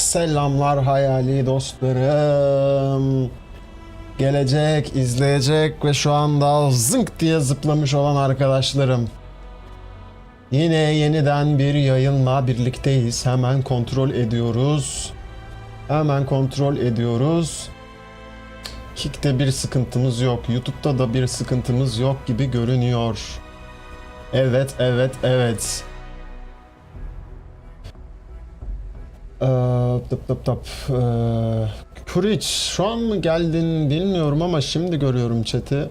Selamlar hayali dostlarım. Gelecek, izleyecek ve şu anda zınk diye zıplamış olan arkadaşlarım. Yine yeniden bir yayınla birlikteyiz. Hemen kontrol ediyoruz. Kick'te bir sıkıntımız yok. YouTube'da da bir sıkıntımız yok gibi görünüyor. Evet. Kuriç, şu an mı geldin bilmiyorum ama şimdi görüyorum chat'i.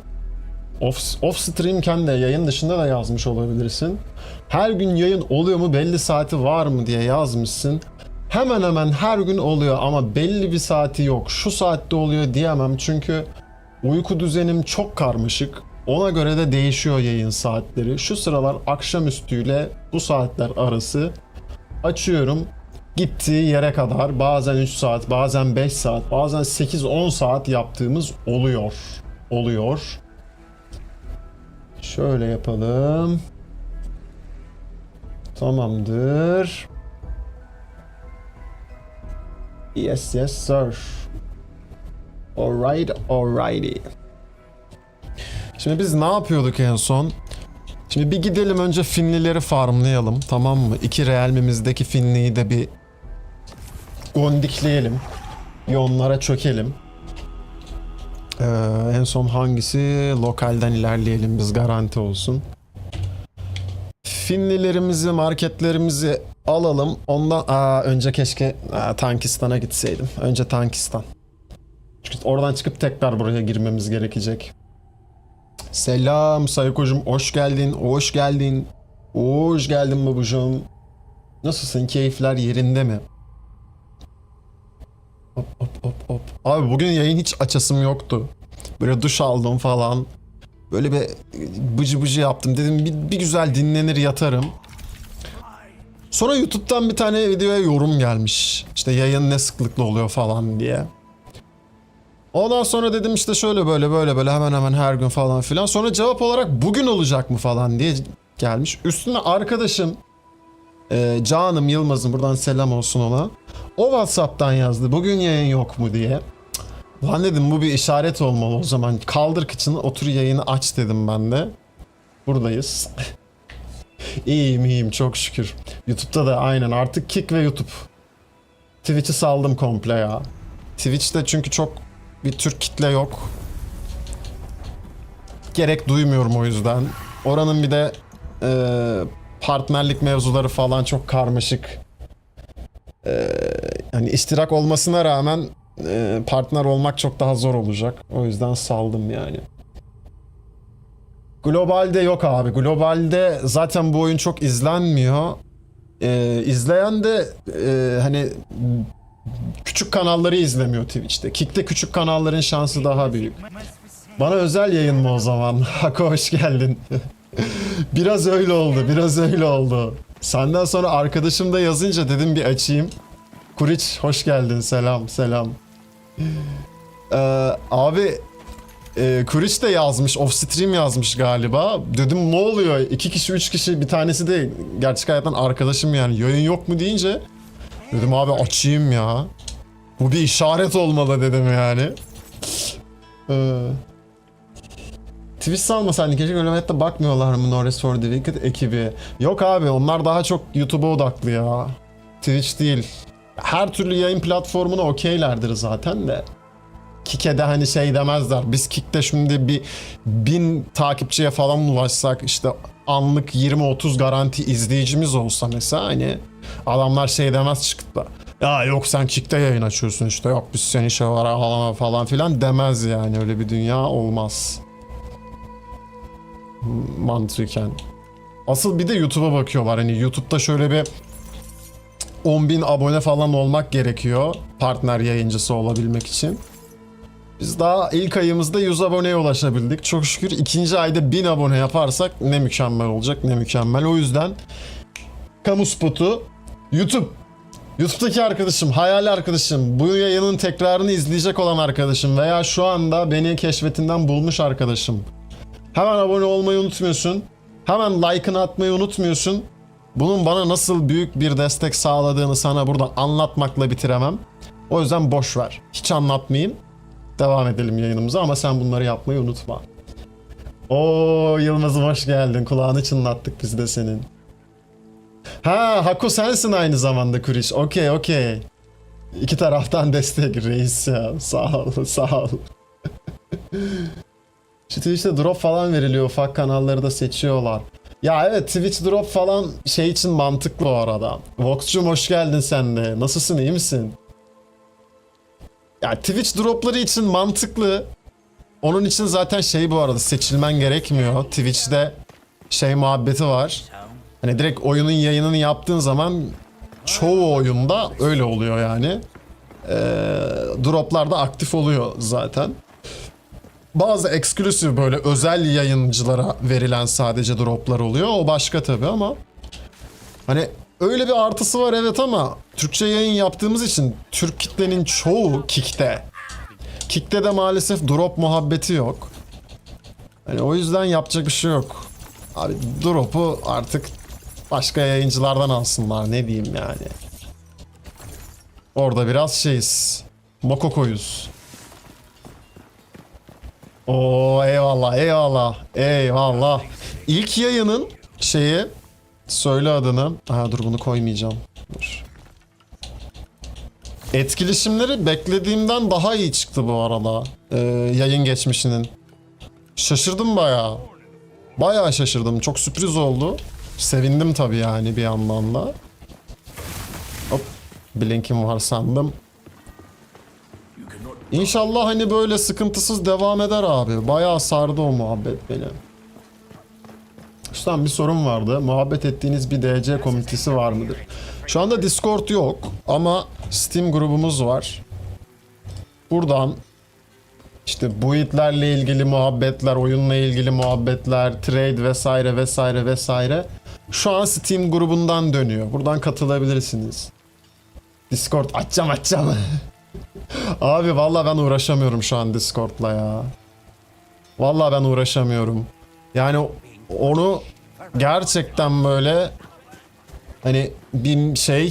Off streamken de yayın dışında da yazmış olabilirsin. Her gün yayın oluyor mu, belli saati var mı diye yazmışsın. Hemen hemen her gün oluyor ama belli bir saati yok. Şu saatte oluyor diyemem çünkü uyku düzenim çok karmaşık. Ona göre de değişiyor yayın saatleri. Şu sıralar akşamüstüyle bu saatler arası açıyorum. Gittiği yere kadar bazen 3 saat, bazen 5 saat, bazen 8-10 saat yaptığımız oluyor. Şöyle yapalım. Tamamdır. Yes sir. Alrighty. Şimdi biz ne yapıyorduk en son? Şimdi bir gidelim önce Finlileri farmlayalım, tamam mı? 2 realmimizdeki Finliyi de bir gondikleyelim. Bir onlara çökelim. En son hangisi? Lokalden ilerleyelim biz, garanti olsun. Finlilerimizi, marketlerimizi alalım. Ondan önce keşke Tankistan'a gitseydim. Önce Tankistan. Çünkü oradan çıkıp tekrar buraya girmemiz gerekecek. Selam Saykocuğum, hoş geldin. Hoş geldin babucuğum. Nasılsın? Keyifler yerinde mi? Hop. Abi bugün yayın hiç açasım yoktu. Böyle duş aldım falan. Böyle bir bıcı yaptım. Dedim bir güzel dinlenir yatarım. Sonra YouTube'dan bir tane videoya yorum gelmiş. İşte yayın ne sıklıkla oluyor falan diye. Ondan sonra dedim işte şöyle böyle hemen her gün falan filan. Sonra cevap olarak bugün olacak mı falan diye gelmiş. Üstüne arkadaşım Canım Yılmaz'ın, buradan selam olsun ona. O WhatsApp'tan yazdı bugün yayın yok mu diye. Lan dedim bu bir işaret olmalı o zaman. Kaldır kıçını, otur yayını aç dedim ben de. Buradayız. İyiyim çok şükür. YouTube'da da aynen artık Kick ve YouTube. Twitch'i saldım komple ya. Twitch'te çünkü çok bir Türk kitle yok. Gerek duymuyorum o yüzden. Oranın bir de partnerlik mevzuları falan çok karmaşık. Hani iştirak olmasına rağmen partner olmak çok daha zor olacak. O yüzden saldım yani. Globalde yok abi. Globalde zaten bu oyun çok izlenmiyor. İzleyen de hani küçük kanalları izlemiyor Twitch'te. Kick'te küçük kanalların şansı daha büyük. Bana özel yayın mı o zaman? Hako hoş geldin. Biraz öyle oldu. Senden sonra arkadaşım da yazınca dedim bir açayım. Kuriç hoş geldin. Selam. Abi Kuriç de yazmış, off stream yazmış galiba. Dedim ne oluyor? 2 kişi 3 kişi, bir tanesi de gerçek hayattan arkadaşım yani. Yayın yok mu deyince dedim abi açayım ya. Bu bir işaret olmalı dedim yani. Twitch salmasaydın keşke, öyle hayatta bakmıyorlar mı No Rest for the Wicked ekibi? Yok abi, onlar daha çok YouTube'a odaklı ya. Twitch değil. Her türlü yayın platformuna okeylerdir zaten de. Kick'e de hani şey demezler. Biz Kick'te şimdi bir 1000 takipçiye falan ulaşsak, işte anlık 20-30 garanti izleyicimiz olsa mesela, hani adamlar şey demez çıkıp da ya yok sen Kick'te yayın açıyorsun işte, yok biz seni şey var falan filan demez yani. Öyle bir dünya olmaz. Mantıken. Asıl bir de YouTube'a bakıyorlar. Hani YouTube'da şöyle bir 10.000 abone falan olmak gerekiyor partner yayıncısı olabilmek için. Biz daha ilk ayımızda 100 aboneye ulaşabildik. Çok şükür ikinci ayda 1000 abone yaparsak ne mükemmel olacak, ne mükemmel. O yüzden kamu spotu YouTube. YouTube'daki arkadaşım, hayali arkadaşım, bu yayının tekrarını izleyecek olan arkadaşım veya şu anda beni keşfetinden bulmuş arkadaşım. Hemen abone olmayı unutmuyorsun. Hemen like'ını atmayı unutmuyorsun. Bunun bana nasıl büyük bir destek sağladığını sana burada anlatmakla bitiremem. O yüzden boş ver. Hiç anlatmayayım. Devam edelim yayınımıza ama sen bunları yapmayı unutma. Oo Yılmaz'ım hoş geldin. Kulağını çınlattık biz de senin. Ha Hako sensin aynı zamanda Kuriş. Okey. İki taraftan destek reis ya. Sağ ol, sağ ol. Şu Twitch'te drop falan veriliyor. Ufak kanalları da seçiyorlar. Ya evet Twitch drop falan şey için mantıklı bu arada. Vox'cum hoş geldin sen de. Nasılsın, iyi misin? Ya Twitch dropları için mantıklı. Onun için zaten şey bu arada seçilmen gerekmiyor. Twitch'te şey muhabbeti var. Hani direkt oyunun yayınını yaptığın zaman çoğu oyunda öyle oluyor yani. Droplar da aktif oluyor zaten. Bazı eksklusif böyle özel yayıncılara verilen sadece droplar oluyor. O başka tabii ama hani öyle bir artısı var evet ama Türkçe yayın yaptığımız için Türk kitlenin çoğu Kick'te. Kick'te de maalesef drop muhabbeti yok. Hani o yüzden yapacak bir şey yok. Abi drop'u artık başka yayıncılardan alsınlar ne diyeyim yani. Orada biraz şeyiz. Mokoko'yuz. Oo eyvallah. İlk yayının şeyi söyle adını. Aha dur bunu koymayacağım. Dur. Etkileşimleri beklediğimden daha iyi çıktı bu arada. Yayın geçmişinin. Şaşırdım bayağı. Bayağı şaşırdım. Çok sürpriz oldu. Sevindim tabii yani bir yandan da. Hop. Blink'im var sandım. İnşallah hani böyle sıkıntısız devam eder abi. Bayağı sardı o muhabbet beni. Üstten bir sorun vardı. Muhabbet ettiğiniz bir DC komünitesi var mıdır? Şu anda Discord yok ama Steam grubumuz var. Buradan işte build'lerle ilgili muhabbetler, oyunla ilgili muhabbetler, trade vesaire. Şu an Steam grubundan dönüyor. Buradan katılabilirsiniz. Discord açacağım. Abi vallahi ben uğraşamıyorum şu an Discord'la ya. Vallahi ben uğraşamıyorum. Yani onu gerçekten böyle hani bir şey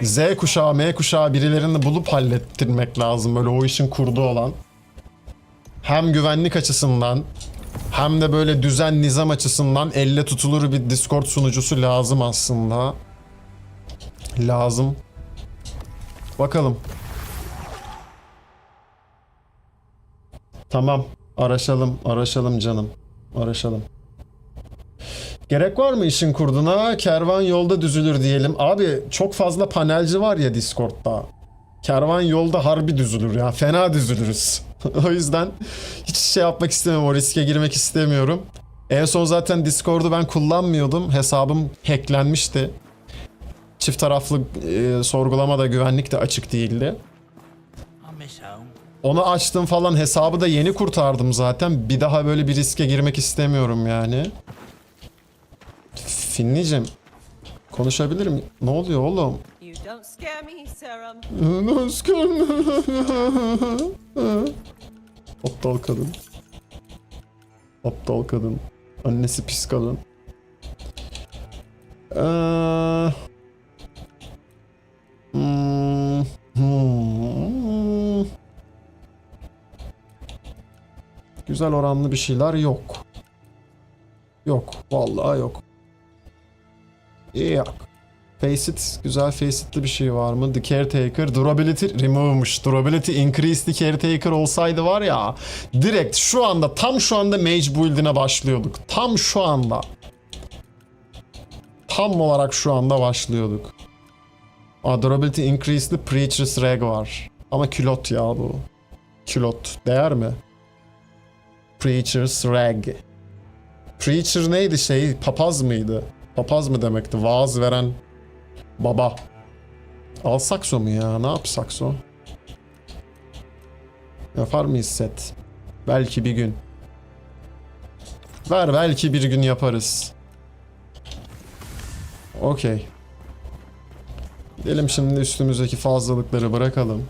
Z kuşağı, M kuşağı birilerini bulup hallettirmek lazım böyle o işin kurdu olan. Hem güvenlik açısından hem de böyle düzen nizam açısından elle tutulur bir Discord sunucusu lazım aslında. Lazım. Bakalım. Tamam. Araşalım canım. Araşalım. Gerek var mı işin kurduğuna? Kervan yolda düzülür diyelim. Abi çok fazla panelci var ya Discord'da. Kervan yolda harbi düzülür ya. Fena düzülürüz. O yüzden hiç şey yapmak istemiyorum. O riske girmek istemiyorum. En son zaten Discord'u ben kullanmıyordum. Hesabım hacklenmişti. Çift taraflı sorgulama da güvenlik de açık değildi. Onu açtım falan hesabı da yeni kurtardım zaten. Bir daha böyle bir riske girmek istemiyorum yani. Finlicim konuşabilir miyim? Ne oluyor oğlum? Don't scare me, Aptal kadın. Aptal kadın. Annesi pis kadın. Güzel oranlı bir şeyler yok. Yok. Vallahi yok. Yok. Faceit. Güzel Faceit'li bir şey var mı? The Caretaker. Durability remove'muş. Durability increased The Caretaker olsaydı var ya. Direkt şu anda tam şu anda Mage build'ine başlıyorduk. Tam şu anda. Tam olarak şu anda başlıyorduk. Durability increased The Preacher's Rag var. Ama külot ya bu. Külot. Değer mi? Preacher's Rag. Preacher neydi şey? Papaz mıydı? Papaz mı demekti? Vaaz veren baba. Al sakso mu ya? Ne yap sakso? Yapar mıyız set? Belki bir gün. Ver belki bir gün yaparız. Okey. Gidelim şimdi üstümüzdeki fazlalıkları bırakalım.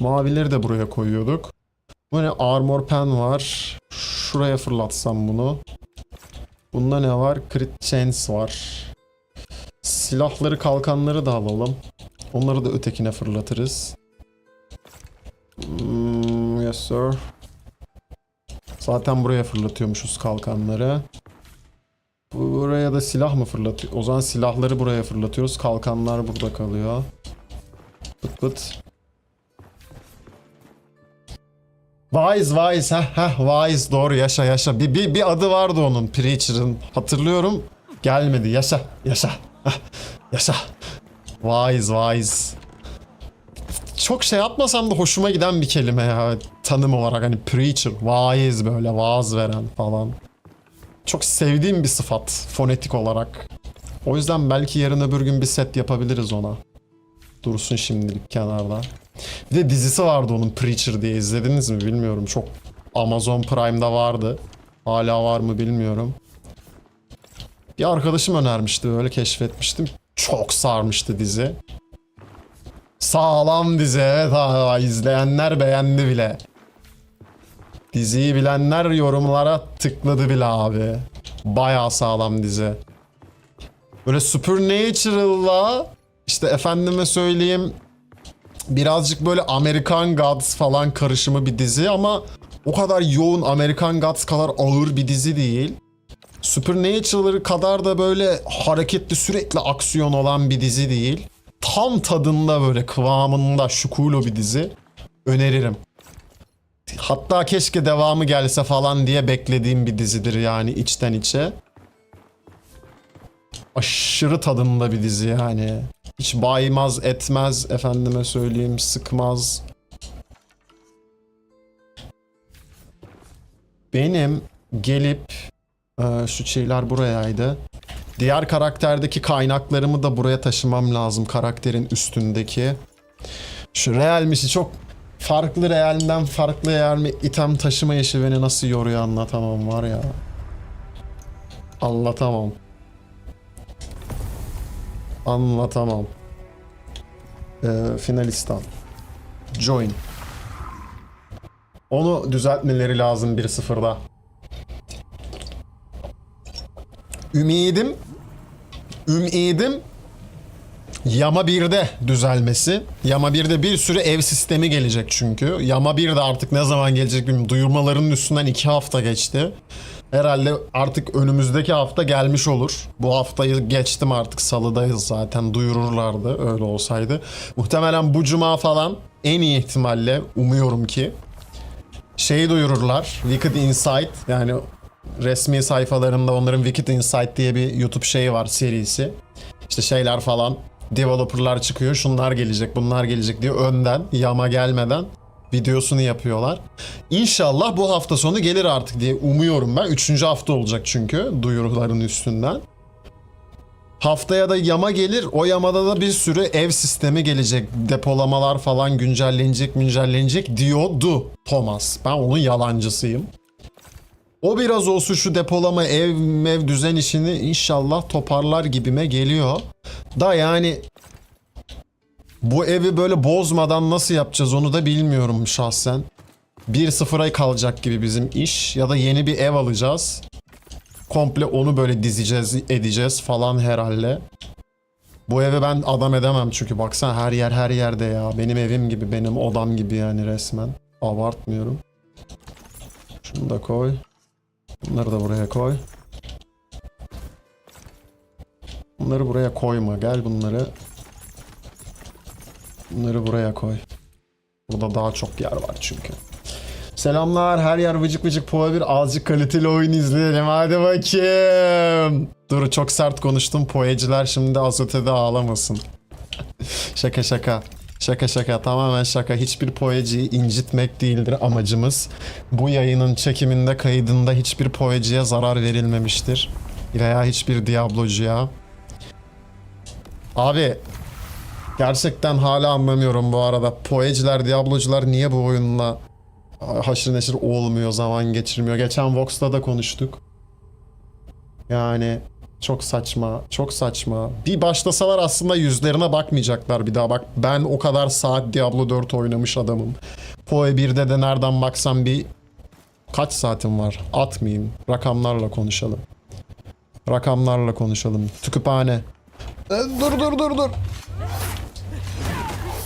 Mavileri de buraya koyuyorduk. Bu ne? Armor pen var. Şuraya fırlatsam bunu. Bunda ne var? Crit chance var. Silahları, kalkanları da alalım. Onları da ötekine fırlatırız. Yes sir. Zaten buraya fırlatıyormuşuz kalkanları. Buraya da silah mı fırlatıyor? O zaman silahları buraya fırlatıyoruz. Kalkanlar burada kalıyor. Pıt pıt. Wise. Wise, doğru, yaşa. Bir adı vardı onun, Preacher'ın. Hatırlıyorum. Gelmedi. Yaşa. Yaşa. Wise. Çok şey yapmasam da hoşuma giden bir kelime ya. Tanım olarak hani Preacher, wise, böyle vaaz veren falan. Çok sevdiğim bir sıfat fonetik olarak. O yüzden belki yarın öbür gün bir set yapabiliriz ona. Dursun şimdilik kenarda. Bir de dizisi vardı onun, Preacher diye, izlediniz mi bilmiyorum. Çok Amazon Prime'da vardı. Hala var mı bilmiyorum. Bir arkadaşım önermişti, öyle keşfetmiştim. Çok sarmıştı dizi. Sağlam dizi, evet ha, izleyenler beğendi bile. Diziyi bilenler yorumlara tıkladı bile abi. Bayağı sağlam dizi. Böyle Supernatural'la işte efendime söyleyeyim birazcık böyle American Gods falan karışımı bir dizi ama o kadar yoğun American Gods kadar ağır bir dizi değil. Supernatural kadar da böyle hareketli, sürekli aksiyon olan bir dizi değil. Tam tadında, böyle kıvamında, şukulo bir dizi. Öneririm. Hatta keşke devamı gelse falan diye beklediğim bir dizidir yani, içten içe. Aşırı tadında bir dizi yani. Hiç baymaz etmez, efendime söyleyeyim, sıkmaz. Benim gelip şu şeyler burayaydı. Diğer karakterdeki kaynaklarımı da buraya taşımam lazım, karakterin üstündeki. Şu realmişi çok farklı, realden farklı real mi item taşıma işi beni nasıl yoruyor anlatamam var ya. Anlatamam. Finalistan. Join. Onu düzeltmeleri lazım 1-0'da. Ümidim Yama 1'de düzelmesi. Yama 1'de bir sürü ev sistemi gelecek çünkü. Yama 1'de artık ne zaman gelecek bilmiyorum. Duyurmaların üstünden 2 hafta geçti. Herhalde artık önümüzdeki hafta gelmiş olur. Bu haftayı geçtim, artık salıdayız zaten, duyururlardı öyle olsaydı. Muhtemelen bu cuma falan, en iyi ihtimalle umuyorum ki şeyi duyururlar. Wicked Insight, yani resmi sayfalarında onların Wicked Insight diye bir YouTube şeyi var, serisi. İşte şeyler falan, developerlar çıkıyor, şunlar gelecek bunlar gelecek diye önden, yama gelmeden videosunu yapıyorlar. İnşallah bu hafta sonu gelir artık diye umuyorum ben. 3. hafta olacak çünkü duyuruların üstünden. Haftaya da yama gelir. O yamada da bir sürü ev sistemi gelecek. Depolamalar falan güncellenecek diyordu Thomas. Ben onun yalancısıyım. O biraz olsun şu depolama, ev düzen işini inşallah toparlar gibime geliyor. Da yani bu evi böyle bozmadan nasıl yapacağız onu da bilmiyorum şahsen. 1-0'a kalacak gibi bizim iş, ya da yeni bir ev alacağız. Komple onu böyle edeceğiz falan herhalde. Bu eve ben adam edemem çünkü baksana her yer her yerde ya. Benim evim gibi, benim odam gibi yani, resmen. Abartmıyorum. Şunu da koy. Bunları da buraya koy. Bunları buraya koyma. Gel bunları. Bunları buraya koy. Burada daha çok yer var çünkü. Selamlar, her yer vıcık vıcık Poe 1, azıcık kaliteli oyun izleyelim hadi bakayım. Dur, çok sert konuştum, Poe'ciler şimdi azotede ağlamasın. Şaka tamamen şaka, hiçbir Poe'ciyi incitmek değildir amacımız. Bu yayının çekiminde, kaydında hiçbir Poe'ciye zarar verilmemiştir. Veya hiçbir Diablo'cuya. Abi gerçekten hala anlamıyorum bu arada, Poe'ciler, Diablo'cular niye bu oyunla haşır neşir olmuyor, zaman geçirmiyor. Geçen Vox'ta da konuştuk. Yani çok saçma. Bir başlasalar aslında yüzlerine bakmayacaklar bir daha. Bak ben o kadar saat Diablo 4 oynamış adamım. Poe 1'de de nereden baksan bir kaç saatim var? Atmayayım. Rakamlarla konuşalım. Rakamlarla konuşalım. Kütüphane. Dur.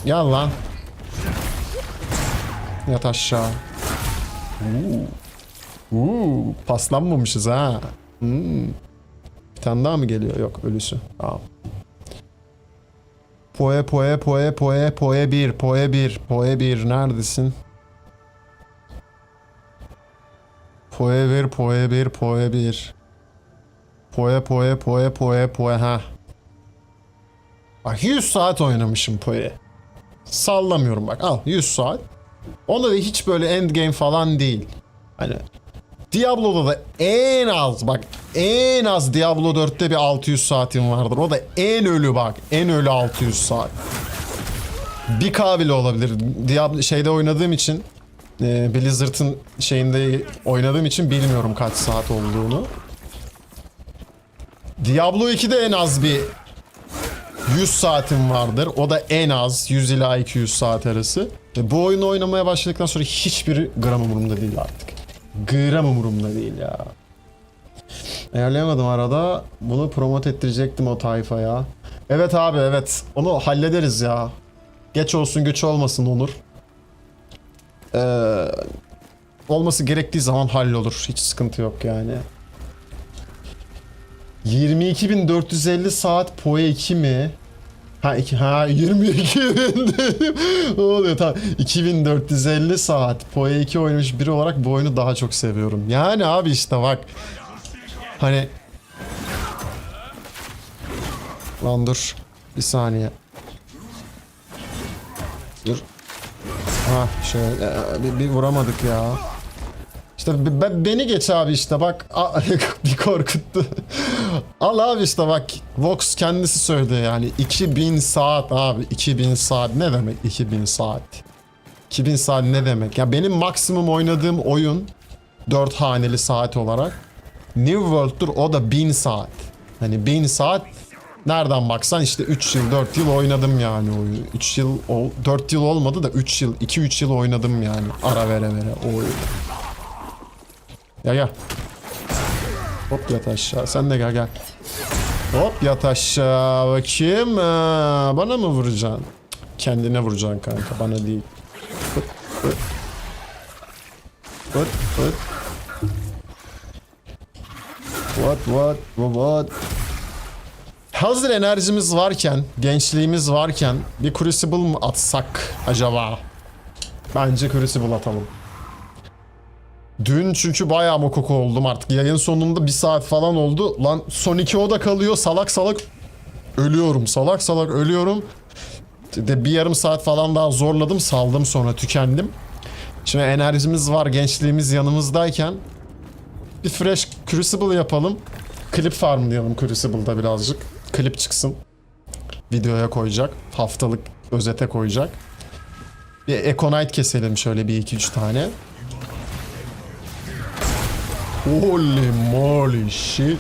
Gel lan. Yat aşağı. Paslanmamışız ha. Bir tane daha mı geliyor? Yok, ölüsü. Tamam. Poe 1 neredesin? Poe 1 Poe ha. Bak 100 saat oynamışım Poe. Sallamıyorum bak, al 100 saat. Onda da hiç böyle endgame falan değil. Hani Diablo'da da en az Diablo 4'te bir 600 saatim vardır. O da en ölü 600 saat. 1K bile olabilir. Diablo şeyde oynadığım için, Blizzard'ın şeyinde oynadığım için bilmiyorum kaç saat olduğunu. Diablo 2'de en az bir 100 saatim vardır. O da en az 100 ila 200 saat arası. Bu oyunu oynamaya başladıktan sonra hiçbir gram umurumda değil artık. Gram umurumda değil ya. Ayarlayamadım arada. Bunu promote ettirecektim o tayfaya. Evet abi, evet. Onu hallederiz ya. Geç olsun güç olmasın Onur. Olması gerektiği zaman hallolur. Hiç sıkıntı yok yani. 22.450 saat Poe 2 mi? Ha 22.000 dedim. Ne oluyor, tamam. 2450 saat Poe 2 oynamış biri olarak bu oyunu daha çok seviyorum. Yani abi işte bak. Hani lan dur. Bir saniye. Dur. Ha şöyle bir vuramadık ya. İşte beni geç abi işte bak. Bir korkuttu. Al abi işte bak. Vox kendisi söyledi yani. 2000 saat abi. 2000 saat ne demek 2000 saat? 2000 saat ne demek? Ya benim maksimum oynadığım oyun 4 haneli saat olarak New World'dur, o da 1000 saat. Hani 1000 saat nereden baksan işte 3 yıl 4 yıl oynadım yani oyunu. 3 yıl 4 yıl olmadı da 3 yıl 2-3 yıl oynadım yani ara vere o oyunu. Gel. Hop yat aşağı. Sen de gel. Hop yat aşağı. Bakayım. Bana mı vuracaksın? Kendine vuracaksın kanka. Bana değil. What? Hazır enerjimiz varken, gençliğimiz varken bir Crucible mı atsak acaba? Bence Crucible atalım. Dün çünkü bayağı mokoko oldum artık. Yayın sonunda 1 saat falan oldu. Lan son 2 oda kalıyor. Salak ölüyorum. De bir yarım saat falan daha zorladım. Saldım, sonra tükendim. Şimdi enerjimiz var, gençliğimiz yanımızdayken bir fresh Crucible yapalım. Klip farmlayalım Crucible'da birazcık. Klip çıksın. Videoya koyacak. Haftalık özete koyacak. Bir Econite keselim şöyle bir 2-3 tane. Holy moly shit.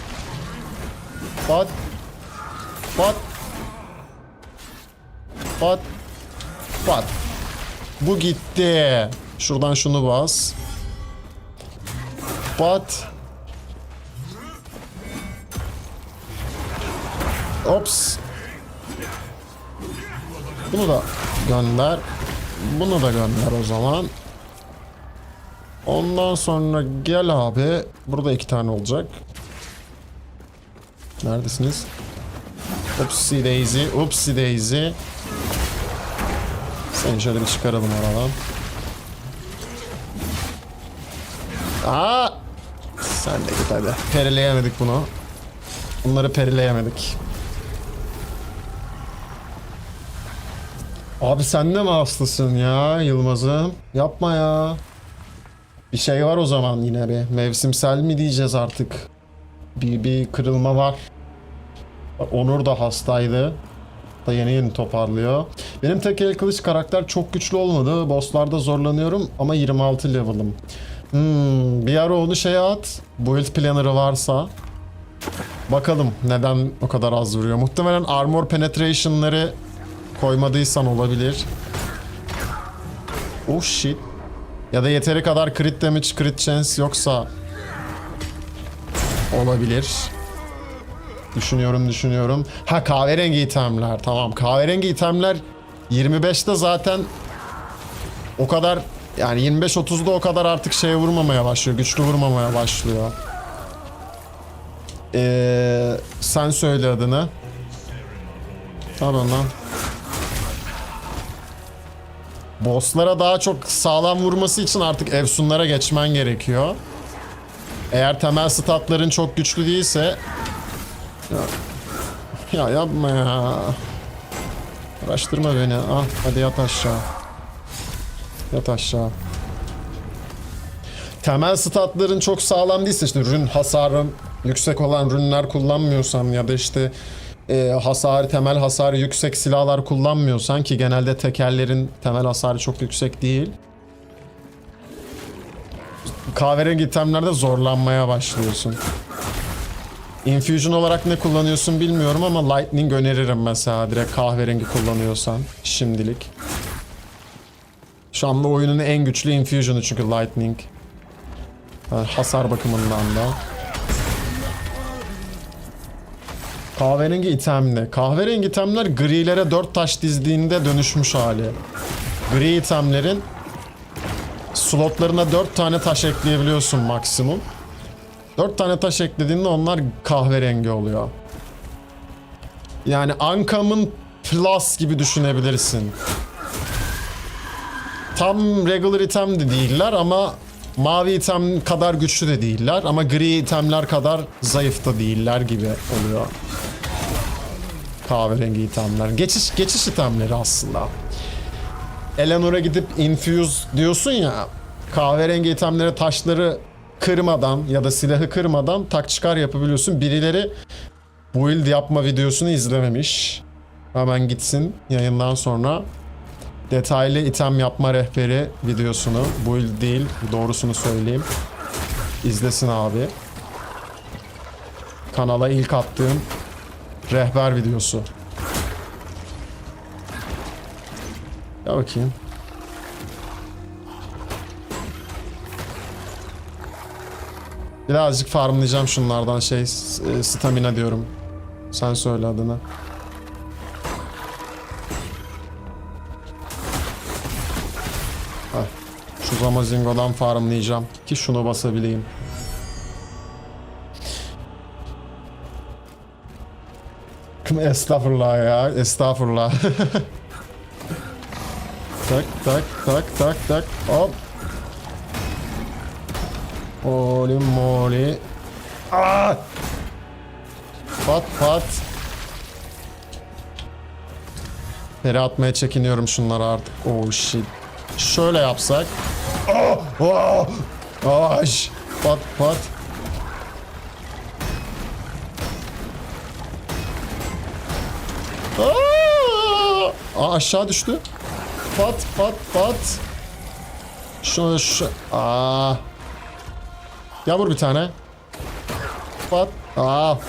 What? Bu gitti. Şuradan şunu bas. Ops. Bunu da gönder. Bunu da gönder o zaman. Ondan sonra gel abi. Burada 2 tane olacak. Neredesiniz? Upsi daisy. Seni şöyle bir çıkaralım aradan. Sen de git hadi. Perileyemedik bunu. Bunları perileyemedik. Abi sen de mi hastasın ya Yılmaz'ım? Yapma ya. Bir şey var o zaman yine bir. Mevsimsel mi diyeceğiz artık? Bir kırılma var. Onur da hastaydı. Da yeni toparlıyor. Benim tek el kılıç karakter çok güçlü olmadı. Bosslarda zorlanıyorum ama 26 level'ım. Bir ara onu şeye at. Build planner'ı varsa. Bakalım neden o kadar az vuruyor. Muhtemelen armor penetration'ları koymadıysan olabilir. Oh shit. Ya da yeteri kadar crit damage, crit chance yoksa olabilir. Düşünüyorum. Ha, kahverengi itemler. Tamam, kahverengi itemler 25'te zaten o kadar, yani 25-30'da o kadar artık şeye vurmamaya başlıyor. Güçlü vurmamaya başlıyor. Sen söyle adını. Tamam lan. Bosslara daha çok sağlam vurması için artık efsunlara geçmen gerekiyor. Eğer temel statların çok güçlü değilse... Ya yapma ya. Uğraştırma beni. Ah, hadi yat aşağı. Yat aşağı. Temel statların çok sağlam değilse, işte rün hasarın yüksek olan rünler kullanmıyorsan ya da işte temel hasarı yüksek silahlar kullanmıyorsan, ki genelde tekerlerin temel hasarı çok yüksek değil, kahverengi itemlerde zorlanmaya başlıyorsun. Infusion olarak ne kullanıyorsun bilmiyorum ama Lightning öneririm mesela, direkt kahverengi kullanıyorsan şimdilik. Şu anda oyunun en güçlü Infusion'u çünkü Lightning. Yani hasar bakımından da. Kahverengi itemli. Kahverengi itemler grilere 4 taş dizdiğinde dönüşmüş hali. Gri itemlerin slotlarına 4 tane taş ekleyebiliyorsun maksimum. 4 tane taş eklediğinde onlar kahverengi oluyor. Yani Uncommon Plus gibi düşünebilirsin. Tam regular item de değiller ama mavi item kadar güçlü de değiller ama gri itemler kadar zayıf da değiller gibi oluyor. Kahverengi itemler. Geçiş itemleri aslında. Eleanor'a gidip infuse diyorsun ya, kahverengi itemlere taşları kırmadan ya da silahı kırmadan tak çıkar yapabiliyorsun. Birileri build yapma videosunu izlememiş. Hemen gitsin yayından sonra detaylı item yapma rehberi videosunu, build değil doğrusunu söyleyeyim, izlesin abi. Kanala ilk attığım rehber videosu. Ya bakayım. Birazcık farmlayacağım şunlardan stamina diyorum. Sen söyle adını. Şu Zamazingo'dan farmlayacağım ki şunu basabileyim. Estağfurullah ya, estağfurullah. tak, hop. Holy moly. Aa! Pat. Peri atmaya çekiniyorum şunları artık. Oh shit. Şöyle yapsak. Pat. Aşağı düştü. Pat. Şu. Ya vur bir tane. Pat.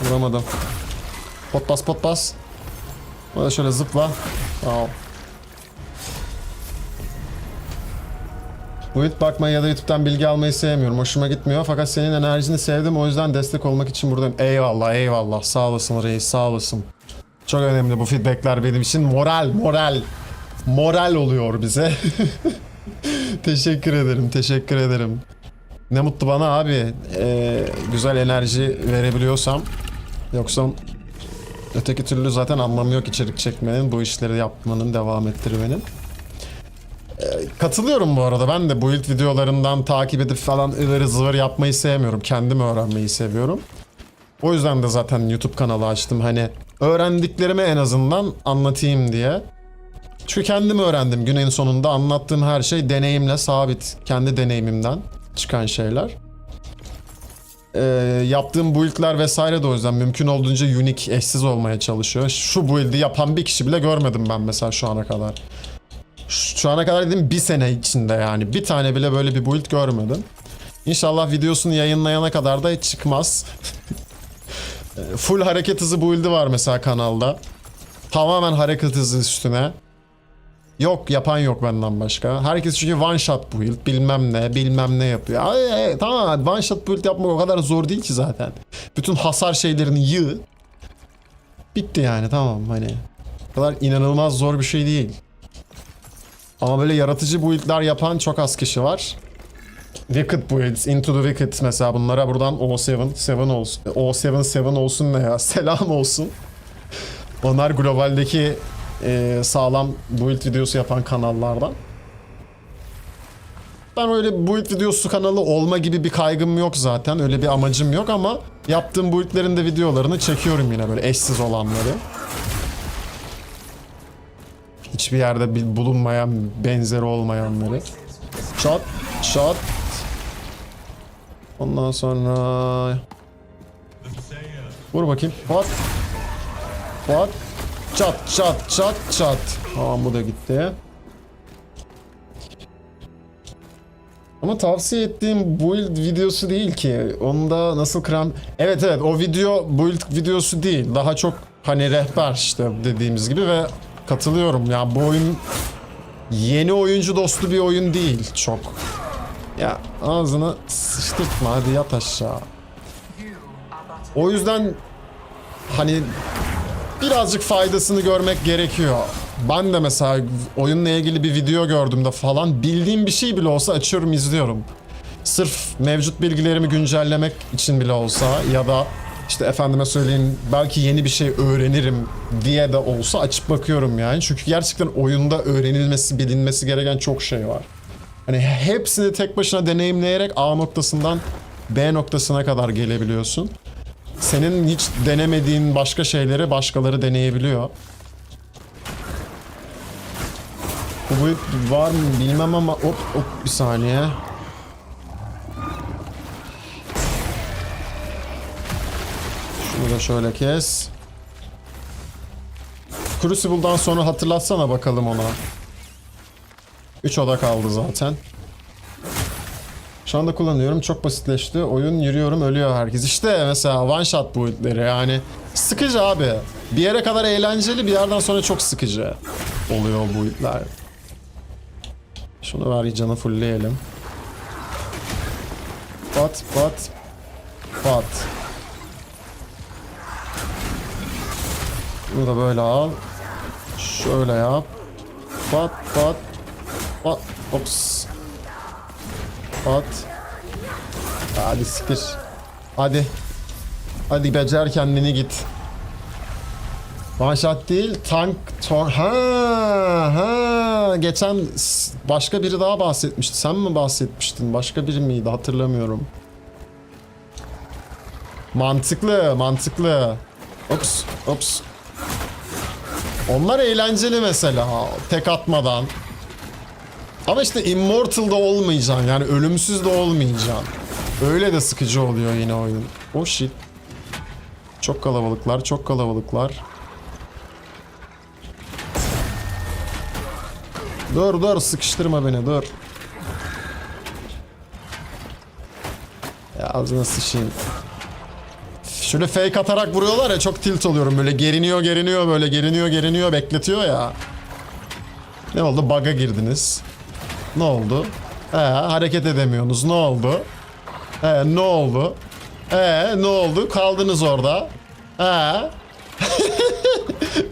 Vuramadım. Pot bas. Böyle şöyle zıpla. Build bakmayı ya da YouTube'dan bilgi almayı sevmiyorum. Hoşuma gitmiyor. Fakat senin enerjini sevdim. O yüzden destek olmak için buradayım. Eyvallah. Sağ olasın reis, sağ olasın. Çok önemli bu feedbackler benim için. Moral oluyor bize. Teşekkür ederim. Ne mutlu bana abi. Güzel enerji verebiliyorsam. Yoksa öteki türlü zaten anlamı yok içerik çekmenin. Bu işleri yapmanın, devam ettirmenin. Katılıyorum bu arada. Ben de build videolarından takip edip falan ıvır zıvır yapmayı sevmiyorum. Kendim öğrenmeyi seviyorum. O yüzden de zaten YouTube kanalı açtım. Hani öğrendiklerimi en azından anlatayım diye. Çünkü kendim öğrendim. Günün sonunda anlattığım her şey deneyimle sabit. Kendi deneyimimden çıkan şeyler. Yaptığım build'ler vesaire de o yüzden mümkün olduğunca unique, eşsiz olmaya çalışıyor. Şu build'i yapan bir kişi bile görmedim ben mesela şu ana kadar. Şu ana kadar dediğim bir sene içinde yani. Bir tane bile böyle bir build görmedim. İnşallah videosunu yayınlayana kadar da hiç çıkmaz. Full hareket hızı build'i var mesela kanalda. Tamamen hareket hızı üstüne. Yok, yapan yok benden başka. Herkes çünkü one shot build bilmem ne yapıyor. Ay, tamam, one shot build yapmak o kadar zor değil ki zaten. Bütün hasar şeylerini yığ. Bitti yani, tamam hani. O kadar inanılmaz zor bir şey değil. Ama böyle yaratıcı build'ler yapan çok az kişi var. Wicked builds, Into the Wicked mesela, bunlara buradan O7 olsun. O7 olsun ne ya? Selam olsun. Onlar globaldeki sağlam build videosu yapan kanallardan. Ben öyle build videosu kanalı olma gibi bir kaygım yok zaten. Öyle bir amacım yok ama yaptığım build'lerin de videolarını çekiyorum yine, böyle eşsiz olanları. Hiçbir yerde bulunmayan, benzeri olmayanları. Shot, shot. Ondan sonra... Vur bakayım. What? What? Çat, çat, çat, çat. Tamam, bu da gitti. Ama tavsiye ettiğim build videosu değil ki. Onda nasıl kıran... Evet, o video build videosu değil. Daha çok hani rehber işte dediğimiz gibi ve katılıyorum. Ya bu oyun yeni oyuncu dostu bir oyun değil çok. Ya ağzını sıçtırtma, hadi yat aşağı. O yüzden hani birazcık faydasını görmek gerekiyor. Ben de mesela oyunla ilgili bir video gördüğümde falan bildiğim bir şey bile olsa açıyorum, izliyorum. Sırf mevcut bilgilerimi güncellemek için bile olsa ya da işte efendime söyleyeyim belki yeni bir şey öğrenirim diye de olsa açıp bakıyorum yani. Çünkü gerçekten oyunda öğrenilmesi, bilinmesi gereken çok şey var. Hani hepsini tek başına deneyimleyerek A noktasından B noktasına kadar gelebiliyorsun. Senin hiç denemediğin başka şeyleri başkaları deneyebiliyor. Bu var mı bilmem ama hop bir saniye. Şunu da şöyle kes. Crucible'dan sonra hatırlatsana bakalım ona. 3 oda kaldı zaten. Şu anda kullanıyorum. Çok basitleşti. Oyun, yürüyorum, ölüyor herkes. İşte mesela one shot build'leri yani. Sıkıcı abi. Bir yere kadar eğlenceli, bir yerden sonra çok sıkıcı oluyor bu build'ler. Şunu ver, canı fullleyelim. Pat pat pat. Bunu da böyle al. Şöyle yap. Pat pat pat. Ops. Pat. Hadi siktir. Hadi. Hadi becer kendini, git. One shot değil, tank. Geçen başka biri daha bahsetmişti. Sen mi bahsetmiştin? Başka biri miydi? Hatırlamıyorum. Mantıklı, mantıklı. Ops. Onlar eğlenceli mesela. Tek atmadan. Ama işte immortal da olmayacaksın. Yani ölümsüz de olmayacaksın. Öyle de sıkıcı oluyor yine oyun. Oh shit. Çok kalabalıklar, çok kalabalıklar. Dur, sıkıştırma beni, dur. Ya ağzına sıçayım. Şöyle fake atarak vuruyorlar ya, çok tilt oluyorum. Böyle geriniyor böyle, geriniyor bekletiyor ya. Ne oldu? Bug'a girdiniz. Ne oldu? Hareket edemiyorsunuz. Ne oldu? Ne oldu? Ne oldu? Kaldınız orada.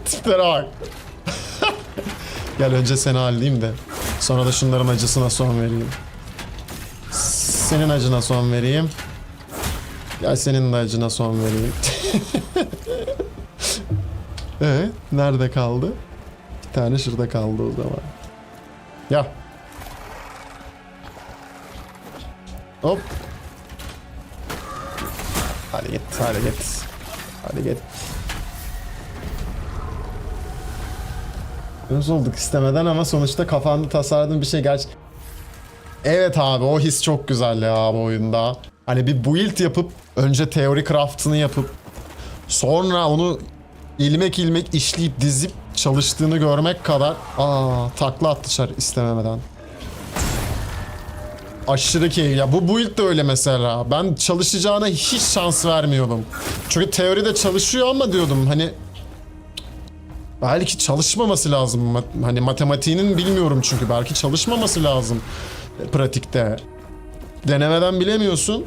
Tiplere bak. Gel önce seni halledeyim de sonra da şunların acısına son vereyim. Senin acına son vereyim. Gel senin de acına son vereyim. Nerede kaldı? Bir tane şurada kaldı o zaman. Ya. Hop. Hadi git. Öz olduk istemeden ama sonuçta kafanda tasarladığın bir şey Evet abi, o his çok güzel ya bu oyunda. Hani bir build yapıp önce teori craft'ını yapıp sonra onu ilmek ilmek işleyip dizip çalıştığını görmek kadar takla at dışarı istememeden. Aşırı keyif. Ya bu build de öyle mesela. Ben çalışacağına hiç şans vermiyordum. Çünkü teoride çalışıyor ama diyordum hani Belki çalışmaması lazım. Hani matematiğinin bilmiyorum çünkü. Belki çalışmaması lazım pratikte. Denemeden bilemiyorsun.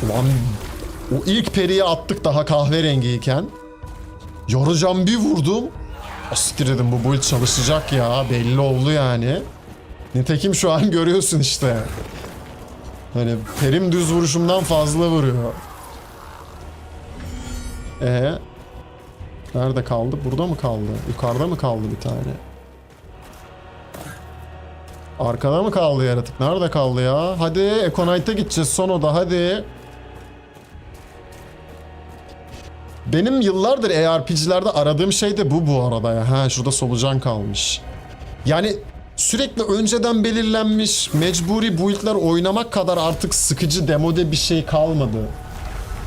Ulan o ilk periyi attık daha kahverengiyken. Yoracağım bir vurdum. Asiktir dedim, bu build çalışacak ya. Belli oldu yani. Nitekim şu an görüyorsun işte. Hani perim düz vuruşumdan fazla vuruyor. Nerede kaldı? Burada mı kaldı? Yukarıda mı kaldı bir tane? Arkada mı kaldı yaratık? Nerede kaldı ya? Hadi Econite'a gideceğiz son oda hadi. Benim yıllardır ARPG'lerde aradığım şey de bu arada ya. Ha, şurada solucan kalmış. Yani sürekli önceden belirlenmiş mecburi build'ler oynamak kadar artık sıkıcı demode bir şey kalmadı.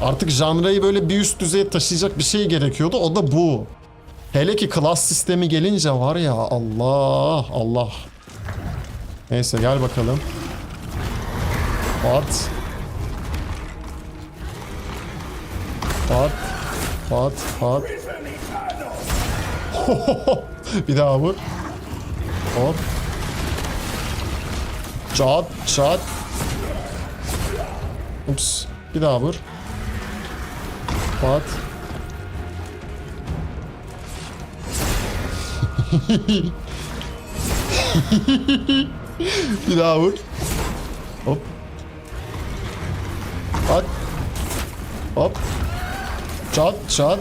Artık janrayı böyle bir üst düzeye taşıyacak bir şey gerekiyordu. O da bu. Hele ki class sistemi gelince var ya, Allah Allah. Neyse gel bakalım. Pat. Pat. Pat. Pat. Bir daha vur. Hop. Çat. Çat. Ups. Bir daha vur. Pat. Bir daha vur. Hop. Pat. Hop. Çat çat.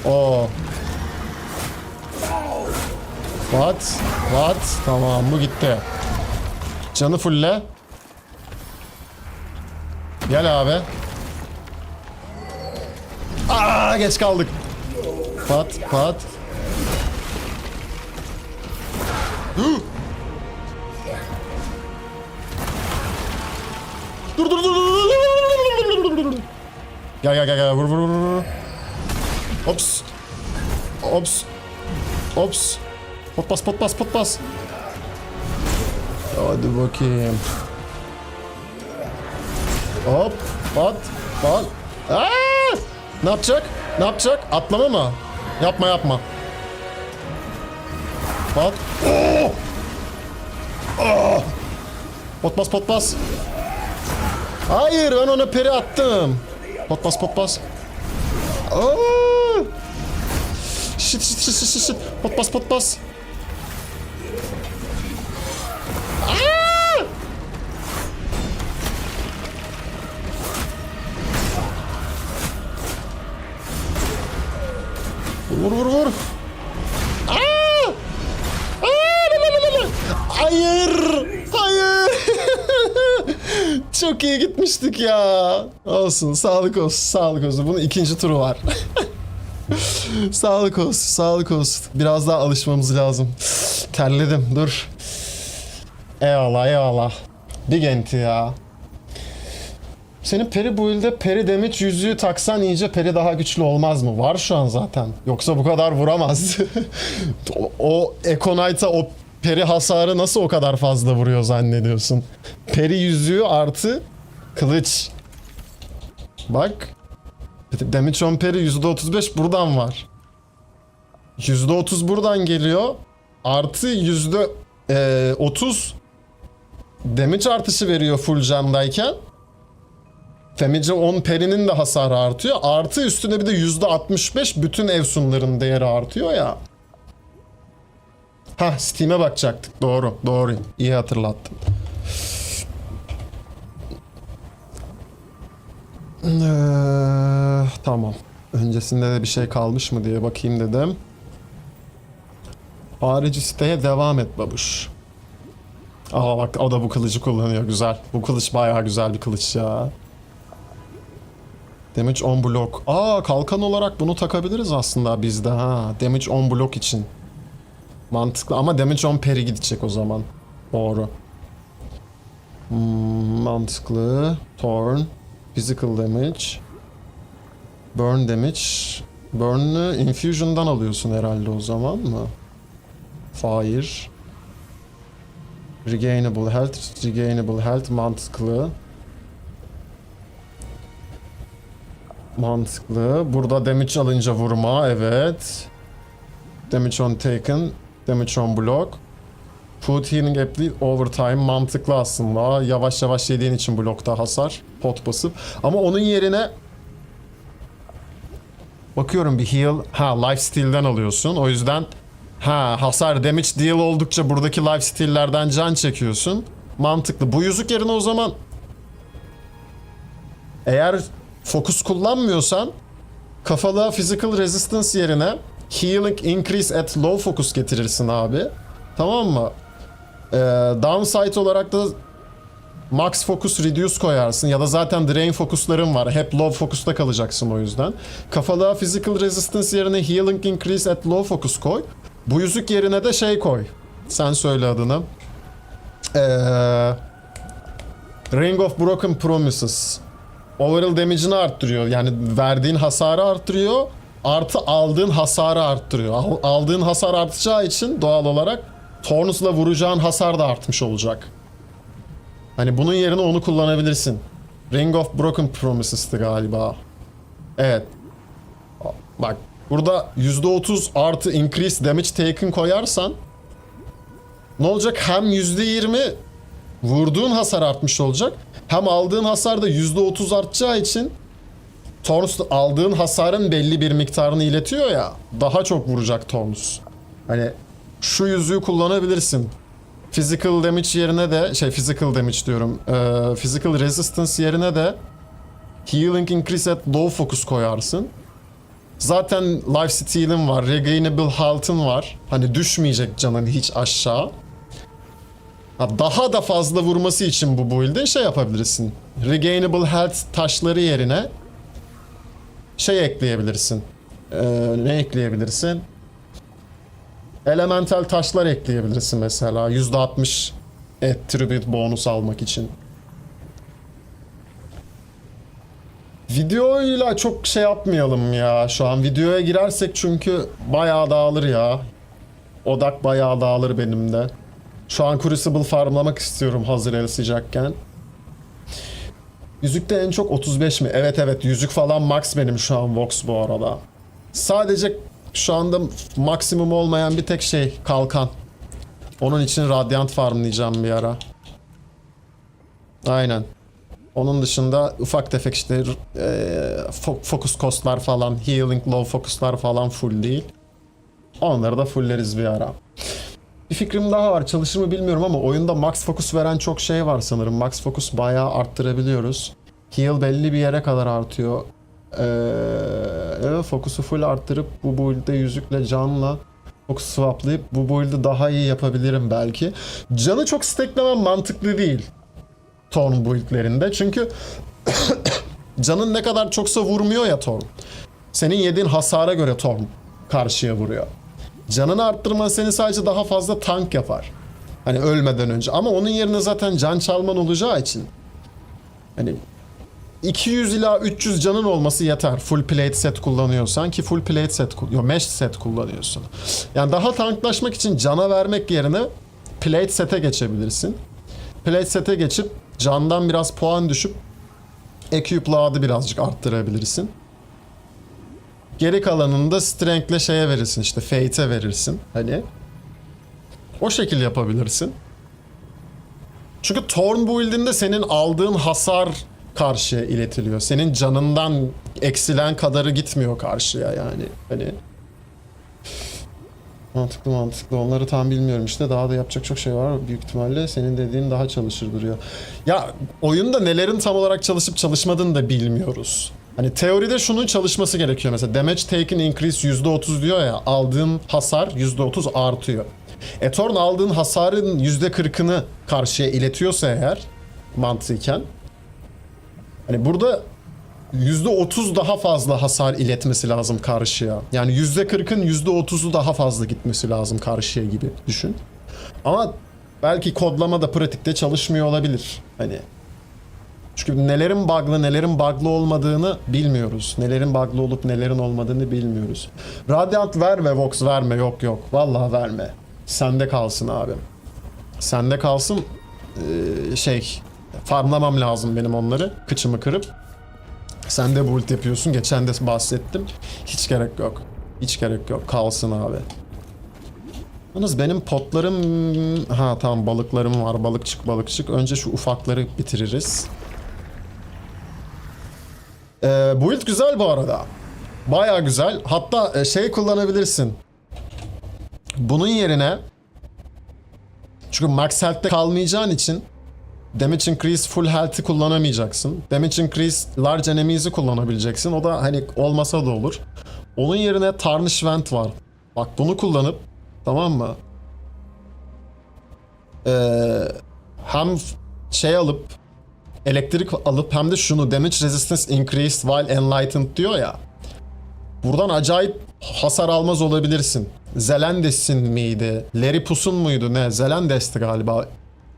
Oo. Pat. Pat. Tamam, bu gitti. Canı fulle. Gel abi. Aa, geç kaldık. Pat pat. Dur dur dur dur. Gel vur vur vur. Ops. Ops. Ops. Pot bas pot bas pot bas. Hadi bakayım. Hop. Pat. Pat. Aa! Ne yapacak? Ne yapacak? Atlama mı? Yapma yapma. Pat. Oh! Oh! Pot bas pot bas. Hayır, ben ona peri attım. Pot bas pot bas. Oh! Shit shit shit shit shit. Pot bas pot bas. Aa! Vur vur vur. Aa! Aa! Hayır. Hayır. Çok iyi gitmiştik ya. Olsun, sağlık olsun, sağlık olsun. Bunun ikinci turu var. Sağlık olsun, sağlık olsun. Biraz daha alışmamız lazım. Terledim, dur. Eyvallah, eyvallah. Big enti ya. Senin peri build'e peri damage yüzüğü taksan iyice peri daha güçlü olmaz mı? Var şu an zaten. Yoksa bu kadar vuramaz. o Econite'a o peri hasarı nasıl o kadar fazla vuruyor zannediyorsun? Peri yüzüğü artı kılıç. Bak. Damage on peri %35 buradan var. %30 buradan geliyor. Artı %30 damage artışı veriyor full candayken. Damage 10 perinin de hasarı artıyor. Artı üstüne bir de %65 bütün efsunların değeri artıyor ya. Hah, Steam'e bakacaktık. Doğru, doğru. İyi hatırlattın. Tamam. Öncesinde de bir şey kalmış mı diye bakayım dedim. Harici siteye devam et babuş. Aa bak, o da bu kılıcı kullanıyor, güzel. Bu kılıç bayağı güzel bir kılıç ya. Damage on block. Aa, kalkan olarak bunu takabiliriz aslında biz de ha. Damage on block için. Mantıklı ama damage on parry gidecek o zaman. Doğru. Mantıklı. Torn. Physical damage. Burn damage. Burn'ü infusion'dan alıyorsun herhalde o zaman mı? Fire. Regainable health. Regainable health mantıklı. Mantıklı. Burada damage alınca vurma, evet. Damage on taken, damage on block. Food healing apply overtime, mantıklı aslında. Yavaş yavaş yediğin için blokta hasar. Pot basıp. Ama onun yerine bakıyorum bir heal. Ha, life steal'den alıyorsun. O yüzden hasar damage deal oldukça buradaki life steal'lerden can çekiyorsun. Mantıklı. Bu yüzük yerine o zaman eğer fokus kullanmıyorsan kafalığa physical resistance yerine healing increase at low focus getirirsin abi. Tamam mı? Downside olarak da max focus reduce koyarsın ya da zaten drain fokusların var. Hep low focusta kalacaksın o yüzden. Kafalığa physical resistance yerine healing increase at low focus koy. Bu yüzük yerine de şey koy. Sen söyle adını. Ring of Broken Promises. Overall damage'ini arttırıyor. Yani verdiğin hasarı arttırıyor. Artı aldığın hasarı arttırıyor. Aldığın hasar artacağı için doğal olarak Tornus'la vuracağın hasar da artmış olacak. Hani bunun yerine onu kullanabilirsin. Ring of Broken Promises'tı galiba. Evet. Bak burada %30 artı increase damage taken koyarsan ne olacak? Hem %20 vurduğun hasar artmış olacak. Hem aldığın hasar da %30 artacağı için Tornus aldığın hasarın belli bir miktarını iletiyor ya. Daha çok vuracak Tornus. Hani şu yüzüğü kullanabilirsin. Physical damage yerine de physical damage diyorum. Physical resistance yerine de healing increase at low focus koyarsın. Zaten life steal'in var, regainable health'ın var. Hani düşmeyecek canın hiç aşağı. Daha da fazla vurması için bu build'e şey yapabilirsin. Regainable health taşları yerine ekleyebilirsin. Ne ekleyebilirsin? Elemental taşlar ekleyebilirsin mesela. %60 attribute bonus almak için. Videoyla çok şey yapmayalım ya şu an. Videoya girersek çünkü bayağı dağılır ya. Odak bayağı dağılır benim de. Şu an Crucible farmlamak istiyorum hazır el sıcakken. Yüzükte en çok 35 mi? Evet yüzük falan max benim şu an Vox bu arada. Sadece şu anda maksimum olmayan bir tek şey kalkan. Onun için Radiant farmlayacağım bir ara. Aynen. Onun dışında ufak tefek işte focus costlar falan, healing low focuslar falan full değil. Onları da fulleriz bir ara. Bir fikrim daha var. Çalışır mı bilmiyorum ama oyunda max focus veren çok şey var sanırım. Max focus bayağı arttırabiliyoruz. Heal belli bir yere kadar artıyor. Evet, fokusu full arttırıp bu build'de yüzükle canla fokus swaplayıp bu build'i daha iyi yapabilirim belki. Canı çok stacklemem mantıklı değil Torn build'lerinde. Çünkü canın ne kadar çoksa vurmuyor ya Torn. Senin yediğin hasara göre Torn karşıya vuruyor. Canını arttırman seni sadece daha fazla tank yapar. Hani ölmeden önce. Ama onun yerine zaten can çalman olacağı için. Hani 200 ila 300 canın olması yeter. Full plate set kullanıyorsan ki full plate set mesh set kullanıyorsun. Yani daha tanklaşmak için cana vermek yerine plate sete geçebilirsin. Plate sete geçip candan biraz puan düşüp equip'ladı birazcık arttırabilirsin. Geri kalanını da strength'le şeye verirsin işte fate'e verirsin hani. O şekil yapabilirsin. Çünkü Torn build'inde senin aldığın hasar karşıya iletiliyor. Senin canından eksilen kadarı gitmiyor karşıya yani. Hani mantıklı. Onları tam bilmiyorum işte. Daha da yapacak çok şey var. Büyük ihtimalle senin dediğin daha çalışır duruyor. Ya oyunda nelerin tam olarak çalışıp çalışmadığını da bilmiyoruz. Hani teoride şunun çalışması gerekiyor mesela. Damage taken increase %30 diyor ya. Aldığın hasar %30 artıyor. Torn aldığın hasarın %40'ını karşıya iletiyorsa eğer mantıken hani burada %30 daha fazla hasar iletmesi lazım karşıya. Yani %40'ın %30'u daha fazla gitmesi lazım karşıya gibi düşün. Ama belki kodlama da pratikte çalışmıyor olabilir. Hani çünkü nelerin bug'lı olmadığını bilmiyoruz. Nelerin bug'lı olup nelerin olmadığını bilmiyoruz. Radiant ver ve Vox verme. Yok. Vallahi verme. Sende kalsın abi. Sende kalsın. Farmlamam lazım benim onları. Kıçımı kırıp. Sen de bu ulti yapıyorsun. Geçen de bahsettim. Hiç gerek yok. Hiç gerek yok. Kalsın abi. Yalnız benim potlarım... Ha tamam, balıklarım var. Balıkçık balıkçık. Önce şu ufakları bitiririz. Bu build güzel bu arada. Baya güzel. Hatta şey kullanabilirsin. Bunun yerine... Çünkü max health'te kalmayacağın için damage increase full health'i kullanamayacaksın. Damage increase large enemies'i kullanabileceksin. O da hani olmasa da olur. Onun yerine Tarnish Vent var. Bak bunu kullanıp, tamam mı? Hem şey alıp, elektrik alıp hem de şunu damage resistance increased while enlightened diyor ya. Buradan acayip hasar almaz olabilirsin. Zelendes'in miydi? Leripus'un muydu ne? Zelendes'ti galiba.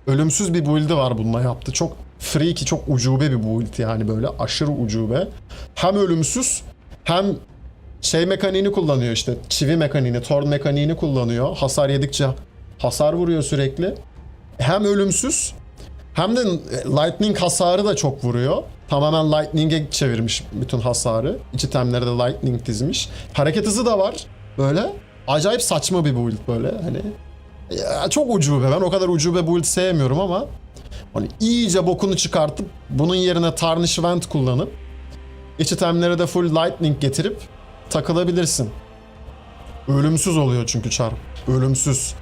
Ölümsüz bir build'i var bununla yaptı. Çok freaky, çok ucube bir build yani, böyle aşırı ucube. Hem ölümsüz hem şey mekaniğini kullanıyor işte. Çivi mekaniğini, torn mekaniğini kullanıyor. Hasar yedikçe hasar vuruyor sürekli. Hem ölümsüz hem de lightning hasarı da çok vuruyor. Tamamen lightning'e çevirmiş bütün hasarı. İç itemlere de lightning dizmiş. Hareket hızı da var. Böyle acayip saçma bir build böyle hani. Ya çok ucube. Ben o kadar ucube build sevmiyorum ama hani iyice bokunu çıkartıp bunun yerine Tarnish Vent kullanıp iç itemlere de full lightning getirip takılabilirsin. Ölümsüz oluyor çünkü çar. Ölümsüz.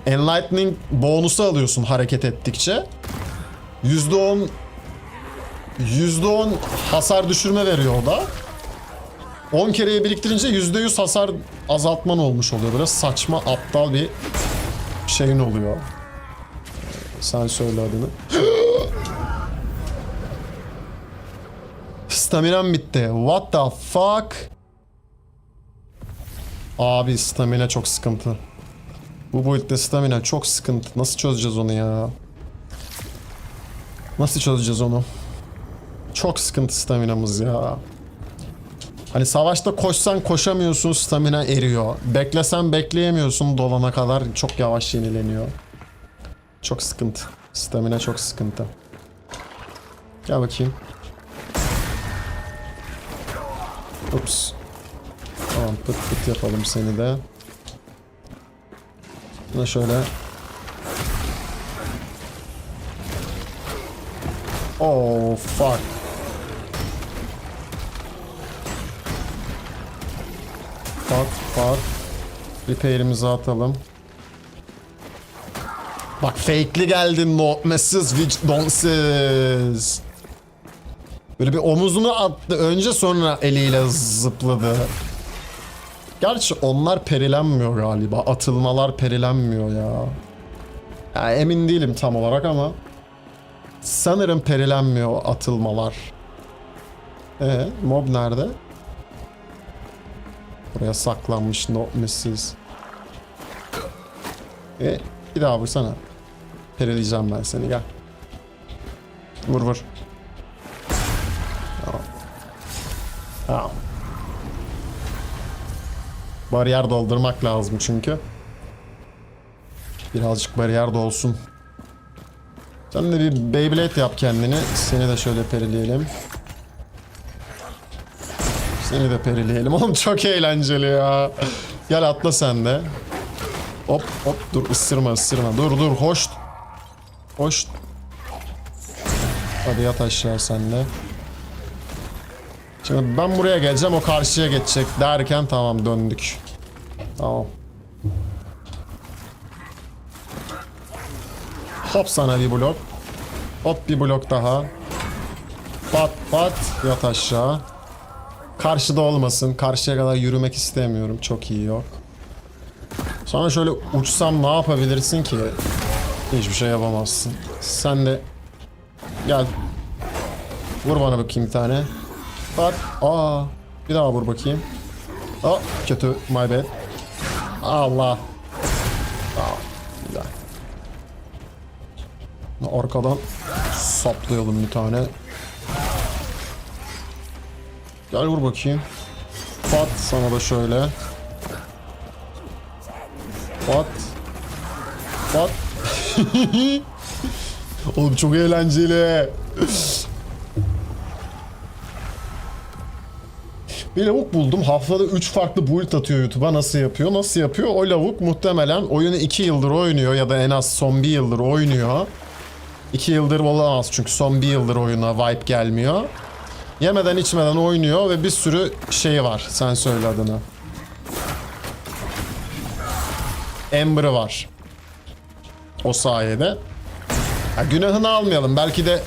Enlightening bonusu alıyorsun hareket ettikçe. %10 hasar düşürme veriyor o da. 10 kereye biriktirince %100 hasar azaltman olmuş oluyor. Böyle saçma, aptal bir şeyin oluyor. Sen söyle adını. Staminam bitti. What the fuck? Abi stamina çok sıkıntı. Bu build'de stamina çok sıkıntı. Nasıl çözeceğiz onu ya? Nasıl çözeceğiz onu? Çok sıkıntı staminamız ya. Hani savaşta koşsan koşamıyorsun, stamina eriyor. Beklesen bekleyemiyorsun, dolana kadar çok yavaş yenileniyor. Çok sıkıntı. Stamina çok sıkıntı. Gel bakayım. Ups. Tamam, pıt pıt yapalım seni de. Buna şöyle. Oh fuck. Pat. Repair'imizi atalım. Bak fake'li geldin, notmesiz, vicdansız. Böyle bir omuzunu attı önce, sonra eliyle zıpladı. Gerçi onlar perilenmiyor galiba. Atılmalar perilenmiyor ya. Ya emin değilim tam olarak ama sanırım perilenmiyor atılmalar. Mob nerede? Buraya saklanmış notmesiz. Bir daha vursana. Perileyeceğim ben seni, gel. Vur. Tamam. Bariyer doldurmak lazım çünkü. Birazcık bariyer dolsun. Sen de bir Beyblade yap kendini. Seni de şöyle perileyelim. Seni de perileyelim. Oğlum çok eğlenceli ya. Gel atla sen de. Hop dur, ısırma. Dur hoş. Hadi yat aşağı sen de. Şimdi ben buraya geleceğim, o karşıya geçecek derken tamam, döndük. Tamam. Hop sana bir blok. Hop bir blok daha. Pat yat aşağı. Karşıda olmasın. Karşıya kadar yürümek istemiyorum. Çok iyi yok. Sonra şöyle uçsam ne yapabilirsin ki? Hiçbir şey yapamazsın. Sen de gel. Vur bana bakayım bir tane. Bak. Bir daha vur bakayım. Kötü. My bad. Allah. Güzel. Arkadan saplayalım bir tane. Gel vur bakayım. Pat sana da şöyle. Pat. Oğlum çok eğlenceli. Bir lavuk buldum. Haftada 3 farklı build atıyor YouTube'a. Nasıl yapıyor? Nasıl yapıyor? O lavuk muhtemelen oyunu 2 yıldır oynuyor ya da en az son 1 yıldır oynuyor. 2 yıldır olamaz çünkü son 1 yıldır oyuna vibe gelmiyor. Yemeden içmeden oynuyor ve bir sürü şeyi var. Sen söyle adını. Ember'ı var. O sayede. Ya günahını almayalım. Belki de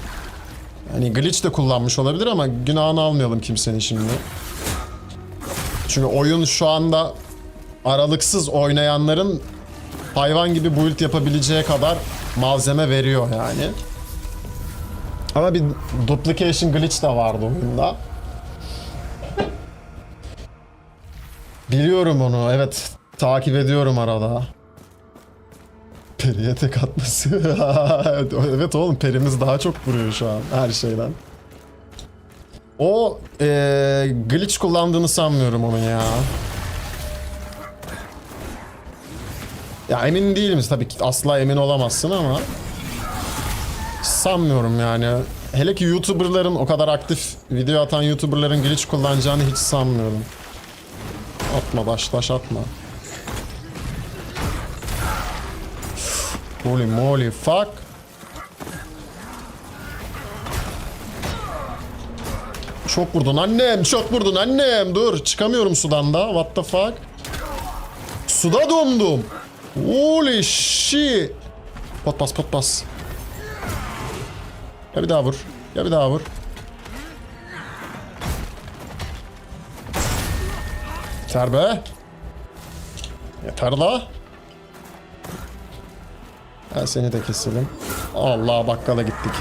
hani glitch de kullanmış olabilir ama günahını almayalım kimsenin şimdi. Çünkü oyun şu anda aralıksız oynayanların hayvan gibi build yapabileceği kadar malzeme veriyor yani. Ama bir duplication glitch de vardı oyunda. Biliyorum onu, evet. Takip ediyorum arada. Peri'ye tek atması. Evet oğlum, perimiz daha çok vuruyor şu an her şeyden. O glitch kullandığını sanmıyorum onun ya. Ya emin değilim tabii ki, asla emin olamazsın ama sanmıyorum yani. Hele ki YouTuber'ların, o kadar aktif video atan YouTuber'ların glitch kullanacağını hiç sanmıyorum. Atma taş atma. Holy moly fuck. Çok vurdun annem, çok vurdun annem. Dur, çıkamıyorum sudan da. What the fuck? Suda dondum. Holy shit. Pot bas. Ya bir daha vur. Ya bir daha vur. Yeter be. Yeter la. Ben seni de keselim. Allah, bakkala gittik.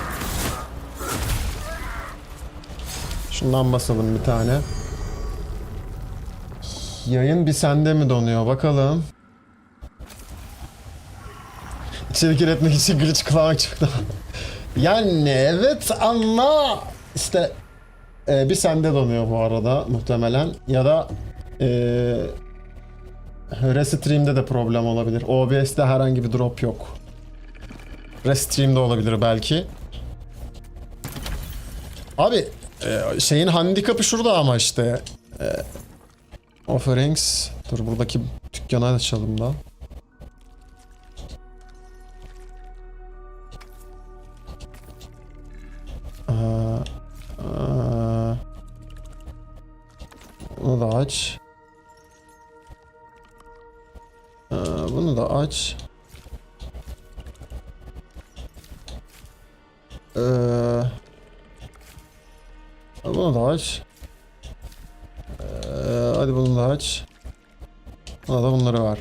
Şundan basalım bir tane. Yayın bir sende mi donuyor bakalım. İçerik üretmek için glitch kullanmak çıktı. Yani evet ama işte bir sende donuyor bu arada muhtemelen. Ya da Restream'de de problem olabilir. OBS'de herhangi bir drop yok. Restream'de olabilir belki. Abi şeyin handikapı şurada ama işte. Offerings. Dur, buradaki dükkanı açalım da. Bunu da aç. Bunu da aç. Bunu da aç. Hadi bunu da aç. Buna da bunları var.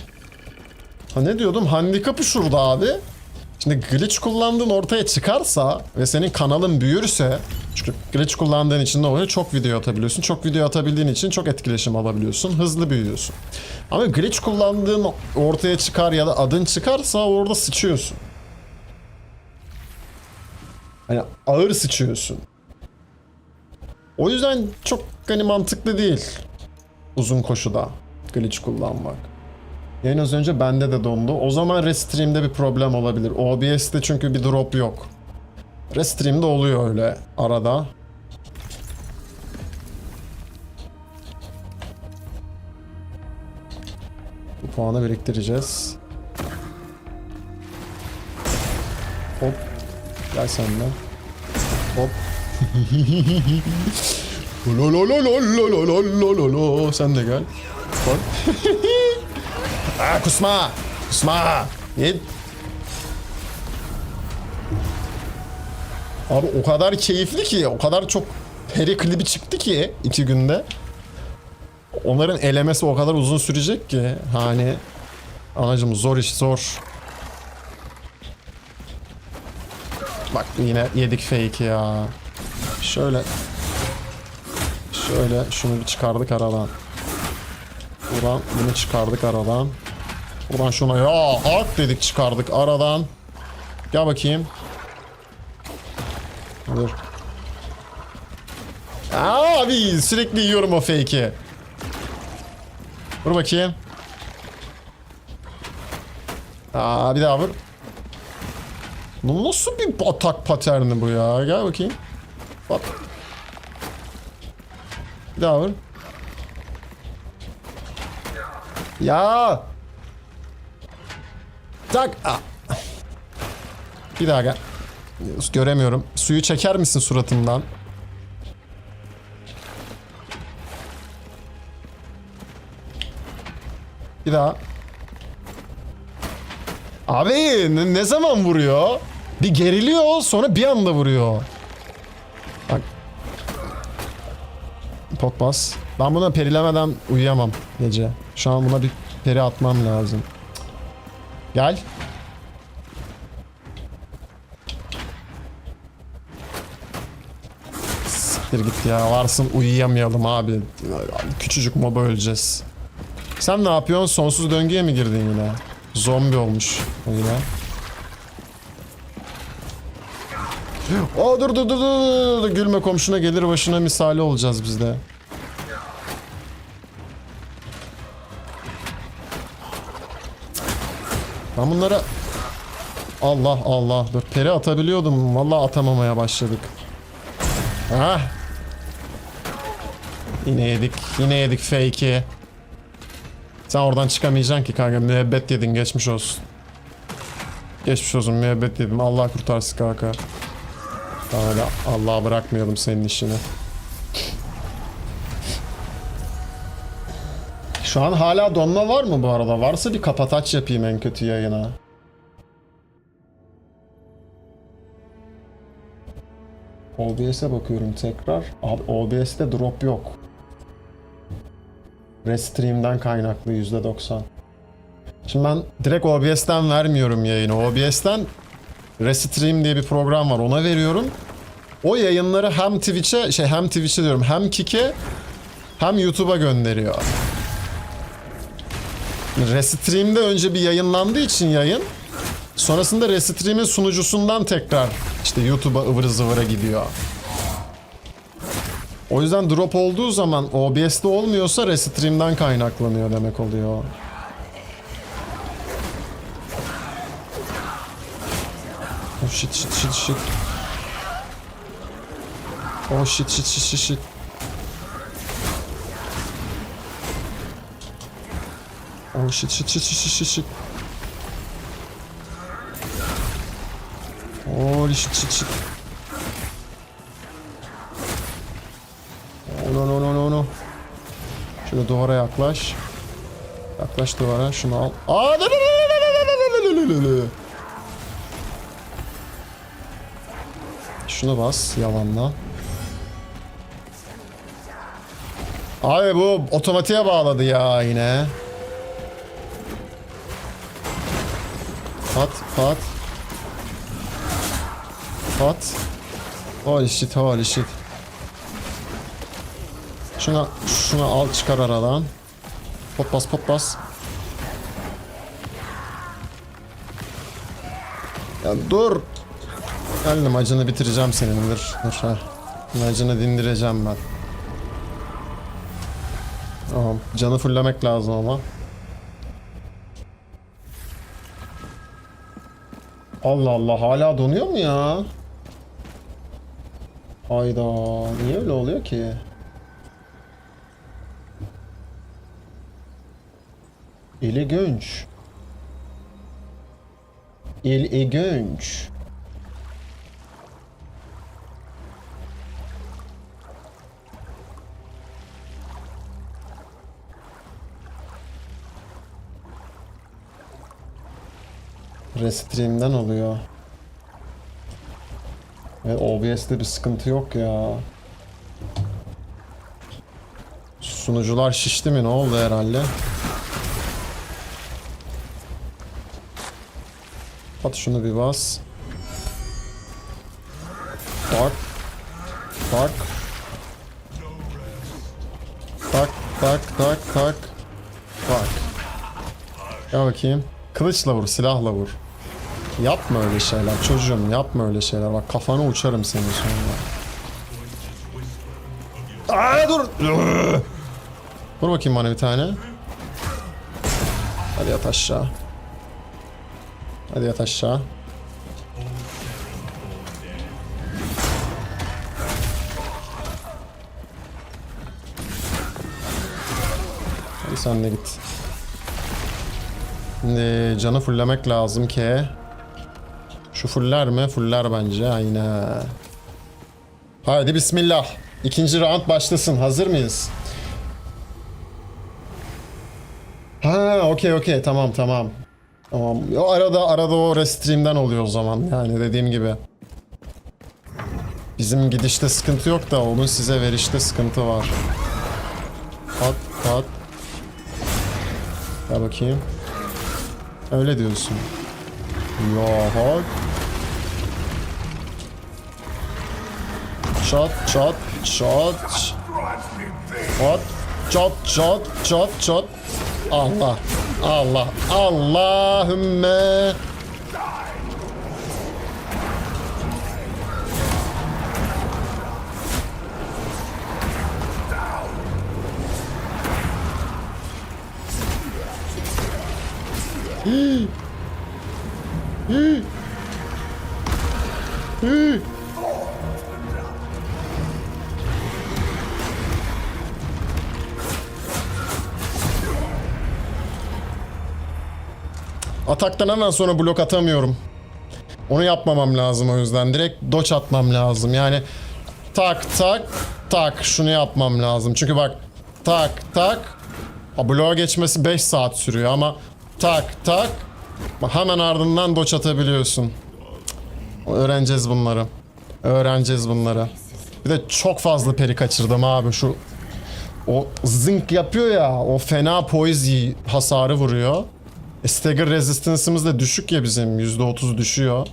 Ha, ne diyordum? Handikapı şurada abi. Şimdi glitch kullandığın ortaya çıkarsa ve senin kanalın büyürse, çünkü glitch kullandığın için ne oluyor? Çok video atabiliyorsun. Çok video atabildiğin için çok etkileşim alabiliyorsun. Hızlı büyüyorsun. Ama glitch kullandığın ortaya çıkar ya da adın çıkarsa orada sıçıyorsun. Yani ağır sıçıyorsun. O yüzden çok hani mantıklı değil uzun koşuda glitch kullanmak. Yayın az önce bende de dondu. O zaman Restream'de bir problem olabilir. OBS'de çünkü bir drop yok. Restream'de oluyor öyle arada. Bu puanı biriktireceğiz. Hop. Gel sen de. Hop. Sen de gel. Bak. Kusma. Kusma. Git. Abi o kadar keyifli ki, o kadar çok peri klibi çıktı ki 2 günde. Onların elemesi o kadar uzun sürecek ki. Hani anacım, zor iş, zor. Bak yine yedik fake ya. Şöyle şunu bir çıkardık aradan. Buradan bunu çıkardık aradan. Buradan şuna ya hak dedik, çıkardık aradan. Gel bakayım. Dur. Abi sürekli yiyorum o fake'i. Vur bakayım. Bir daha vur. Bu nasıl bir atak paterni bu ya? Gel bakayım. Bak. Bir daha vur. Ya. Tak. Ah. Bir daha gel. Göremiyorum. Suyu çeker misin suratımdan? Bir daha. Abi ne zaman vuruyor? Bir geriliyor sonra bir anda vuruyor. Bak. Pot bas. Ben buna perilemeden uyuyamam gece. Şu an buna bir peri atmam lazım. Gel. Siktir git ya. Varsın uyuyamayalım abi. Küçücük moba öleceğiz. Sen ne yapıyorsun? Sonsuz döngüye mi girdin yine? Zombi olmuş o yine. Aa, dur. Gülme komşuna gelir başına misali olacağız biz de. Ben bunlara... Allah. Dur peri atabiliyordum. Vallahi atamamaya başladık. Hah. Yine yedik fake'i. Sen oradan çıkamayacaksın ki kanka. Müebbet yedin, geçmiş olsun. Geçmiş olsun, müebbet yedim. Allah kurtarsın kanka. Öyle Allah'a bırakmayalım senin işini. Şu an hala donma var mı bu arada? Varsa bir kapataç yapayım en kötü yayına. OBS'e bakıyorum tekrar. Abi OBS'te drop yok. Restream'den kaynaklı %90. Şimdi ben direkt OBS'ten vermiyorum yayını. OBS'ten Restream diye bir program var. Ona veriyorum. O yayınları hem Twitch'e diyorum. Hem Kick'e hem YouTube'a gönderiyor. Restream'de önce bir yayınlandığı için yayın. Sonrasında Restream'in sunucusundan tekrar işte YouTube'a ıvır zıvıra gidiyor. O yüzden drop olduğu zaman OBS'te olmuyorsa Restream'den kaynaklanıyor demek oluyor. Oh shit. Oh shit. Oh shit. Holy shit. Oh no. Şöyle duvara yaklaş. Yaklaş duvara, şunu al. Aa! Şunu bas yalanla. Abi bu otomatiğe bağladı ya yine. Pat. Holy shit. Şuna al çıkar aradan. Pot bas. Ya dur. Geldim, acını bitireceğim senin. Dur. Ha. Acını dindireceğim ben. Tamam. Canı fulllemek lazım ama. Allah hala donuyor mu ya? Hayda, niye öyle oluyor ki? İlginç. Restream'den oluyor. Evet, OBS'te bir sıkıntı yok ya. Sunucular şişti mi, ne oldu herhalde? At şunu bir bas. Tak. Gel bakayım. Kılıçla vur, silahla vur. Yapma öyle şeyler çocuğum, yapma öyle şeyler. Bak kafanı uçarım senin sonra. Aa, dur. Vur bakayım bana bir tane. Hadi yat aşağı. Hadi sen de git. Şimdi canı fulllemek lazım ki. Şu fuller mi? Fuller bence. Aynen. Haydi bismillah. İkinci round başlasın. Hazır mıyız? Ha, okey. Tamam. Tamam. O arada o restream'den oluyor o zaman. Yani dediğim gibi. Bizim gidişte sıkıntı yok da onun size verişte sıkıntı var. Pat. Ya bakayım. Öyle diyorsun. Yo. Çat. Çat. Allah. Allahümme. Ataktan hemen sonra blok atamıyorum. Onu yapmamam lazım o yüzden. Direkt dodge atmam lazım. Yani tak şunu yapmam lazım. Çünkü bak tak. Bloğa geçmesi 5 saat sürüyor ama tak. Hemen ardından dodge atabiliyorsun. Öğreneceğiz bunları. Bir de çok fazla peri kaçırdım abi. O zınk yapıyor ya. O fena poise hasarı vuruyor. Stagger resistance'ımız da düşük ya bizim. %30 düşüyor.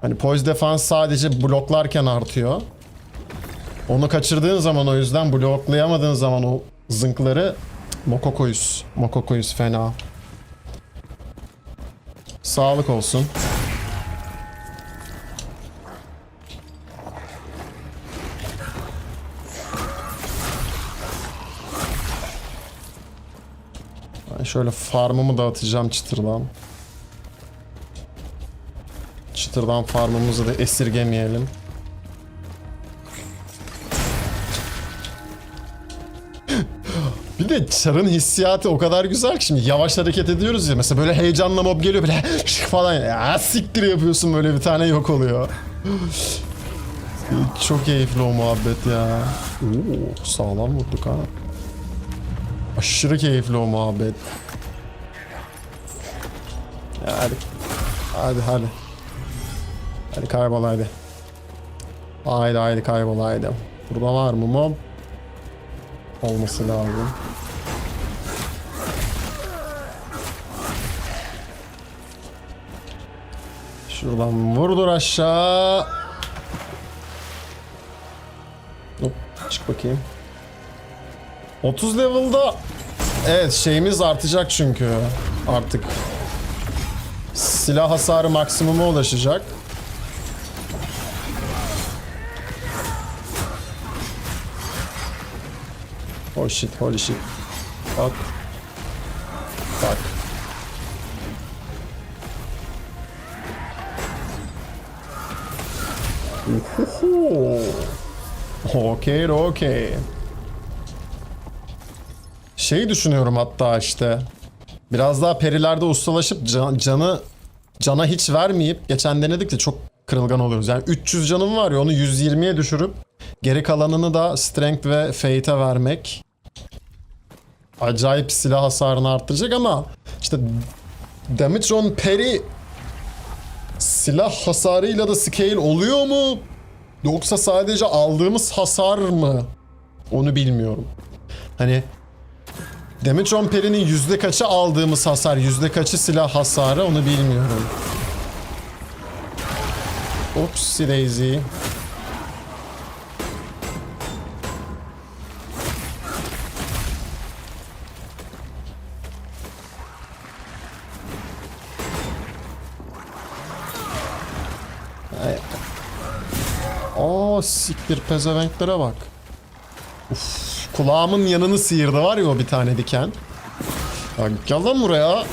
Hani poise defense sadece bloklarken artıyor. Onu kaçırdığın zaman o yüzden bloklayamadığın zaman o zınkları Mokokoyuz fena. Sağlık olsun. Ben şöyle farmımı dağıtacağım çıtırdan. Çıtırdan farmımızı da esirgemeyelim. Bir de çarın hissiyatı o kadar güzel ki şimdi yavaş hareket ediyoruz ya mesela böyle heyecanla mob geliyor böyle falan ya siktir yapıyorsun böyle bir tane yok oluyor. Çok keyifli o muhabbet ya. Oo, sağlam vurduk ha. Aşırı keyifli o muhabbet. Ya hadi. Hadi kaybol hadi. Haydi kaybol haydi. Burada var mı mob? Olması lazım. Şuradan vurdur aşağı. Hop, çık bakayım. 30 level'da evet şeyimiz artacak çünkü artık. Silah hasarı maksimuma ulaşacak. Holy shit. Bak. Okey. Şeyi düşünüyorum hatta işte. Biraz daha perilerde ustalaşıp cana hiç vermeyip geçen denedik de çok kırılgan oluyoruz. Yani 300 canım var ya onu 120'ye düşürüp geri kalanını da strength ve fate'e vermek acayip silah hasarını arttıracak ama işte damage on parry silah hasarıyla da scale oluyor mu? Yoksa sadece aldığımız hasar mı? Onu bilmiyorum. Hani damage on parry'nin yüzde kaçı aldığımız hasar, yüzde kaçı silah hasarı onu bilmiyorum. Oopsie daisy. Siktir pezevenklere bak. Uf, kulağımın yanını sıyırdı var ya o bir tane diken. Ya, gel lan buraya.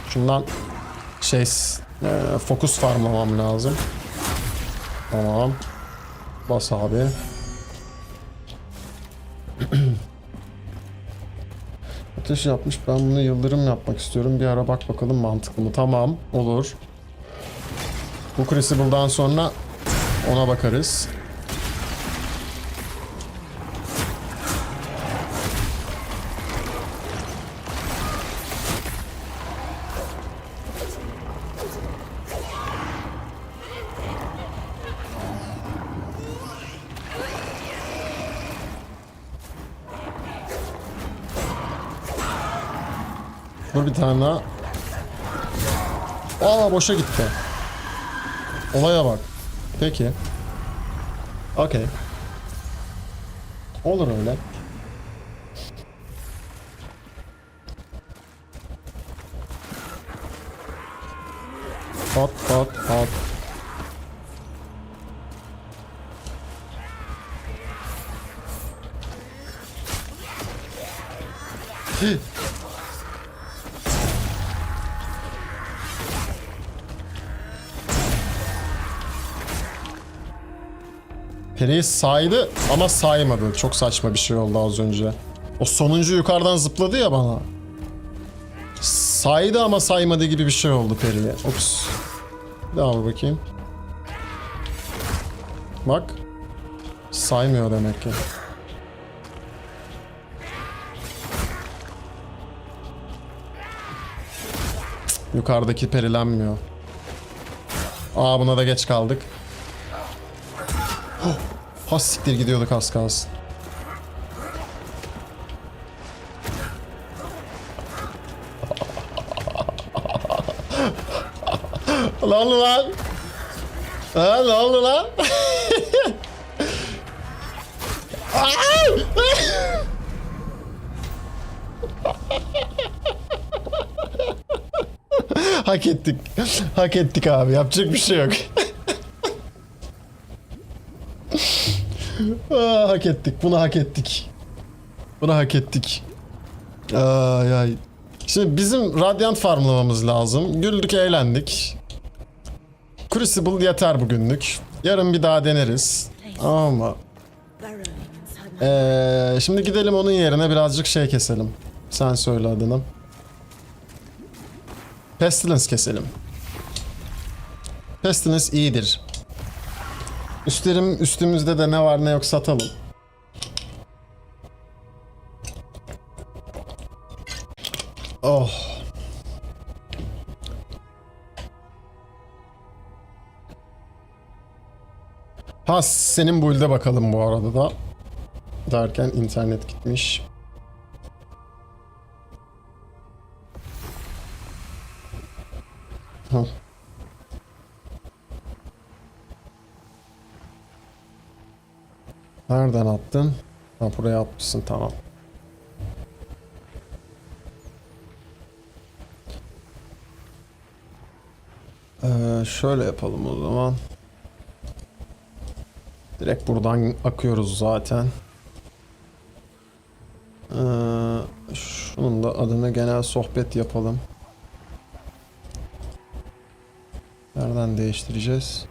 Şundan fokus farmlamam lazım. Tamam. Bas abi. Ateş yapmış. Ben bunu yıldırım yapmak istiyorum. Bir ara bak bakalım mantıklı mı? Tamam. Olur. Bu Crucible'dan sonra ona bakarız. Dur bir tane daha. Aa, boşa gitti. Olaya bak. Peki. Okey. Olur öyle. Pat pat pat. Peri'yi saydı ama saymadı. Çok saçma bir şey oldu az önce. O sonuncu yukarıdan zıpladı ya bana. Saydı ama saymadı gibi bir şey oldu Peri'ye. Ops. Devam bakayım. Bak. Saymıyor demek ki. Cık, yukarıdaki perilenmiyor. Aa, buna da geç kaldık. Oh, has siktir gidiyorduk az kalsın. Lan lan. Ha, ne oldu lan? Hak ettik. Hak ettik abi. Yapacak bir şey yok. Aa, hak ettik. Bunu hak ettik. Bunu hak ettik. Ay ay. Şimdi bizim Radiant farmlamamız lazım. Güldük, eğlendik. Crucible yeter bugünlük. Yarın bir daha deneriz. Ama şimdi gidelim onun yerine birazcık şey keselim. Sen söyle adını. Pestilence keselim. Pestilence iyidir. Üstümüzde de ne var ne yok satalım. Oh. Ha, senin build'e bakalım bu arada da. Derken internet gitmiş. Hah. Nereden attın? Ha, buraya atmışsın, tamam. Şöyle yapalım o zaman. Direkt buradan akıyoruz zaten. Şunun da adını genel sohbet yapalım. Nereden değiştireceğiz?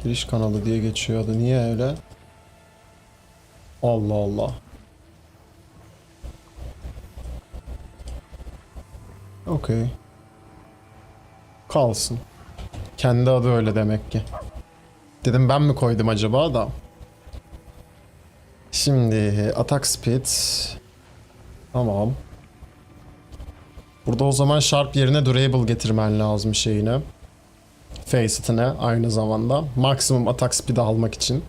Giriş kanalı diye geçiyor adı. Niye öyle? Allah Allah. Okey. Kalsın. Kendi adı öyle demek ki. Dedim ben mi koydum acaba da. Şimdi attack speed. Tamam. Burada o zaman sharp yerine durable getirmen lazım şeyine. Facet'ine aynı zamanda. Maksimum attack speed almak için.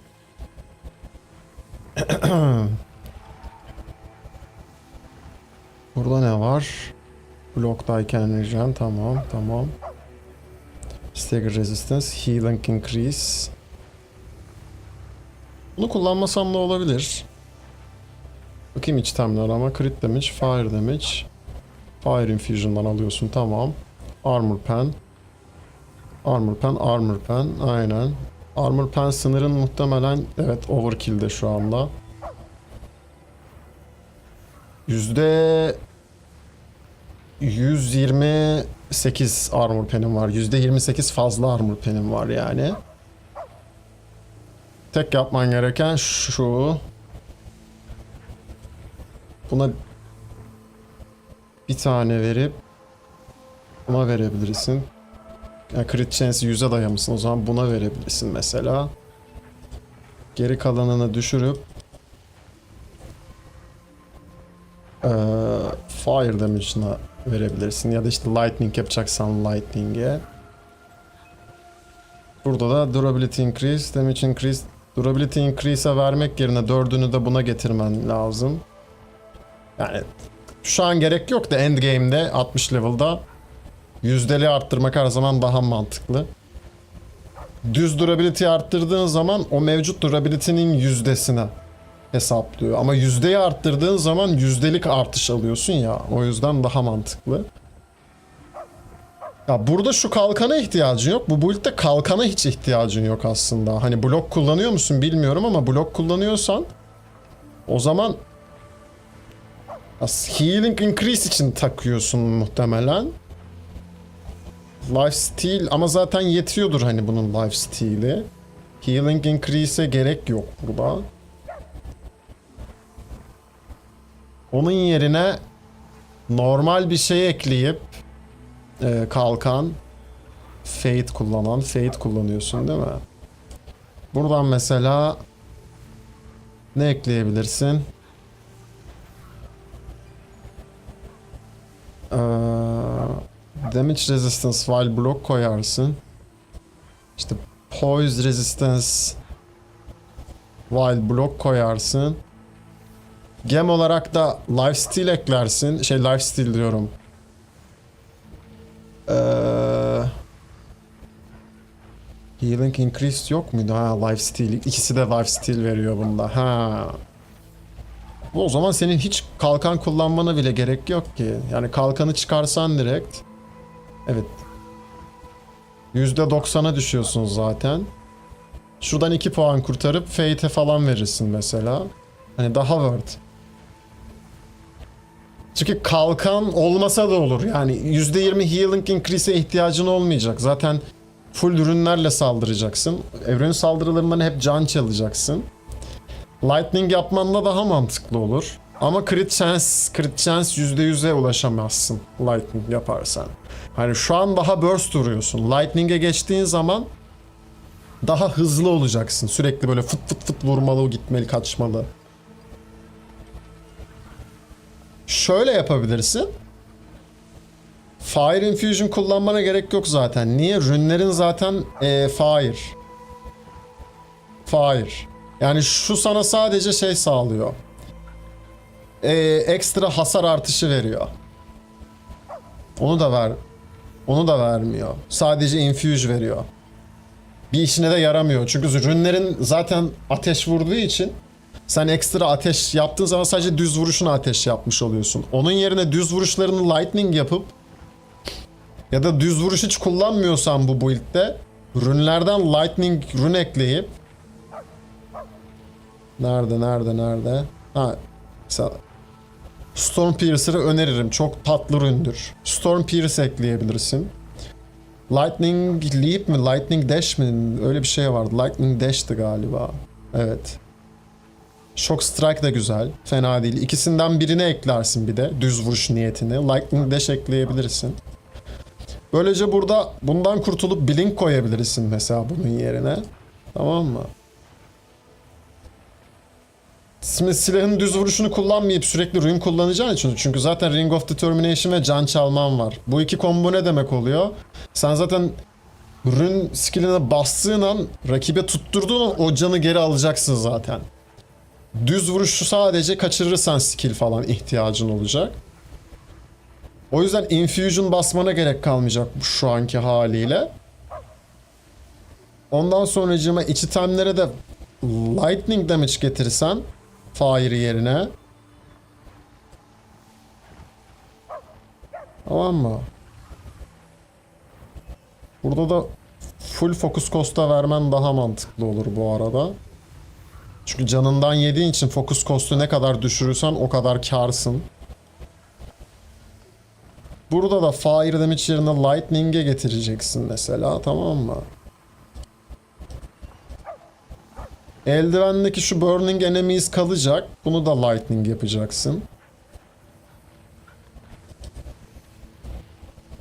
Burada ne var? Block die can regen. Tamam, tamam. Stagger resistance, healing increase. Bunu kullanmasam da olabilir. Bakayım itemler ama crit damage, fire damage. Fire infusion'dan alıyorsun, tamam. Armor pen. Armor pen, armor pen, aynen. Armor pen sınırın muhtemelen evet overkill'de şu anda. %120 8 armor pen'im var. %28 fazla armor pen'im var yani. Tek yapman gereken şu. Buna bir tane verip buna verebilirsin. Yani crit chance'i 100'e dayamışsın, o zaman buna verebilirsin mesela. Geri kalanını düşürüp fire damage'ına verebilirsin ya da işte lightning yapacaksan lightning'e. Burada da durability increase, damage increase. Durability increase'e vermek yerine 4'ünü de buna getirmen lazım. Yani şu an gerek yok da endgame'de 60 level'da yüzdeli arttırmak her zaman daha mantıklı. Düz durability arttırdığın zaman o mevcut durability'nin yüzdesine hesaplıyor. Ama yüzdeyi arttırdığın zaman yüzdelik artış alıyorsun ya. O yüzden daha mantıklı. Ya burada şu kalkana ihtiyacın yok. Bu build'de kalkana hiç ihtiyacın yok aslında. Hani blok kullanıyor musun bilmiyorum ama blok kullanıyorsan o zaman healing increase için takıyorsun muhtemelen. Lifesteal ama zaten yetiyordur hani bunun lifesteal'i. Healing increase'e gerek yok burada. Onun yerine normal bir şey ekleyip kalkan Fate kullanıyorsun değil mi? Buradan mesela ne ekleyebilirsin? Damage resistance while block koyarsın. İşte poise resistance while block koyarsın. Gem olarak da lifesteal eklersin. Lifesteal diyorum. Healing increase yok muydu? Ha, lifesteal. İkisi de lifesteal veriyor bunda. Ha. O zaman senin hiç kalkan kullanmana bile gerek yok ki. Yani kalkanı çıkarsan direkt. Evet. %90'a düşüyorsun zaten. Şuradan 2 puan kurtarıp Fate'e falan verirsin mesela. Hani daha worth. Çünkü kalkan olmasa da olur. Yani %20 healing increase'e ihtiyacın olmayacak. Zaten full ürünlerle saldıracaksın. Evrenin saldırılarından hep can çalacaksın. Lightning yapman da daha mantıklı olur. Ama crit chance %100'e ulaşamazsın lightning yaparsan. Hani şu an daha burst vuruyorsun. Lightning'e geçtiğin zaman daha hızlı olacaksın. Sürekli böyle fıt fıt fıt vurmalı, gitmeli, kaçmalı. Şöyle yapabilirsin. Fire Infusion kullanmana gerek yok zaten. Niye? Rünlerin zaten Fire. Fire. Yani şu sana sadece şey sağlıyor. Ekstra hasar artışı veriyor. Onu da vermiyor. Sadece Infuse veriyor. Bir işine de yaramıyor. Çünkü rünlerin zaten ateş vurduğu için sen ekstra ateş yaptığın zaman sadece düz vuruşuna ateş yapmış oluyorsun. Onun yerine düz vuruşlarını lightning yapıp ya da düz vuruş hiç kullanmıyorsan bu build'de rünlerden lightning rün ekleyip Nerede? Ha, mesela Storm Piercer'ı öneririm. Çok tatlı ründür. Storm Pierce ekleyebilirsin. Lightning Leap mi? Lightning Dash mi? Öyle bir şey vardı. Lightning Dash'tı galiba. Evet. Shock Strike de güzel. Fena değil. İkisinden birini eklersin bir de. Düz vuruş niyetini. Lightning Dash ekleyebilirsin. Böylece burada bundan kurtulup Blink koyabilirsin mesela bunun yerine. Tamam mı? Şimdi silahın düz vuruşunu kullanmayıp sürekli rune kullanacağın için, çünkü zaten Ring of Determination ve can çalman var. Bu iki combo ne demek oluyor? Sen zaten rune skilline bastığın an, rakibe tutturduğun an o canı geri alacaksın zaten. Düz vuruşu sadece kaçırırsan skill falan ihtiyacın olacak. O yüzden infusion basmana gerek kalmayacak şu anki haliyle. Ondan sonracığıma iç itemlere de lightning damage getirirsen fire yerine. Tamam mı? Burada da full focus cost'a vermen daha mantıklı olur bu arada. Çünkü canından yediğin için focus cost'u ne kadar düşürürsen o kadar karsın. Burada da Fire Damage yerine Lightning'e getireceksin mesela, tamam mı? Eldivendeki şu Burning Enemies kalacak. Bunu da Lightning yapacaksın.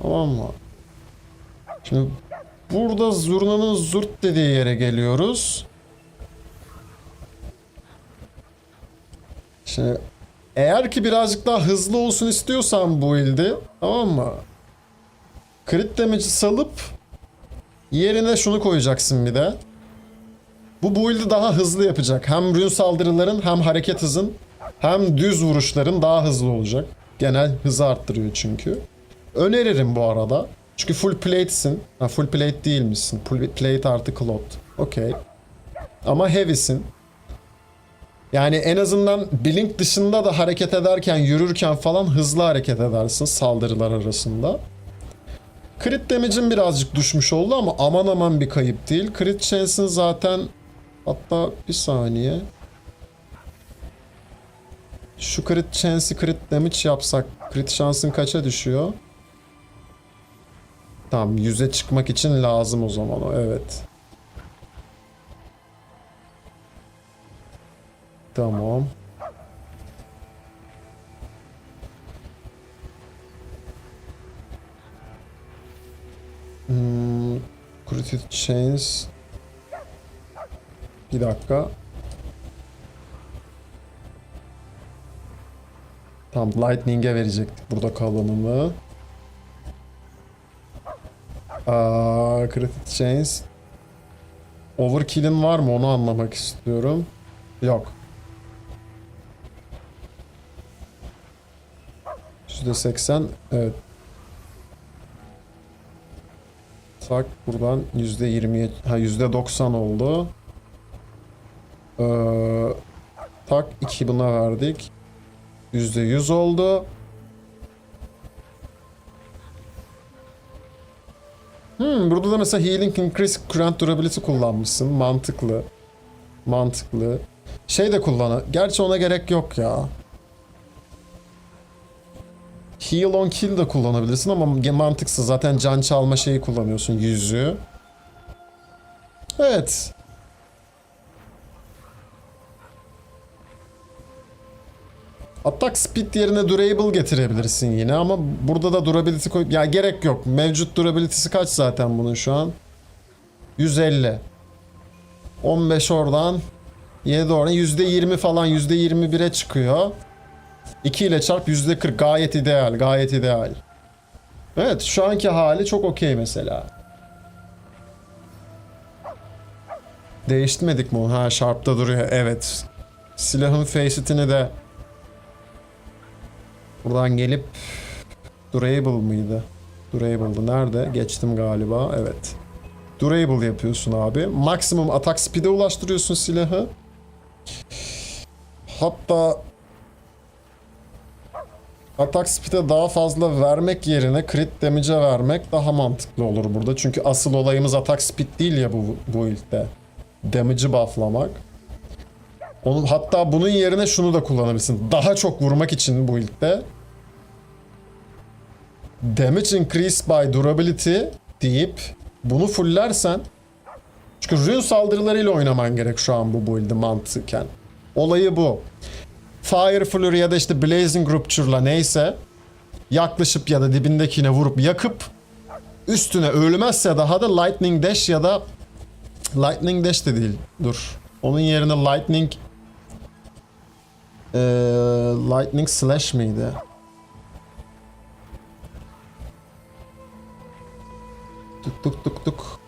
Tamam mı? Şimdi burada zurnanın zurt dediği yere geliyoruz. Şimdi eğer ki birazcık daha hızlı olsun istiyorsan bu build'i, tamam mı? Crit damage'i salıp yerine şunu koyacaksın bir de. Bu build'i daha hızlı yapacak. Hem rune saldırıların hem hareket hızın hem düz vuruşların daha hızlı olacak. Genel hızı arttırıyor çünkü. Öneririm bu arada. Çünkü full plate'sin. Ha, full plate değil misin? Full plate artı cloth. Okey. Ama heavy'sin. Yani en azından blink dışında da hareket ederken, yürürken falan hızlı hareket edersin saldırılar arasında. Crit damage'in birazcık düşmüş oldu ama aman aman bir kayıp değil. Crit chance'in zaten, hatta bir saniye. Şu crit chance'i crit damage yapsak crit şansın kaça düşüyor? Tamam, 100'e çıkmak için lazım o zaman o, evet. Tamam. Crit chance. Bir dakika. Tamam, Lightning'e verecektik burada kalanını. Crit chance. Overkill'in var mı onu anlamak istiyorum. Yok. %80, evet. Tak buradan %20'ye, ha %90 oldu. Tak 2 buna verdik. %100 oldu. Burada da mesela Healing Increase Current Durability kullanmışsın. Mantıklı. Mantıklı. Şey de kullan. Gerçi ona gerek yok ya. Heal on kill de kullanabilirsin ama mantıksız. Zaten can çalma şeyi kullanıyorsun. Yüzüğü. Evet. Attack speed yerine durable getirebilirsin yine ama burada da durability koy... Ya gerek yok. Mevcut durability'si kaç zaten bunun şu an? 150. 15 oradan. 7 oradan. %20 falan, %21'e çıkıyor. 2 ile çarp %40, gayet ideal, gayet ideal. Evet, şu anki hali çok okey mesela. Değiştirmedik mi onu? Ha, Sharp'ta duruyor, evet. Silahın faceitini de buradan gelip durable mıydı? Durable'dı. Nerede? Geçtim galiba. Evet. Durable yapıyorsun abi. Maksimum atak speed'e ulaştırıyorsun silahı. Hatta atak speed'e daha fazla vermek yerine crit damage'e vermek daha mantıklı olur burada. Çünkü asıl olayımız atak speed değil ya bu build'de. Damage'ı bufflamak. Hatta bunun yerine şunu da kullanabilirsin. Daha çok vurmak için bu build'de damage increase by durability deyip bunu fullersen, çünkü rune saldırılarıyla oynaman gerek şu an bu build'i mantıken. Olayı bu. Fire Flurry ya da işte Blazing Rupture'la neyse yaklaşıp ya da dibindekine vurup yakıp üstüne ölmezse daha da Lightning Dash ya da Lightning Dash de değil. Dur. Onun yerine Lightning Slash miydi? Tuk tuk tuk tuk.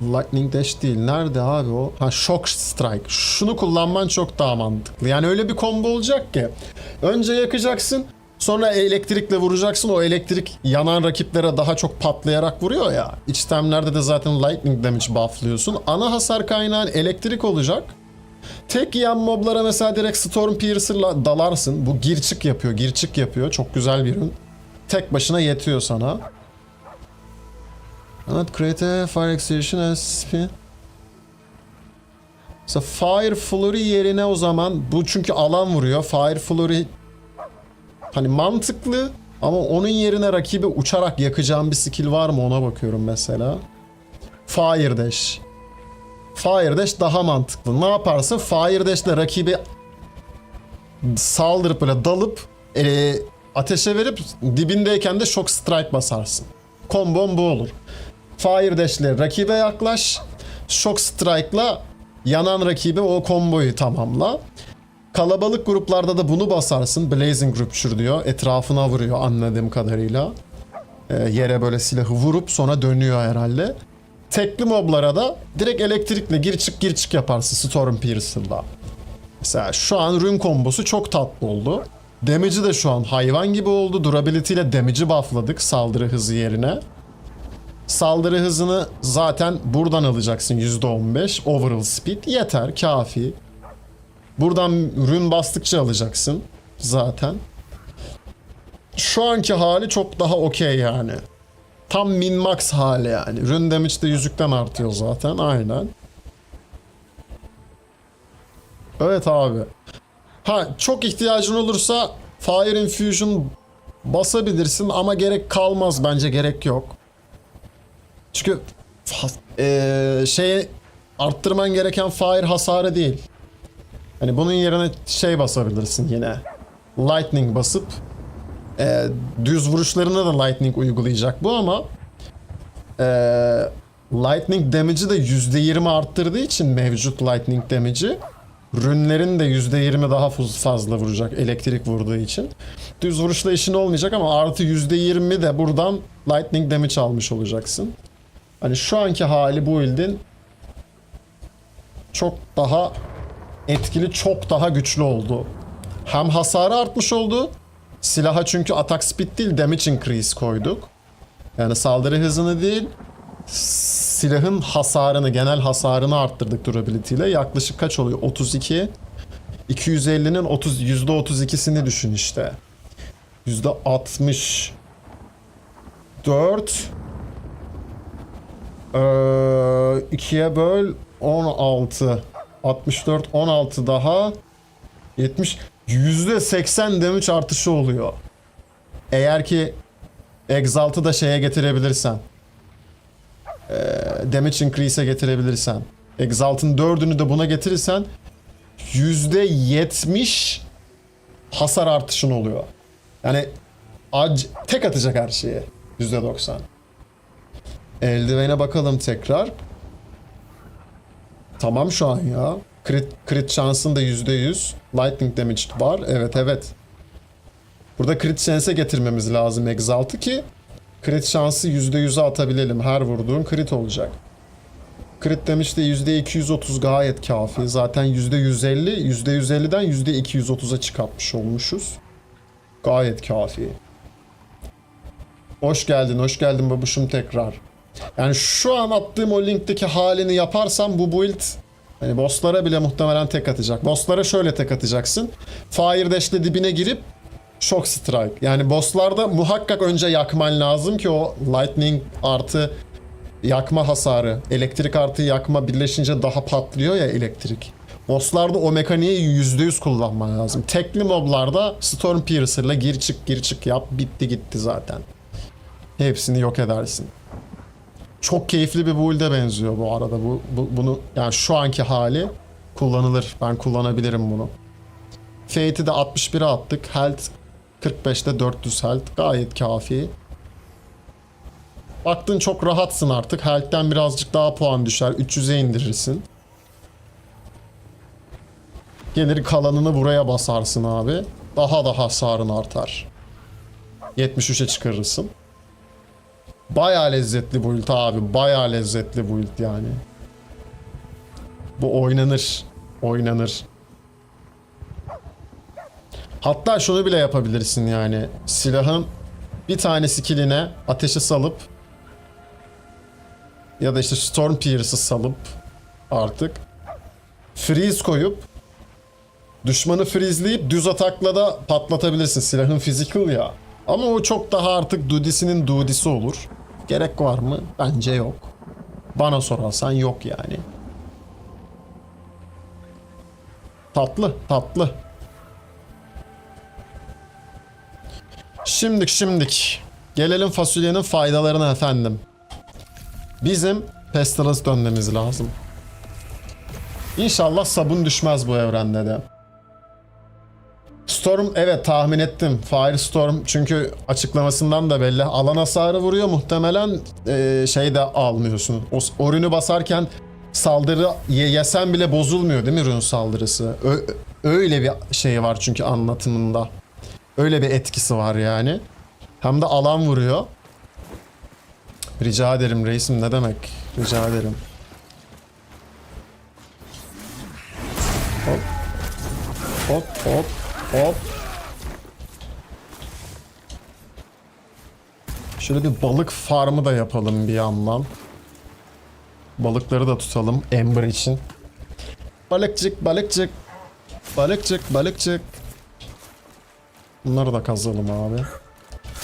Lightning Dash değil. Nerede abi o? Ha, Shock Strike. Şunu kullanman çok daha mantıklı. Yani öyle bir combo olacak ki. Önce yakacaksın. Sonra elektrikle vuracaksın. O elektrik yanan rakiplere daha çok patlayarak vuruyor ya. İçtemlerde de zaten Lightning Damage bufflıyorsun. Ana hasar kaynağın elektrik olacak. Tek yiyen moblara mesela direkt Storm Piercer'la dalarsın. Bu gir çık yapıyor. Gir çık yapıyor. Çok güzel bir ürün. Tek başına yetiyor sana. Evet, create a fire extinction as... Mesela Fire Flurry yerine o zaman bu, çünkü alan vuruyor. Fire Flurry hani mantıklı Ama onun yerine rakibi uçarak yakacağım bir skill var mı ona bakıyorum mesela. Fire Dash. Fire Dash daha mantıklı. Ne yaparsın? Fire Dash'le rakibi saldırıp böyle dalıp ateşe verip dibindeyken de Shock Strike basarsın. Kombon bu olur. Fire Dash'le rakibe yaklaş. Shock Strike'la yanan rakibe o komboyu tamamla. Kalabalık gruplarda da bunu basarsın. Blazing Rupture diyor. Etrafına vuruyor anladığım kadarıyla. Yere böyle silahı vurup sonra dönüyor herhalde. Tekli moblara da direkt elektrikle gir çık yaparsın Storm Piercer'la. Mesela şu an rune kombosu çok tatlı oldu. Damage'i de şu an hayvan gibi oldu. Durability ile damage'i buffladık saldırı hızı yerine. Saldırı hızını zaten buradan alacaksın %15. Overall speed yeter, kafi. Buradan rune bastıkça alacaksın zaten. Şu anki hali çok daha okey yani. Tam min max hali yani. Rune damage de yüzükten artıyor zaten aynen. Evet abi. Ha çok ihtiyacın olursa Fire Infusion basabilirsin ama gerek kalmaz bence gerek yok. Çünkü şey arttırman gereken fire hasarı değil. Hani bunun yerine şey basabilirsin yine. Lightning basıp düz vuruşlarına da lightning uygulayacak bu ama lightning damage'i de %20 arttırdığı için mevcut lightning damage'i rünlerin de %20 daha fazla vuracak elektrik vurduğu için. Düz vuruşla işin olmayacak ama artı %20 de buradan lightning damage almış olacaksın. Hani şu anki hali bu build'in çok daha etkili, çok daha güçlü oldu. Hem hasarı artmış oldu. Silaha çünkü attack speed değil damage increase koyduk. Yani saldırı hızını değil silahın hasarını, genel hasarını arttırdık durability ile. Yaklaşık kaç oluyor? 32. 250'nin %32'sini düşün işte. %64. 2'ye böl 16. 64, 16 daha 70. %80 damage artışı oluyor. Eğer ki Exalt'ı da şeye getirebilirsen. Damage increase'e getirebilirsen. Exalt'ın 4'ünü de buna getirirsen %70 hasar artışın oluyor. Yani tek atacak her şeye. %90. Eldivene bakalım tekrar. Tamam şu an ya. Crit şansın da %100. Lightning damage var. Evet. Burada crit chance'e getirmemiz lazım Exalt'ı ki crit şansı %100'e atabilelim. Her vurduğun crit olacak. Crit damage de %230 gayet kafi. Zaten %150, %150'den %230'a çıkartmış olmuşuz. Gayet kafi. Hoş geldin babuşum tekrar. Yani şu an attığım o linkteki halini yaparsam bu build hani bosslara bile muhtemelen tek atacak. Bosslara şöyle tek atacaksın. Fire Dash'le dibine girip Shock Strike. Yani bosslarda muhakkak önce yakman lazım ki o Lightning artı yakma hasarı, elektrik artı yakma birleşince daha patlıyor ya elektrik. Bosslarda o mekaniği %100 kullanman lazım. Tekli moblarda Storm Piercer'la gir çık yap, bitti gitti zaten. Hepsini yok edersin. Çok keyifli bir build'e benziyor bu arada. Bunu yani şu anki hali kullanılır. Ben kullanabilirim bunu. Fate'i de 61'e attık. Health 45'te 400 health. Gayet kafi. Baktın çok rahatsın artık. Health'ten birazcık daha puan düşer. 300'e indirirsin. Gelir kalanını buraya basarsın abi. Daha da hasarın artar. 73'e çıkarırsın. Bayağı lezzetli build abi. Bayağı lezzetli build yani. Bu oynanır. Hatta şunu bile yapabilirsin yani. Silahın bir tane skilline ateşi salıp ya da işte Storm Pierce'ı salıp artık freeze koyup düşmanı freezeleyip düz atakla da patlatabilirsin. Silahın physical ya. Ama o çok daha artık dudisinin dudisi olur. Gerek var mı? Bence yok. Bana sorarsan yok yani. Tatlı. Şimdik. Gelelim fasulyenin faydalarına efendim. Bizim Pestilence dönmemiz lazım. İnşallah sabun düşmez bu evrende de. Storm, evet tahmin ettim. Firestorm, çünkü açıklamasından da belli. Alan hasarı vuruyor, muhtemelen şey de almıyorsun. O rünü basarken saldırı yesen bile bozulmuyor değil mi rün saldırısı? Öyle bir şey var çünkü anlatımında. Öyle bir etkisi var yani. Hem de alan vuruyor. Rica ederim reisim, ne demek? Rica ederim. Hop. Hop hop hop. Şöyle bir balık farmı da yapalım bir yandan. Balıkları da tutalım Ember için. Balıkçık, balıkçık. Balıkçık, balıkçık. Bunları da kazalım abi.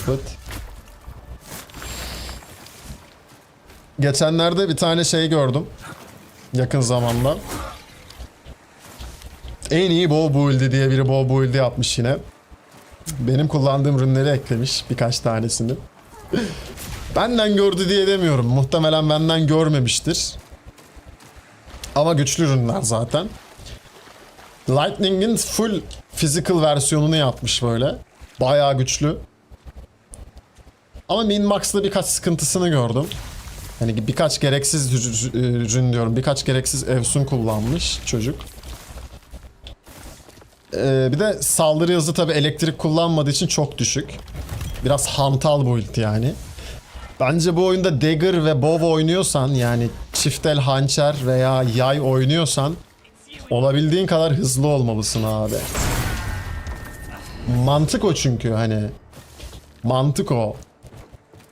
Evet. Geçenlerde bir tane şey gördüm. Yakın zamanda. En iyi bow build'i diye biri bow build'i yapmış yine. Benim kullandığım ürünleri eklemiş birkaç tanesini. Benden gördü diye demiyorum. Muhtemelen benden görmemiştir. Ama güçlü ürünler zaten. Lightning'in full physical versiyonunu yapmış böyle. Bayağı güçlü. Ama min-max'da birkaç sıkıntısını gördüm. Hani birkaç gereksiz ürün diyorum. Birkaç gereksiz efsun kullanmış çocuk. Bir de saldırı hızı tabi elektrik kullanmadığı için çok düşük. Biraz hantal build yani. Bence bu oyunda dagger ve bow oynuyorsan, yani çiftel hançer veya yay oynuyorsan olabildiğin kadar hızlı olmalısın abi. Mantık o çünkü, hani mantık o.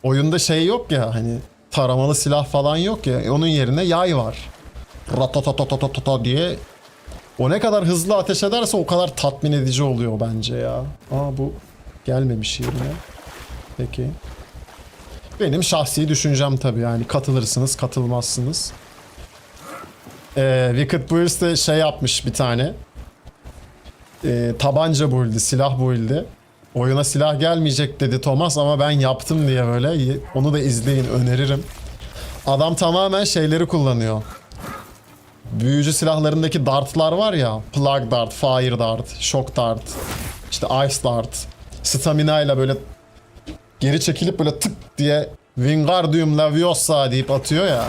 Oyunda şey yok ya, hani taramalı silah falan yok ya, onun yerine yay var. Ratatatatata diye. O ne kadar hızlı ateş ederse o kadar tatmin edici oluyor bence ya. Aa, bu gelmemiş yerine. Peki. Benim şahsi düşüncem tabii, yani katılırsınız katılmazsınız. Wicked Builds de şey yapmış bir tane. Tabanca build'i, silah build'i. Oyuna silah gelmeyecek dedi Thomas ama ben yaptım diye böyle. Onu da izleyin, öneririm. Adam tamamen şeyleri kullanıyor. Büyücü silahlarındaki dartlar var ya. Plug dart, fire dart, shock dart, işte ice dart. Stamina ile böyle geri çekilip böyle tık diye Wingardium Leviosa deyip atıyor ya.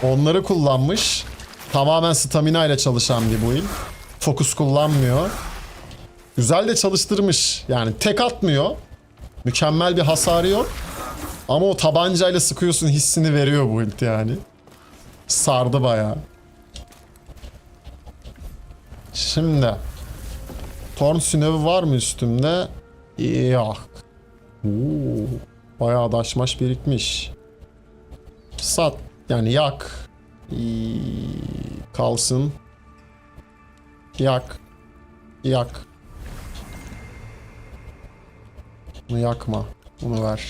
Onları kullanmış. Tamamen stamina ile çalışan bir build. Fokus kullanmıyor. Güzel de çalıştırmış. Yani tek atmıyor. Mükemmel bir hasarı yok. Ama o tabancayla sıkıyorsun hissini veriyor bu build yani. Sardı bayağı. Şimdi Torn Sünövü var mı üstümde? Yok. Bayağı daşmaş birikmiş. Sat. Yani yak. Kalsın. Yak. Yak. Bunu yakma. Bunu ver.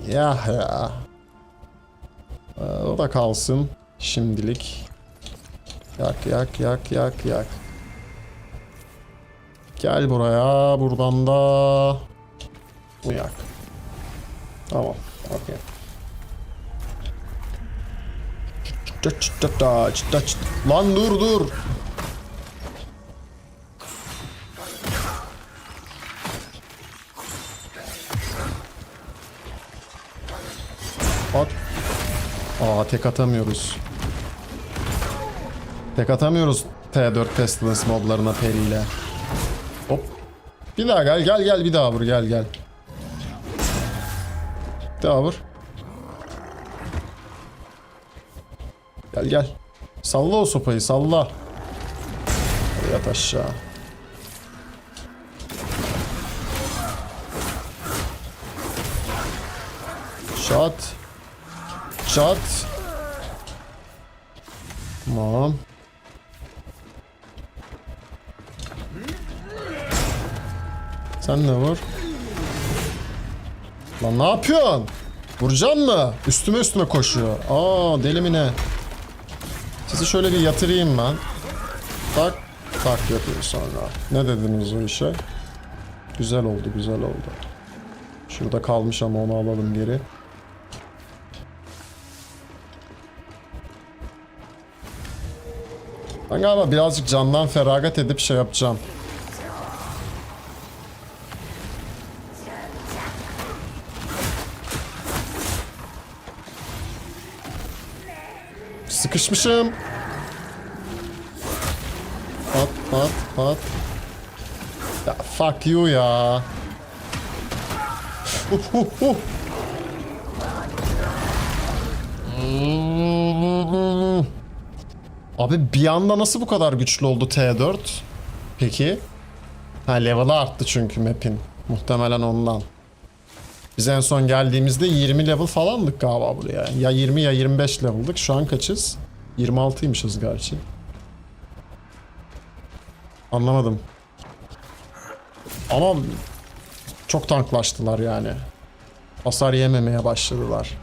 Ya. O da kalsın. Şimdilik. Yak. Gel buraya. Buradan da bunu yak. Tamam. Okey. Lan dur. At. Tek atamıyoruz. Tek atamıyoruz T4 Pestilence moblarına periyle. Hop. Bir daha gel bir daha vur gel. Bir daha vur. Gel. Salla o sopayı, salla. Yat aşağı. Shot. Tamam. Sen ne vur? Lan ne yapıyorsun? Vuracaksın mı? Üstüme koşuyor. Aa, deli mi ne? Sizi şöyle bir yatırayım ben. Tak. Tak yapıyor sonra. Ne dediniz o işe? Güzel oldu, güzel oldu. Şurada kalmış ama onu alalım geri. Ben galiba birazcık candan feragat edip şey yapacağım. Sıkışmışım. Pat pat pat. Ya fuck you ya. Abi bir anda nasıl bu kadar güçlü oldu T4? Peki. Ha, level'ı arttı çünkü map'in. Muhtemelen ondan. Biz en son geldiğimizde 20 level falandık galiba buraya. Ya 20 ya 25 level'dık. Şu an kaçız? 26'ymışız gerçi. Anlamadım. Ama çok tanklaştılar yani. Hasar yememeye başladılar.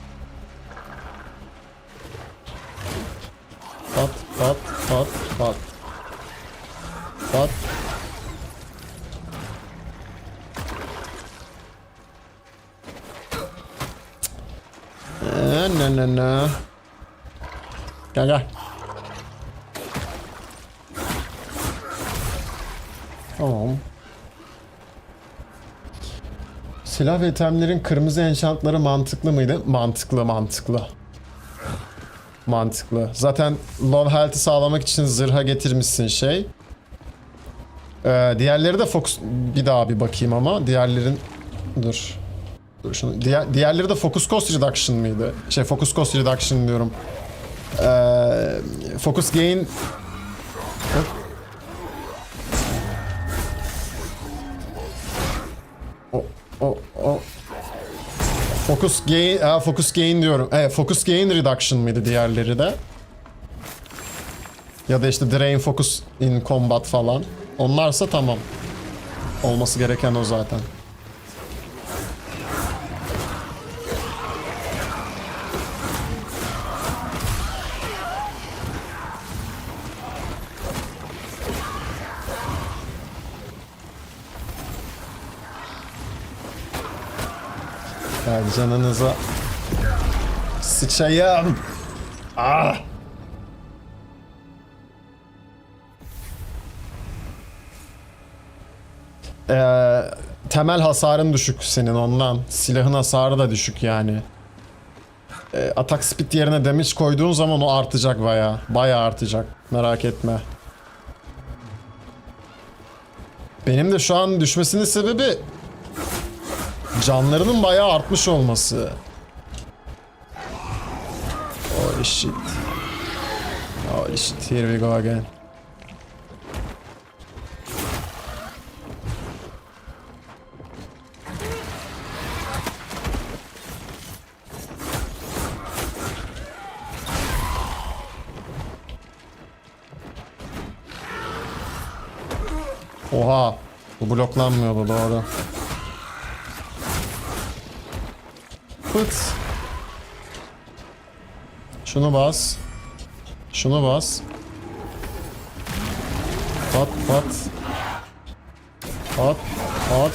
Pat pat pat pat. Pat. Ne. Gel. Tamam. Silah ve itemlerin kırmızı enchantları mantıklı mıydı? Mantıklı. Zaten low health'i sağlamak için zırha getirmişsin şey. Diğerleri de focus... Bir daha bir bakayım ama. Diğerlerin... Dur şunu. Diğerleri de focus cost reduction mıydı? Focus cost reduction diyorum. Focus gain... O. Focus gain diyorum. Focus gain reduction mıydı diğerleri de? Ya da işte drain focus in combat falan. Onlarsa tamam. Olması gereken o zaten. Yani canınıza sıçayım. Ah! Temel hasarın düşük senin ondan. Silahın hasarı da düşük yani. Atak speed yerine damage koyduğun zaman o artacak bayağı. Bayağı artacak. Merak etme. Benim de şu an düşmesinin sebebi canlarının bayağı artmış olması. Holy shit. Holy shit. Here we go again. Oha. Bu bloklanmıyordu doğru. Pıt. Şunu bas. Şunu bas. Pat pat. Pat pat.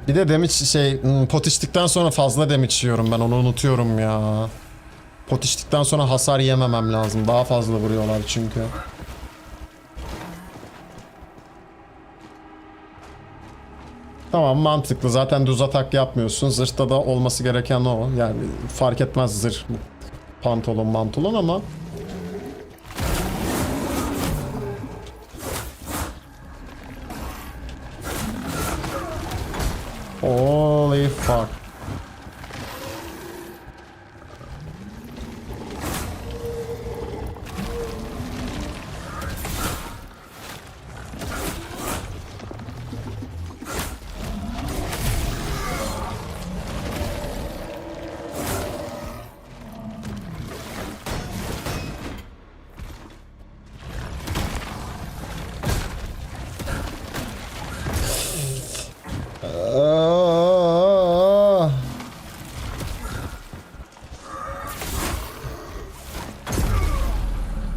Bir de damage pot içtikten sonra fazla damage yiyorum ben onu unutuyorum ya. Pot içtikten sonra hasar yememem lazım. Daha fazla vuruyorlar çünkü. Tamam mantıklı. Zaten düz atak yapmıyorsun. Zırhta da olması gereken o. Yani fark etmez zırh. Pantolon ama. Holy fuck.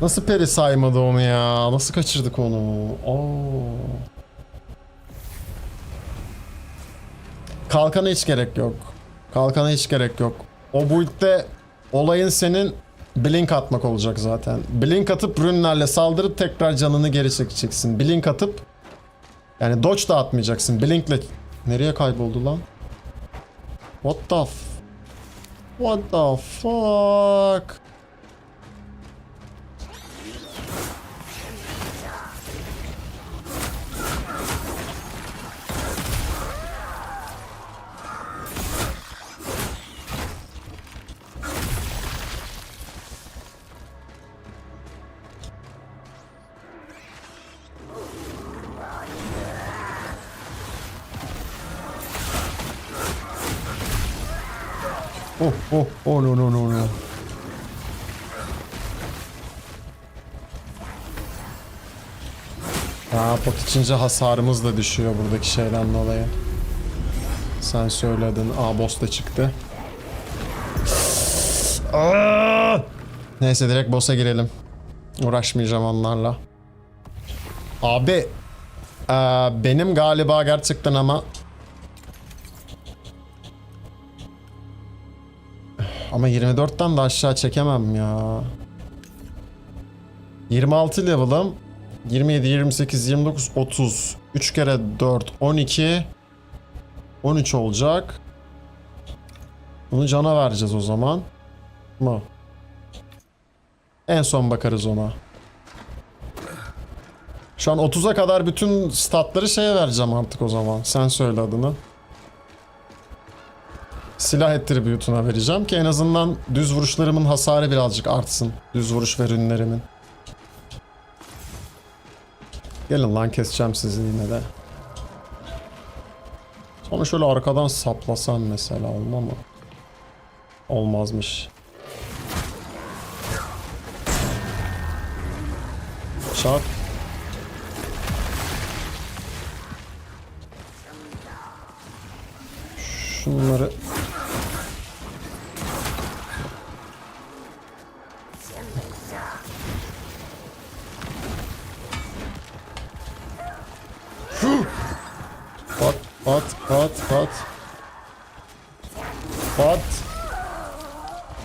Nasıl peri saymadı onu ya? Nasıl kaçırdık onu? Oo. Kalkana hiç gerek yok. Kalkana hiç gerek yok. O build'de olayın senin blink atmak olacak zaten. Blink atıp rünlerle saldırıp tekrar canını geri çekeceksin. Blink atıp yani dodge da atmayacaksın. Blinkle nereye kayboldu lan? What the fuck? Oh no. Pot içince hasarımız da düşüyor buradaki şeyden dolayı. Sen söyledin. Boss da çıktı. Neyse direkt boss'a girelim. Uğraşmayacağım onlarla. Abi benim galiba gerçekten ama 24'ten de aşağı çekemem ya. 26 level'ım. 27, 28, 29, 30. 3 kere 4, 12. 13 olacak. Bunu cana vereceğiz o zaman. Mı? En son bakarız ona. Şu an 30'a kadar bütün statları şeye vereceğim artık o zaman. Sen söyle adını. Silah attribute'una vereceğim ki en azından düz vuruşlarımın hasarı birazcık artsın. Düz vuruş ve ürünlerimin. Gelin lan keseceğim sizi yine de. Sonra şöyle arkadan saplasam mesela olma mı? Olmazmış. Çak. Şunları Pat.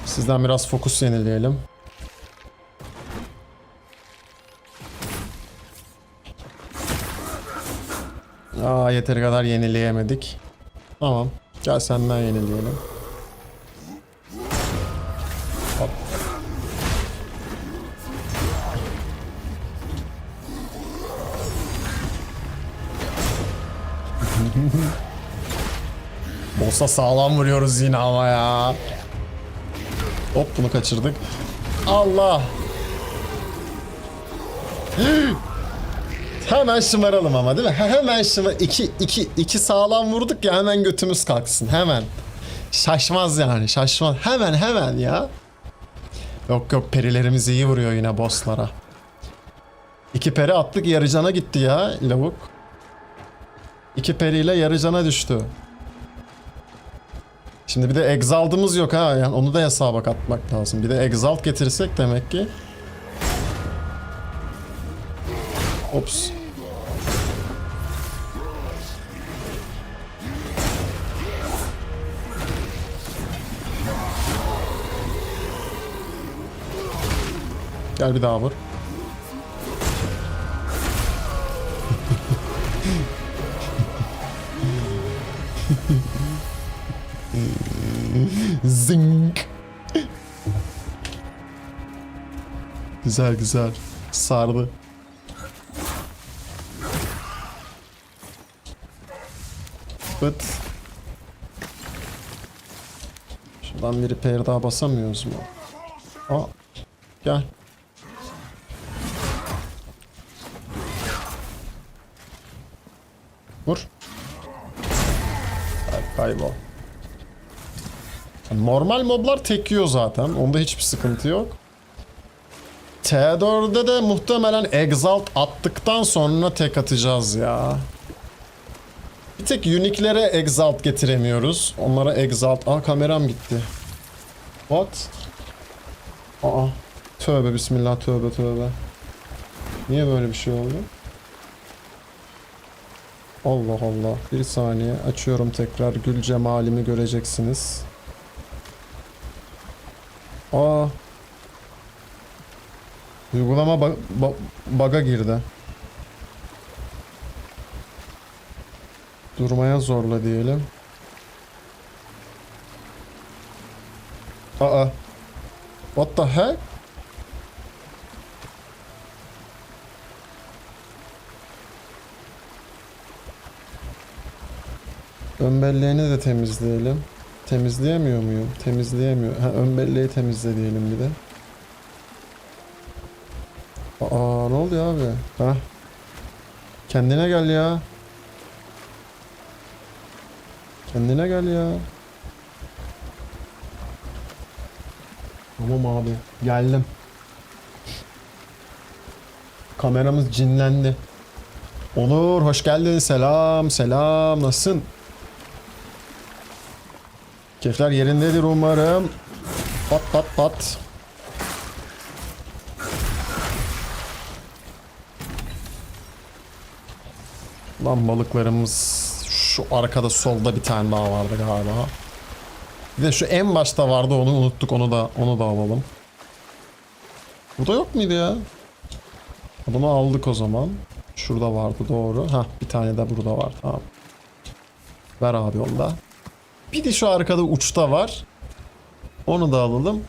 Sizden biraz fokus yenileyelim. Yeteri kadar yenileyemedik. Tamam. Gel senden yenileyelim. Hop. Boss'a sağlam vuruyoruz yine ama ya. Hop bunu kaçırdık. Allah. Hemen şımaralım ama değil mi? Hemen şımar. İki sağlam vurduk ya hemen götümüz kalksın. Hemen. Şaşmaz yani. Şaşmaz. Hemen ya. Yok perilerimiz iyi vuruyor yine bosslara. 2 peri attık yarı cana gitti ya lavuk. 2 periyle yarı cana düştü. Şimdi bir de exalt'ımız yok ha. Yani onu da hesaba katmak lazım. Bir de exalt getirirsek demek ki. Ops. Gel bir daha vur. Zing. Güzel. Sardı. Bıt. Şuradan bir repair daha basamıyoruz mu? Gel. Vur. Kaybol. Normal moblar tek yiyor zaten. Onda hiçbir sıkıntı yok. T4'de de muhtemelen Exalt attıktan sonra tek atacağız ya. Bir tek uniklere Exalt getiremiyoruz. Onlara Exalt... kameram gitti. What? Tövbe bismillah, tövbe tövbe. Niye böyle bir şey oldu? Allah Allah. Bir saniye. Açıyorum tekrar. Gül cemalimi göreceksiniz. Aa. Uygulama bug'a girdi. Durmaya zorla diyelim. Aa. What the heck? Ön belleğini de temizleyelim. Temizleyemiyor muyum? Temizleyemiyor. Ha, ön belleği temizle diyelim bir de. Aa, ne oluyor abi? Ha? Kendine gel ya. Kendine gel ya. Tamam abi. Geldim. Kameramız cinlendi. Onur hoş geldin. Selam selam. Nasılsın? Keyifler yerindedir umarım. Pat pat pat. Lan balıklarımız şu arkada solda bir tane daha vardı galiba. Bir de şu en başta vardı, onu unuttuk, onu da alalım. Burada yok muydu ya? Bunu aldık o zaman. Şurada vardı doğru. Ha, bir tane de burada var, tamam. Ver abi onu da. Bir de şu arkada uçta var. Onu da alalım.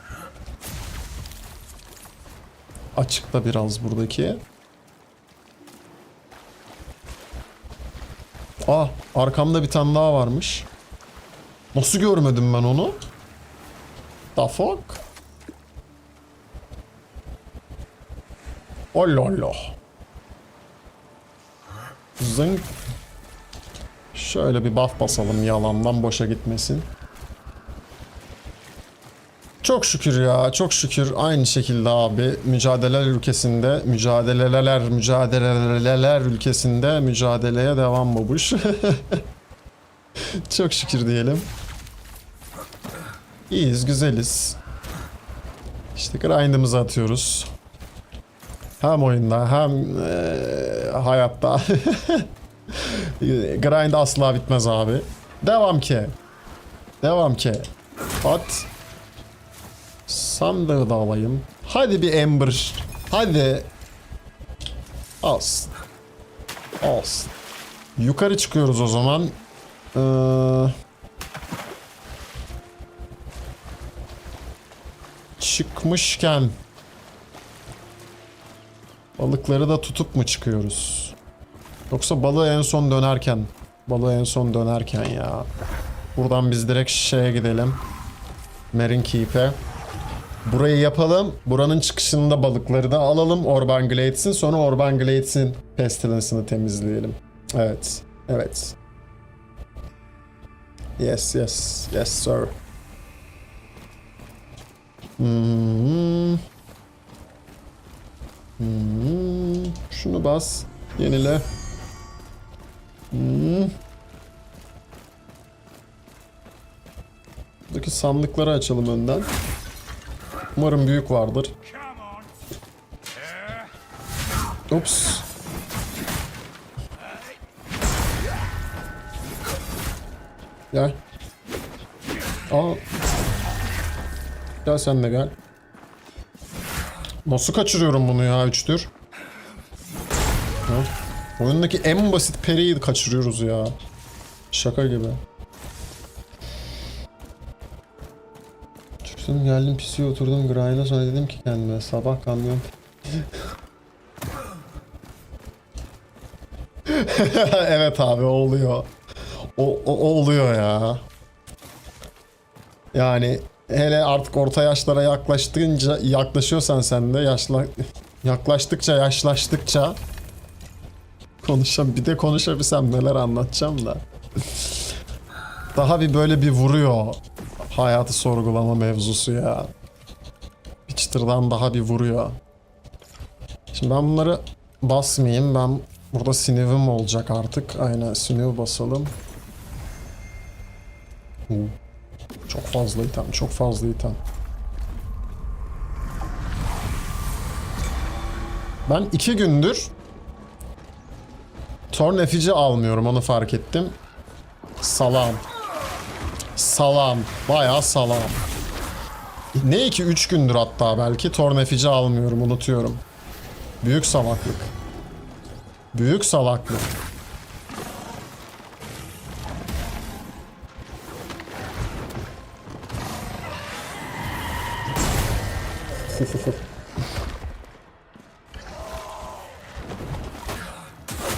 Açıkta biraz buradaki. Arkamda bir tane daha varmış. Nasıl görmedim ben onu? The fuck? Allah Allah. Zınk. Şöyle bir buff basalım, yalandan boşa gitmesin. Çok şükür ya, çok şükür. Aynı şekilde abi mücadeleler ülkesinde, mücadeleler ülkesinde mücadeleye devam babuş. Çok şükür diyelim. İyiyiz, güzeliz. İşte grind'ımızı atıyoruz. Hem oyunda hem hayatta. Grind asla bitmez abi. Devam ki. Devam ki. At. Sandığı da alayım. Hadi bir Ember. Hadi. Olsun. Olsun. Yukarı çıkıyoruz o zaman. Çıkmışken balıkları da tutup mu çıkıyoruz? Yoksa balığı en son dönerken. Balığı en son dönerken ya. Buradan biz direkt şeye gidelim. Marine Keep'e. Burayı yapalım. Buranın çıkışında balıkları da alalım. Orban Glades'in. Sonra Orban Glades'in Pestilence'ını temizleyelim. Evet. Evet. Yes, yes. Yes, sir. Şunu bas. Yenile. Buradaki sandıkları açalım önden. Umarım büyük vardır. Ups. Gel. Gel sen de gel. Nasıl kaçırıyorum bunu ya 3'tür? Oyundaki en basit periyi kaçırıyoruz ya. Şaka gibi. Çıktım geldim pisiye oturdum grind'a, sonra dedim ki kendime sabah kamyon. Evet abi oluyor. O oluyor ya. Yani hele artık orta yaşlara yaklaşıyorsan sen de yaklaştıkça bir de konuşabilsem neler anlatacağım da. Daha bir böyle bir vuruyor hayatı sorgulama mevzusu ya. Bir çıtırdan daha bir vuruyor. Şimdi ben bunları basmayayım. Ben burada sinevim olacak artık. Aynen sinev basalım. Çok fazla item, çok fazla item. Ben 2 gündür Torn Effigy almıyorum, onu fark ettim. Salam. Salam. Bayağı salam. Ne ki 3 gündür hatta belki Torn Effigy almıyorum, unutuyorum. Büyük salaklık. Büyük salaklık.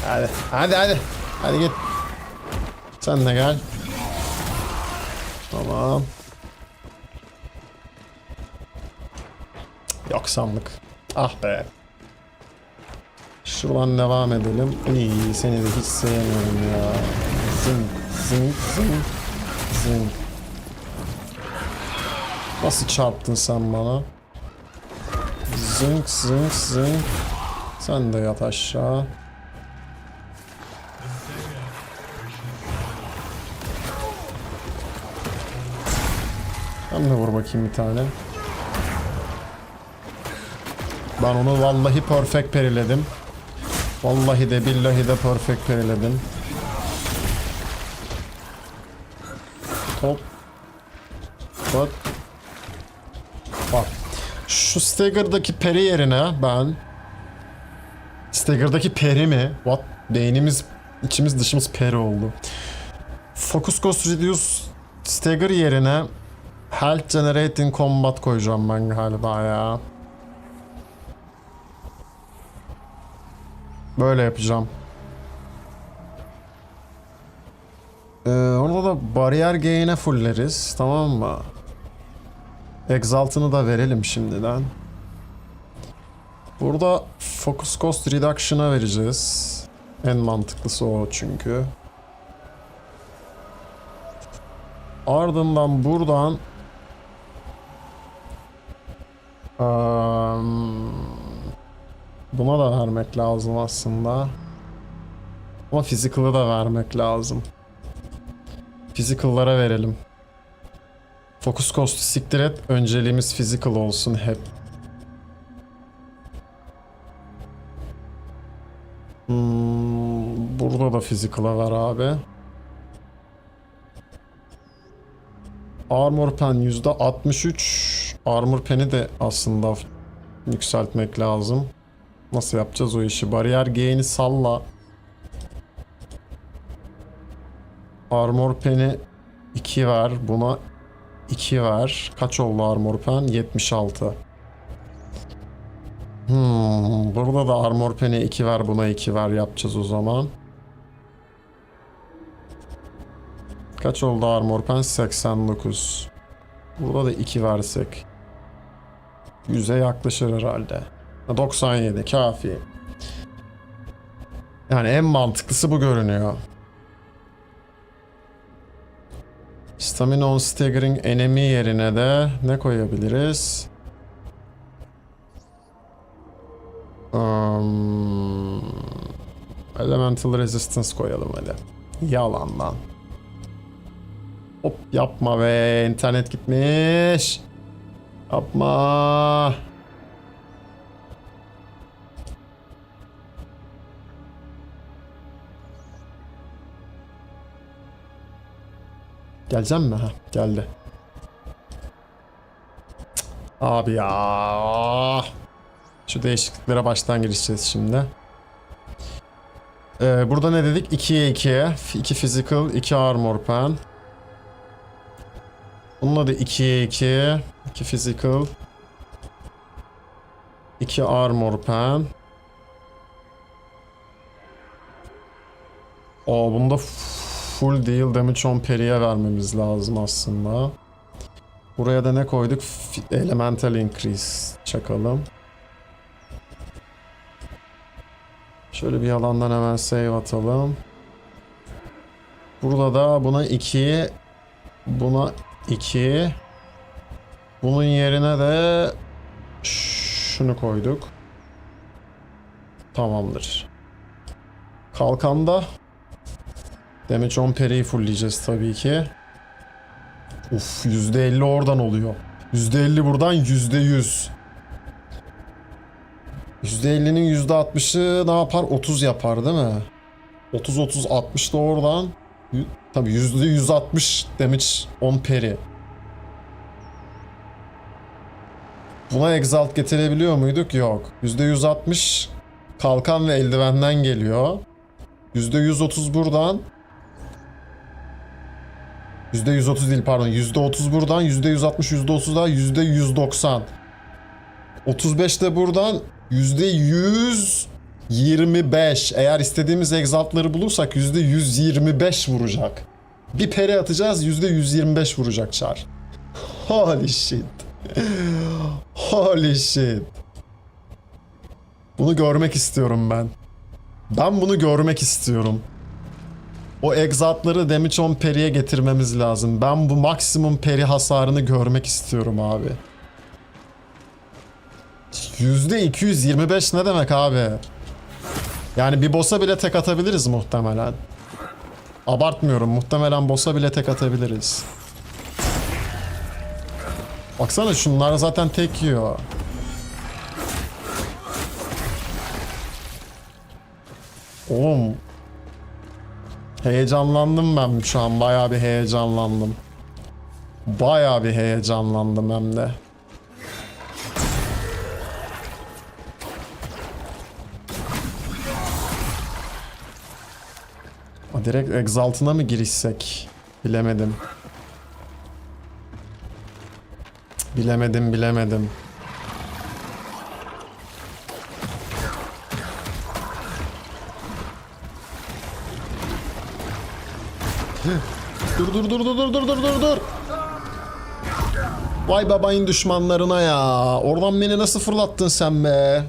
Hadi, hadi, hadi. Hadi git. Sen de gel. Tamam. Yok sandık. Ah be. Şuradan devam edelim. İyi, seni de hiç sevmiyorum ya. Zın, zın, zın, zın. Nasıl çarptın sen bana? Zınk, zınk, zınk. Sen de yat aşağı. Ben de vur bakayım bir tane. Ben onu vallahi perfect periledim. Vallahi de billahi de perfect periledim. Top. Bak. Bak. Şu Stagger'daki peri yerine ben... Stagger'daki peri mi? What? Beynimiz, içimiz dışımız peri oldu. Focus Cost Reduce Stagger yerine Health Generating Combat koyacağım ben galiba ya. Böyle yapacağım. Orada da bariyer gain'e fulleriz, tamam mı? Exalt'ını da verelim şimdiden. Burada Focus Cost Reduction'a vereceğiz. En mantıklısı o çünkü. Ardından buradan buna da vermek lazım aslında. Ama physical'ı da vermek lazım. Physical'lara verelim. Focus Cost'u siktir et. Önceliğimiz physical olsun hep. Burada da physical'a ver abi. Armor pen %63. Armor pen'i de aslında yükseltmek lazım. Nasıl yapacağız o işi? Bariyer gain'i salla. Armor pen'i 2 ver. Buna 2 ver. Kaç oldu armor pen? 76. Burada da armor pen'e 2 ver. Buna 2 ver yapacağız o zaman. Kaç oldu armor pen? 89. Burada da 2 versek 100'e yaklaşır herhalde. 97 kafi. Yani en mantıklısı bu görünüyor. Stamina on staggering enemy yerine de ne koyabiliriz? Elemental resistance koyalım hadi. Yalan lan. Hop yapma be, internet gitmiş. Yapma. Geleceğim mi? Ha, geldi. Abi ya. Şu değişikliklere baştan girişeceğiz şimdi. Burada ne dedik? 2'ye 2'ye. 2 physical, 2 armor pen. Bununla da 2'ye 2. 2 physical. 2 armor pen. Bunda full deal damage on parry'e vermemiz lazım aslında. Buraya da ne koyduk? Elemental increase çakalım. Şöyle bir yalandan hemen save atalım. Burada da buna 2, buna 2. Bunun yerine de şunu koyduk. Tamamdır. Kalkanda damage on parry'i fullleyeceğiz tabii ki. Uf, %50 oradan oluyor. %50 buradan, %100. %50'nin %60'ı ne yapar? 30 yapar değil mi? 30 da oradan. Tabii %160 damage on parry. Buna exalt getirebiliyor muyduk? Yok. %160 kalkan ve eldivenden geliyor. %130 buradan. %130 değil pardon. %30 buradan. %160, %30 daha. %190. 35 de buradan. %125. Eğer istediğimiz exaltları bulursak %125 vuracak. Bir peri atacağız, %125 vuracak çar. Holy shit. Holy shit. Bunu görmek istiyorum ben. Ben bunu görmek istiyorum. O exaltları damage on parry'e getirmemiz lazım. Ben bu maksimum parry hasarını görmek istiyorum abi. %225 ne demek abi? Yani bir boss'a bile tek atabiliriz muhtemelen. Abartmıyorum. Muhtemelen boss'a bile tek atabiliriz. Baksana şunlar zaten tek yiyor. Oğlum. Heyecanlandım ben şu an. Bayağı bir heyecanlandım. Bayağı bir heyecanlandım hem de. Direkt exalt'ına mı girişsek? Bilemedim. Bilemedim. Dur. Vay babayın düşmanlarına ya. Oradan beni nasıl fırlattın sen be?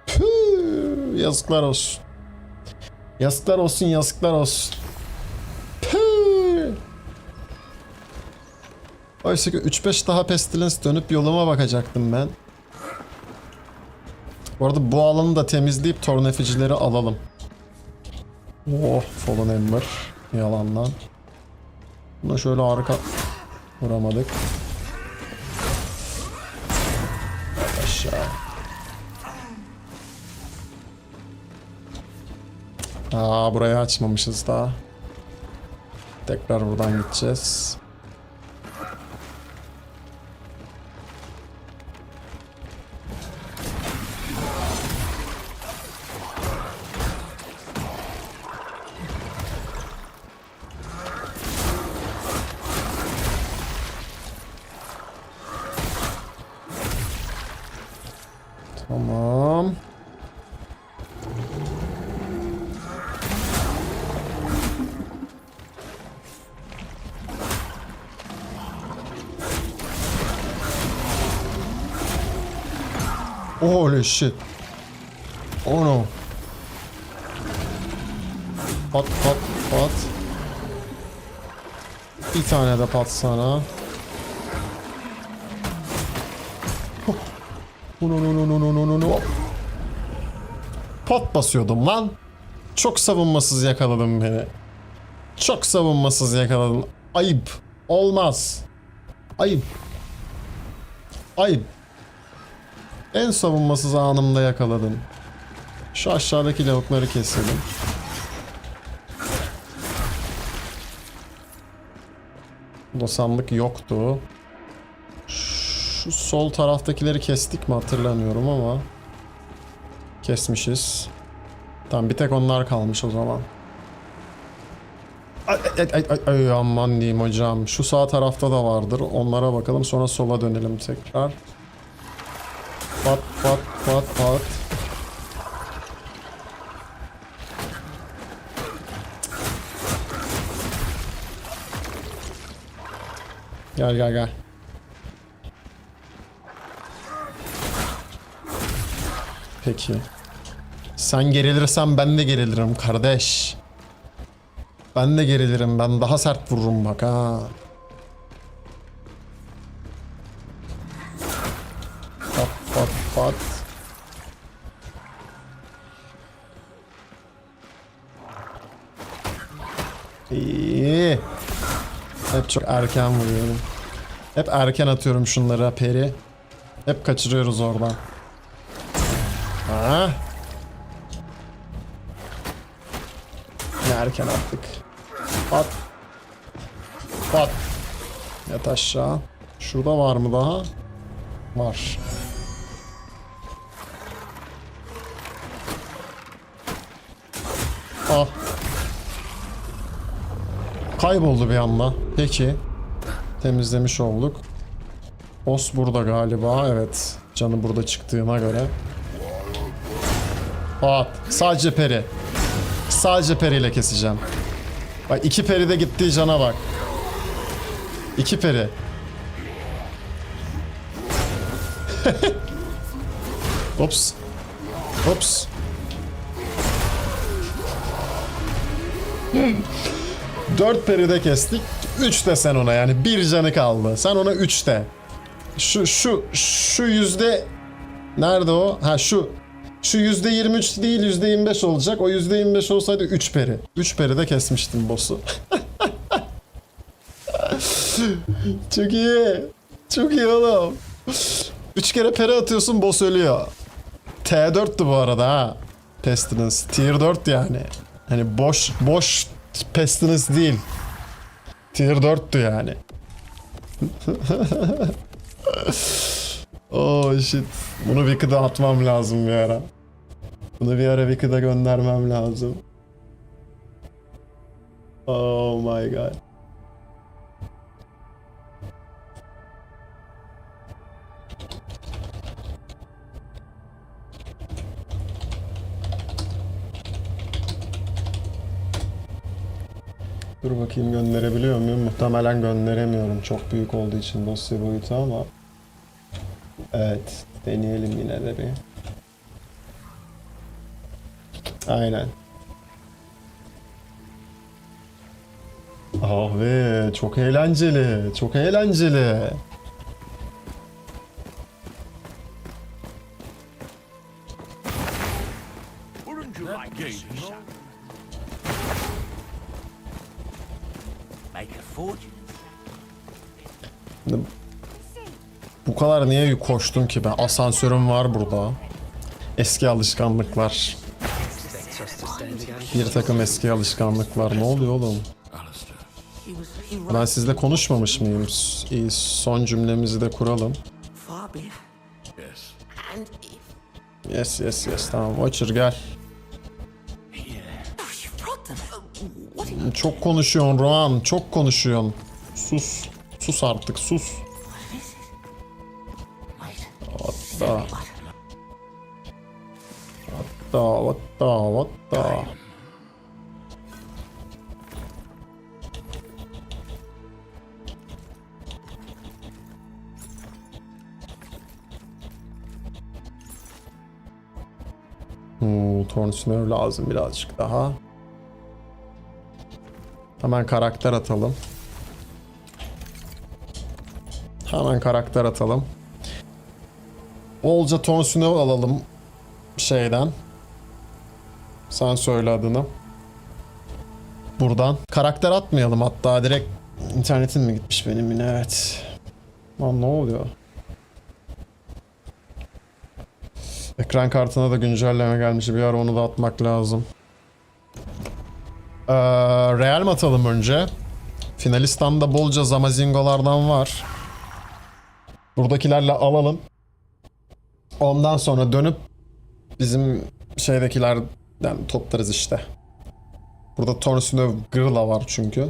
Püh, yazıklar olsun. Yazıklar olsun. Püh. Oysa ki 3-5 daha pestilence dönüp yoluma bakacaktım ben. Bu arada bu alanı da temizleyip torneficileri alalım. Oh, Fallen Ember. Yalandan. Buna şöyle arka vuramadık. Aşağı. Burayı açmamışız daha. Tekrar buradan gideceğiz. Tamam. Holy shit. Oh no. Pat. Bir tane de pat sana. No. Pot basıyordum lan. Çok savunmasız yakaladın beni. Çok savunmasız yakaladın. Ayıp. Olmaz. Ayıp. En savunmasız anımda yakaladın. Şu aşağıdaki lavukları keselim. Bu sandık yoktu. Şu sol taraftakileri kestik mi hatırlamıyorum ama kesmişiz. Tamam, bir tek onlar kalmış o zaman. Ay aman diyeyim hocam. Şu sağ tarafta da vardır. Onlara bakalım, sonra sola dönelim tekrar. Pat. Gel. Peki. Sen gerilirsen ben de gerilirim kardeş. Ben de gerilirim. Ben daha sert vururum bak ha. Pat. İyi. Hep çok erken vuruyorum. Hep erken atıyorum şunlara peri. Hep kaçırıyoruz oradan. Ha? Ne erken attık. At. At. Yat aşağı. Şurada var mı daha? Var. Ah. Kayboldu bir anda. Peki. Temizlemiş olduk. Boss burada galiba. Evet. Canı burada çıktığına göre. At. Sadece peri. Sadece periyle keseceğim. Bak 2 peri de gittiği cana bak. 2 peri. Ops. Ops. Dört peri de kestik. 3 de sen ona, yani bir canı kaldı. Sen ona 3 de. Şu yüzde nerede o? Ha şu %23 değil %25 olacak. O %25 olsaydı 3 peri. 3 peri de kesmiştim boss'u. Çok iyi. Çok iyi oğlum. 3 kere peri atıyorsun, boss ölüyor. T4'tü bu arada ha. Pestilence. Tier 4 yani. Hani boş Pestilence değil. Tier 4'tü yani. Oh shit. Bunu Wicked'a atmam lazım bir ara. Bunu bir ara Wicked'a göndermem lazım. Oh my god. Dur bakayım, gönderebiliyor muyum? Muhtemelen gönderemiyorum. Çok büyük olduğu için dosya boyutu ama. Evet. Deneyelim yine de bir. Aynen. Ah be, çok eğlenceli. Çok eğlenceli. Wouldn't you like to see some? Make a fortune. Bu kadar niye koştum ki ben? Asansörüm var burada. Eski alışkanlıklar. Bir takım eski alışkanlıklar. Ne oluyor oğlum? Ben sizle konuşmamış mıyım? İyi, son cümlemizi de kuralım. Yes. Tamam. Watcher gel. Çok konuşuyorsun Rohan. Çok konuşuyorsun. Sus. Sus artık. Sus. Hatta. Hatta. Tornsinör lazım birazcık daha. Hemen karakter atalım. Bolca Tornsinör alalım şeyden. Sen söyle adını. Buradan. Karakter atmayalım hatta, direkt internetin mi gitmiş benim yine, evet. Lan ne oluyor? Ekran kartına da güncelleme gelmiş, bir ara onu da atmak lazım. Real mi atalım önce? Finalistan'da bolca Zamazingo'lardan var. Buradakilerle alalım. Ondan sonra dönüp bizim şeydekilerden toplarız işte. Burada Tornsinöv Grilla var çünkü.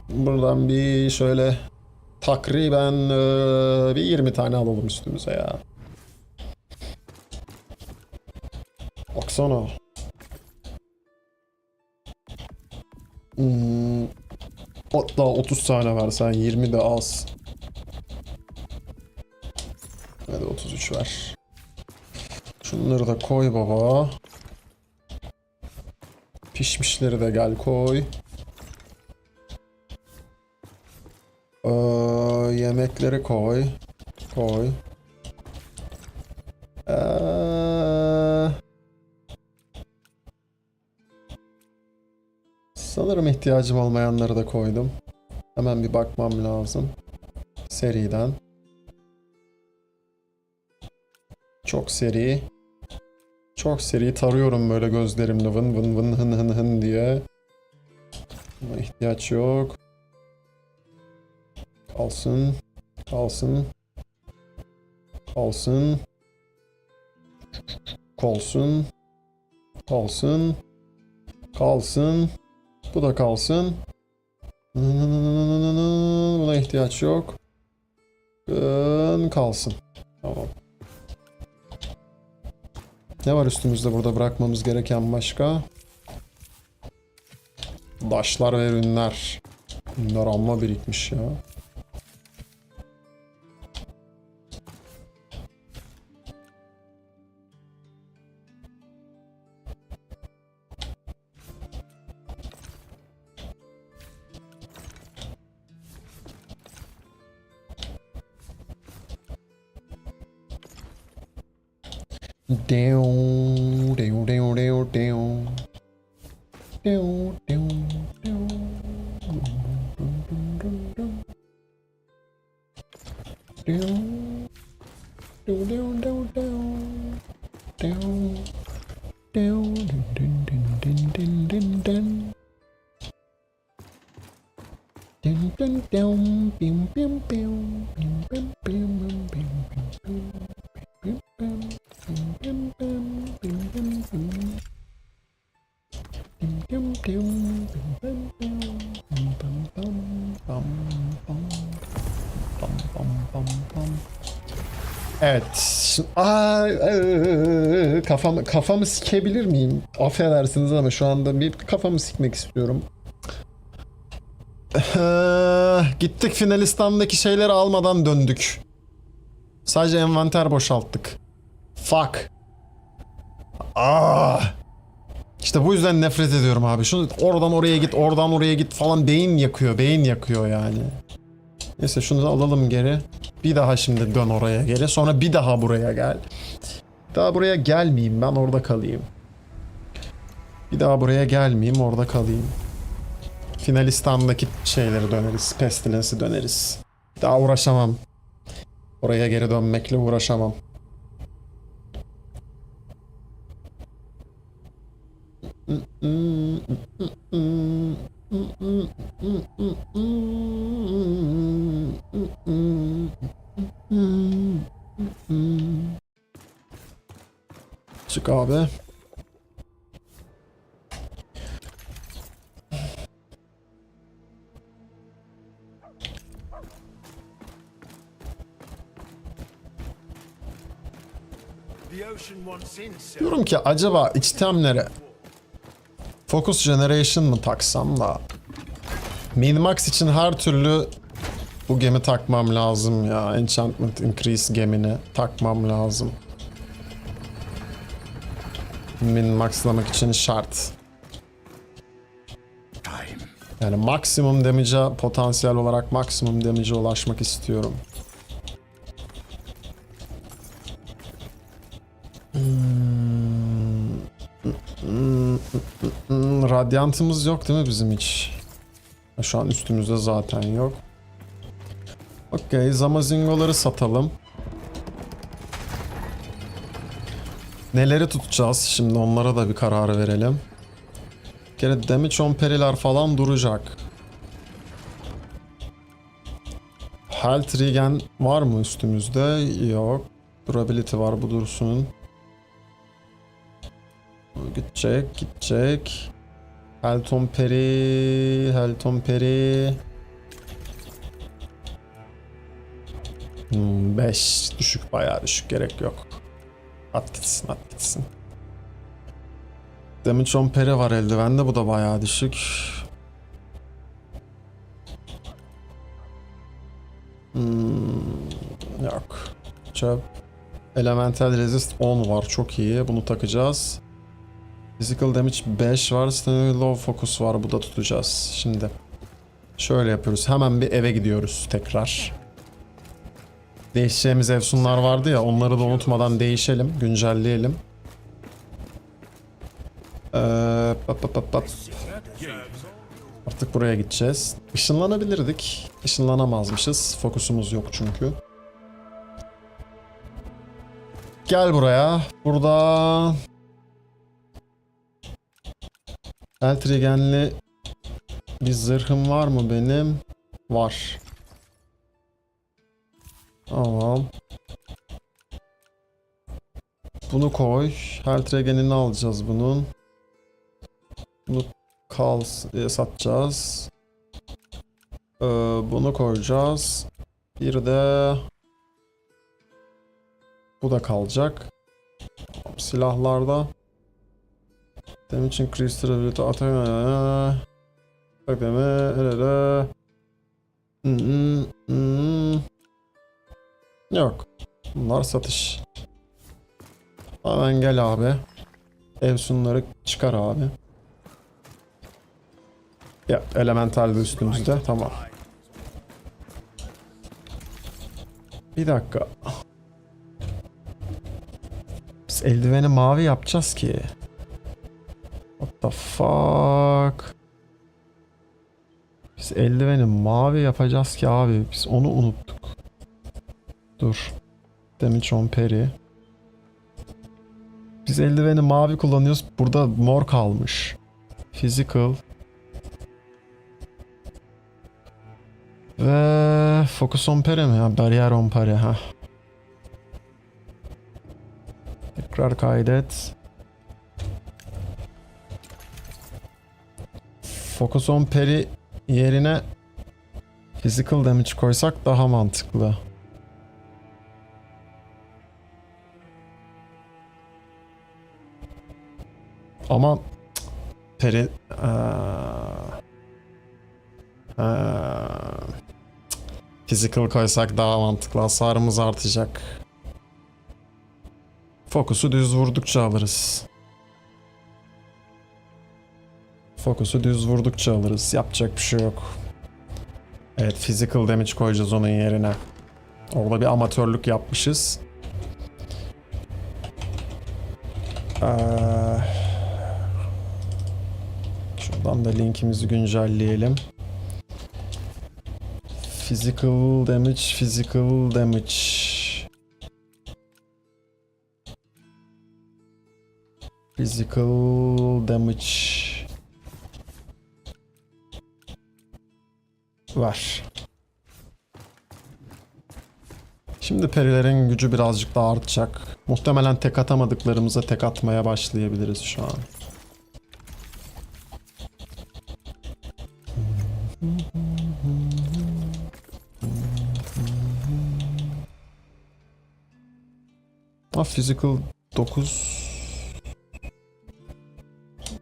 Buradan bir şöyle takriben bir 20 tane alalım üstümüze ya. Baksana. Hatta 30 tane versen, 20 de az. Hadi 33 ver. Şunları da koy baba. Pişmişleri de gel koy. Yemekleri koy. Sanırım ihtiyacım olmayanları da koydum. Hemen bir bakmam lazım. Seriden. Çok seri. Çok seri tarıyorum böyle gözlerimle vın vın vın hın hın hın diye. Buna ihtiyaç yok. Kalsın. Kalsın. Kalsın. Kalsın. Kalsın. Kalsın. Bu da kalsın. Buna ihtiyaç yok. Kalsın. Tamam. Ne var üstümüzde burada bırakmamız gereken başka? Daşlar ve ürünler. Bunlar amma birikmiş ya. Down, down, down, down, down. Down, down, down. Down, down, down, down, down. Down, down, dun, dun, dun, dun, dun, dun. Dun, dun, dun, bim, bim, bim, bim, bim, bim, bim, bim, bim, bim, bim. Evet. Kafamı sikebilir miyim? Affedersiniz ama şu anda bir kafamı sikmek istiyorum. Gittik Finalistan'daki şeyleri almadan döndük. Sadece envanter boşalttık. Fuck. İşte bu yüzden nefret ediyorum abi. Şunu oradan oraya git, oradan oraya git falan beyin yakıyor, beyin yakıyor yani. Neyse şunu da alalım geri. Bir daha şimdi dön oraya geri. Sonra bir daha buraya gel. Daha buraya gelmeyeyim, ben orada kalayım. Bir daha buraya gelmeyeyim, orada kalayım. Finalistan'daki şeyleri döneriz, Pestilence'i döneriz. Daha uğraşamam. Oraya geri dönmekle uğraşamam. Çık abi. The ocean wants in, Diyorum ki acaba itemlere Focus Generation mı taksam da Min-Max için her türlü bu gemi takmam lazım ya. Enchantment Increase gemini takmam lazım. Min-Max'lamak için şart. Yani maksimum damage'a, potansiyel olarak maksimum damage'a ulaşmak istiyorum. Radyantımız yok değil mi bizim hiç? Şu an üstümüzde zaten yok. Okey, Zamazingo'ları satalım. Neleri tutacağız? Şimdi onlara da bir karar verelim. Bir kere damage on periler falan duracak. Health regen var mı üstümüzde? Yok. Durability var, bu dursun. Gidecek, gidecek. Helton Peri, Helton Peri. 5 düşük, bayağı düşük, gerek yok. At gitsin, at gitsin. Damage on Peri var eldivende, bu da bayağı düşük. Yok. Çöp. Elemental Resist 10 var, çok iyi, bunu takacağız. Physical Damage 5 var. Standard Low Focus var. Bu da tutacağız. Şimdi şöyle yapıyoruz. Hemen bir eve gidiyoruz tekrar. Değişeceğimiz Efsunlar vardı ya. Onları da unutmadan değişelim. Güncelleyelim. Artık buraya gideceğiz. Işınlanabilirdik. Işınlanamazmışız. Fokusumuz yok çünkü. Gel buraya. Burada Eltrigenli bir zırhım var mı benim? Var. Tamam. Bunu koy. Eltrigenini alacağız bunun. Bunu satacağız. Bunu koyacağız. Bir de bu da kalacak. Silahlarda damage increase ability attack. Bak deme. Yok. Bunlar satış. Hemen gel abi. Evsunları çıkar abi. Ya elemental de üstümüzde. Tamam. Bir dakika. Biz eldiveni mavi yapacağız ki. What the fuck? Biz eldiveni mavi yapacağız ki abi. Biz onu unuttuk. Dur. Damage on parry. Biz eldiveni mavi kullanıyoruz. Burada mor kalmış. Physical. Ve focus on parry mi ya? Bariyer on parry ha. Tekrar kaydet. Focus on parry yerine physical damage koysak daha mantıklı. Ama parry physical koysak daha mantıklı. Hasarımız artacak. Fokusu düz vurdukça alırız. Fokusu düz vurdukça alırız. Yapacak bir şey yok. Evet, physical damage koyacağız onun yerine. Orada bir amatörlük yapmışız. Şuradan da linkimizi güncelleyelim. Physical damage, physical damage. Physical damage. Var. Şimdi perilerin gücü birazcık daha artacak. Muhtemelen tek atamadıklarımıza tek atmaya başlayabiliriz şu an. Physical 9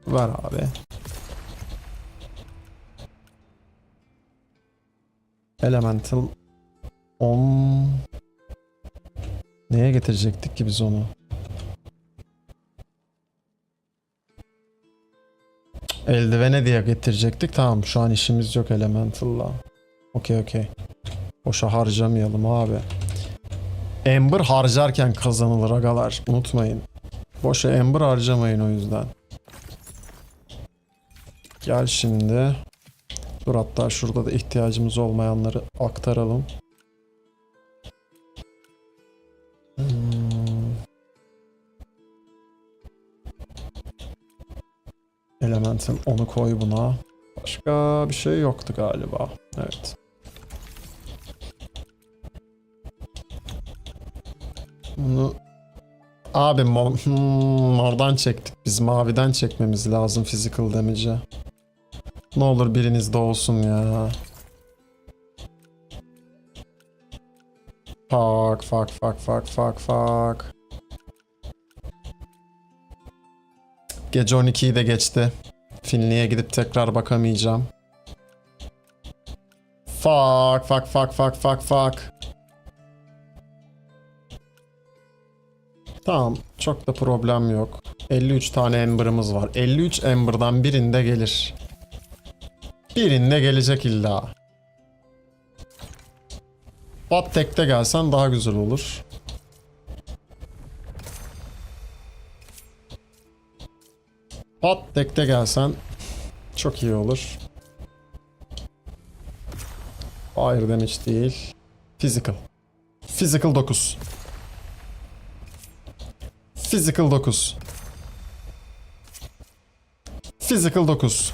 ver abi. Elemental 10 neye getirecektik ki biz onu? Eldivene diye getirecektik. Tamam, şu an işimiz yok Elemental'la. Okey. Boşa harcamayalım abi. Ember harcarken kazanılır agalar. Unutmayın. Boşa Ember harcamayın o yüzden. Gel şimdi. Dur, hatta şurada da ihtiyacımız olmayanları aktaralım. Elemental onu koy buna. Başka bir şey yoktu galiba. Evet. Bunu abi mordan çektik. Biz maviden çekmemiz lazım physical damage'i. Ne olur birinizde olsun ya. Fuck. Gece 12'yi de geçti. Finley'e gidip tekrar bakamayacağım. Fuck. Tamam, çok da problem yok. 53 tane Ember'ımız var. 53 Ember'dan birinde gelir. Birinde gelecek illa. Bat tekte gelsen daha güzel olur. Bat tekte gelsen çok iyi olur. Fire damage değil. Physical. Physical 9. Physical 9. Physical 9.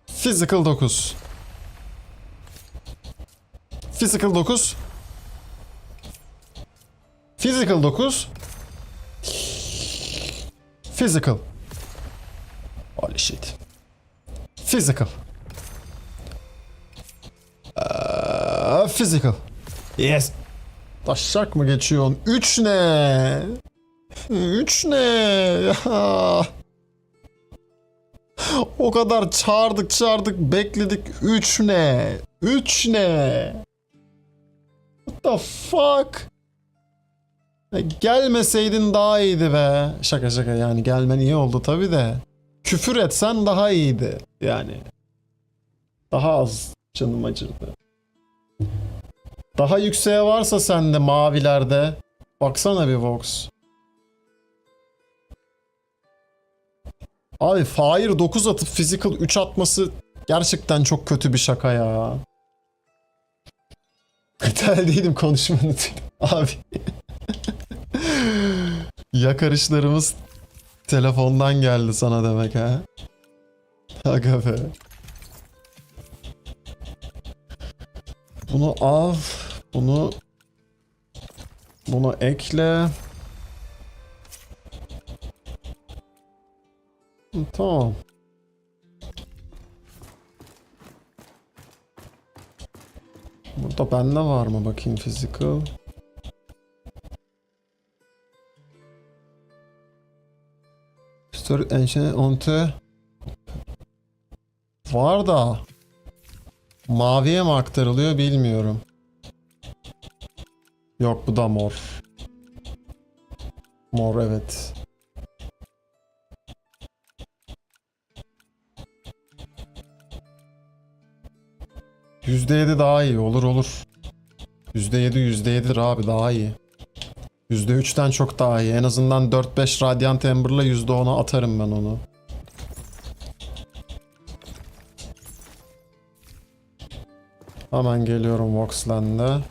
Physical 9. Physical 9. Physical 9. Physical. Holy shit. Physical. Physical. Yes. Taşak mı geçiyorsun? 3 ne? 3 ne? Ya. O kadar çağırdık bekledik. 3 ne? 3 ne? What the fuck? Gelmeseydin daha iyiydi be. Şaka yani gelmen iyi oldu tabi de. Küfür etsen daha iyiydi yani. Daha az canım acırdı. Daha yükseğe varsa sende mavilerde. Baksana bir Vox. Abi Fire 9 atıp Physical 3 atması gerçekten çok kötü bir şaka ya. Tel değilim konuşmanı. Abi. Yakarışlarımız telefondan geldi sana demek ha. Aga be. Bunu al. Bunu ekle. Tamam. Burada bende var mı bakayım physical? Story engine onto var da maviye mi aktarılıyor bilmiyorum. Yok bu da mor. Mor evet. %7 daha iyi olur. %7'dir abi daha iyi. %3'ten çok daha iyi. En azından 4-5 Radiant Ember'la %10'a atarım ben onu. Hemen geliyorum Voxland'e.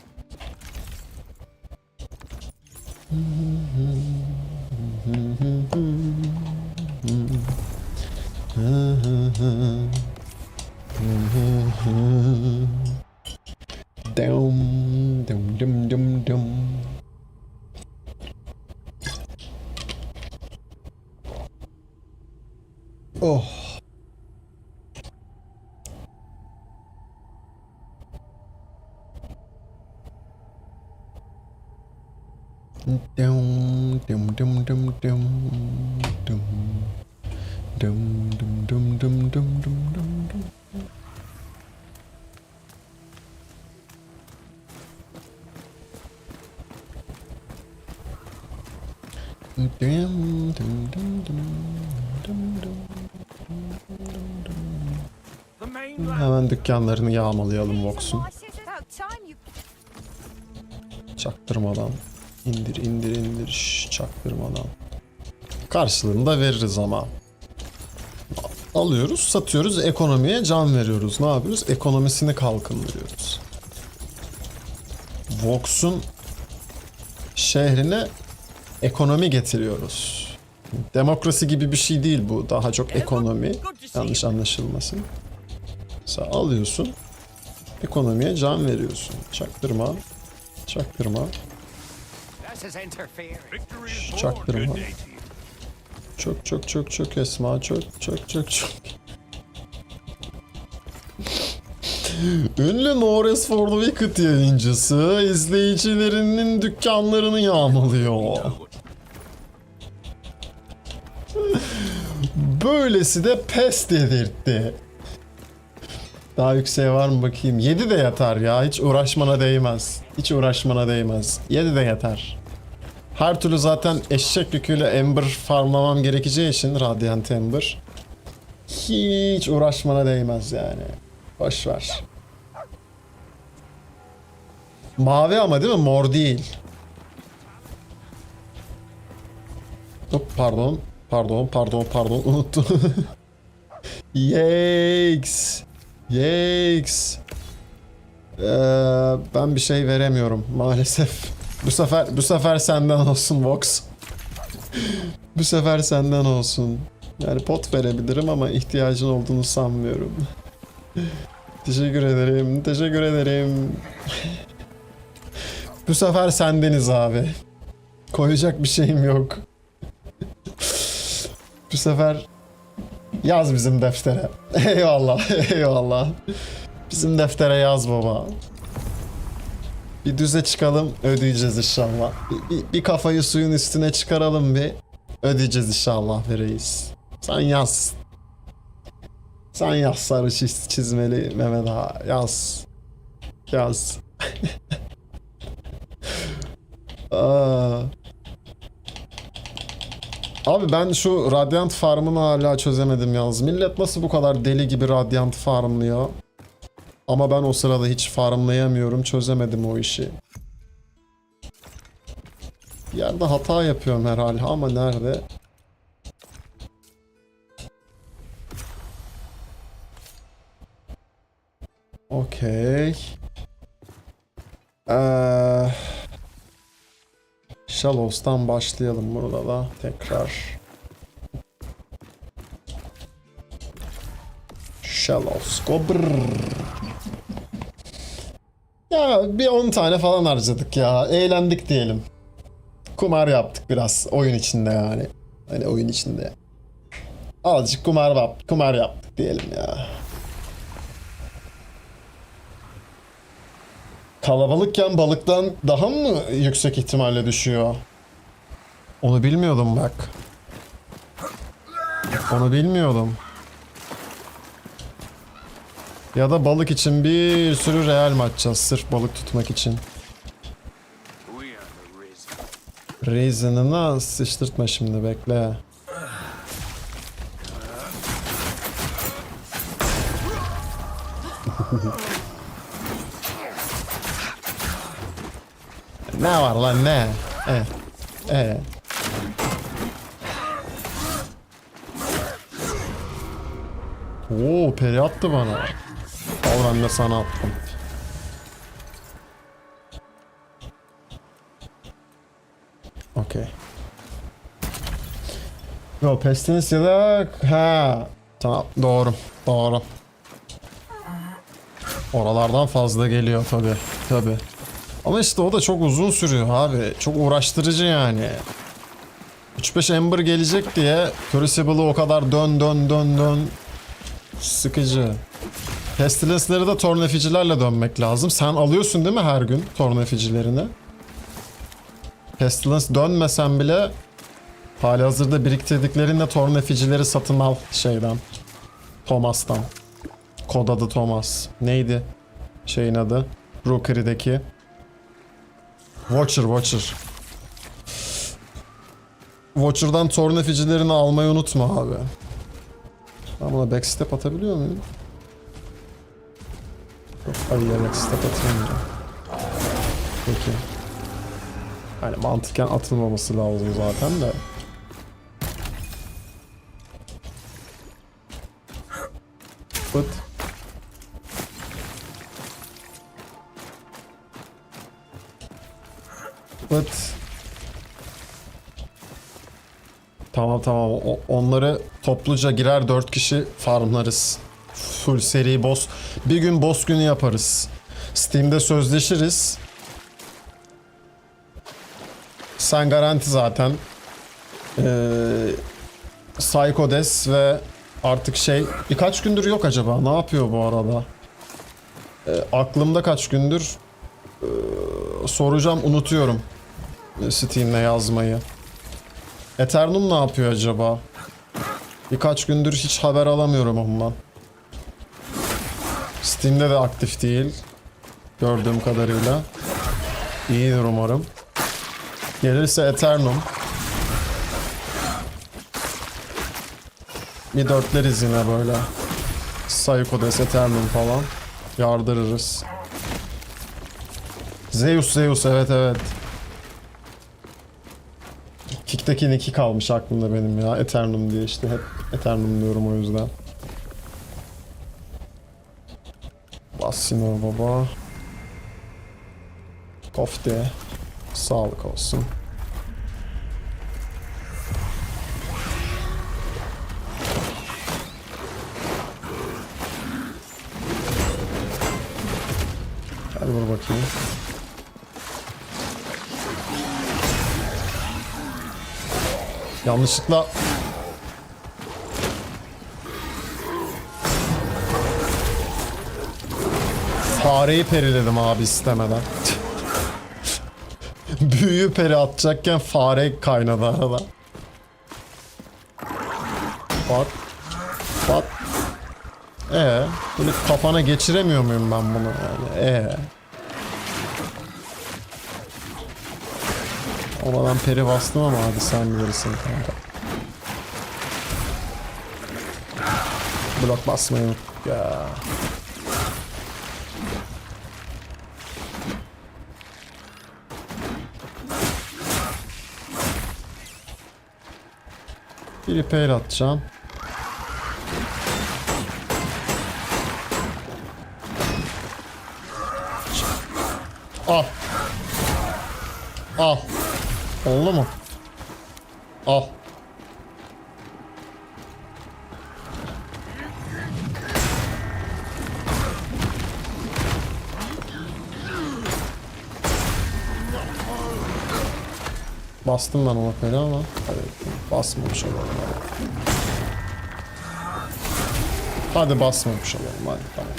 Dum. Oh. Hemen dükkanlarını yağmalayalım Vox'un. Çaktırmadan. İndir. Şş, çaktırmadan. Karşılığını da veririz ama. Alıyoruz, satıyoruz, ekonomiye can veriyoruz. Ne yapıyoruz? Ekonomisini kalkındırıyoruz. Vox'un şehrine ekonomi getiriyoruz. Demokrasi gibi bir şey değil bu. Daha çok ekonomi. Yanlış anlaşılmasın. Sen alıyorsun. Ekonomiye can veriyorsun. Çaktırma. Çaktırma. Çok Esma. Çok. Ünlü No Rest for the Wicked yayıncısı izleyicilerinin dükkanlarını yağmalıyor. Böylesi de pes dedirtti. Daha yükseğe var mı bakayım. 7 de yatar ya. Hiç uğraşmana değmez. 7 de yeter. Her türlü zaten eşek yüküyle Ember farmlamam gerekeceği için Radiant Ember. Hiç uğraşmana değmez yani. Boş ver. Mavi ama değil mi? Mor değil. Hop pardon. Unuttum. Yikes. Ben bir şey veremiyorum maalesef. Bu sefer senden olsun Vox. Bu sefer senden olsun. Yani pot verebilirim ama ihtiyacın olduğunu sanmıyorum. Teşekkür ederim. Teşekkür ederim. Bu sefer sendeniz abi. Koyacak bir şeyim yok. Bu sefer yaz bizim deftere. Eyvallah, eyvallah. Bizim deftere yaz baba. Bir düze çıkalım, ödeyeceğiz inşallah. Bir kafayı suyun üstüne çıkaralım bir. Ödeyeceğiz inşallah reis. Sen yaz. Sen yaz sarı çizmeli Mehmet Ağa. Yaz. Yaz. Aa. Abi ben şu Radiant farmını hala çözemedim yalnız. Millet nasıl bu kadar deli gibi Radiant farmlıyor? Ama ben o sırada hiç farmlayamıyorum. Çözemedim o işi. Bir yerde hata yapıyorum herhalde ama nerede? Okey. Shallows'tan başlayalım burada da tekrar. Shallows go brrr. Ya bir 10 tane falan harcadık ya. Eğlendik diyelim. Kumar yaptık biraz oyun içinde yani. Hani oyun içinde. Azıcık kumar yaptık diyelim ya. Kalabalıkken balıktan daha mı yüksek ihtimalle düşüyor? Onu bilmiyordum bak. Onu bilmiyordum. Ya da balık için bir sürü real mi açacağız sırf balık tutmak için? Raisin'ını sıçtırtma şimdi bekle. Ne var lan ne? Oo peri attı bana. Al ben de sana attım. Okey. Yo pestilens ya da... Ha. Tamam doğru. Doğru. Oralardan fazla geliyor tabi. Tabi. Ama işte o da çok uzun sürüyor abi. Çok uğraştırıcı yani. 3-5 Ember gelecek diye Crucible'ı o kadar dön. Sıkıcı. Pestilence'leri de torneficilerle dönmek lazım. Sen alıyorsun değil mi her gün torneficilerini? Pestilence dönmesen bile halihazırda biriktirdiklerinle torneficileri satın al şeyden. Thomas'tan. Kod adı Thomas. Neydi şeyin adı? Rookery'deki. Watcher. Watcher'dan torneficilerini almayı unutma abi. Ben buna backstep atabiliyor muyum? Yok, hayır backstep atamıyorum. Peki. Yani mantıken atılmaması lazım zaten de. But. Tamam. Onları topluca girer 4 kişi farmlarız. Full seri boss. Bir gün boss günü yaparız. Steam'de sözleşiriz. Sen garanti zaten. Psychodes ve artık şey birkaç gündür yok acaba. Ne yapıyor bu arada? Aklımda kaç gündür soracağım, unutuyorum. Steam'le yazmayı. Eternum ne yapıyor acaba? Birkaç gündür hiç haber alamıyorum ondan. Steam'de de aktif değil. Gördüğüm kadarıyla. İyidir umarım. Gelirse Eternum. Bir dörtleriz yine böyle. Psychodes, Eternum falan. Yardırırız. Zeus evet. Kick'teki Nick'i kalmış aklımda benim ya. Eternum diye işte hep Eternum diyorum o yüzden. Bassinor baba. Kofte. Sağlık olsun. Gel vur bakayım. Yanlışlıkla fareyi periledim abi istemeden. Büyüyü peri atacakken fare kaynadı arada. Pat. Pat. Böyle kafana geçiremiyor muyum ben bunu yani? Ama ben peri bastım ama hadi sen bilirsin kanka. Blok basmayı unuttuk ya. Bir repair atacağım. Al. Al. Oldu mu? Al. Bastım ben ona peri ama hadi basmamış olalım. Hadi basmamış olalım hadi tamam.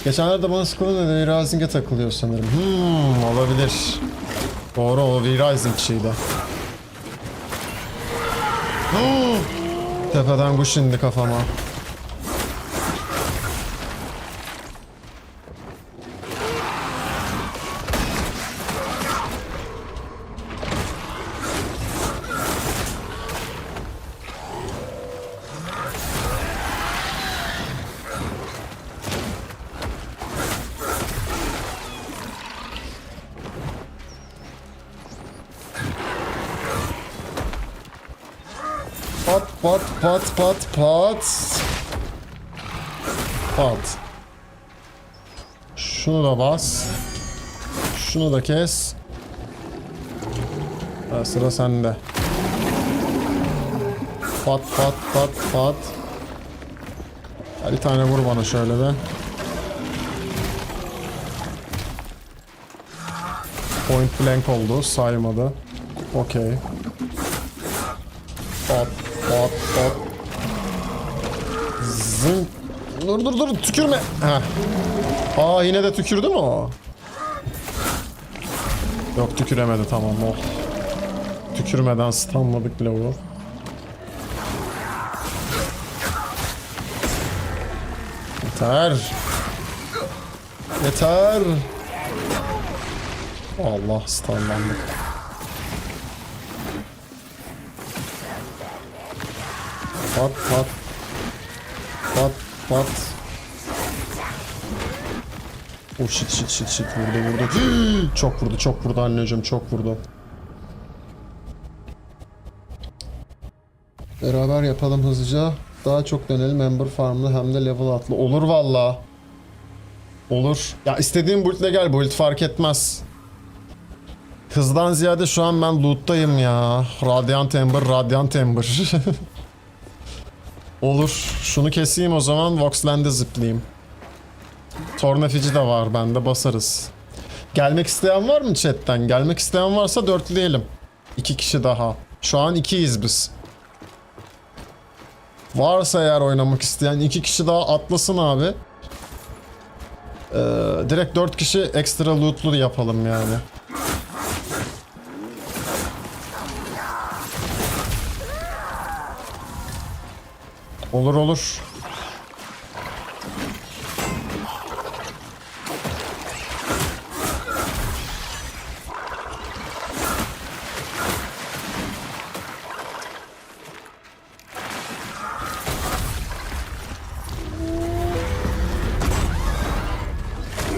Geçenlerde bana sıkılan da V-Rising'e takılıyor sanırım. Olabilir. Doğru o V-Rising şeydi. Tepeden kuş indi kafama. Pat pat pat pat pat. Pat. Şunu da bas. Şunu da kes. Sıra sende. Pat pat pat pat. Bir tane vur bana şöyle de. Point blank oldu. Saymadı. Okey. Pat pat pat. Zın. Dur tükürme. Heh. Yine de tükürdü mü o? Yok tüküremedi tamam o. Tükürmeden stunladık bile bu. Yeter. Yeter. Allah stunlandık. Pat pat. Pat pat. Oh shit vurdu. Çok vurdu anneciğim çok vurdu. Beraber yapalım hızlıca. Daha çok dönelim Ember Farm'da hem de level atlı. Olur valla. Olur. Ya istediğin build'le gel, build fark etmez. Hızdan ziyade şu an ben loot'tayım ya. Radiant Ember. Olur. Şunu keseyim o zaman. Voxland'e zıplayayım. Tornafici de var bende, basarız. Gelmek isteyen var mı chatten? Gelmek isteyen varsa dörtleyelim. 2 kişi daha. Şu an 2'yiz biz. Varsa eğer oynamak isteyen 2 kişi daha atlasın abi. Direkt 4 kişi ekstra lootlu yapalım yani. Olur.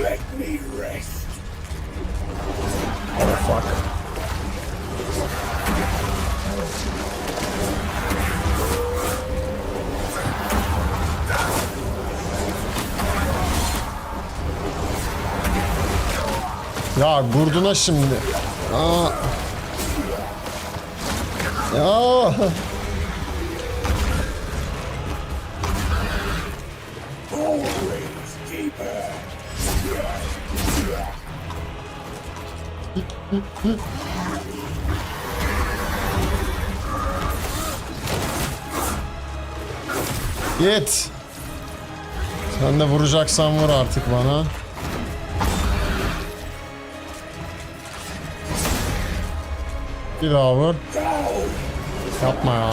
Let me rest. Oh fuck. Ya Gurduna şimdi. Aa. Ya. Always deeper. Git. Sen de vuracaksan vur artık bana. Bir daha vur. Yapma ya.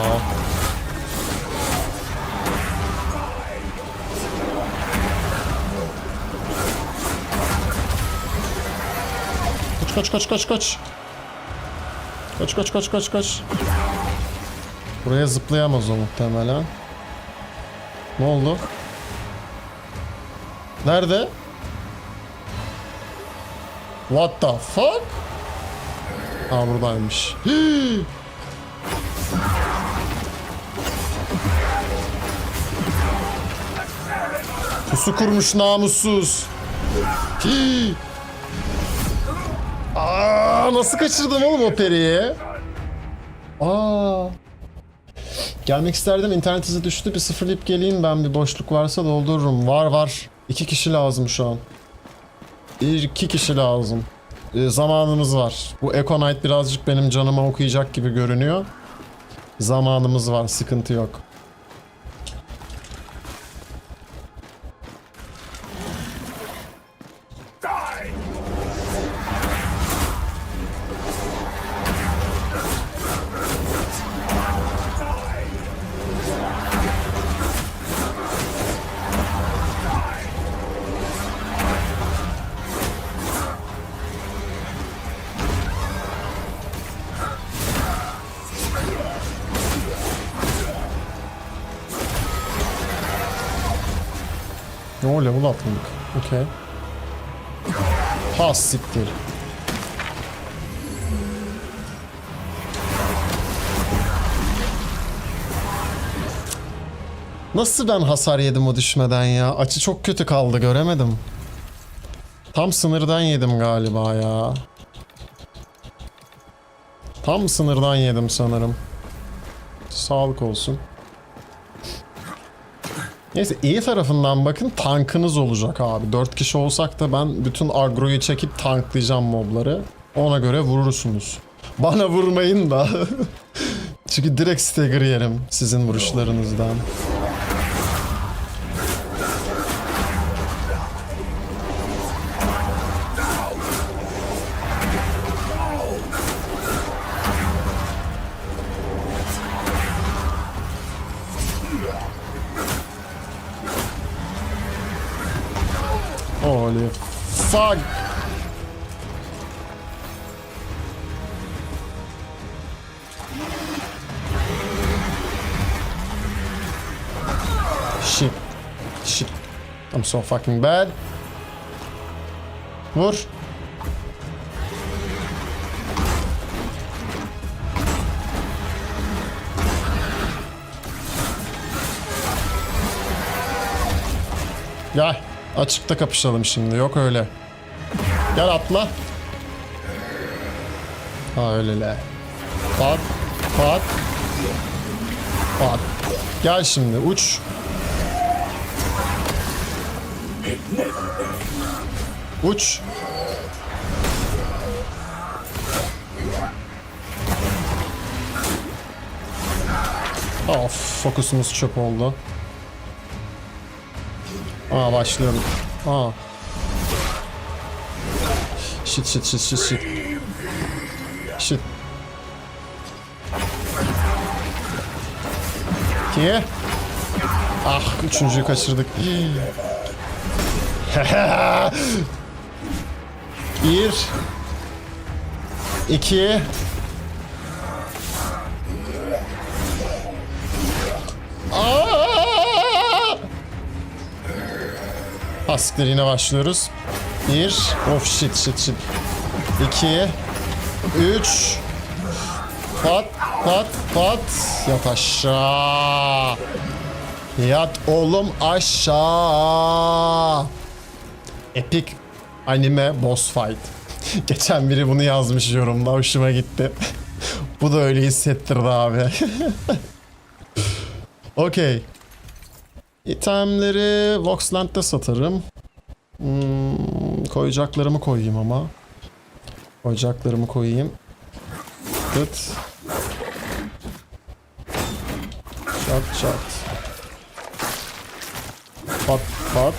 Kaç kaç kaç kaç kaç. Kaç kaç kaç kaç kaç. Buraya zıplayamaz o muhtemelen. Ne oldu? Nerede? What the fuck? Ha buradaymış. Pusu kurmuş namussuz. Aa, nasıl kaçırdım oğlum o periyi? Aa. Gelmek isterdim, internet hızı düştü, bir sıfırlayıp geleyim, ben bir boşluk varsa doldururum. Var. 2 kişi lazım şu an. 2 kişi lazım. Zamanımız var. Bu Echo Knight birazcık benim canıma okuyacak gibi görünüyor. Zamanımız var, sıkıntı yok. Die! Ne level atladık. Okey. Ha siktir. Nasıl ben hasar yedim o düşmeden ya? Açı çok kötü kaldı, göremedim. Tam sınırdan yedim galiba ya. Tam sınırdan yedim sanırım. Sağlık olsun. Neyse, iyi tarafından bakın, tankınız olacak abi. 4 kişi olsak da ben bütün agroyu çekip tanklayacağım mobları. Ona göre vurursunuz. Bana vurmayın da. Çünkü direkt stagger yerim sizin vuruşlarınızdan. Holy fuck. Shit. I'm so fucking bad. Vur. Gel. Açıkta kapışalım şimdi. Yok öyle. Gel atla. Ha öyle le. Pat. Gel şimdi uç. Uç. Of, fokusumuz çöp oldu. Aa, başlıyorum. Aa. Shit. Shit. 2. Ah, üçüncüyü kaçırdık. 1 2 Asiktir, yine başlıyoruz. 1 of shit 2 3 Pat yat aşağı. Yat oğlum aşağı. Epic anime boss fight. Geçen biri bunu yazmış yorumda, hoşuma gitti. Bu da öyle hissettirdi abi. Okey. İtemleri Voxland'da satarım. Koyacaklarımı koyayım ama. Koyacaklarımı koyayım. Kıt. Çat çat. Pat pat.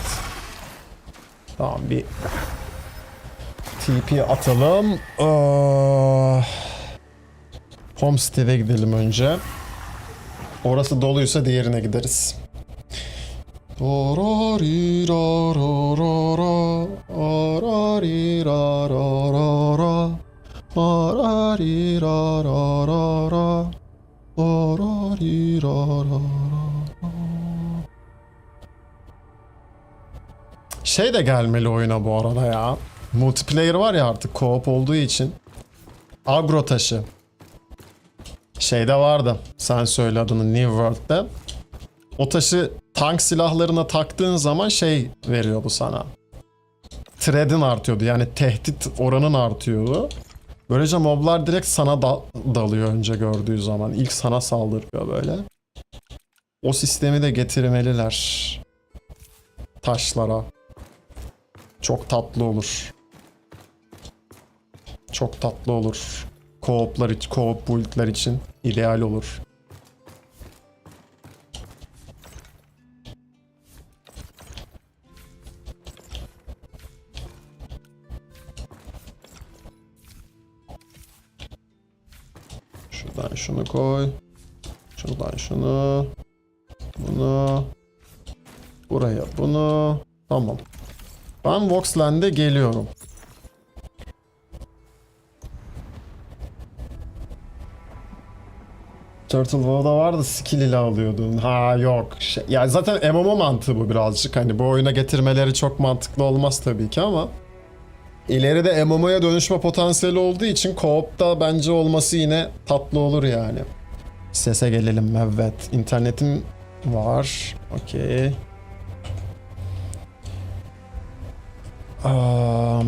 Tamam, bir TP atalım. Homestead'e gidelim önce. Orası doluysa diğerine gideriz. Şey de gelmeli oyuna bu arada ya. Multiplayer var ya artık, co-op olduğu için. Agro taşı. Şeyde vardı. Sen söyle adını, New World'de. O taşı tank silahlarına taktığın zaman şey veriyordu sana. Thread'in artıyordu. Yani tehdit oranın artıyordu. Böylece moblar direkt sana dalıyor önce gördüğü zaman. İlk sana saldırıyor böyle. O sistemi de getirmeliler. Taşlara. Çok tatlı olur. Çok tatlı olur. Co-op'lar için, co-op build'ler için ideal olur. Şuradan şunu koy. Şuradan şunu. Bunu. Buraya bunu. Tamam. Ben Voxland'e geliyorum. Turtle Wow'da vardı, skill ile alıyordun. Ha yok. Ya zaten MMO mantığı bu birazcık. Hani bu oyuna getirmeleri çok mantıklı olmaz tabii ki ama ileride MMO'ya dönüşme potansiyeli olduğu için co-op'ta bence olması yine tatlı olur yani. Sese gelelim. Evet. İnternetim var. Okey. Tap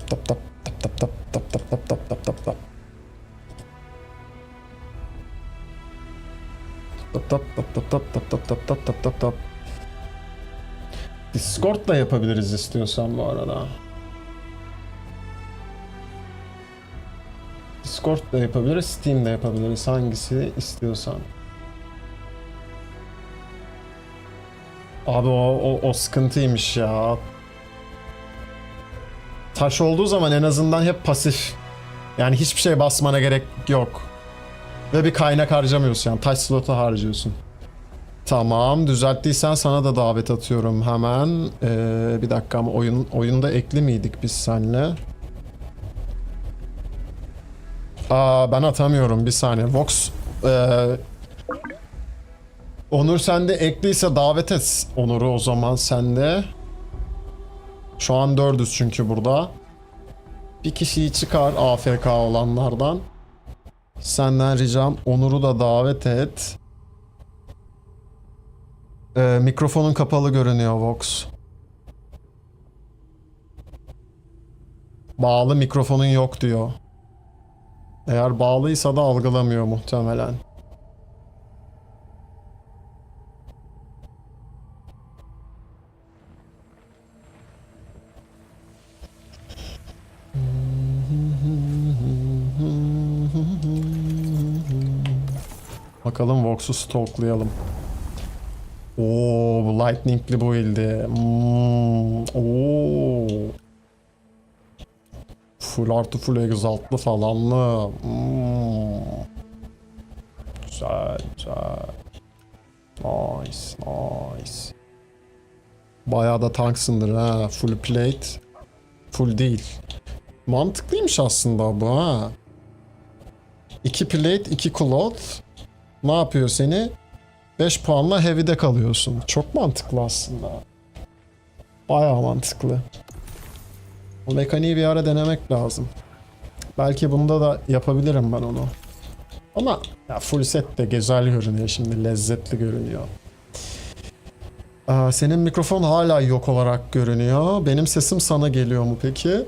tap tap tap tap tap tap tap tap tap tap tap. Tap tap tap tap tap tap tap tap tap tap tap. Discord'da yapabiliriz istiyorsan bu arada. Discord'da yapabiliriz, Steam'de yapabiliriz. Hangisi istiyorsan. Abi o sıkıntıymış ya. Taş olduğu zaman en azından hep pasif. Yani hiçbir şey basmana gerek yok. Ve bir kaynak harcamıyorsun yani. Taş slotu harcıyorsun. Tamam, düzelttiysen sana da davet atıyorum hemen. Bir dakika ama oyunda ekli miydik biz seninle? Ben atamıyorum, bir saniye. Vox Onur sende ekliyse davet et Onur'u o zaman sende. Şu an 4'üz çünkü burada. Bir kişiyi çıkar AFK olanlardan. Senden ricam Onur'u da davet et. Mikrofonun kapalı görünüyor Vox. Bağlı mikrofonun yok diyor. Eğer bağlıysa da algılamıyor muhtemelen. Bakalım Vox'u stalklayalım. Oo, bu lightning'li build'i. Oo. Full artı full exalt'lı falanlı. Güzel güzel. Nice nice. Bayağı da tanksındır ha. Full plate. Full değil. Mantıklıymış aslında bu ha. 2 plate 2 cloth. Ne yapıyor seni? 5 puanla heavy'de kalıyorsun. Çok mantıklı aslında. Bayağı mantıklı. O mekaniği bir ara denemek lazım. Belki bunda da yapabilirim ben onu. Ama ya full set de güzel görünüyor şimdi. Lezzetli görünüyor. Senin mikrofon hala yok olarak görünüyor. Benim sesim sana geliyor mu peki?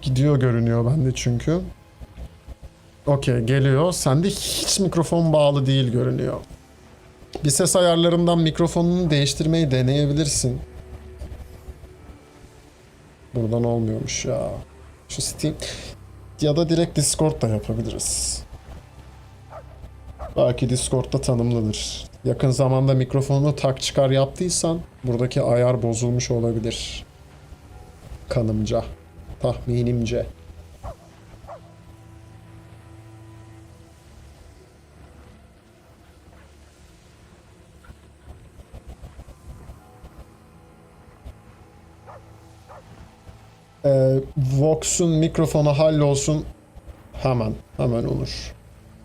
Gidiyor görünüyor bende çünkü. Okey, geliyor. Sende hiç mikrofon bağlı değil görünüyor. Bir ses ayarlarından mikrofonunu değiştirmeyi deneyebilirsin. Buradan olmuyormuş ya. Şu Steam ya da direkt Discord'da yapabiliriz. Belki Discord'da tanımlıdır. Yakın zamanda mikrofonunu tak çıkar yaptıysan buradaki ayar bozulmuş olabilir. Kanımca, tahminimce. Vox'un mikrofonu hallolsun. Hemen Onur.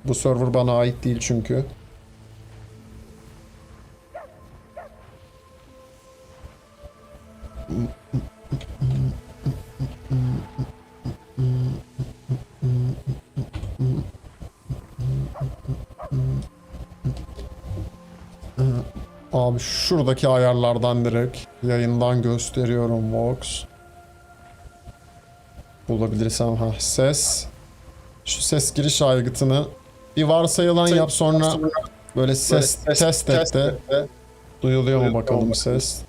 Bu server bana ait değil çünkü. Abi şuradaki ayarlardan direkt yayından gösteriyorum Vox. Bulabilirsem ses. Şu ses giriş aygıtını bir varsayılan yap, sonra böyle ses test et de duyuluyor mu bakalım ses.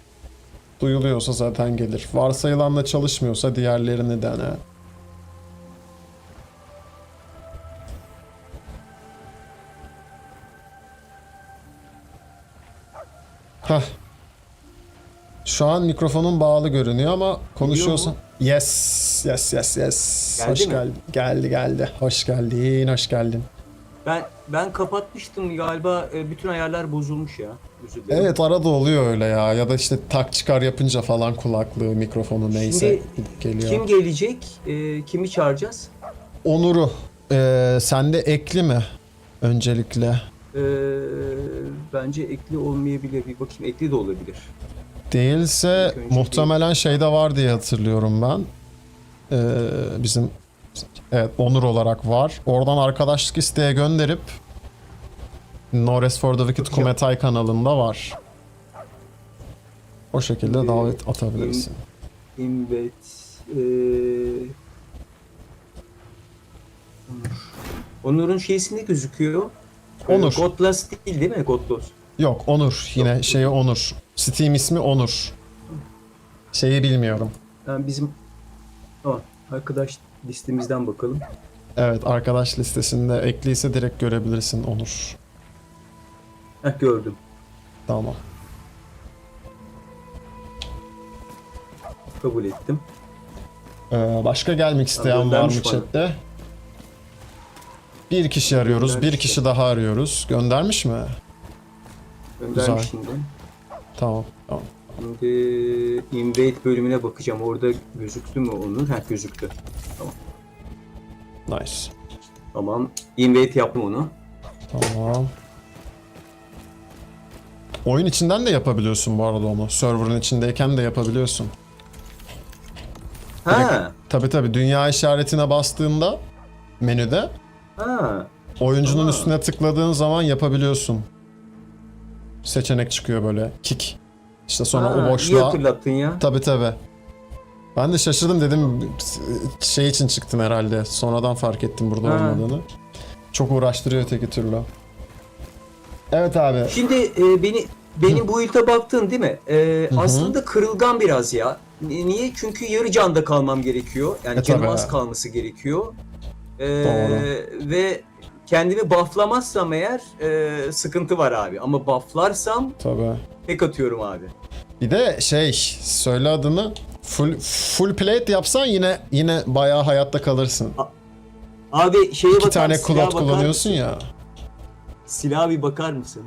Duyuluyorsa zaten gelir. Varsayılanla çalışmıyorsa diğerlerini dene. Hah. Şu an mikrofonun bağlı görünüyor ama konuşuyorsan... Yes. Geldi Hoş mi? geldin. Geldi. Hoş geldin. Ben kapatmıştım galiba, bütün ayarlar bozulmuş ya. Özür dilerim. Evet, arada oluyor öyle ya. Ya da işte tak çıkar yapınca falan kulaklığı, mikrofonu neyse geliyor. Kim gelecek? Kimi çağıracağız? Onur'u. Sende ekli mi? Öncelikle. Bence ekli olmayabilir. Bir bakayım, ekli de olabilir. Değilse İlk önce muhtemelen şeyde var diye hatırlıyorum ben. Bizim evet, Onur olarak var. Oradan arkadaşlık isteğe gönderip No Rest for the Wicked Kumetai kanalında var. O şekilde davet atabilirsin. Invite. Onur'un şeysinde gözüküyor. Onur. Godless değil mi? Godless. Yok, Onur. Yine şeyi Onur. Steam ismi Onur. Şeyi bilmiyorum. Yani bizim arkadaş listemizden bakalım. Evet, arkadaş listesinde ekliyse direkt görebilirsin Onur. Gördüm. Tamam. Kabul ettim. Başka gelmek isteyen var mı göndermiş bana. chatte? Bir kişi arıyoruz, bir Göndermiş kişi ya. daha arıyoruz. Göndermiş mi? Göndermiş Güzel. şimdi. Tamam. Şimdi invite bölümüne bakacağım. Orada gözüktü mü Onur? Gözüktü. Nice. Tamam. Invite yaptım onu. Tamam. Oyun içinden de yapabiliyorsun bu arada onu. Server'ın içindeyken de yapabiliyorsun. Tabii dünya işaretine bastığında menüde oyuncunun Aa. üstüne tıkladığın zaman yapabiliyorsun. Seçenek çıkıyor böyle. Kick. İşte sonra o İyi boşluğa... hatırlattın ya. Tabii. Ben de şaşırdım, dedim şey için çıktım herhalde. Sonradan fark ettim burada olmadığını. Çok uğraştırıyor öteki türlü. Evet abi. Şimdi benim bu ilte baktın değil mi? Aslında kırılgan biraz ya. Niye? Çünkü yarı canda kalmam gerekiyor. Yani canım tabii. az kalması gerekiyor. Doğru. Ve kendimi bufflamazsam eğer sıkıntı var abi. Ama bufflarsam Tabii. tek atıyorum abi. Bir de söyle adını. Full plate yapsan yine bayağı hayatta kalırsın. Abi şeye İki bakar, tane silaha kulot bakar kullanıyorsun mısın? ya. Silaha bir bakar mısın?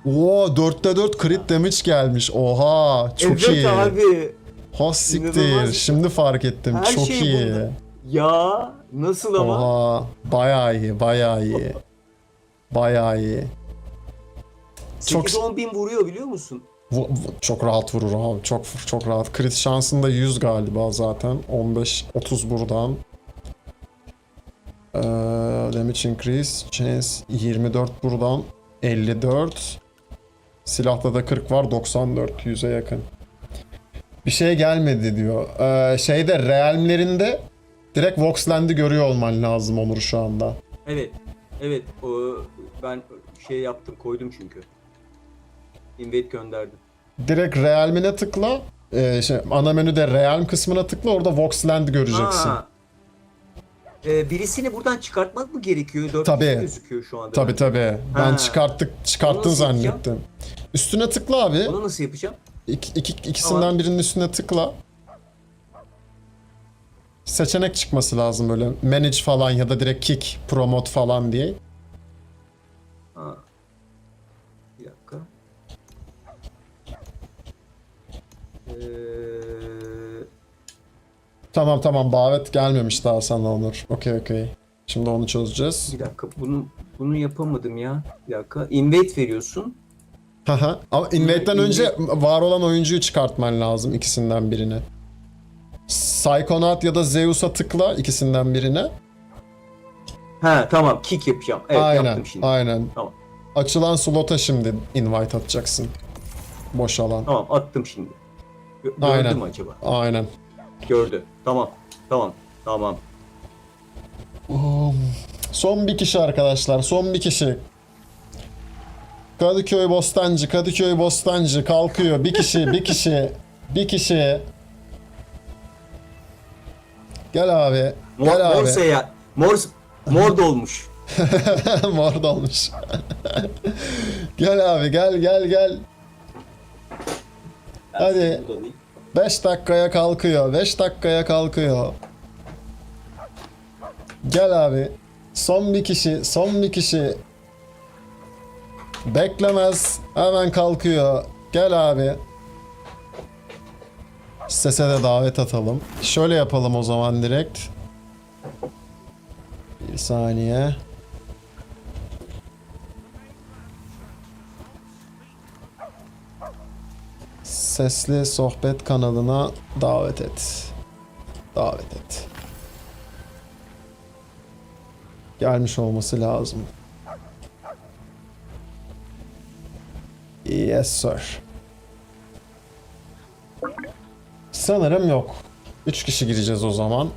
Oo, 4'te 4 crit damage gelmiş. Oha, çok evet iyi. abi. Ha siktir. İnanılmaz. Şimdi fark ettim. Her çok şey iyi. bunda. Ya nasıl ama? Oha, bayağı iyi. Bayağı iyi. Çok- 8-10 bin vuruyor biliyor musun? Çok rahat vurur abi. Çok rahat. Crit şansın da 100 galiba zaten. 15-30 buradan. Damage increase. Chance 24 buradan. 54. Silahta da 40 var. 94. 100'e yakın. Bir şey gelmedi diyor. Şeyde realmlerinde direkt Voxland'i görüyor olman lazım Onur şu anda. Evet. Evet. Ben şey yaptım, koydum çünkü. Invite gönderdim. Direkt realmine tıkla. Ana menüde realm kısmına tıkla, orada Voxland'i göreceksin. Ha. Birisini buradan çıkartmak mı gerekiyor? 4 Tabii. gözüküyor şu anda. Tabii tabii. Ben Ha. çıkarttın Onu nasıl zannettim. Üstüne tıkla abi. Onu nasıl yapacağım? İkisinden Tamam. birinin üstüne tıkla. Seçenek çıkması lazım böyle. Manage falan ya da direkt kick, promote falan diye. Ha. Bir dakika. Tamam davet gelmemiş daha sana Onur. Okey. Şimdi onu çözeceğiz. Bir dakika. Bunu yapamadım ya. Bir dakika. Invite veriyorsun. Haha. Ama invade'den önce var olan oyuncuyu çıkartman lazım, ikisinden birini. Psychonaut ya da Zeus'a tıkla, ikisinden birine. Ha tamam. Kick yapacağım. Evet yaptım şimdi. Aynen. Tamam. Açılan slota şimdi invite atacaksın. Boşalan. Tamam attım şimdi. Gördü Aynen. mü acaba? Aynen. Gördü. Tamam. Son bir kişi arkadaşlar. Son bir kişi. Kadıköy Bostancı kalkıyor. Bir kişi. Gel abi. Mor seyahat. Mor dolmuş. Mor dolmuş. Gel abi gel. Hadi. 5 dakikaya kalkıyor. Gel abi. Son bir kişi. Beklemez. Hemen kalkıyor. Gel abi. Sese de davet atalım. Şöyle yapalım o zaman direkt. Bir saniye. Sesli sohbet kanalına davet et. Gelmiş olması lazım. Yes sir. Sanırım yok. 3 kişi gireceğiz o zaman.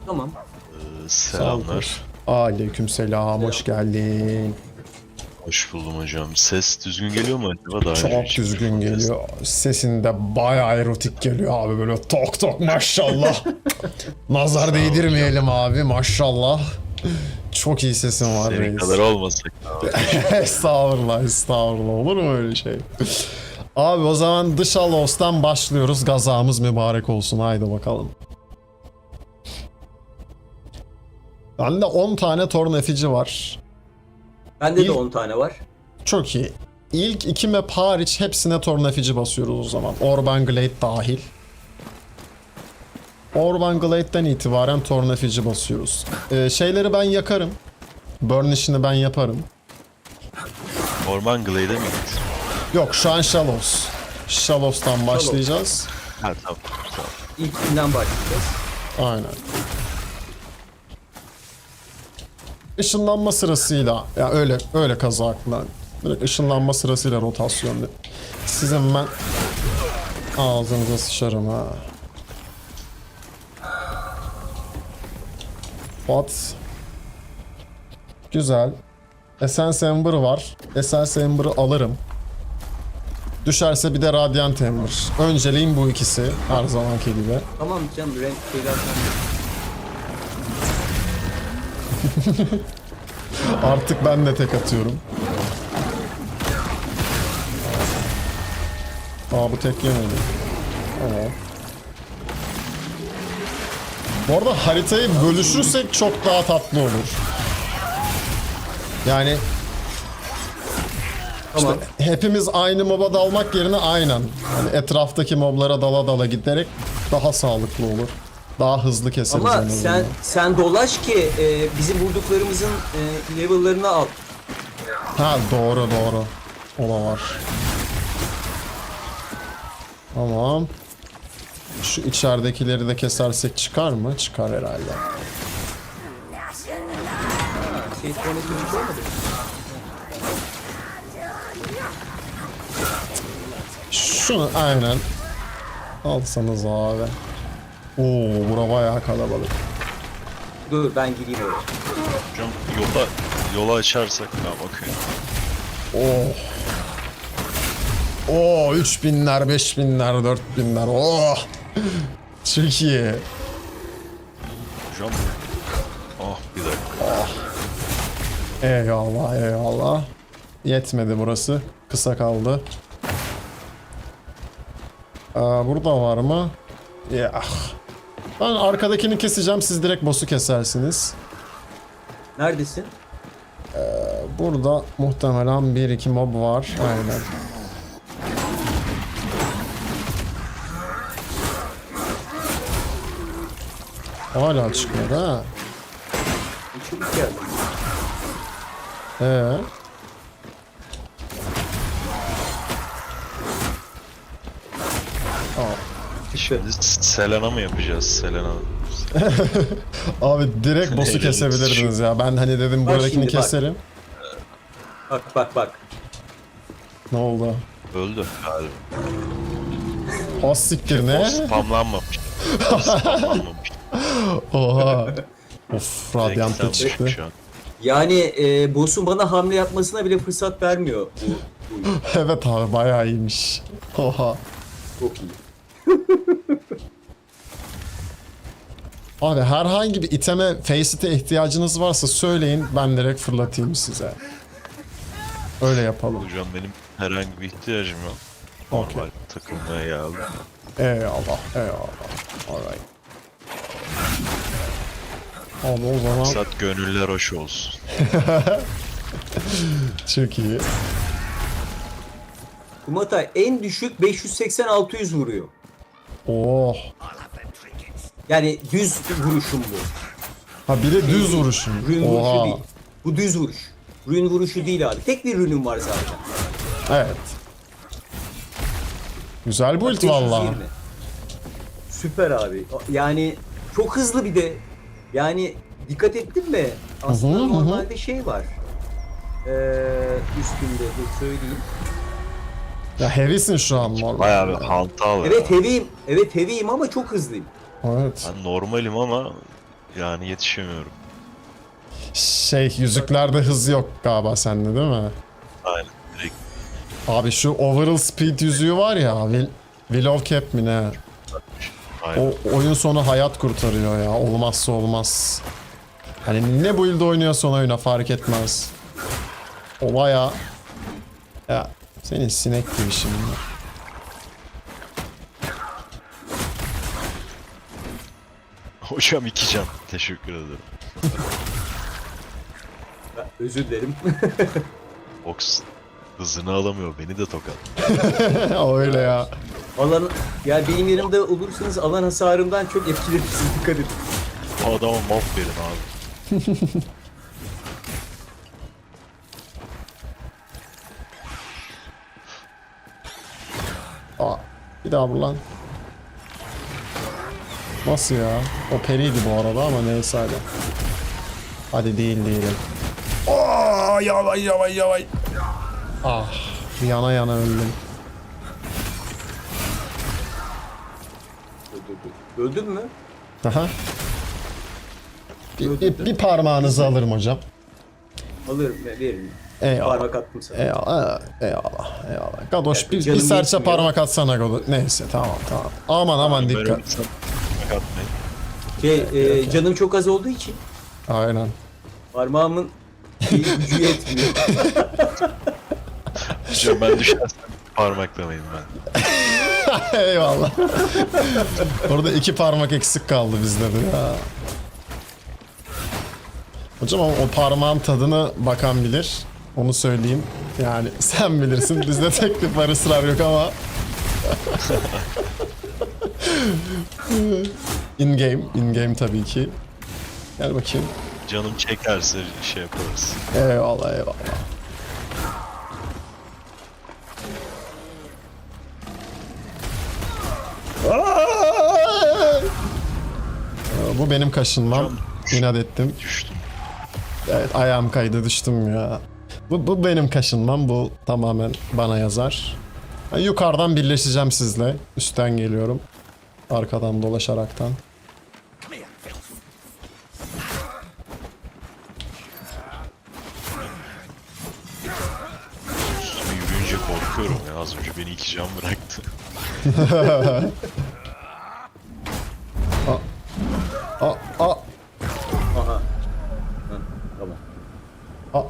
Tamam. Selamlar. Aleykümselam, hoş geldin. Hoş buldum hocam. Ses düzgün geliyor mu acaba? Daha Çok önce hiç düzgün podcast- geliyor. Sesin de bayağı erotik geliyor abi, böyle tok maşallah. Nazar değdirmeyelim abi, maşallah. Çok iyi sesin var Senin reis. kadar olmasak. Estağfurullah, olur mu öyle şey? Abi o zaman dış Alos'tan başlıyoruz. Gazamız mübarek olsun, haydi bakalım. Bende 10 tane torn efici var. Bende de İlk- 10 tane var. Çok iyi. İlk 2 map hariç hepsine torn efici basıyoruz o zaman. Orban Glade dahil. Orban Glade'den itibaren torn efici basıyoruz. Şeyleri ben yakarım. Burn işini ben yaparım. Orman Glade'e mi gittin? Yok, şu an Shallows. Shallows'tan başlayacağız. Ha tamam. İlkinden başlayacağız. Aynen. Işınlanma sırasıyla, ya öyle kazakla. Direkt ışınlanma sırasıyla rotasyonlu. Sizin ben ağzınıza sıçarım ha. What? Güzel. Essence Ember var. Essence Ember'ı alırım. Düşerse bir de Radiant Ember. Önceliğim bu ikisi. Her zamanki gibi. Tamam canım, renk şeyler Artık ben de tek atıyorum. Aa, bu tek yemedi. Aa. Bu arada haritayı bölüşürsek çok daha tatlı olur. Yani Tamam. hepimiz aynı moba dalmak yerine aynen. Yani etraftaki moblara dala giderek daha sağlıklı olur. Daha hızlı keseriz en Ama azından. sen dolaş ki bizim vurduklarımızın level'larını al. Ha, doğru. O da var. Tamam. Şu içeridekileri de kesersek çıkar mı? Çıkar herhalde. Şey sonraki olmadı. Şunu aynen. Alsanız abi. Oo, bura bayağı kalabalık. Dur ben gireyim oraya. Hocam yola açarsak ha bakıyorum. Oh. Oo, 3000'ler, 5000'ler, 4000'ler. Oh. Çok iyi. Hocam. Ah bir dakika. Eyvallah, eyvallah. Yetmedi burası. Kısa kaldı. Burada var mı? Ya. Ben arkadakini keseceğim. Siz direkt boss'u kesersiniz. Neredesin? Burada muhtemelen 1-2 mob var. Aynen. Hala çıkıyor ha. Çabuk geldim. Ee. Şimdi Selena mı yapacağız? Selena. Abi direkt boss'u Eğlenceli. kesebilirdiniz ya. Ben hani dedim Bak buradakini şimdi, bak. keserim. Bak. Ne oldu? Öldü galiba. O siktir ne? O spamlanmamış. O spamlanmamış. Oha. Of, radyantlı Reklam çıktı. şu an. Yani boss'un bana hamle yapmasına bile fırsat vermiyor bu. Evet abi, bayağı iyiymiş. Oha. Çok iyi. Abi herhangi bir iteme, facet'e ihtiyacınız varsa söyleyin, ben direkt fırlatayım size. Öyle yapalım. Hocam benim herhangi bir ihtiyacım yok. Okey. Normal takılmaya geldim. Eyvallah, eyvallah. Alright. Abi o zaman Maksat gönüller hoş olsun. çok iyi. Kumata en düşük 580-600 vuruyor. Oh. Yani düz vuruşum bu. Ha, bir de düz vuruşun. Rün vuruşu Oha. değil. Bu düz vuruş. Rün vuruşu değil abi. Tek bir rünüm var zaten. Evet. Güzel build 520. valla. Süper abi. Yani çok hızlı bir de. Yani dikkat ettin mi? Aslında Hı hı, hı. normalde şey var. Üstünde dur söyleyeyim. Ya heavy'sin şu an normal. Bayağı bir hantal ya. Evet heavy'im. Evet heavy'im ama çok hızlıyım. Evet. Ben normalim ama yani yetişemiyorum. Şey, yüzüklerde hız yok galiba sende değil mi? Aynen. Direkt Abi şu overall speed yüzüğü var ya, Will of Cap mi ne? aynen. O oyun sonu hayat kurtarıyor ya. Olmazsa olmaz. Hani ne build oynuyorsan oyna fark etmez. O baya... Ya senin sinek gibi şimdi. Hocam 2 can. Teşekkür ederim. Özür dilerim. Box hızını alamıyor. Beni de tokat. Öyle ya. Alan, yani benim yerimde olursanız alan hasarımdan çok etkilenirsiniz. Dikkat edin. O adama mob verin abi. Aa, bir daha vur lan. Nasıl ya? O periydi bu arada ama neyse hadi. Hadi değil değilim. Aa, yavay. Ah, yana yana öldüm. Öldün mü? Aha. Bir parmağınızı alırım hocam. Alırım, veririm. Eyvallah. Parmak attım sana. Eyvallah. Gadoş bir canım serçe yetmiyor. parmak atsana Gadoş. Neyse tamam. Aman Böyle dikkat. bir tokat atmayın. Canım çok az olduğu için Aynen. parmağımın gücü yetmiyor. Hocam ben düşersem parmaklamayın ben. Eyvallah. Orada 2 parmak eksik kaldı bizde de ya. Hocam ama o parmağın tadını bakan bilir. Onu söyleyeyim. Yani sen bilirsin. Bizde teklif var, ısrar yok ama. In game tabii ki. Gel bakayım. Canım çekerse şey yaparız. Eyvallah. Bu benim kaşınmam. İnat ettim. Düştüm. Evet, ayağım kaydı, düştüm ya. Bu benim kaşınmam. Bu tamamen bana yazar. Ben yukarıdan birleşeceğim sizle. Üstten geliyorum. Arkadan dolaşaraktan. Üstüne yürüyünce korkuyorum ya. Az önce beni 2 can bıraktı. Aa, aa, Aha. Hı, tamam. aa.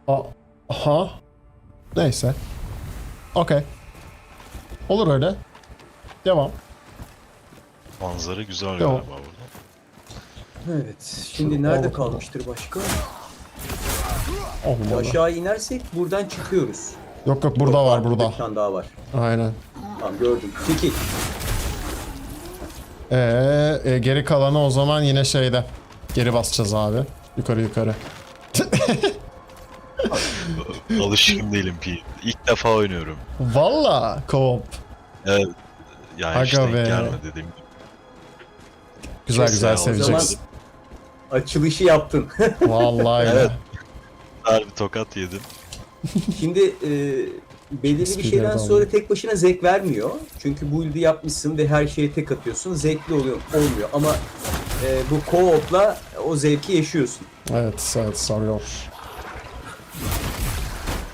Aa, aha. Neyse. Okey. Olur öyle. Devam. Manzara güzel Yok. galiba burada. Evet. Şimdi nerede kalmıştır başka? Olmadı. Aşağı inersek buradan çıkıyoruz. Yok yok burada var burada. Bir tane daha var. Aynen. Tamam gördüm. Çekil. Geri kalanı o zaman yine şeyde. Geri basacağız abi. Yukarı yukarı. Alışkın değilim P. İlk defa oynuyorum. Valla co-op. Evet. Yani Aga işte be. gelme dediğim gibi. Güzel Çok güzel sağ ol. seveceksin. Açılışı yaptın. Vallahi öyle. Evet. Harbi tokat yedim. Şimdi belirli bir Speed şeyden aldım. sonra tek başına zevk vermiyor. Çünkü build'i yapmışsın ve her şeye tek atıyorsun. Zevkli olmuyor. Ama bu co-op'la o zevki yaşıyorsun. Evet evet sarıyor.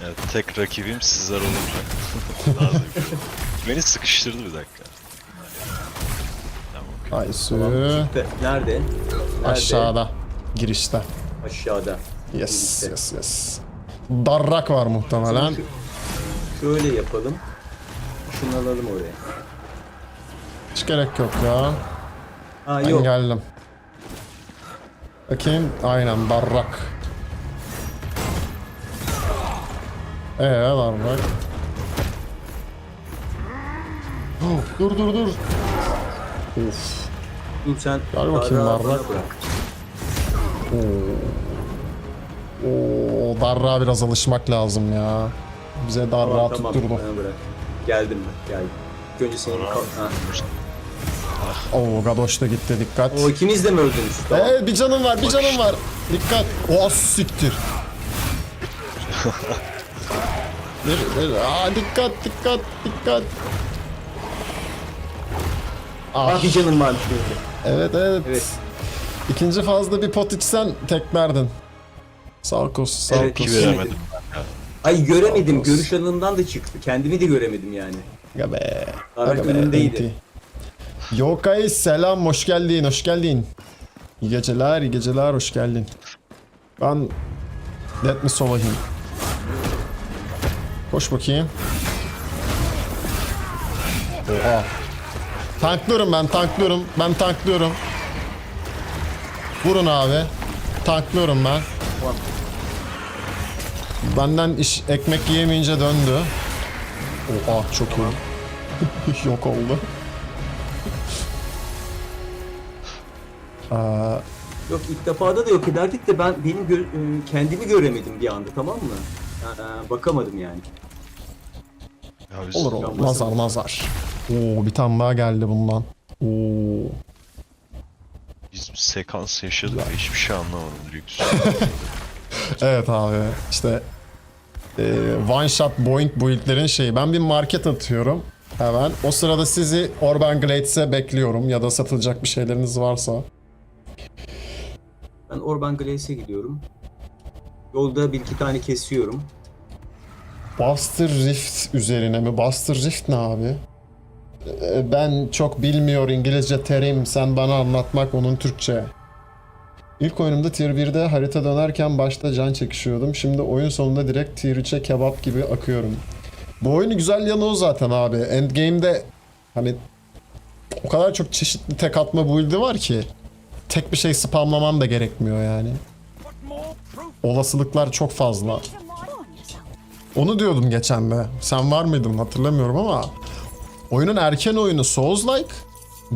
Evet, tek rakibim sizler olunca. Daha zevkli oldu. Beni sıkıştırdı bir dakika. Tamam. Aysu. Nerede? Aşağıda. Girişte. Aşağıda. Yes Girişte. yes yes. Darrak var muhtemelen. Şöyle yapalım. Şunu alalım oraya. Hiç gerek yok ya. Ha Ben yok. geldim. Bakayım. Aynen darrak. Darrak. Oh, dur dur dur. Of. Dur sen Gel bakayım daha Darrak. bana bırak. Oo, darrağa biraz alışmak lazım ya. Bize darrağı Tamam, tutturdu. bana bırak. Geldim ben. Geldim. İlk önce senin ha. Oo, Gadoş da gitti dikkat. O ikiniz de mi öldünüz? Tamam. Bir canım var, bir canım var. Dikkat. O siktir. Dikkat, dikkat, dikkat. Ah bir canım varmış benim. Evet, evet. Evet. İkinci fazla bir pot içsen teklerdin. Sarkos, Evet, Sarkos. Ki veremedim ben ya. Ay göremedim. Olsun. Görüş alanından da çıktı. Kendimi de göremedim yani. Aga be. Darrak Aga be, önündeydi. enti. Yokay selam, hoş geldin, hoş geldin. İyi geceler, iyi geceler, hoş geldin. Ben... Let me sova him. Koş bakayım. Oha. Tanklıyorum ben, tanklıyorum. Ben tanklıyorum. Vurun abi. Tanklıyorum ben. Tamam. Benden iş ekmek yiyemeyince döndü. Oha çok iyi. Yok oldu. Yok ilk defada da yok ederdik de ben kendimi göremedim bir anda, tamam mı? Bakamadım yani. Ya biz Olur olur. Nazar nazar. Oo bir tane daha geldi bundan. Oo. Biz bir sekans yaşadık ve hiçbir şey anlamadım direkt. Evet abi işte one shot boing build'lerin şeyi. Ben bir market atıyorum hemen. O sırada sizi Urban Glades'e bekliyorum ya da satılacak bir şeyleriniz varsa. Ben Urban Glazes'e gidiyorum. Yolda bir iki tane kesiyorum. Buster Rift üzerine mi? Buster Rift ne abi? Ben çok bilmiyor İngilizce terim. Sen bana anlatmak onun Türkçe. İlk oyunumda Tier 1'de harita dönerken başta can çekişiyordum. Şimdi oyun sonunda direkt Tier 3'e kebap gibi akıyorum. Bu oyunun güzel yanı o zaten abi. Endgame'de hani o kadar çok çeşitli tek atma build'i var ki tek bir şey spamlaman da gerekmiyor yani. Olasılıklar çok fazla. Onu diyordum geçen de. Sen var mıydın hatırlamıyorum ama oyunun erken oyunu Souls-like,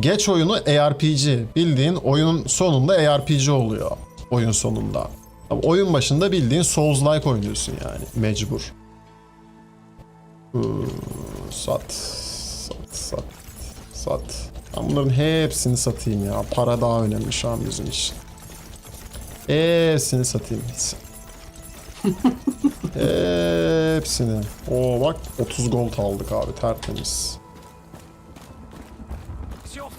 geç oyunu ARPG. Bildiğin oyunun sonunda ARPG oluyor. Oyun sonunda. Ama oyun başında bildiğin Souls-like oynuyorsun yani. Mecbur. Sat. Sat. Sat. Sat. Ben bunların hepsini satayım ya. Para daha önemli şu an bizim için. Hepsini satayım. Hepsini. Oo bak 30 gold aldık abi, tertemiz.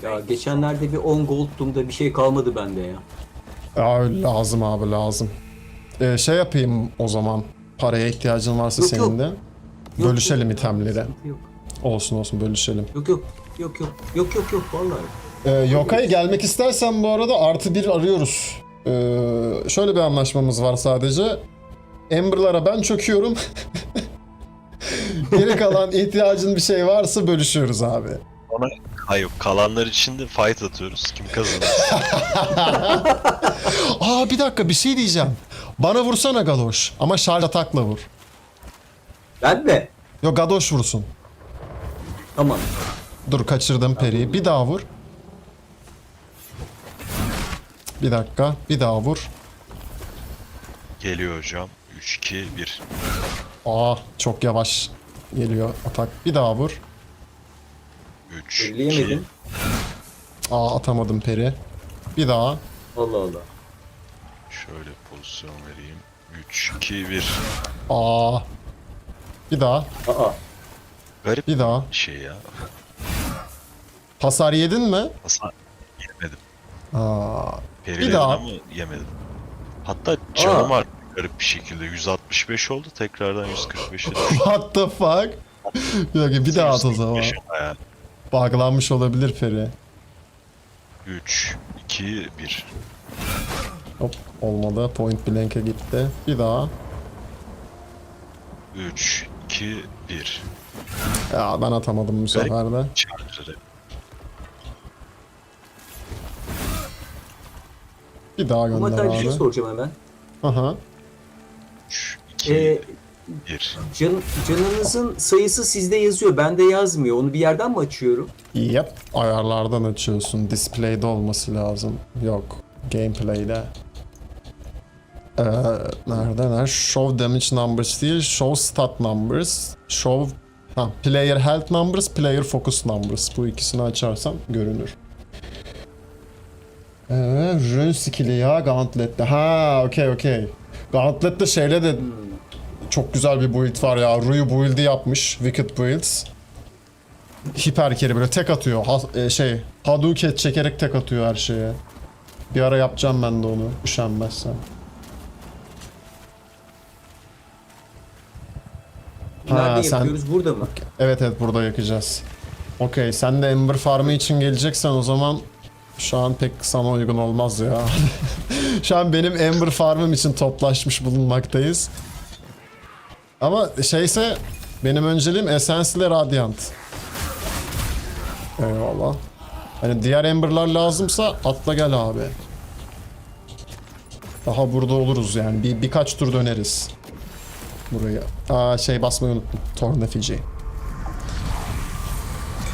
Ya geçenlerde bir 10 gold'tumda bir şey kalmadı bende ya. Ya lazım abi, lazım. Şey yapayım o zaman. Paraya ihtiyacın varsa Yok, senin yok. de. Yok, Bölüşelim yok, itemleri. sıkıntı Yok. Olsun bölüşelim. Yok yok. Yok yok. Yok yok yok vallahi. Yokai gelmek istersen bu arada +1 arıyoruz. Şöyle bir anlaşmamız var sadece. Ember'lara ben çöküyorum. Geri kalan ihtiyacın bir şey varsa bölüşüyoruz abi. Ona hayır, kalanlar için de fight atıyoruz. Kim kazanır? Aa bir dakika, bir şey diyeceğim. Bana vursana Galoş. Ama şarj atakla vur. Ben de. Yok, Gadoş vursun. Tamam. Dur, kaçırdım Peri'yi. Bir daha vur. Bir dakika. Bir daha vur. Geliyor hocam. 3, 2, 1. Aa çok yavaş geliyor atak. Bir daha vur. 3, 2, Elleyemedim. Aa atamadım Peri. Bir daha. Allah Allah. şöyle pozisyon vereyim. 3, 2, 1. Aa. Bir daha. Aa. Garip Bir daha. şey ya. Hasar yedin mi? Hasar yemedim. Aa. Perilerin daha. ama yemedim. Hatta canım arttı garip bir şekilde. 165 oldu, tekrardan 145'e düştü. What the fuck? Bir dakika, bir daha at o zaman. 145 yani. Buglanmış olabilir Peri. 3, 2, 1. Hop olmadı. Point blank'e gitti. Bir daha. 3, 2, 1. Ya ben atamadım bu sefer de. Charger'ı. Bir daha gönder Ama bir şey abi. soracağım hemen. Aha. 3, 2, Ee, 1. canınızın sayısı sizde yazıyor. Bende yazmıyor. Onu bir yerden mi açıyorum? Yep. Ayarlardan açıyorsun. Display'de olması lazım. Yok. Gameplay'de. Nerede? Show damage numbers değil. Show stat numbers. Show player health numbers, player focus numbers. Bu ikisini açarsam görünür. Rune skill'i ya Gauntlet'te. Ha, okey. Gauntlet'te şeyle de çok güzel bir build var ya. Ryu build'i yapmış. Wicked Builds. Hiper carry böyle tek atıyor. Hadouken çekerek tek atıyor her şeye. Bir ara yapacağım ben de onu. Üşenmezsem. Nerede sen- yapıyoruz? Burada mı? Evet burada yakacağız. Okey, sen de Ember Farm'ı için geleceksen o zaman şu an pek sana uygun olmaz ya. Şu an benim Ember Farm'ım için toplaşmış bulunmaktayız. Ama şeyse benim önceliğim Essence ile Radiant. Eyvallah. Hani diğer Ember'lar lazımsa atla gel abi. Daha burada oluruz yani. Birkaç tur döneriz. Buraya. Basmayı unuttum. Torn Effigy.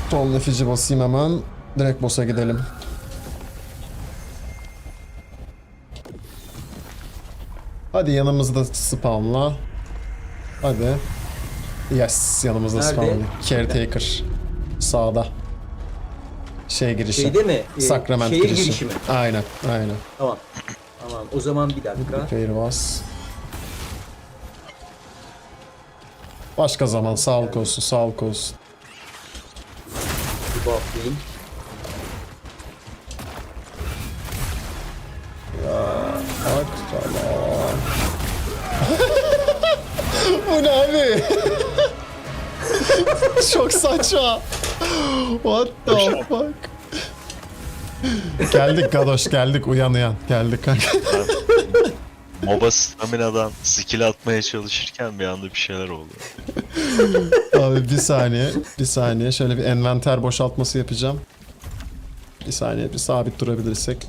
Torn Effigy basayım hemen. Direkt boss'a gidelim. Hadi yanımızda spawnla. Hadi. Yes, yanımızda Nerede? spawnla. Caretaker. Sağda. Girişi. Şeyde mi? Sakrament Şehir girişi. girişi mi? Aynen. Tamam. Tamam. O zaman bir dakika. Fair bas. Başka zaman sağlık olsun. Bir bufflayayım. Bak tamam. Bu ne abi? Çok saçma. What the fuck? Geldik Gadoş, geldik, uyan. Geldik kanka. MOBA stamina'dan skill atmaya çalışırken bir anda bir şeyler oldu. Abi bir saniye. Şöyle bir envanter boşaltması yapacağım. Bir saniye, bir sabit durabilirsek.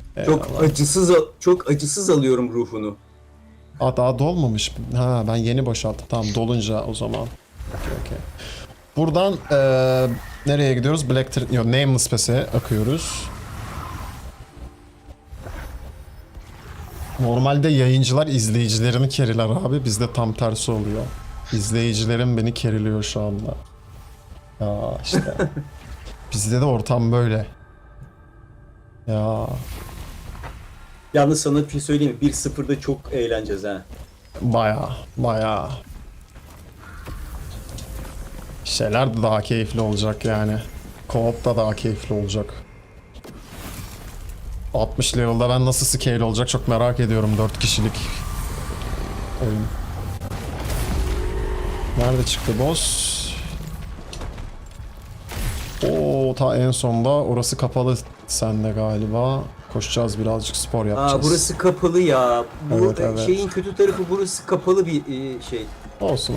Çok acısız alıyorum ruhunu. Daha dolmamış. Ha, ben yeni boşalttım. Tamam, dolunca o zaman. Okey. Buradan nereye gidiyoruz? Nameless Pass'e akıyoruz. Normalde yayıncılar izleyicilerini keriler abi. Bizde tam tersi oluyor. İzleyicilerim beni keriliyor şu anda. Ya işte. Bizde de ortam böyle. Ya. Yalnız sana bir şey söyleyeyim mi? 1-0'da çok eğleneceğiz ha. Baya. Şeyler de daha keyifli olacak yani. Co-op da daha keyifli olacak. 60 level'da ben nasıl scale olacak çok merak ediyorum, 4 kişilik oyun. Nerede çıktı boss? Oo, ta en sonda, orası kapalı sende galiba. Koşacağız, birazcık spor yapacağız. Aa, burası kapalı ya. Bu Evet. şeyin kötü tarafı, burası kapalı bir şey. Olsun.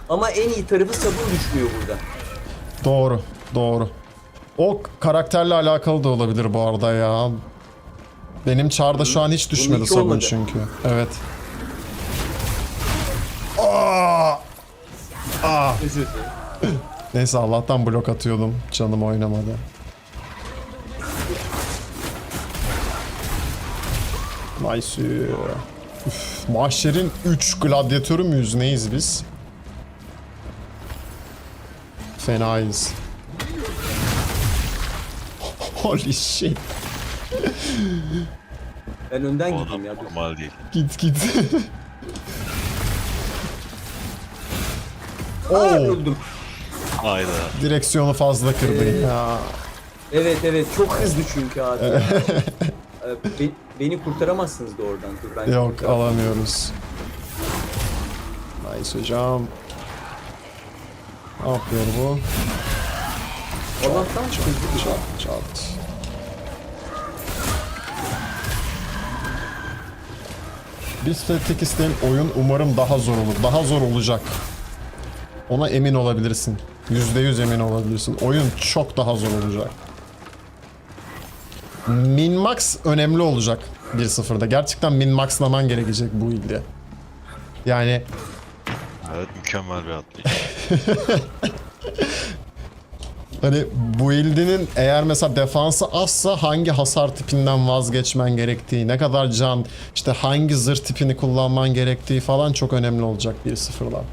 Ama en iyi tarafı sabun düşmüyor burada. Doğru. O karakterle alakalı da olabilir bu arada ya. Benim çarda şu an hiç düşmedi hiç sabun olmadı. çünkü. Evet. Özür dilerim. Neyse, Allah'tan blok atıyordum. Canım oynamadı. Nice. Üf, mahşerin 3 gladyatörü müyüz, neyiz biz? Fenayız. Holy shit. Ben önden O gideyim adam ya. Dur. normal değil. Git. Aa, Oo, öldüm. Hayda. direksiyonu fazla kırdın ya. Evet çok hızlı çünkü abi. Beni kurtaramazsınız da oradan. Dur, ben Yok, kurtaramam. alamıyoruz. Nice hocam. Ne yapıyor bu? Allah'tan hızlı. Çat. Bir tek isteyen oyun umarım daha zor olur. Daha zor olacak. Ona emin olabilirsin. %100 emin olabilirsin. Oyun çok daha zor olacak. Min-max önemli olacak 1-0'da. Gerçekten min-maxlaman gerekecek bu ilde. Yani Evet, mükemmel bir atlayış. hani bu ildinin eğer mesela defansı azsa hangi hasar tipinden vazgeçmen gerektiği, ne kadar can, işte hangi zırh tipini kullanman gerektiği falan çok önemli olacak 1-0'da.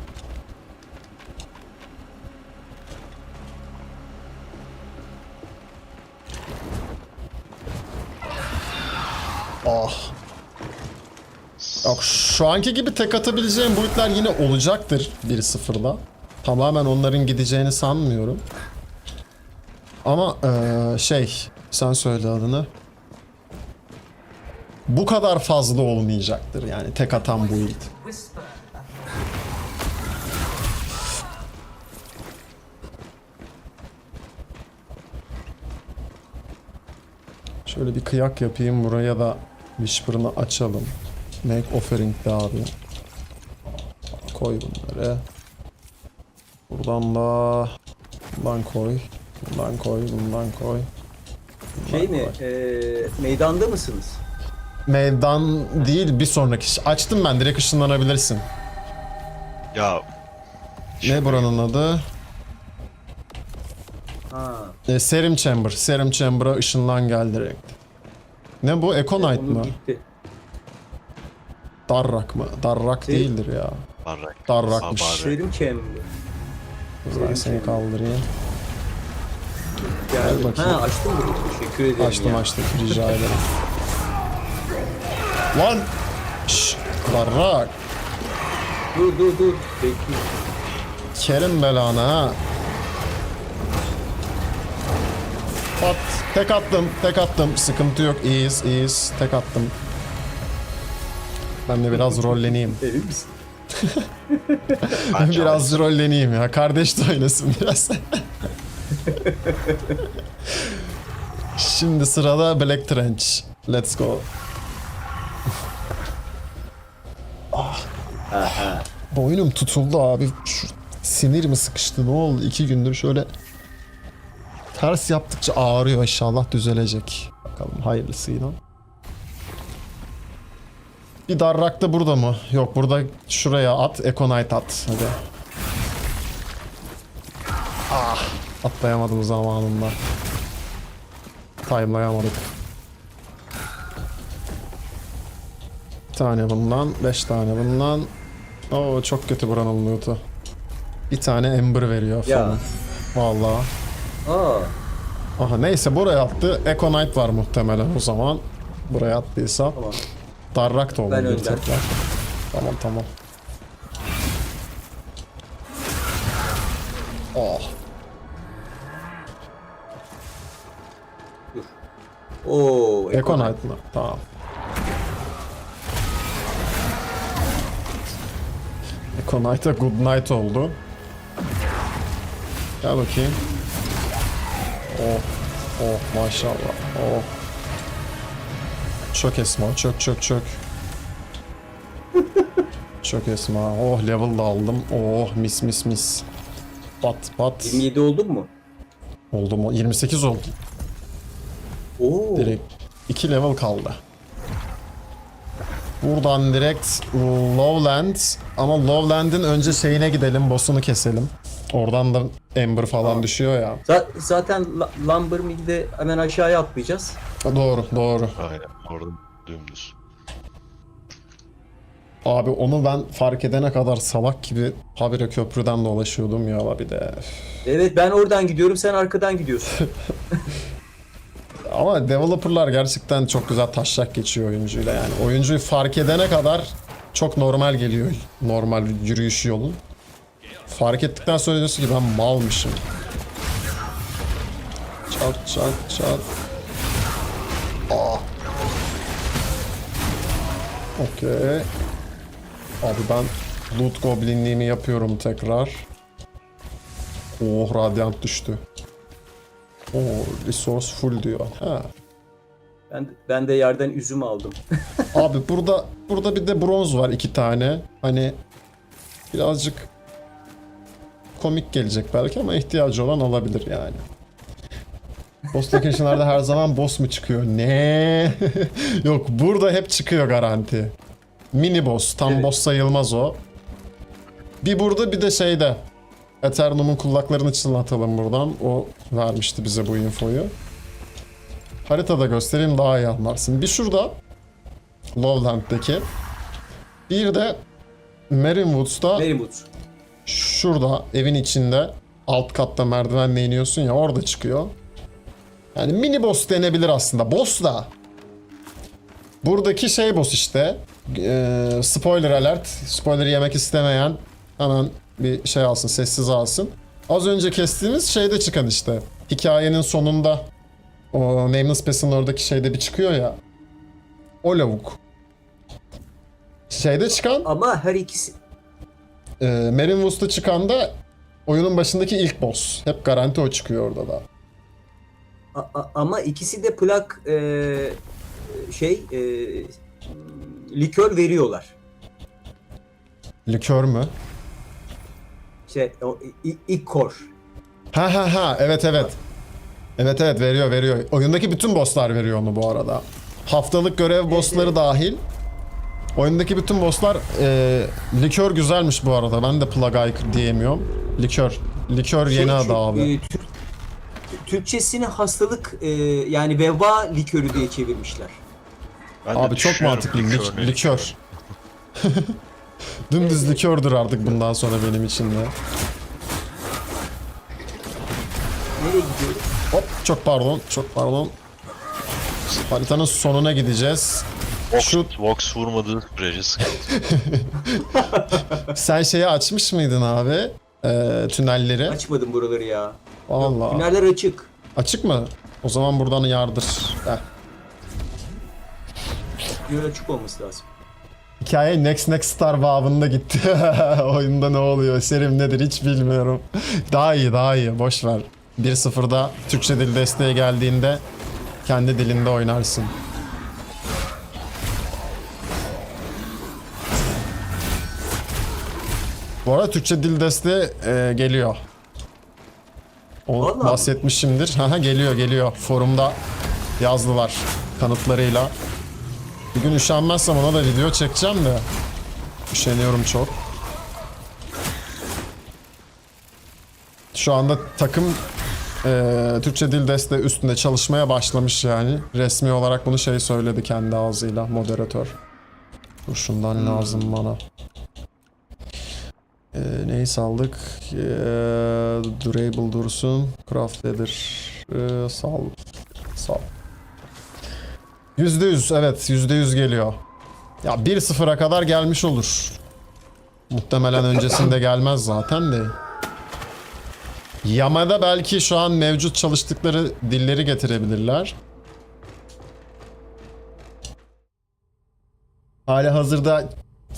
Ah. Yok, şu anki gibi tek atabileceğim boyutlar yine olacaktır 1-0'da. Tamamen onların gideceğini sanmıyorum. Ama sen söyle adını. Bu kadar fazla olmayacaktır yani tek atan build. Şöyle bir kıyak yapayım buraya da Whisper'ını açalım. Make offering de abi. Koy bunları. Buradan da bundan koy. Bundan koy, bundan koy. Şey mi? Meydanda mısınız? Meydan değil, bir sonraki. Açtım ben, direkt ışınlanabilirsin. Ya Ne buranın adı? Ha. Serum Chamber. Serum Chamber'a ışınlan gel direkt. Ne bu? Echo Knight Onu mı? gitti. Darrak mı? Darrak Şey- değildir ya. barrak. Darrakmış. Barrak. Serim Chamber. Ben seni kaldırayım. Gel bakayım. Ha, açtın mı? Teşekkür ederim Açtım, rica ederim. Lan! Şşş! Darrak! Dur. Bekle. Kerim belanı ha. Pat! Tek attım. Sıkıntı yok. İyiyiz. Tek attım. Ben de biraz rolleneyim. Emin misin? Biraz rolleneyim ya. Kardeş de oynasın biraz. Şimdi sırada Black Trench. Let's go. Boynum tutuldu abi. Şu sinir mi sıkıştı, ne oldu? 2 gündür şöyle ters yaptıkça ağrıyor, inşallah düzelecek. Bakalım hayırlısıyla. Bir darrak da burada mı? Yok, burada şuraya at. Echo Knight at. Hadi. Atlayamadım zamanında. Timelayamadık. Bir tane bundan, 5 tane bundan. Oo, çok kötü buranın loot'u. Bir tane Ember veriyor Ya. falan. Vallahi. Aa. Aha, neyse, buraya attı. Echo Knight var muhtemelen o zaman. Buraya attıysa. Tamam. Darrak da Ben olabilir önden. tekrar. Tamam tamam. Oh. Dur. Oo, Econite mı? Tamam. Econite'a good night oldu. Gel bakayım. Oh. Oh maşallah. Oh. Çök Esma. Çök çök çök. Çök Esma. Oh level da aldım. Oh mis mis mis. Pat pat. 27 oldun mu? Oldu mu? 28 oldu. Oo. Direkt 2 level kaldı. Buradan direkt Lowland, ama Lowland'in önce şeyine gidelim, boss'unu keselim. Oradan da Ember falan düşüyor ya. Zaten Lumber Mill'de hemen aşağıya atlayacağız. Doğru, doğru. Aynen. Orada dümdüz. Abi onu ben fark edene kadar salak gibi habire köprüden dolaşıyordum ya bir de. Evet, ben oradan gidiyorum, sen arkadan gidiyorsun. Ama developerlar gerçekten çok güzel taşak geçiyor oyuncuyla yani. Oyuncuyu fark edene kadar çok normal geliyor normal yürüyüş yolun. Fark ettikten sonra diyorsun ki ben malmışım. Çat çat çat. Okey. Abi ben loot goblinliğimi yapıyorum tekrar. Oh radyant düştü. Oh resource full diyor. Ha. Ben de yerden üzüm aldım. Abi burada bir de bronz var 2 tane. Hani birazcık komik gelecek belki ama ihtiyacı olan alabilir yani. Boss location'larda her zaman boss mu çıkıyor? Ne? Yok burada hep çıkıyor garanti. Mini boss. Tam Evet. boss sayılmaz o. Bir burada bir de şeyde. Eternum'un kulaklarını çınlatalım buradan. O vermişti bize bu infoyu. Haritada göstereyim daha iyi anlarsın. Bir şurada Lowland'daki. Bir de Marinwoods'ta Merrimut. şurada evin içinde alt katta merdivenle iniyorsun ya orada çıkıyor. Yani mini boss denebilir aslında. Boss da. Buradaki şey boss işte. Spoiler alert. Spoiler yemek istemeyen hemen bir şey alsın, sessiz alsın. Az önce kestiğimiz şeyde çıkan işte. Hikayenin sonunda o Nameless Pass'ın oradaki şeyde bir çıkıyor ya. O lavuk. Şeyde çıkan Ama her ikisi... Marinwoods'ta çıkan da oyunun başındaki ilk boss. Hep garanti o çıkıyor orada da. Ama ikisi de plak likör veriyorlar. Likör mü? O ikkor. Ha evet. Evet veriyor. Oyundaki bütün bosslar veriyor onu bu arada. Haftalık görev bossları dahil. Oyundaki bütün bosslar likör güzelmiş bu arada. Ben de plug diyemiyorum. Likör yeni adı abi. Türkçesini hastalık yani veba likörü diye çevirmişler. Ben de Abi çok düşünüyorum, mantıklı. likör ne Likör. Dümdüz likördür artık bundan sonra benim için de. Nereye gidiyoruz? Hop çok pardon. Haritanın sonuna gideceğiz. Vox vurmadığı sürece sıkıntı. Sen şeyi açmış mıydın abi? Tünelleri. Açmadım buraları ya. Vallahi. Tüneller açık. Açık mı? O zaman buradan yardır. Yön açık olması lazım. Hikaye Next Star babında gitti. Oyunda ne oluyor? Serim nedir hiç bilmiyorum. Daha iyi. Boş ver. 1.0'da Türkçe dil desteği geldiğinde kendi dilinde oynarsın. Bu arada Türkçe dil desteği geliyor. O Vallahi mi? bahsetmişimdir. Haha geliyor. Forumda yazdılar kanıtlarıyla. Bir gün üşenmezsem ona da video çekeceğim de. Üşeniyorum çok. Şu anda takım Türkçe dil desteği üstünde çalışmaya başlamış yani. Resmi olarak bunu şey söyledi kendi ağzıyla moderatör. Dur şundan lazım bana. Neyi saldık? Durable dursun. Craft leather. Sal. %100 evet %100 geliyor. Ya 1-0'a kadar gelmiş olur. Muhtemelen öncesinde gelmez zaten de. Yamada belki şu an mevcut çalıştıkları dilleri getirebilirler. Hali hazırda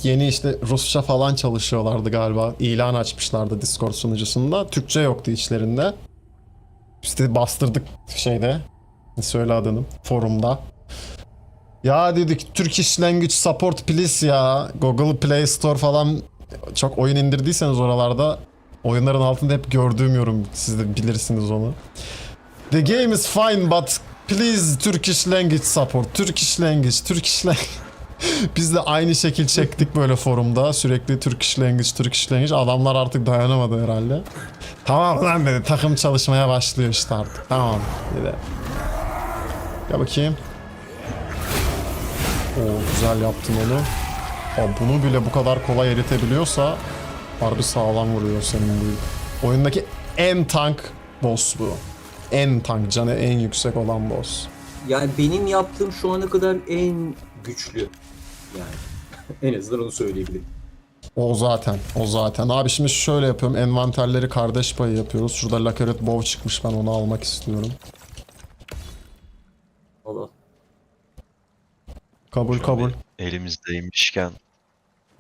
yeni işte Rusça falan çalışıyorlardı galiba. İlan açmışlardı Discord sunucusunda. Türkçe yoktu içlerinde. İşte bastırdık şeyde. Söyle adını. Forumda. Ya dedik Turkish Language Support please ya. Google Play Store falan çok oyun indirdiyseniz oralarda oyunların altında hep gördüğüm yorum. Siz de bilirsiniz onu. The game is fine but please Turkish Language Support. Turkish Language. Biz de aynı şekil çektik böyle forumda. Sürekli Turkish Language. Adamlar artık dayanamadı herhalde. Tamam lan dedi. Takım çalışmaya başlıyor işte artık. Tamam dedi. Gel bakayım. Oo güzel yaptın onu. Aa, bunu bile bu kadar kolay eritebiliyorsa harbi sağlam vuruyor senin bu. Oyundaki en tank boss bu. En tank, canı en yüksek olan boss. Yani benim yaptığım şu ana kadar en güçlü. Yani en azından onu söyleyebilirim. O zaten. Abi şimdi şöyle yapıyorum. Envanterleri kardeş payı yapıyoruz. Şurada Lakaret Bow çıkmış. Ben onu almak istiyorum. Allah. Kabul. Elimizdeymişken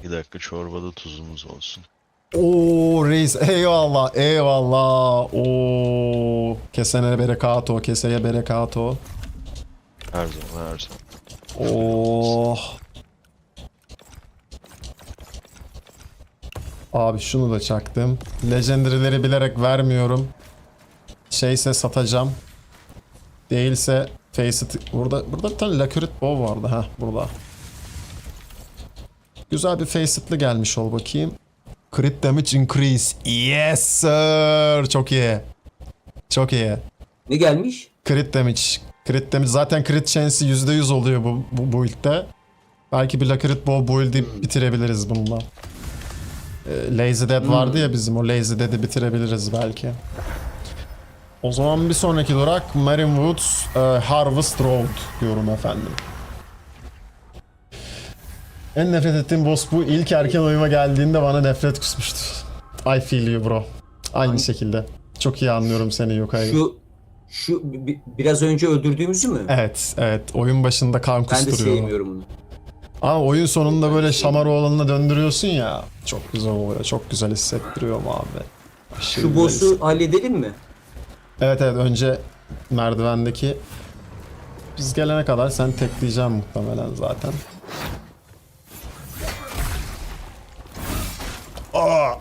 bir dakika çorbada tuzumuz olsun. Oo reis eyvallah. Oo kesene berekato, keseye berekato. Her zaman. Oh. Abi şunu da çaktım. Legendary'leri bilerek vermiyorum. Şeyse satacağım. Değilse Faceit. Burada bir tane Lacurit Bow vardı ha burada. Güzel bir Faceit'li gelmiş ol bakayım. Crit damage increase. Yes sir. Çok iyi. Ne gelmiş? Crit damage zaten crit chance'i %100 oluyor bu build'de. Belki bir Lacurit Bow build'i bitirebiliriz bununla. Lazy Dead vardı ya bizim, o Lazy Dead'i bitirebiliriz belki. O zaman bir sonraki durak Marine Woods Harvest Road diyorum efendim. En nefret ettiğim boss bu. İlk erken oyuma geldiğinde bana nefret kusmuştu. I feel you bro. Aynı şekilde. Çok iyi anlıyorum seni Yokai. Biraz önce öldürdüğümüzü mü? Evet. Oyun başında kan Ben de kusturuyor. sevmiyorum onu. Ama oyun sonunda böyle Şamaroğlan'ına döndürüyorsun ya. Çok güzel oluyor. Çok güzel hissettiriyor mu abi? Aşırı Şu güzel boss'u halledelim mi? Evet önce merdivendeki biz gelene kadar sen tekleyeceksin muhtemelen zaten. Aa!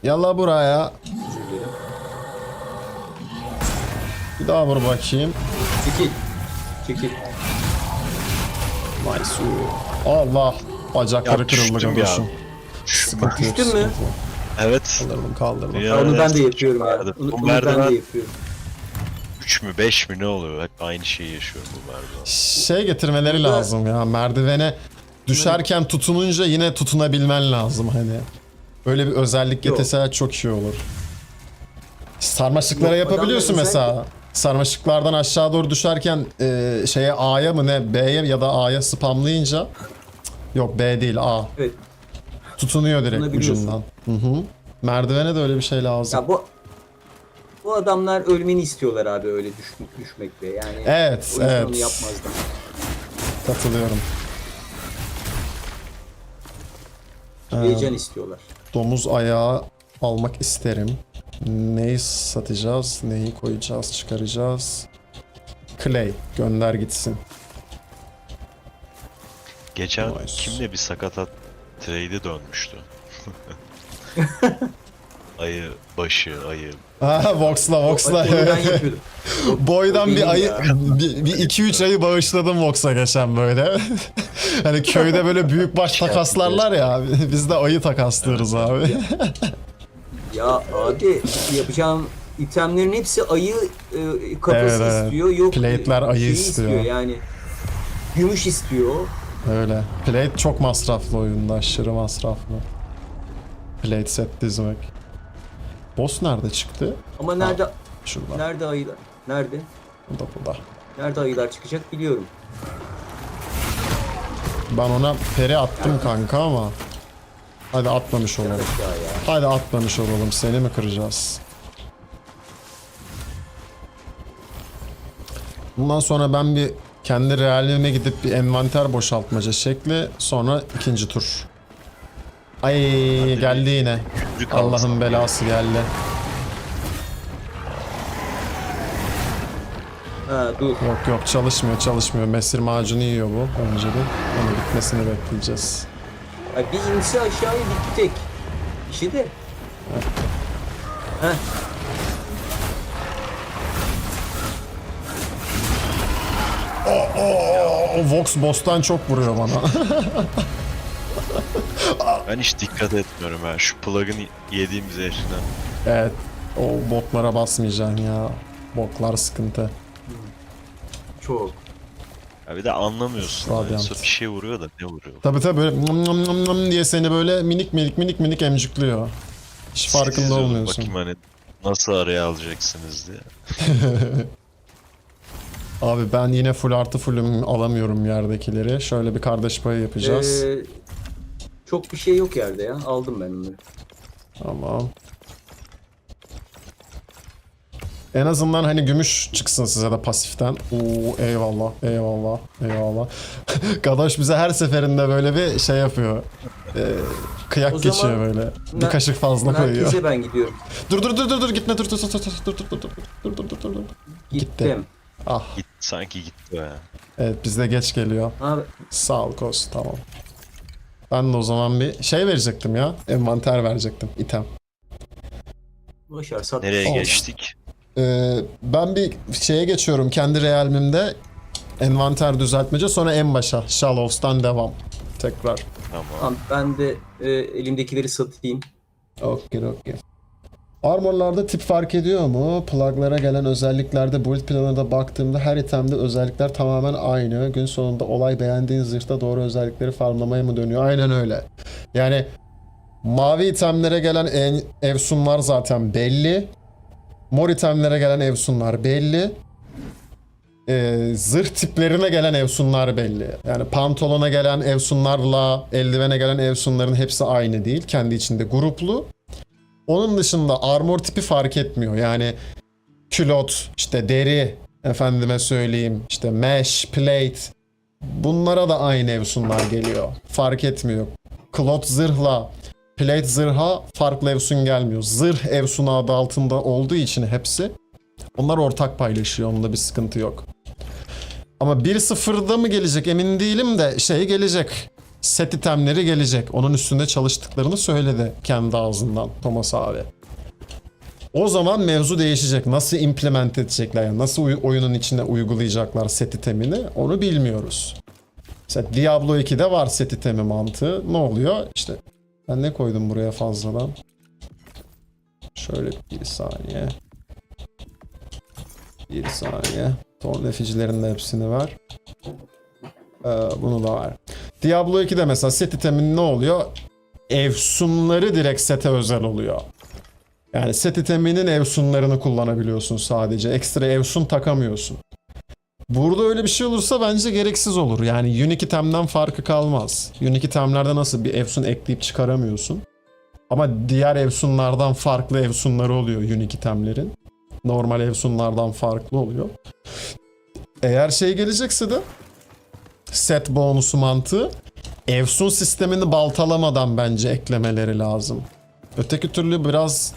Yalla buraya. Bir daha vur bakayım. Çekil. Nice. Allah. Bacakları Ya kırıldı düştüm ya. kardeşim. Sıkıntı yok, Düştün mü? sıkıntı yok. Evet. Kaldırdım. Ya, Onu ben de evet, yapıyorum ya. bu Onu ben merdiven de yapıyorum. 3 mü 5 mi ne oluyor? Hep aynı şeyi yaşıyorum bu merdiven. Şey getirmeleri Burada- lazım ya, merdivene düşerken tutununca yine tutunabilmen lazım hani. Öyle bir özellik Yok. getirseler çok iyi olur. Sarmaşıklara Yok, yapabiliyorsun adamlar mesela. Sarmaşıklardan aşağı doğru düşerken şeye A'ya mı ne B'ye ya da A'ya spamlayınca yok B değil A. Evet. Tutunuyor direkt Tutunabiliyorsun. ucundan. Hı. Merdivene de öyle bir şey lazım. Ya bu adamlar ölmeni istiyorlar abi öyle düşmekle. Yani Evet, o yüzden evet. onu yapmazlar. Katılıyorum. Heyecan istiyorlar. Domuz ayağı almak isterim. Neyi satacağız? Neyi koyacağız? Çıkaracağız? Clay. Gönder gitsin. Geçen Nice. kimle bir sakatat trade'i dönmüştü. Ayı, ayı. Ha Vox'la. Onu ben yapıyordum. Boydan o bir benim ayı, ya. bir 2-3 ayı bağışladım Vox'a geçen böyle. Hani köyde böyle büyükbaş takaslarlar ya. Biz de ayı takaslıyoruz abi. Ya abi yapacağım itemlerin hepsi ayı kafası Evet. istiyor. Yok Plate'ler ayı şeyi istiyor. yani. Gümüş istiyor. Öyle. Plate çok masraflı oyunda. Aşırı masraflı. Plate set dizmek. Boss nerede çıktı? Ama nerede Şurada. nerede ayılar? Nerede? Burada. Nerede ayılar çıkacak biliyorum. Ben ona peri attım kanka ama. Hadi atmamış olalım. Aşağıya. Hadi atmamış olalım. Seni mi kıracağız? Bundan sonra ben bir kendi realime gidip bir envanter boşaltmaca şekli. Sonra ikinci tur. Ay geldi yine. Günlük Allah'ın alsam belası geldi. Ha dur. Yok çalışmıyor. Mesir macunu yiyor bu önceden. Onun bitmesini bekleyeceğiz. Ay, bir inse aşağıya bir tek. İşi de. Heh. O Vox Boss'tan çok vuruyor bana. Ben hiç dikkat etmiyorum ha. Şu plug'ın yediğim zehrine. Evet. O botlara basmayacaksın ya. Botlar sıkıntı. Çok. Ya bir de anlamıyorsun. Radyant. Sonra bir şey vuruyor da ne vuruyor? Tabii böyle nam nam nam nam diye seni böyle minik emcikliyor. Hiç farkında İzliyorum, olmuyorsun. Bakayım hani nasıl araya alacaksınız diye. Abi ben yine full artı fullüm, alamıyorum yerdekileri. Şöyle bir kardeş payı yapacağız. Çok bir şey yok yerde ya. Aldım ben onları. Tamam. En azından hani gümüş çıksın size de pasiften. Oo eyvallah. Gadaş bize her seferinde böyle bir şey yapıyor. Kıyak O geçiyor zaman böyle. Bir kaşık fazla koyuyor. Merkeze ben gidiyorum. Dur gitme dur. Gittim. Ah Sanki gitti o ya. evet bizde geç geliyor. Abi Sağ ol Kos tamam. Ben de o zaman bir şey verecektim ya. Envanter verecektim. İtem. boşver sat. Nereye Olsun. geçtik? Ben bir şeye geçiyorum. Kendi realmimde envanter düzeltmece. Sonra en başa. Shallows'tan devam. Tekrar. Tamam. Tamam, ben de elimdekileri satayım. Okey. Armor'larda tip fark ediyor mu? Plug'lara gelen özelliklerde build planına da baktığımda her itemde özellikler tamamen aynı. Gün sonunda olay beğendiğin zırhta doğru özellikleri farmlamaya mı dönüyor? Aynen öyle. Yani mavi itemlere gelen evsunlar zaten belli. Mor itemlere gelen evsunlar belli. Zırh tiplerine gelen evsunlar belli. Yani pantolona gelen evsunlarla eldivene gelen evsunların hepsi aynı değil. Kendi içinde gruplu. Onun dışında armor tipi fark etmiyor. Yani külot, işte deri, efendime söyleyeyim, işte mesh, plate. Bunlara da aynı evsunlar geliyor. Fark etmiyor. Klot zırhla plate zırha farklı evsun gelmiyor. Zırh evsunu adı altında olduğu için hepsi. Onlar ortak paylaşıyor. Onda bir sıkıntı yok. Ama 1.0'da mı gelecek emin değilim de şey gelecek. Set itemleri gelecek. Onun üstünde çalıştıklarını söyledi kendi ağzından Thomas abi. O zaman mevzu değişecek. Nasıl implement edecekler, yani nasıl oyunun içine uygulayacaklar set itemini onu bilmiyoruz. Mesela Diablo 2'de var set itemi mantığı. Ne oluyor? İşte ben ne koydum buraya fazladan? Şöyle bir saniye. Bir saniye. Torn efficilerin de hepsini ver. Bunu da var. Diablo 2'de mesela set itemin ne oluyor? Evsunları direkt sete özel oluyor. Yani set iteminin evsunlarını kullanabiliyorsun sadece. Ekstra evsun takamıyorsun. Burada öyle bir şey olursa bence gereksiz olur. Yani unique item'den farkı kalmaz. Unique item'lerde nasıl bir evsun ekleyip çıkaramıyorsun. Ama diğer evsunlardan farklı evsunları oluyor unique itemlerin. Normal evsunlardan farklı oluyor. Eğer şey gelecekse de set bonusu mantığı evsun sistemini baltalamadan bence eklemeleri lazım. Öteki türlü biraz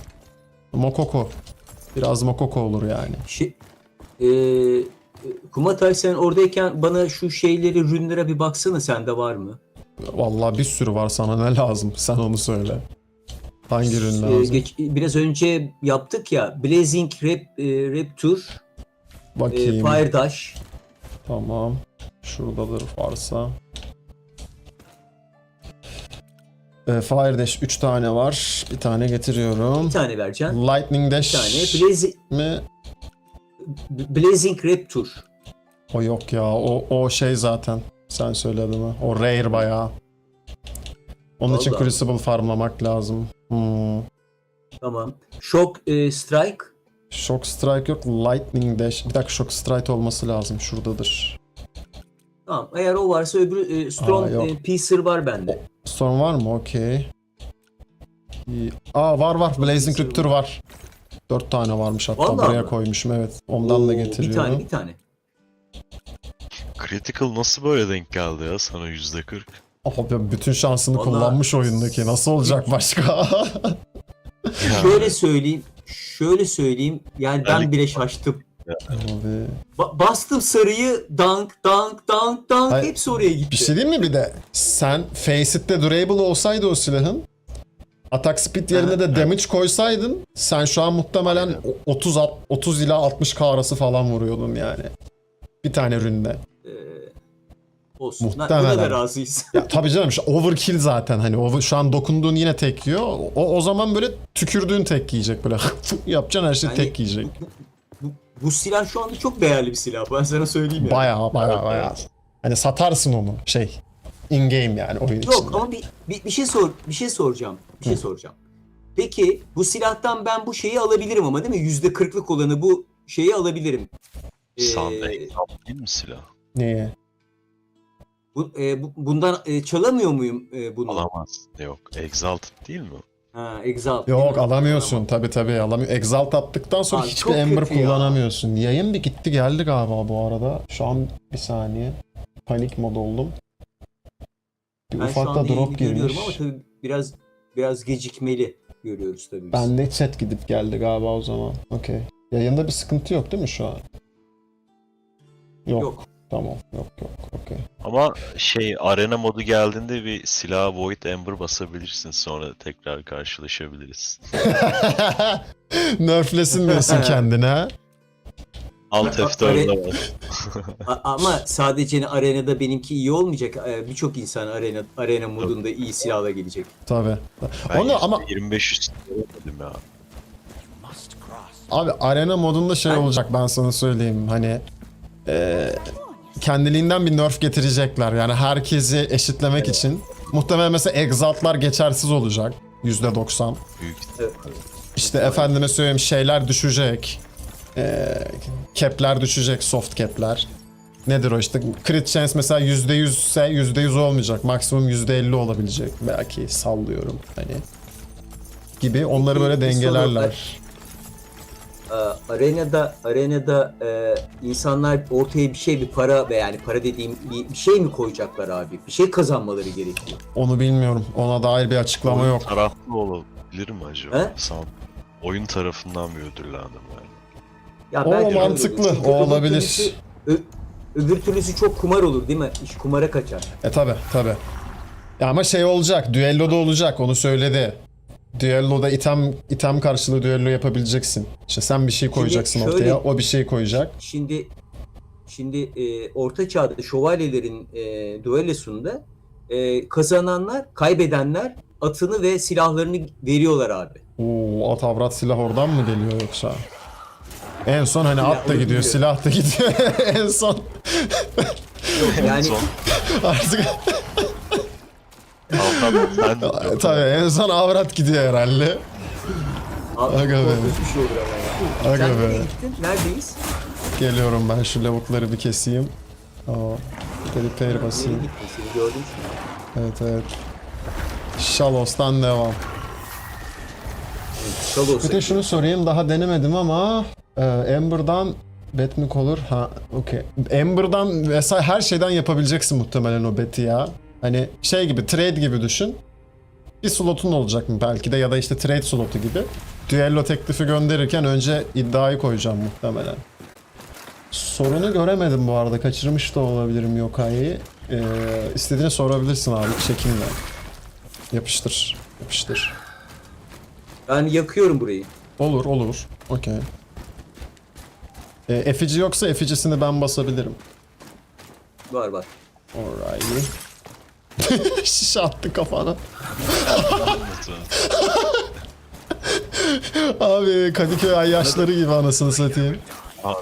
mokoko. Biraz mokoko olur yani. Kumatay sen oradayken bana şu şeyleri, rünlere bir baksana, sende var mı? Vallahi bir sürü var, sana ne lazım? Sen onu söyle. Hangi ürün lazım? Biraz önce yaptık ya, Blazing Raptor, Bakayım. Fire Dash. Tamam. Şuradadır varsa. Fire Dash 3 tane var. Bir tane getiriyorum. Bir tane vereceksin. Lightning Dash Bir tane. mi? Blazing Raptor. O yok ya. O şey zaten. Sen söyledin mi? O rare bayağı. Onun için Vallahi. Crucible farmlamak lazım. Tamam. Shock Strike. Shock Strike yok. Lightning Dash. Bir dakika, Shock Strike olması lazım. Şuradadır. Tamam. Eğer o varsa öbürü Strong yok. Piercer var bende. Storm var mı? Okey. Var. Blazing Rupture var. 4 tane varmış hatta. Vallahi Buraya mi? koymuşum, evet. Ondan Oo, da getiriyorum. bir tane. Critical nasıl böyle denk geldi ya sana %40? Abi bütün şansını Vallahi- kullanmış oyundaki. Nasıl olacak başka? Ya, Şöyle söyleyeyim. Yani ben Yani- bile şaştım. Abi. Bastım sarıyı, dank. Hayır, Hepsi oraya gitti. Bir şey diyeyim mi bir de? Sen Facet'te durable olsaydı o silahın, attack speed yerine de damage koysaydın, sen şu an muhtemelen Aynen. 30 ila 60k arası falan vuruyordun yani. Bir tane ründe. Olsun. Muhtemelen. Buna da razıyız. Ya tabii canım, işte overkill zaten, hani şu an dokunduğun yine tek yiyor. O zaman böyle tükürdüğün tek yiyecek, böyle yapacaksın her şey Yani tek yiyecek. Bu silah şu anda çok değerli bir silah. Ben sana söyleyeyim ya. Baya. Hani satarsın onu in game yani oyun içinde. Yok ama bir şey soracağım. Peki bu silahtan ben bu şeyi alabilirim ama değil mi? %40'lık olanı bu şeyi alabilirim. Sun Exalt değil mi silah? Niye? Bundan çalamıyor muyum bunu? Alamaz. Yok. Exalted değil mi? Ha, Exalt. değil Yok, mi? alamıyorsun. Tabii alamıyor. Exalt attıktan sonra Abi, hiçbir çok Ember kötü ya. kullanamıyorsun. Yayın bir gitti geldi galiba bu arada. Şu an bir saniye. Panik mod oldum. Bir Ben şu ufak da anda drop görüyorum ama girmiş. tabii biraz gecikmeli görüyoruz tabii biz. Bende chat gidip geldi galiba o zaman. Okey. Yayında bir sıkıntı yok değil mi şu an? Yok. Yok. Tamam. Yok. Okey. Ama arena modu geldiğinde bir silah Void Ember basabilirsin, sonra tekrar karşılaşabiliriz. Nerflesin diyorsun kendine ha? Alt F4'de var. Ama sadece arenada benimki iyi olmayacak. Birçok insan arena modunda iyi silahla gelecek. Tabii. Ben Onu ama 25 üstü dedim ya. abi arena modunda Ben- olacak, ben sana söyleyeyim. Hani kendiliğinden bir nerf getirecekler. Yani herkesi eşitlemek için. Muhtemelen mesela Exalt'lar geçersiz olacak. %90. Büyük. İşte efendime söyleyeyim şeyler düşecek. Cap'ler düşecek, soft cap'ler. Nedir o işte? Crit chance mesela %100 ise %100 olmayacak. Maksimum %50 olabilecek. Belki sallıyorum hani. Gibi onları böyle Bir soru dengelerler. Arenada insanlar ortaya bir para ve yani para dediğim bir şey mi koyacaklar abi? Bir şey kazanmaları gerekiyor. Onu bilmiyorum. Ona dair bir açıklama yok. Taraflı olabilir mi acaba? He? Oyun tarafından bir ödüllendim yani. Ya O belki öyle olur. mantıklı, Çünkü o olabilir. Öbür türlüsü çok kumar olur değil mi? İş kumara kaçar. Tabi. Ya ama olacak. Düelloda olacak. Onu söyledi. Düelloda item karşılığı düello yapabileceksin. İşte sen bir şey koyacaksın şöyle- ortaya. O bir şey koyacak. Şimdi Orta Çağ'da şövalyelerin düellosunda kazananlar, kaybedenler atını ve silahlarını veriyorlar abi. Oo, at avrat silah oradan mı geliyor yoksa? En son hani at da onu gidiyor, biliyorum. silah da gidiyor. En son Yani Son artık Altan sen tabii en son avrat gidiyor herhalde. abi, Aga be. korkunç bir şey olur ama ya. Aga Sen be. nereye gittin? Neredeyiz? Geliyorum ben, şu lavukları bir keseyim. Aa, bir de repair Nereye basayım. gittin? Seni gördüm şimdi. Evet. Shalos'tan devam. Şalos. Bir de şunu sorayım, daha denemedim ama Ember'dan bet mi olur? Ha, okey. Ember'dan vesaire her şeyden yapabileceksin muhtemelen o beti ya. Hani gibi, trade gibi düşün. Bir slotun olacak mı belki de, ya da işte trade slotu gibi. Düello teklifi gönderirken önce iddiayı koyacağım muhtemelen. Sorunu göremedim bu arada. Kaçırmış da olabilirim Yokai'yi. İstediğini sorabilirsin abi. Çekinme. Yapıştır. Ben yakıyorum burayı. Olur. Okey. Effici yoksa efficisini ben basabilirim. Var. Alright. Şişe attı kafana. Abi Kadıköy ayyaşları gibi anasını satayım. Abi,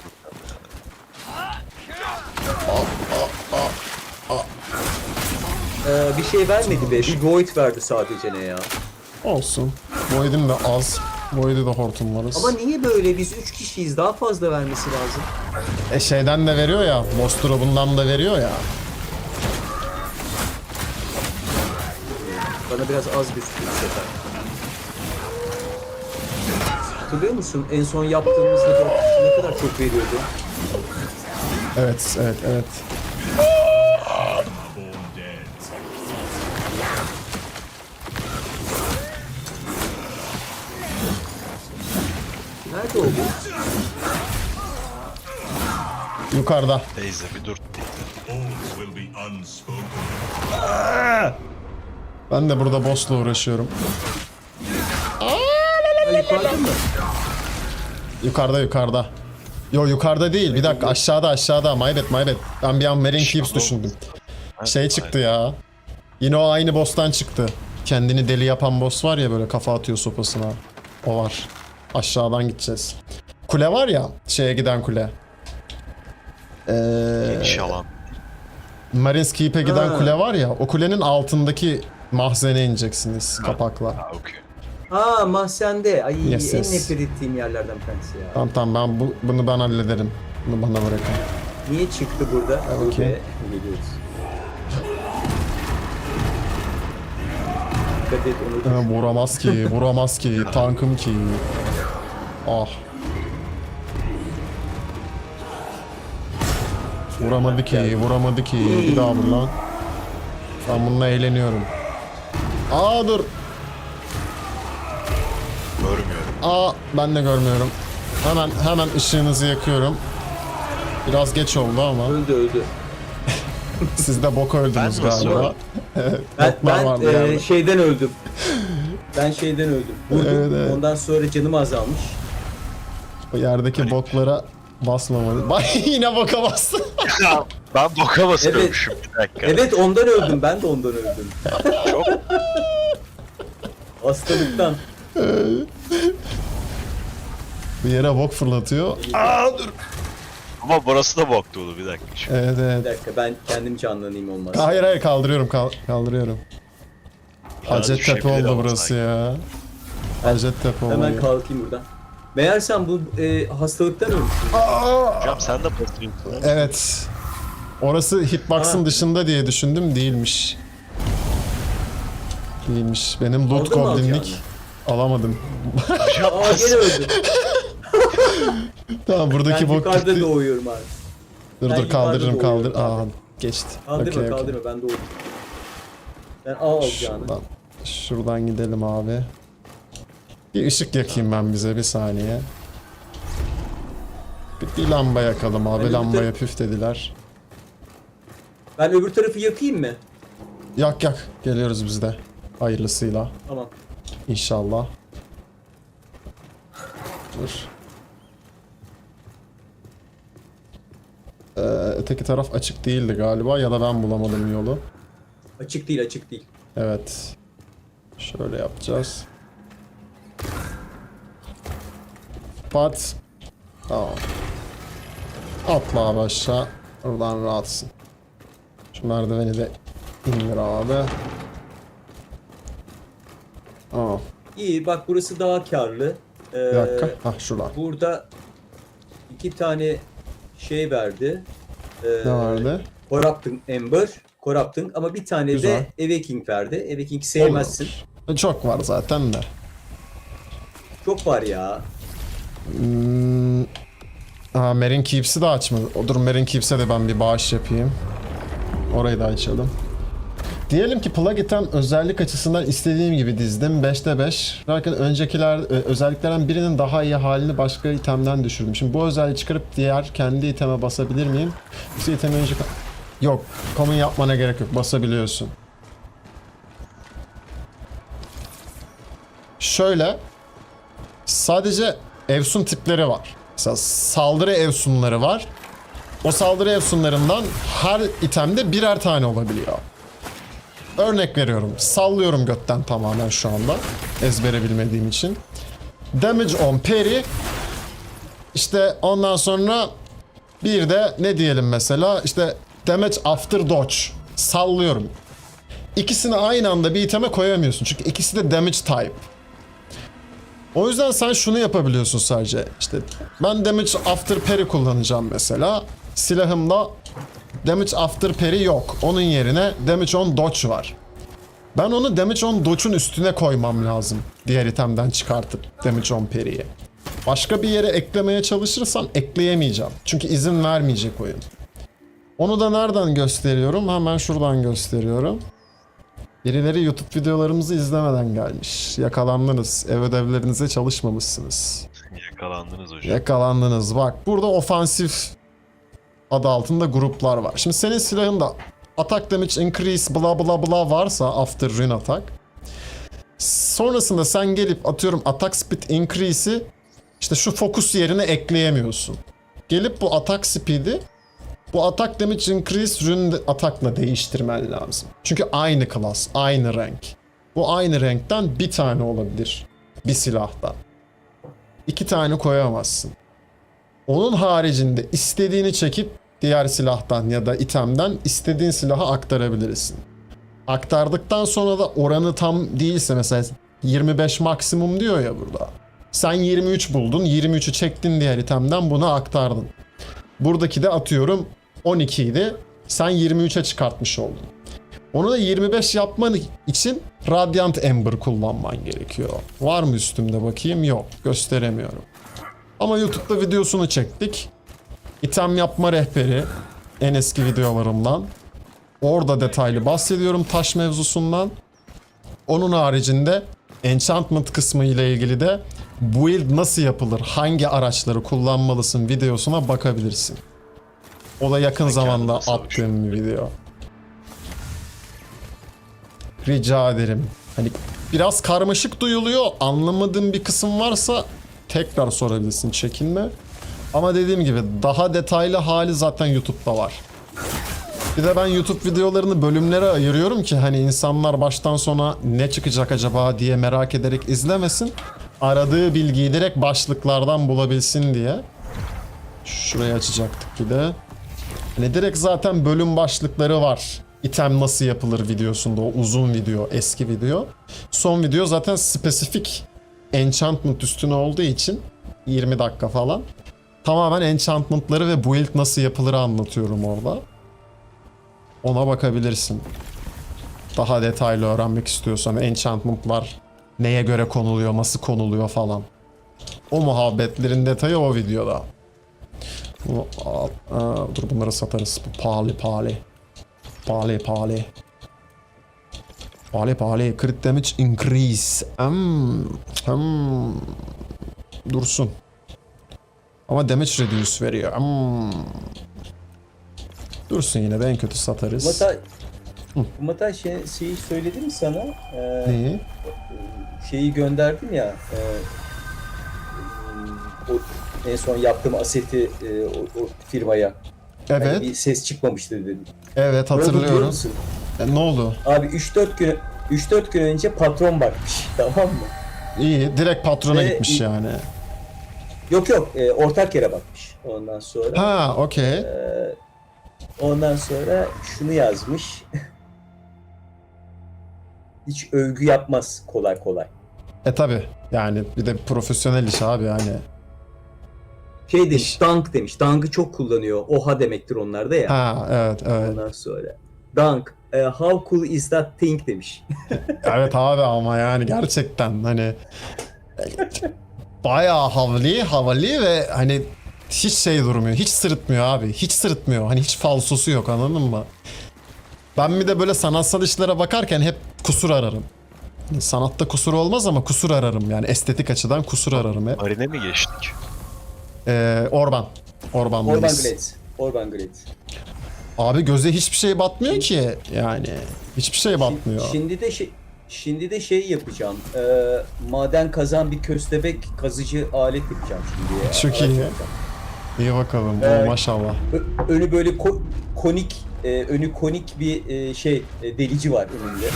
Bir şey vermedi be. Bir void verdi sadece ne ya. Olsun. Void'im de az. Void'i de hortumlarız. Ama niye böyle? Biz 3 kişiyiz. Daha fazla vermesi lazım. Şeyden de veriyor ya. Boss drop'undan da veriyor ya. Bana biraz az gözüktü bu sefer. Hatırlıyor musun? En son yaptığımızda da ne kadar çok veriyordu. Evet, evet, evet. Nerede oldu? Yukarıda. Teyze bir dur. Oaths will be unspoken. Ben de burada boss'la uğraşıyorum. Ha, yukarıda mı? Yukarıda, yukarıda. Yo, yukarıda değil. Bir dakika, aşağıda. My bad. Ben bir an Marine Keeps düşündüm. Şey çıktı ya. Yine o aynı boss'tan çıktı. Kendini deli yapan boss var ya, böyle kafa atıyor sopasına. O var. Aşağıdan gideceğiz. Kule var ya, şeye giden kule. Geniş alan. Marines Keep'e giden Ha. kule var ya, o kulenin altındaki mahzene ineceksiniz kapakla. Ha okey. Ha, mahzende. Ay, Yes, en yes. nefret ettiğim yerlerden bir tanesi ya. Tamam, bunu ben hallederim. Bunu bana bırakın. Niye çıktı burada? okey. Ve geliyoruz. Dikkat et onu. Vuramaz ki, tankım ki. Ah. Vuramadı ki. Bir daha vur lan. Ben bununla eğleniyorum. Aa dur. Görmüyorum. Ben de görmüyorum. Hemen ışığınızı yakıyorum. Biraz geç oldu ama Öldü. siz de boka öldünüz Ben nasıl galiba. Ben, Botlar vardı yerde. şeyden öldüm. Ben şeyden öldüm. Vurdum. Evet. Ondan sonra canım azalmış. O yerdeki boklara basmamalı. Bak yine boka bastı. Ben boka basıyormuşum bir dakika. Evet, ondan öldüm. Ben de ondan öldüm. Çok Hastalıktan. Bir yere bok fırlatıyor. Dur. ama burası da bok dolu bir dakika. Şimdi. Evet. Bir dakika, ben kendim canlanayım olmaz. Hayır kaldırıyorum kaldırıyorum. Hacettepe düşebilir oldu ama burası sanki. ya. Hacettepe oldu. Hemen kalkayım buradan. Meğersem bu hastalıktan ölmüşsün. Hocam sen de basıyorsun. Evet. Orası hitbox'ın Ha. dışında diye düşündüm, değilmiş. Benim loot Aldın mı goblinlik alacağını? alamadım. Aa, gene öldüm. Tamam, buradaki Ben bok yukarıda gitti. doğuyorum abi. ben Dur kaldırırım yukarıda kaldır. doğuyorum Geçti. Kaldırma Okey. kaldırma, ben doğdum. Ben A alacağını. Şuradan gidelim abi. Bir ışık yakayım ben bize, bir saniye. Bir lamba yakalım abi. Ben Lambaya püf dediler. Ben öbür tarafı yakayım mı? Yak. Geliyoruz biz de. Hayırlısıyla. Tamam. İnşallah. Dur. Öteki taraf açık değildi galiba, ya da ben bulamadım yolu. Açık değil. Evet. Şöyle yapacağız. Pat. Tamam. Atla abi aşağı. Oradan rahatsın. Şu merdiveni de indir abi. Aa, İyi, bak burası daha karlı. bir dakika. Şuradan. Burada 2 tane şey verdi. Ne vardı? Corrupting Ember. Corrupting, ama bir tane Güzel. de Awakening verdi. Awakening'i sevmezsin. Olur. Çok var zaten de. Çok var ya. Marine Keeps'i de açmadı. Dur, Marine Keeps'e de ben bir bağış yapayım. Orayı da açalım. Diyelim ki plug item özellik açısından istediğim gibi dizdim. 5'te 5. Lakin öncekiler özelliklerden birinin daha iyi halini başka itemden düşürdüm. Şimdi bu özelliği çıkarıp diğer kendi iteme basabilir miyim? Bu itemi önce... Yok. Common yapmana gerek yok. Basabiliyorsun. Şöyle. Sadece Evsun tipleri var. Mesela saldırı Evsunları var. O saldırı Evsunlarından her itemde birer tane olabiliyor. Örnek veriyorum. Sallıyorum götten tamamen şu anda. Ezbere bilmediğim için. Damage on parry. İşte ondan sonra bir de ne diyelim mesela, işte damage after dodge. Sallıyorum. İkisini aynı anda bir iteme koyamıyorsun. Çünkü ikisi de damage type. O yüzden sen şunu yapabiliyorsun sadece. İşte ben damage after parry kullanacağım mesela. Silahımda damage after parry yok. Onun yerine damage on dodge var. Ben onu Damage on Dodge'un üstüne koymam lazım. Diğer itemden çıkartıp Damage on Parry'i. Başka bir yere eklemeye çalışırsam ekleyemeyeceğim. Çünkü izin vermeyecek oyun. Onu da nereden gösteriyorum? Hemen şuradan gösteriyorum. Birileri YouTube videolarımızı izlemeden gelmiş. Yakalandınız. Ev ödevlerinize çalışmamışsınız. Yakalandınız hocam. Yakalandınız. Bak burada ofansif adı altında gruplar var. Şimdi senin silahında attack damage increase bla bla bla varsa after rune attack. Sonrasında sen gelip atıyorum attack speed increase'i işte şu fokus yerine ekleyemiyorsun. Gelip bu attack speed'i bu attack damage increase rune attack'la değiştirmen lazım. Çünkü aynı class, aynı renk. Bu aynı renkten bir tane olabilir bir silahta. 2 tane koyamazsın. Onun haricinde istediğini çekip diğer silahtan ya da itemden istediğin silaha aktarabilirsin. Aktardıktan sonra da oranı tam değilse mesela 25 maksimum diyor ya burada. Sen 23 buldun, 23'ü çektin diğer itemden buna aktardın. Buradaki de atıyorum 12 idi. Sen 23'e çıkartmış oldun. Onu da 25 yapman için Radiant Ember kullanman gerekiyor. Var mı üstümde bakayım? Yok. Gösteremiyorum. Ama YouTube'da videosunu çektik. İtem yapma rehberi en eski videolarımdan. Orada detaylı bahsediyorum taş mevzusundan. Onun haricinde enchantment kısmı ile ilgili de build nasıl yapılır, hangi araçları kullanmalısın videosuna bakabilirsin. O da yakın zamanda attığım bir video. Rica ederim. Hani biraz karmaşık duyuluyor. Anlamadığım bir kısım varsa tekrar sorabilirsin, çekinme. Ama dediğim gibi daha detaylı hali zaten YouTube'da var. Bir de ben YouTube videolarını bölümlere ayırıyorum ki hani insanlar baştan sona ne çıkacak acaba diye merak ederek izlemesin. Aradığı bilgiyi direkt başlıklardan bulabilsin diye. Şurayı açacaktık bir de. Hani direkt zaten bölüm başlıkları var. İtem nasıl yapılır videosunda, o uzun video, eski video. Son video zaten spesifik enchantment üstüne olduğu için 20 dakika falan. Tamamen enchantment'ları ve build nasıl yapılır anlatıyorum orada. Ona bakabilirsin. Daha detaylı öğrenmek istiyorsan enchantment'lar neye göre konuluyor, nasıl konuluyor falan. O muhabbetlerin detayı o videoda. Dur bunları satarız. Bu pahalı. Pahalı. Crit damage increase. Dursun. Ama damage reduce veriyor. Dursun yine de en kötü satarız. Mata şeyi söyledim mi sana? Neyi? Şeyi gönderdim ya. O en son yaptığım aseti o firmaya. Evet. Yani bir ses çıkmamıştı dedim. Evet Ne oldu biliyor hatırlıyorum. musun? Ne oldu? Abi 3-4 gün önce patron bakmış. Tamam mı? İyi. Direkt patrona Ve- gitmiş yani. Yok ortak yere bakmış. Ondan sonra Ha okey. ondan sonra şunu yazmış. Hiç övgü yapmaz kolay kolay. Tabi. Yani bir de profesyonel iş abi yani. Şey demiş, dunk demiş. Dunk'ı çok kullanıyor. Oha demektir onlarda ya. Ha evet. Ondan sonra. Dunk, how cool is that thing demiş. Evet abi ama yani gerçekten hani bayağı havalı ve hani hiç şey durmuyor. Hiç sırıtmıyor abi. Hiç sırıtmıyor. Hani hiç falsosu yok anladın mı? Ben bir de böyle sanatsal işlere bakarken hep kusur ararım. Sanatta kusur olmaz ama kusur ararım yani estetik açıdan kusur ararım hep. Marine mi geçtik? Orban. Orban Glades. Abi göze hiçbir şey batmıyor ki yani. Hiçbir şey batmıyor. Şimdi de şey yapacağım. Maden kazan bir köstebek kazıcı alet yapacağım şimdi. Çok iyi. İyi bakalım. Maşallah. Önü böyle önü konik bir delici var önünde.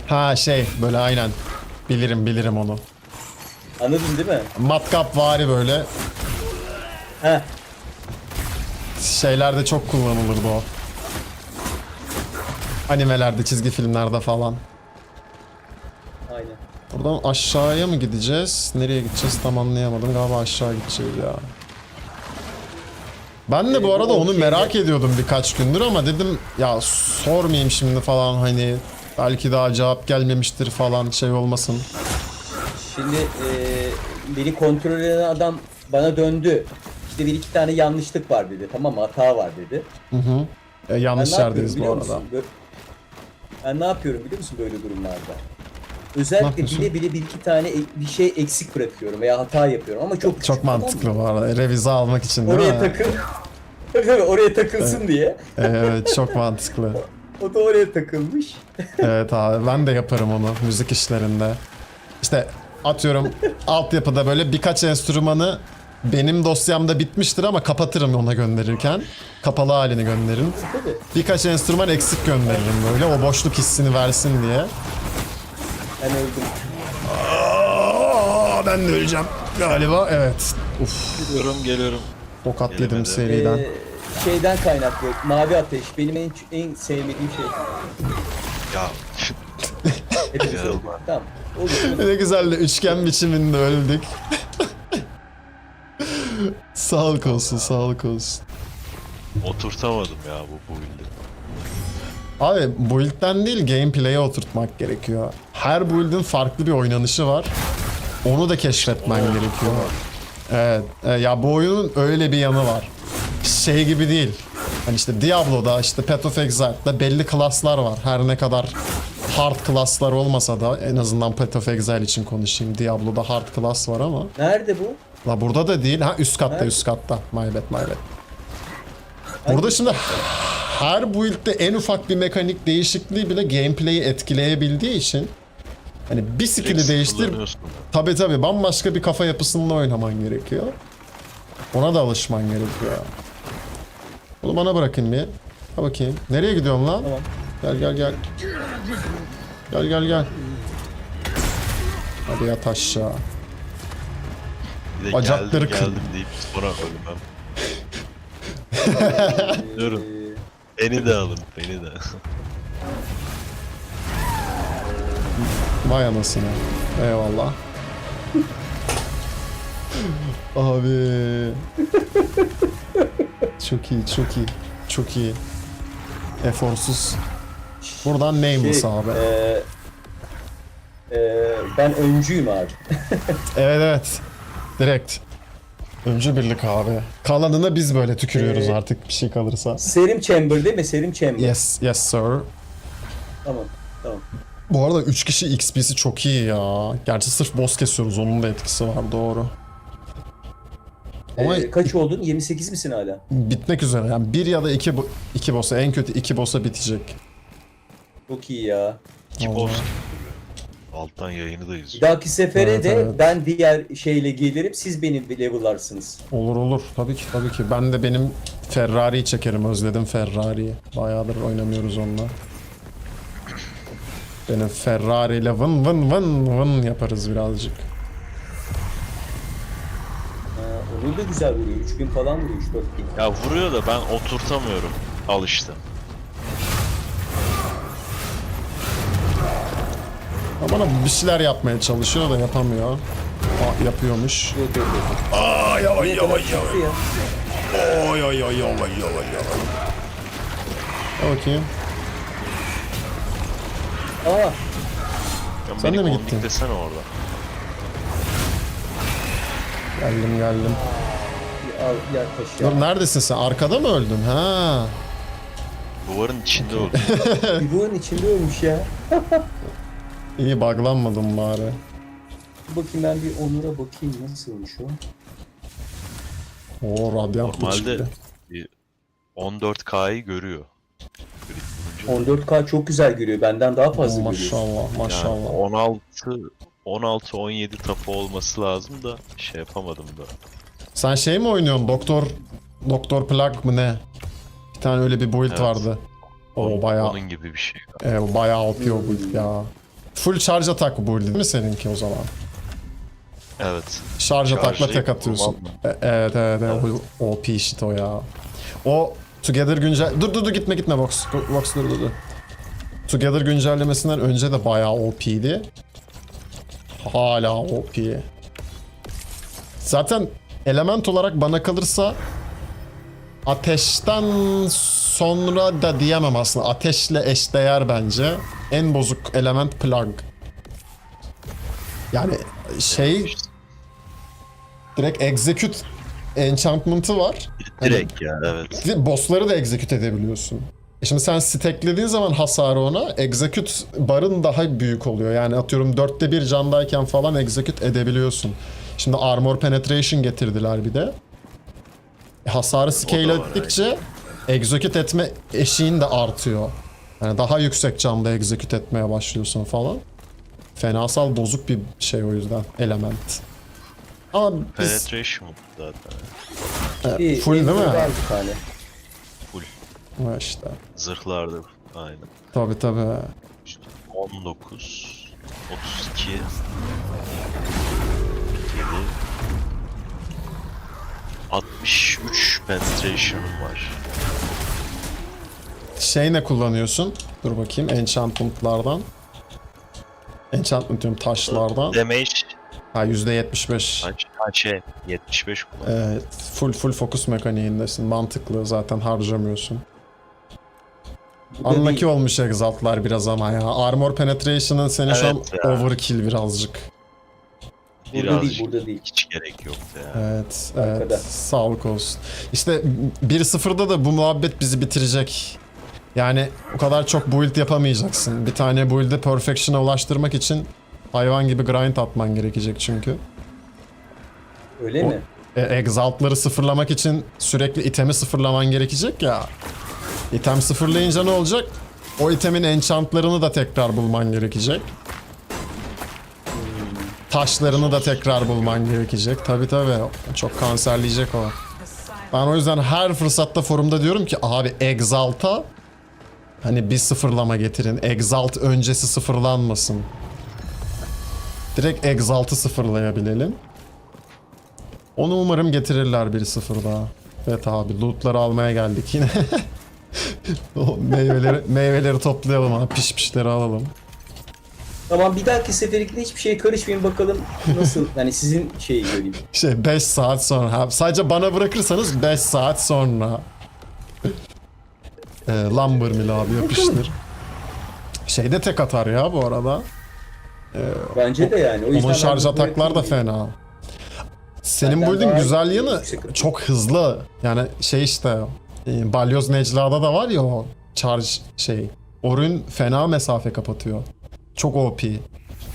Ha şey böyle aynen. Bilirim onu. Anladın değil mi? Matkap vari böyle. Heh. Şeylerde çok kullanılırdı o. Animelerde, çizgi filmlerde falan. Aynen. Buradan aşağıya mı gideceğiz? Nereye gideceğiz tam anlayamadım. Galiba aşağı gideceğiz ya. Ben de bu arada onu merak ediyordum birkaç gündür ama dedim ya sormayayım şimdi falan hani Belki daha cevap gelmemiştir falan şey olmasın. Şimdi beni kontrol eden adam bana döndü. İşte bir iki tane yanlışlık var dedi. Tamam mı? Hata var dedi. Yanlış Ben ne yapıyorum yerdeyiz bu biliyor arada. musun? Ben ne yapıyorum biliyor musun böyle durumlarda? Ne Özellikle yapıyorsun? bile bile bir iki tane bir şey eksik bırakıyorum veya hata yapıyorum ama çok küçük, Çok tamam mı? mantıklı bu arada. Revize almak için değil Oraya mi? takıl. Tabii oraya takılsın diye. Evet, çok mantıklı. O da oraya takılmış. Evet abi, ben de yaparım onu müzik işlerinde. İşte atıyorum altyapıda böyle birkaç enstrümanı benim dosyamda bitmiştir ama kapatırım ona gönderirken. Kapalı halini gönderirim. Tabii. Birkaç enstrüman eksik gönderirim böyle, o boşluk hissini versin diye. Ben öldüm. Ben de öleceğim galiba, evet. Uf, Geliyorum. tokat yedim Gelemedi. seriden. Şeyden kaynaklı. Mavi ateş benim en sevmediğim şey. Ya Hepimiz Ya. öldük. Tamam. Olur. Ne güzel de üçgen biçiminde öldük. Sağlık olsun, sağlık olsun. oturtamadım ya bu build'i. Abi build'den değil, gameplay'e oturtmak gerekiyor. Her build'in farklı bir oynanışı var. Onu da keşfetmen gerekiyor. Evet, ya bu oyunun öyle bir yanı var. Şey gibi değil. Hani işte Diablo'da, işte Path of Exile'da belli klaslar var. Her ne kadar hard klaslar olmasa da, en azından Path of Exile için konuşayım. Diablo'da hard class var ama. Nerede bu? La burada da değil. Ha, üst katta, Nerede? üst katta. My bad, my bad. Burada şimdi her build'de en ufak bir mekanik değişikliği bile gameplay'i etkileyebildiği için hani bir skill'i Direkt değiştir, kullanıyorsun. tabi bambaşka bir kafa yapısında oynaman gerekiyor. Ona da alışman gerekiyor. Bunu bana bırakın bir. Ha bakayım. Nereye gidiyorsun lan? Tamam. Gel. Gel. Hadi yat aşağı. Bir de Bacakları geldim, kır. geldim deyip sonra ölmem. Diyorum. Beni de alın, beni de. Vay anasını. Eyvallah. Abi. Çok iyi. Eforsuz. Buradan Nameless abi. Ben öncüyüm abi. Evet. Direkt. Öncü birlik abi. Kalanına biz böyle tükürüyoruz artık bir şey kalırsa. Serim Chamber değil mi? Serim Chamber. Yes sir. Tamam. Bu arada 3 kişi XP'si çok iyi ya. Gerçi sırf boss kesiyoruz, onun da etkisi var, doğru. Ama Kaç oldun? 28 misin hala? bitmek üzere. Yani bir ya da iki boss'a, en kötü 2 boss'a bitecek. Çok iyi ya. İki Vallahi. boss. Alttan yayını da Bir izliyor. dahaki sefere Evet, de evet. ben diğer şeyle gelirim. Siz beni level'larsınız. Olur. Tabii ki. Ben de benim Ferrari'yi çekerim. Özledim Ferrari'yi. Bayağıdır oynamıyoruz onunla. Benim Ferrari ile vın yaparız birazcık. Onu da güzel vuruyor. 3000 falan vuruyor. 3000. Ya vuruyor da ben oturtamıyorum. Al işte. Ama bana bir şeyler yapmaya çalışıyor da yapamıyor. Aa, yapıyormuş. Yok. Aa, yavaş. Buraya kadar çıktı ya. Oy. Bakayım. Aa, Ya Sen beni de mi gittin? kondiklesene orada. Geldim. al yaklaş ya. Dur, neredesin sen? Arkada mı öldün? Ha. Duvarın içinde oldu. Yuvanın içinde ölmüş ya. İyi, buglanmadım bari. Dur bakayım ben bir Onur'a bakayım nasılmış o. Oo, radyant Normalde çıktı. bir 14K'yı görüyor. 14K çok güzel görüyor. Benden daha fazla Oo, görüyor. maşallah. Yani 16-17 tapu olması lazım da şey yapamadım da. Sen şey mi oynuyorsun? Doktor Plak mı ne? Bir tane öyle bir build Evet. vardı. O bayağı Onun gibi bir şey. o bayağı OP o build ya. Full charge atak bu build değil mi seninki o zaman? Evet. Şarj atakla tek Charge'layıp atıyorsun. vurmam Evet. O OP shit o ya. O Together güncel... Dur gitme Vox. Vox dur. Together güncellemesinden önce de bayağı OP'ydi. Hala OP. Zaten element olarak bana kalırsa ateşten sonra da diyemem aslında. Ateşle eşdeğer bence. En bozuk element Plague. Yani şey direkt execute enchantment'ı var. Direkt ya, evet. Boss'ları da execute edebiliyorsun. Şimdi sen stacklediğin zaman hasarı ona execute barın daha büyük oluyor. Yani atıyorum 1/4 candayken falan execute edebiliyorsun. Şimdi armor penetration getirdiler bir de. Hasarı scale O da var, ettikçe execute etme eşiğin de artıyor. Yani daha yüksek canda execute etmeye başlıyorsun falan. Fenasal bozuk bir şey o yüzden element. Ama biz Penetration zaten. Bir full değil mi? Ember var bir tane. Full. Ha işte. Zırhlarda aynen. Tabii tabii. 19, 32, 7, 63 penetration'ım var. Şey ne kullanıyorsun? Dur bakayım enchantment'lardan. Enchantment diyorum taşlardan. Damage Ha %75. şey 75 kullan. Evet, full fokus mekaniğindesin. Mantıklı zaten harcamıyorsun. Bu da Unlucky bir- olmuş exaltlar biraz ama ya. Armor penetration'ın senin şu an Evet ya. overkill birazcık. Birazcık burada değil. hiç gerek yoktu ya. Evet, Arkada. evet. Sağlık olsun. İşte 1-0'da da bu muhabbet bizi bitirecek. Yani o kadar çok build yapamayacaksın. Bir tane build'i perfection'a ulaştırmak için hayvan gibi grind atman gerekecek çünkü. Öyle mi? Exalt'ları sıfırlamak için sürekli itemi sıfırlaman gerekecek ya. İtem sıfırlayınca ne olacak? O itemin enchantlarını da tekrar bulman gerekecek. Taşlarını da tekrar bulman gerekecek. Tabi tabi. Çok kanserleyecek o. Ben o yüzden her fırsatta forumda diyorum ki abi Exalt'a hani bir sıfırlama getirin. Exalt öncesi sıfırlanmasın. Direkt Exalt'ı sıfırlayabilelim. Onu umarım getirirler 1-0 daha. Evet abi lootları almaya geldik yine. O meyveleri toplayalım ha, pişleri alalım. Tamam, bir dahaki seferlikte hiçbir şeye karışmayın, bakalım nasıl, yani sizin şeyi göreyim. 5 saat sonra. Sadece bana bırakırsanız 5 saat sonra. Lumber mill abi yapıştır. Şeyde tek atar ya bu arada. Bence de yani. O yüzden Onun ben şarj bu ataklar da bırakayım. fena. Senin Benden build'in daha güzel yanı yüksek. çok hızlı. Yani şey işte Balyoz Necla'da da var ya o charge şey. Orun fena mesafe kapatıyor. Çok OP.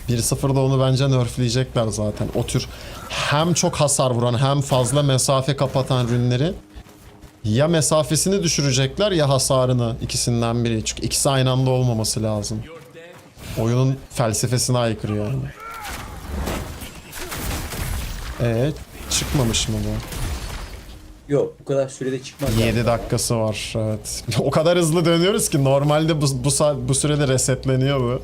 1-0'da onu bence nerfleyecekler zaten. O tür hem çok hasar vuran hem fazla mesafe kapatan rünleri ya mesafesini düşürecekler ya hasarını, ikisinden biri. Çünkü ikisi aynı anda olmaması lazım. Oyunun felsefesine aykırı yani. Çıkmamış mı bu? Yok, bu kadar sürede çıkmaz. 7 dakikası var, evet. O kadar hızlı dönüyoruz ki normalde bu sürede resetleniyor bu.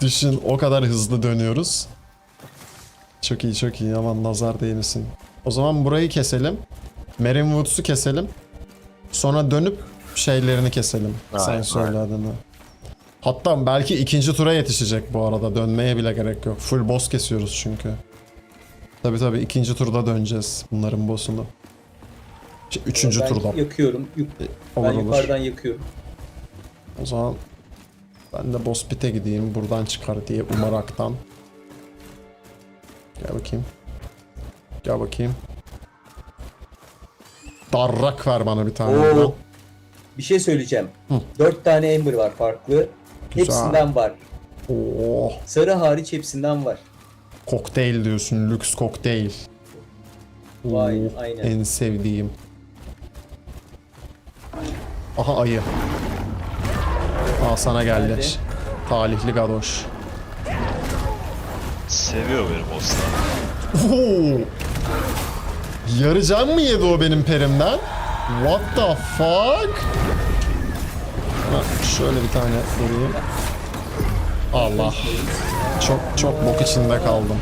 Düşün, o kadar hızlı dönüyoruz. Çok iyi çok iyi, aman nazar değmesin. O zaman burayı keselim. Merin Woods'u keselim. Sonra dönüp şeylerini keselim. Sen Aynen, söyle adını. Hatta belki ikinci tura yetişecek bu arada. Dönmeye bile gerek yok. Full boss kesiyoruz çünkü. Tabi ikinci turda döneceğiz bunların boss'unu. Üçüncü Ben turda. yakıyorum. Olur, Ben olur. yukarıdan yakıyorum. O zaman ben de boss pit'e gideyim buradan çıkar diye umaraktan. Gel bakayım. Gel bakayım. Darrak ver bana bir tane. Oo. oradan. Bir şey söyleyeceğim. 4 tane Ember var farklı. Güzel. Hepsinden var. Oo, Sarı hariç hepsinden var. kokteyl diyorsun, lüks kokteyl. Vay, Oo, aynen. en sevdiğim. Aha ayı. Aa sana geldi. Nerede? Talihli gadoş. Seviyor benim bosslar. Oo! Yarı can mı yedi o benim perimden? What the fuck? Ha, şöyle bir tane vurayım. Allah. Çok bok içinde kaldım.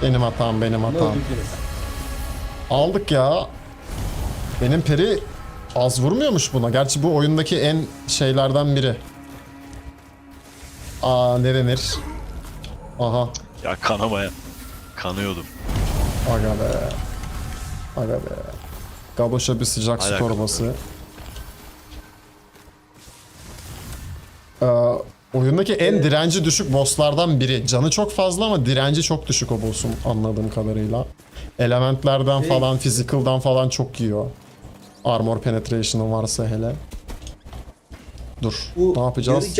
Benim hatam. Ne öldürdünüz? Aldık ya. Benim peri az vurmuyormuş buna. Gerçi bu oyundaki en şeylerden biri. Ne denir? Aha. Ya kanamaya. Kanıyordum. Aga be. Aga be. Gaboş'a bir sıcak su Alakası torbası. Ee, oyundaki en direnci düşük bosslardan biri. Canı çok fazla ama direnci çok düşük o boss'un anladığım kadarıyla. Elementlerden Hey. falan, physical'dan falan çok yiyor. Armor penetration'ın varsa hele. Dur, Bu ne yapacağız? yarı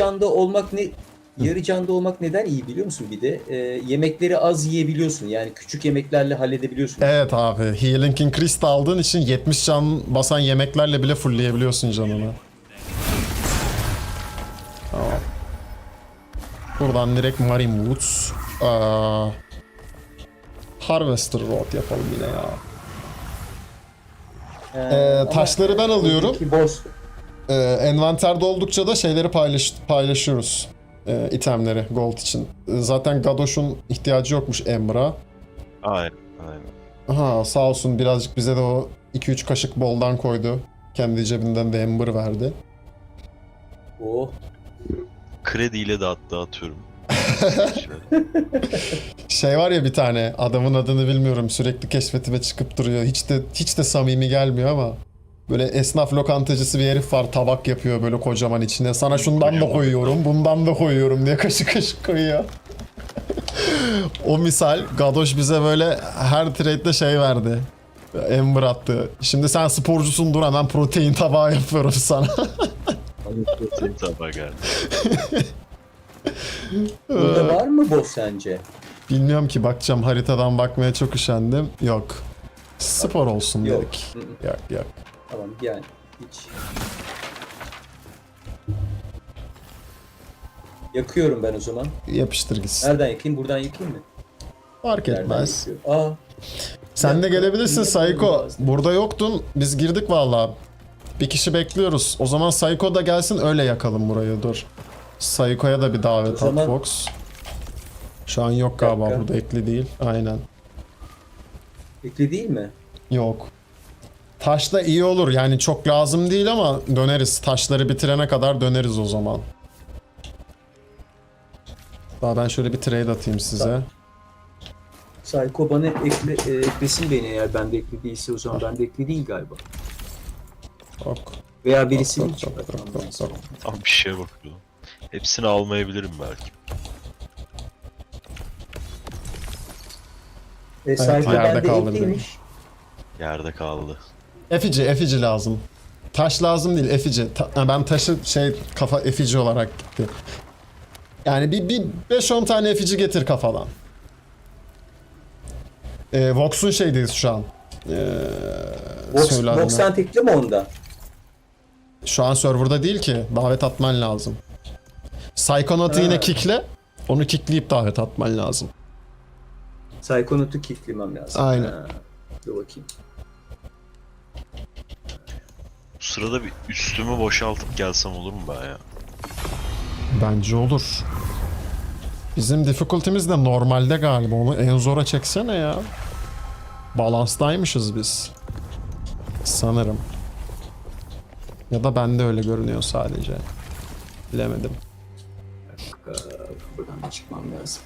canda olmak neden iyi biliyor musun bir de? Yemekleri az yiyebiliyorsun. Yani küçük yemeklerle halledebiliyorsun. Evet abi, Healing Increase aldığın için 70 can basan yemeklerle bile fullleyebiliyorsun canını. Tamam. Buradan direkt Marine Woods. Harvester Road yapalım yine ya. Ama taşları ben alıyorum. oradaki boss Envanterde oldukça da şeyleri paylaşıyoruz. İtemleri gold için. Zaten Gadosh'un ihtiyacı yokmuş Ember'a. Aynen. Aha, sağ olsun birazcık bize de o 2-3 kaşık boldan koydu. Kendi cebinden de Ember verdi. oh. Krediyle dağıtıyorum. Şey var ya bir tane adamın adını bilmiyorum, sürekli keşfetime çıkıp duruyor. Hiç de samimi gelmiyor ama böyle esnaf lokantacısı bir herif var, tabak yapıyor böyle kocaman içine. Sana şundan da koyuyorum, bundan da koyuyorum diye kaşık kaşık koyuyor. O misal Gadoş bize böyle her trade'de şey verdi. Ember attı. Şimdi sen sporcusun, dur hemen protein tabağı yapıyorum sana. Senin tabağa geldi. Burada var mı boss sence? Bilmiyorum ki, bakacağım, haritadan bakmaya çok üşendim. Yok. Spor olsun Yok. dedik. Yok. Tamam yani hiç. Yakıyorum ben o zaman. Yapıştır gitsin. Nereden yakayım? Buradan yakayım mı? Fark Nereden etmez. yakıyorum? Sen de gelebilirsin Yine Sayko. lazım. Burada yoktun. Biz girdik vallahi. Bir kişi bekliyoruz. O zaman Sayko da gelsin, öyle yakalım burayı. Dur. Sayko'ya da bir davet O at zaman- Fox. Şu an yok galiba, dakika. burada ekli değil. Aynen. Ekli değil mi? Yok. Taşla iyi olur. Yani çok lazım değil ama döneriz. Taşları bitirene kadar döneriz o zaman. Daha ben şöyle bir trade atayım size. Psycho bana eklesin beni eğer bende ekli değilse, o zaman bende ekli değil galiba. Yok. Veya birisi Yok, hiç. yok, yok, yok, yok. Tam bir şeye bakıyordum. Hepsini almayabilirim belki. Psycho yerde bende kaldı bir de. ekliymiş. Yerde kaldı. Efici lazım. Taş lazım değil, efici. Ben taşı kafa efici olarak gitti. Yani bir 5-10 tane efici getir kafadan. Vox'un şeydeyiz şu an. Söyle adını. Vox'tan tekli mi onda? Şu an serverda değil ki. Davet atman lazım. Psychonaut'u yine kickle. Onu kickleyip davet atman lazım. Psychonaut'u kicklemem lazım. Aynen. Dur bakayım. Bu sırada bir üstümü boşaltıp gelsem olur mu ben ya? Bence olur. Bizim difficulty'miz de normalde galiba. Onu en zora çeksene ya. Balanstaymışız biz. Sanırım. Ya da bende öyle görünüyor sadece. Bilemedim. Buradan da çıkmam lazım.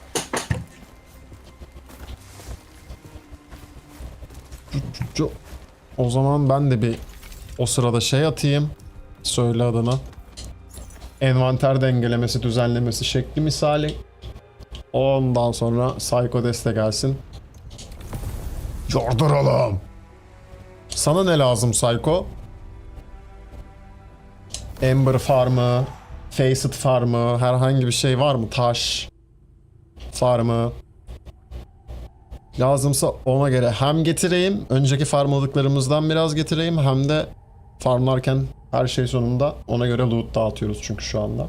O zaman ben de bir o sırada şey atayım. Söyle adını. Envanter dengelemesi, düzenlemesi şekli misali. Ondan sonra Psycho deste gelsin. Yorduralım. Sana ne lazım Psycho? Ember farmı, Facet farmı, herhangi bir şey var mı? Taş farmı. Lazımsa ona göre hem getireyim, önceki farmladıklarımızdan biraz getireyim, hem de farmlarken her şey sonunda ona göre loot dağıtıyoruz çünkü şu anda.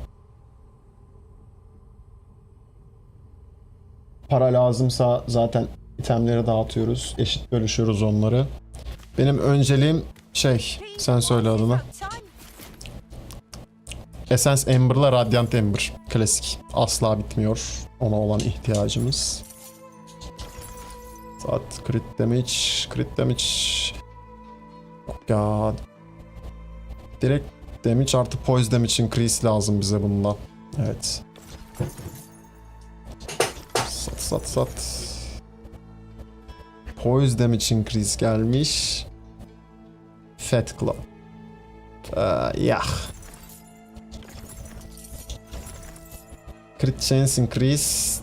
Para lazımsa zaten itemleri dağıtıyoruz, eşit bölüşüyoruz onları. Benim önceliğim sen söyle adını. Essence Ember'la Radiant Ember. Klasik. Asla bitmiyor. Ona olan ihtiyacımız. Saat crit damage. Yok ya. Direkt damage artı poise damage increase lazım bize bunda. Evet. Sat. Poise damage increase gelmiş. Fat Claw. Yah. Crit chance increase.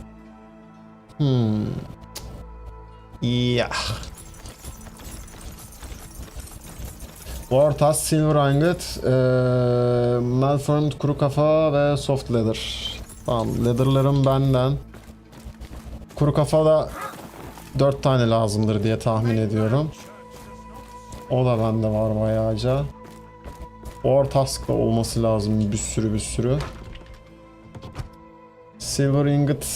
Yah. War Task, Silver Ingot, Malformed Kuru Kafa ve Soft Leather. Tamam, leather'larım benden. Kuru Kafa da 4 tane lazımdır diye tahmin ediyorum. O da bende var bayağıca. War Task da olması lazım bir sürü. Silver Ingot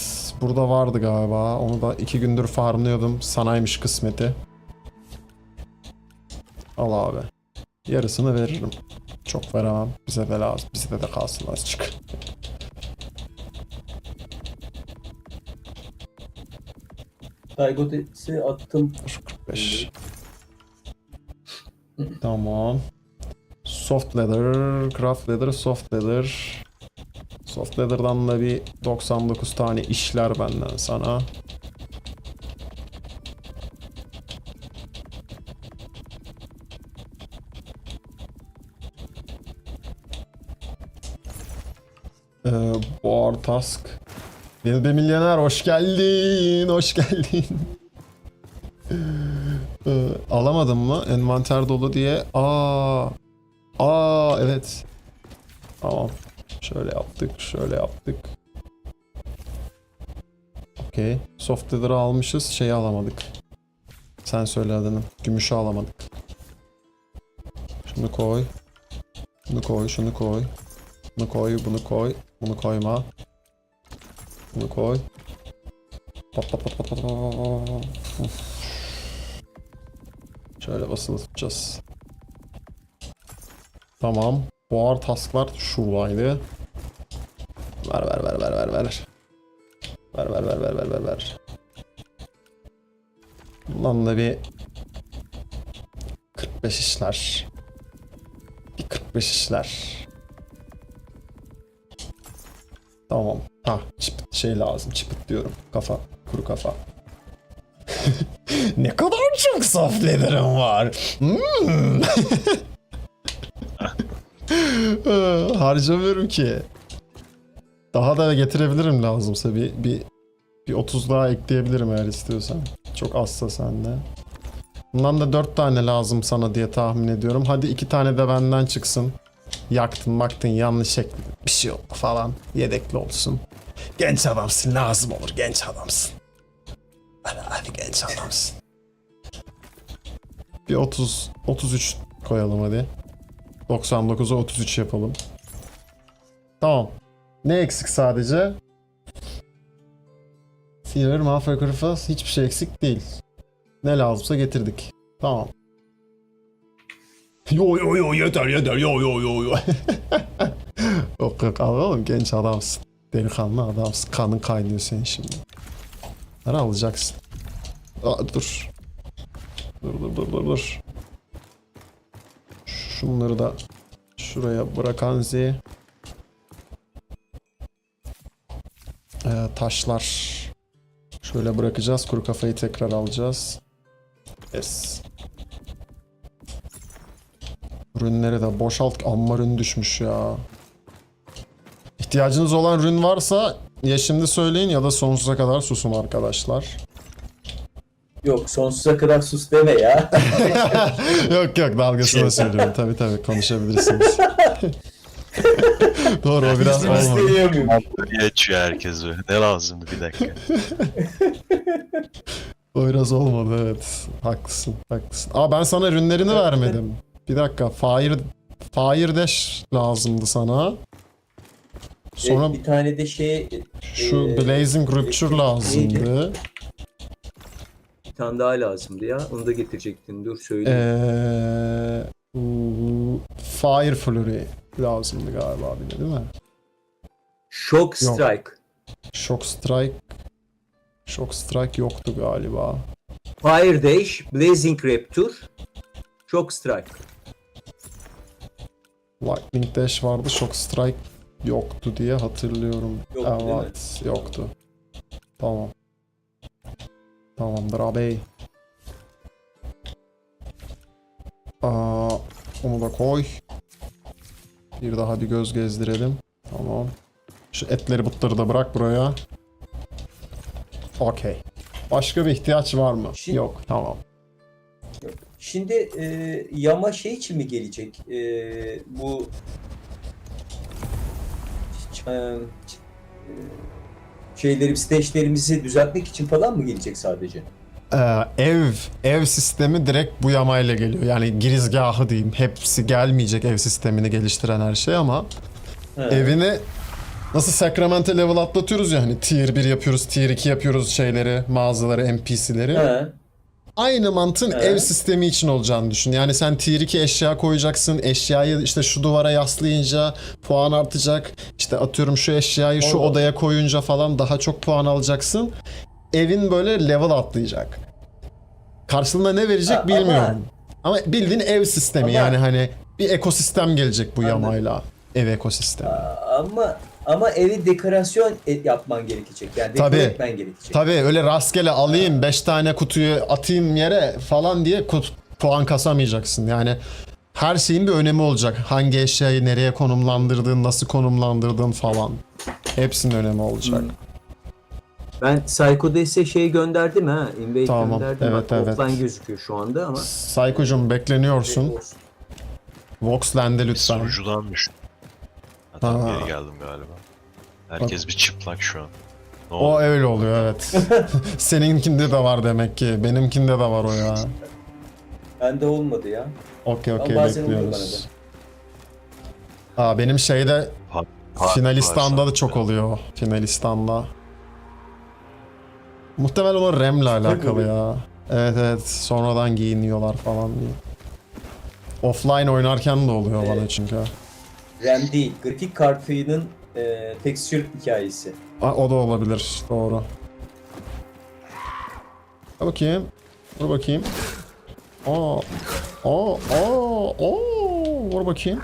burada vardı galiba. Onu da 2 gündür farmlıyordum. Sanaymış kısmeti. Al abi. Yarısını veririm. Çok veremem. Bize de lazım. Bize de kalsın azıcık. Daigotes'i attım. 45. Tamam. Soft leather, craft leather, soft leather. Soft leather'dan da bir 99 tane işler benden sana. War Task. Bilbe Milyoner hoş geldin. Hoş geldin. Alamadım mı? Envanter dolu diye. Evet. Tamam. Şöyle yaptık. Okey. Soft leather'ı almışız. Şeyi alamadık. Sen söyle adını. Gümüşü alamadık. Şunu koy. Şunu koy. Bunu koy. Bunu koyma. Bunu koy. Pat. Şöyle basılı tutacağız. Tamam. War tasklar şuradaydı. Ver. Ver. Bundan da bir 45 işler. Bir 45 işler. Tamam. Şey lazım. Çıpıt diyorum. Kafa. Kuru kafa. Ne kadar çok soft leather'ım var. Harcamıyorum ki. Daha da getirebilirim lazımsa. Bir 30 daha ekleyebilirim eğer istiyorsan. Çok azsa sende. Bundan da 4 tane lazım sana diye tahmin ediyorum. Hadi 2 tane de benden çıksın. Yaktın yanlış ekledin. Bir şey yok falan. Yedekli olsun. Genç adamsın, lazım olur genç adamsın. Hadi genç adamsın. Bir 33 koyalım hadi. 99'a 33 yapalım. Tamam. Ne eksik sadece? Silver, Malfoy, Kırfas hiçbir şey eksik değil. Ne lazımsa getirdik. Tamam. Yo yeter yo. Yok oğlum genç adamsın. Delikanlı adamsın. Kanın kaynıyor senin şimdi. Bunları alacaksın. Dur. Dur. Şunları da şuraya bırakan Z. Taşlar. Şöyle bırakacağız. Kuru kafayı tekrar alacağız. Yes. Ürünleri de boşalt. Amma ürün düşmüş ya. İhtiyacınız olan ürün varsa ya şimdi söyleyin ya da sonsuza kadar susun arkadaşlar. Yok sonsuza kadar sus deme ya. yok dalgasına söylüyorum. Tabii konuşabilirsiniz. Doğru o biraz olmadı. İsteyemiyorum. Geçiyor herkes böyle. Ne lazımdı bir dakika. O biraz olmadı evet. Haklısın. Ben sana ürünlerini vermedim. Bir dakika. Fire Dash lazımdı sana. Sonra bir tane de şu Blazing Rupture lazımdı. Bir tane daha lazımdı ya. Onu da getirecektin. Dur söyleyeyim. Fire Flurry lazımdı galiba bir de değil mi? Shock Strike. Shock Strike yoktu galiba. Fire Dash, Blazing Raptor, Shock Strike. Lightning Dash vardı, Shock Strike yoktu diye hatırlıyorum. Yok, evet, yoktu. Tamam. Tamamdır abi. koy. Bir daha bir göz gezdirelim. Tamam. Şu etleri butları da bırak buraya. Okey. Başka bir ihtiyaç var mı? Şimdi- Yok. Tamam. Şimdi yama şey için mi gelecek? Bu şeyleri, stage'lerimizi düzeltmek için falan mı gelecek sadece? Ev sistemi direkt bu yamayla geliyor. Yani girizgahı diyeyim. Hepsi gelmeyecek ev sistemini geliştiren her şey ama He. evini nasıl Sacrament'e level atlatıyoruz ya hani tier 1 yapıyoruz, tier 2 yapıyoruz şeyleri, mağazaları, NPC'leri. He. Aynı mantığın Evet. ev sistemi için olacağını düşün. Yani sen tier 2 eşya koyacaksın. Eşyayı işte şu duvara yaslayınca puan artacak. İşte atıyorum şu eşyayı şu Oldu. odaya koyunca falan daha çok puan alacaksın. Evin böyle level atlayacak. Karşılığında ne verecek Ha, bilmiyorum. Ama bildiğin ev sistemi Ama- yani hani bir ekosistem gelecek bu Anladım. yamayla. Ev ekosistemi. Ama evi dekorasyon yapman gerekecek. Yani dekor Tabii. etmen gerekecek. Tabii öyle rastgele alayım 5 tane kutuyu atayım yere falan diye puan kasamayacaksın. Yani her şeyin bir önemi olacak. Hangi eşyayı nereye konumlandırdığın, nasıl konumlandırdığın falan. Hepsinin önemi olacak. Ben Psycho'da ise şey gönderdim ha. Invade Tamam, gönderdim. evet, Bak, evet. offline gözüküyor şu anda ama. Psycho'cum bekleniyorsun. Olsun. Voxland'e lütfen. Sunucudanmış. Hatta Ha. geri geldim galiba. Herkes bir çıplak şu an. Ne O oldu? öyle oluyor evet. Seninkinde de var demek ki. Benimkinde de var o ya. Bende olmadı ya. Okey Ama okey bazen oluyor bekliyoruz. Benim şeyde Finalistan'da da çok oluyor. Finalistan'da. Muhtemelen o RAM'le alakalı ya. Evet evet sonradan giyiniyorlar falan diye. Offline oynarken de oluyor bana Evet. çünkü. RAM değil. Grafik kartının texture hikayesi. O da olabilir doğru. Dur bakayım. Dur bakayım. Aa. Vur bakayım.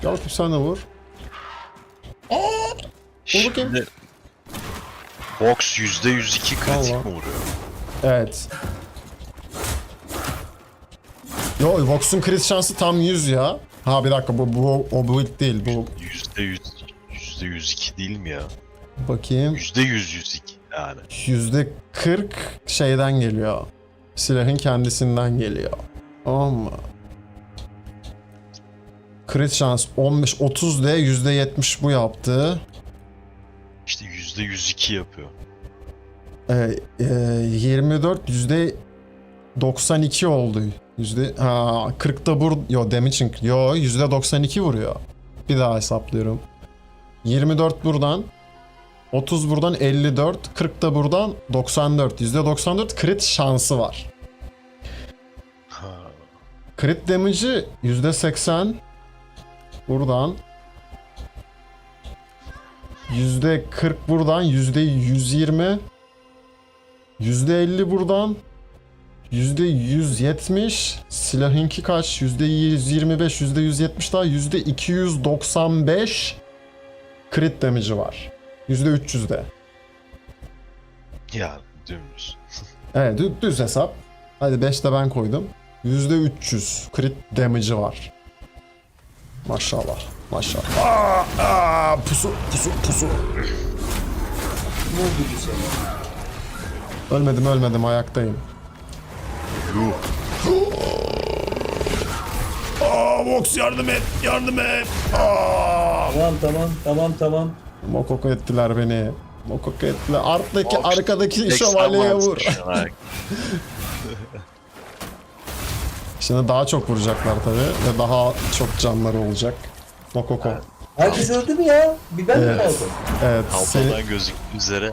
Gel bakayım sen de vur. bakayım. Şimdi Vox %102 kritik Vallahi. mi vuruyor? Evet. Yo Vox'un crit şansı tam 100 ya. Ha bir dakika bu o build değil bu. %100, %102 değil mi ya? Bakayım. %102 yani. %40 şeyden geliyor. Silahın kendisinden geliyor. Tamam mı? Crit şans 15 30 de %70 bu yaptı. İşte %102 yapıyor. 24 %92 oldu. 40'da yo damage'in yo %92 vuruyor. Bir daha hesaplıyorum. 24 buradan 30 buradan 54 40 da buradan 94 %94 crit şansı var. Ha. Crit damage'i %80 buradan %40 buradan %120 %50 buradan %170 silahınki kaç? %125 %170 daha %295 crit damage'i var. %300'de. Ya dümdüz. Evet düz hesap. Hadi 5 de ben koydum. %300 crit damage'i var. Maşallah. Maşallah. Pusu. Ne oldu güzel? Ölmedim ayaktayım. Yuh. Vox yardım et. Tamam. Mokoko ettiler beni. Mokoko ettiler. Vox, Arkadaki 80 şövalyeye varmış vur. şu an. Şimdi daha çok vuracaklar tabi ve daha çok canları olacak. Mokoko. Herkes öldü mü ya? Bir ben mi Evet. kaldım? Evet. Tablodan gözüktüğü üzere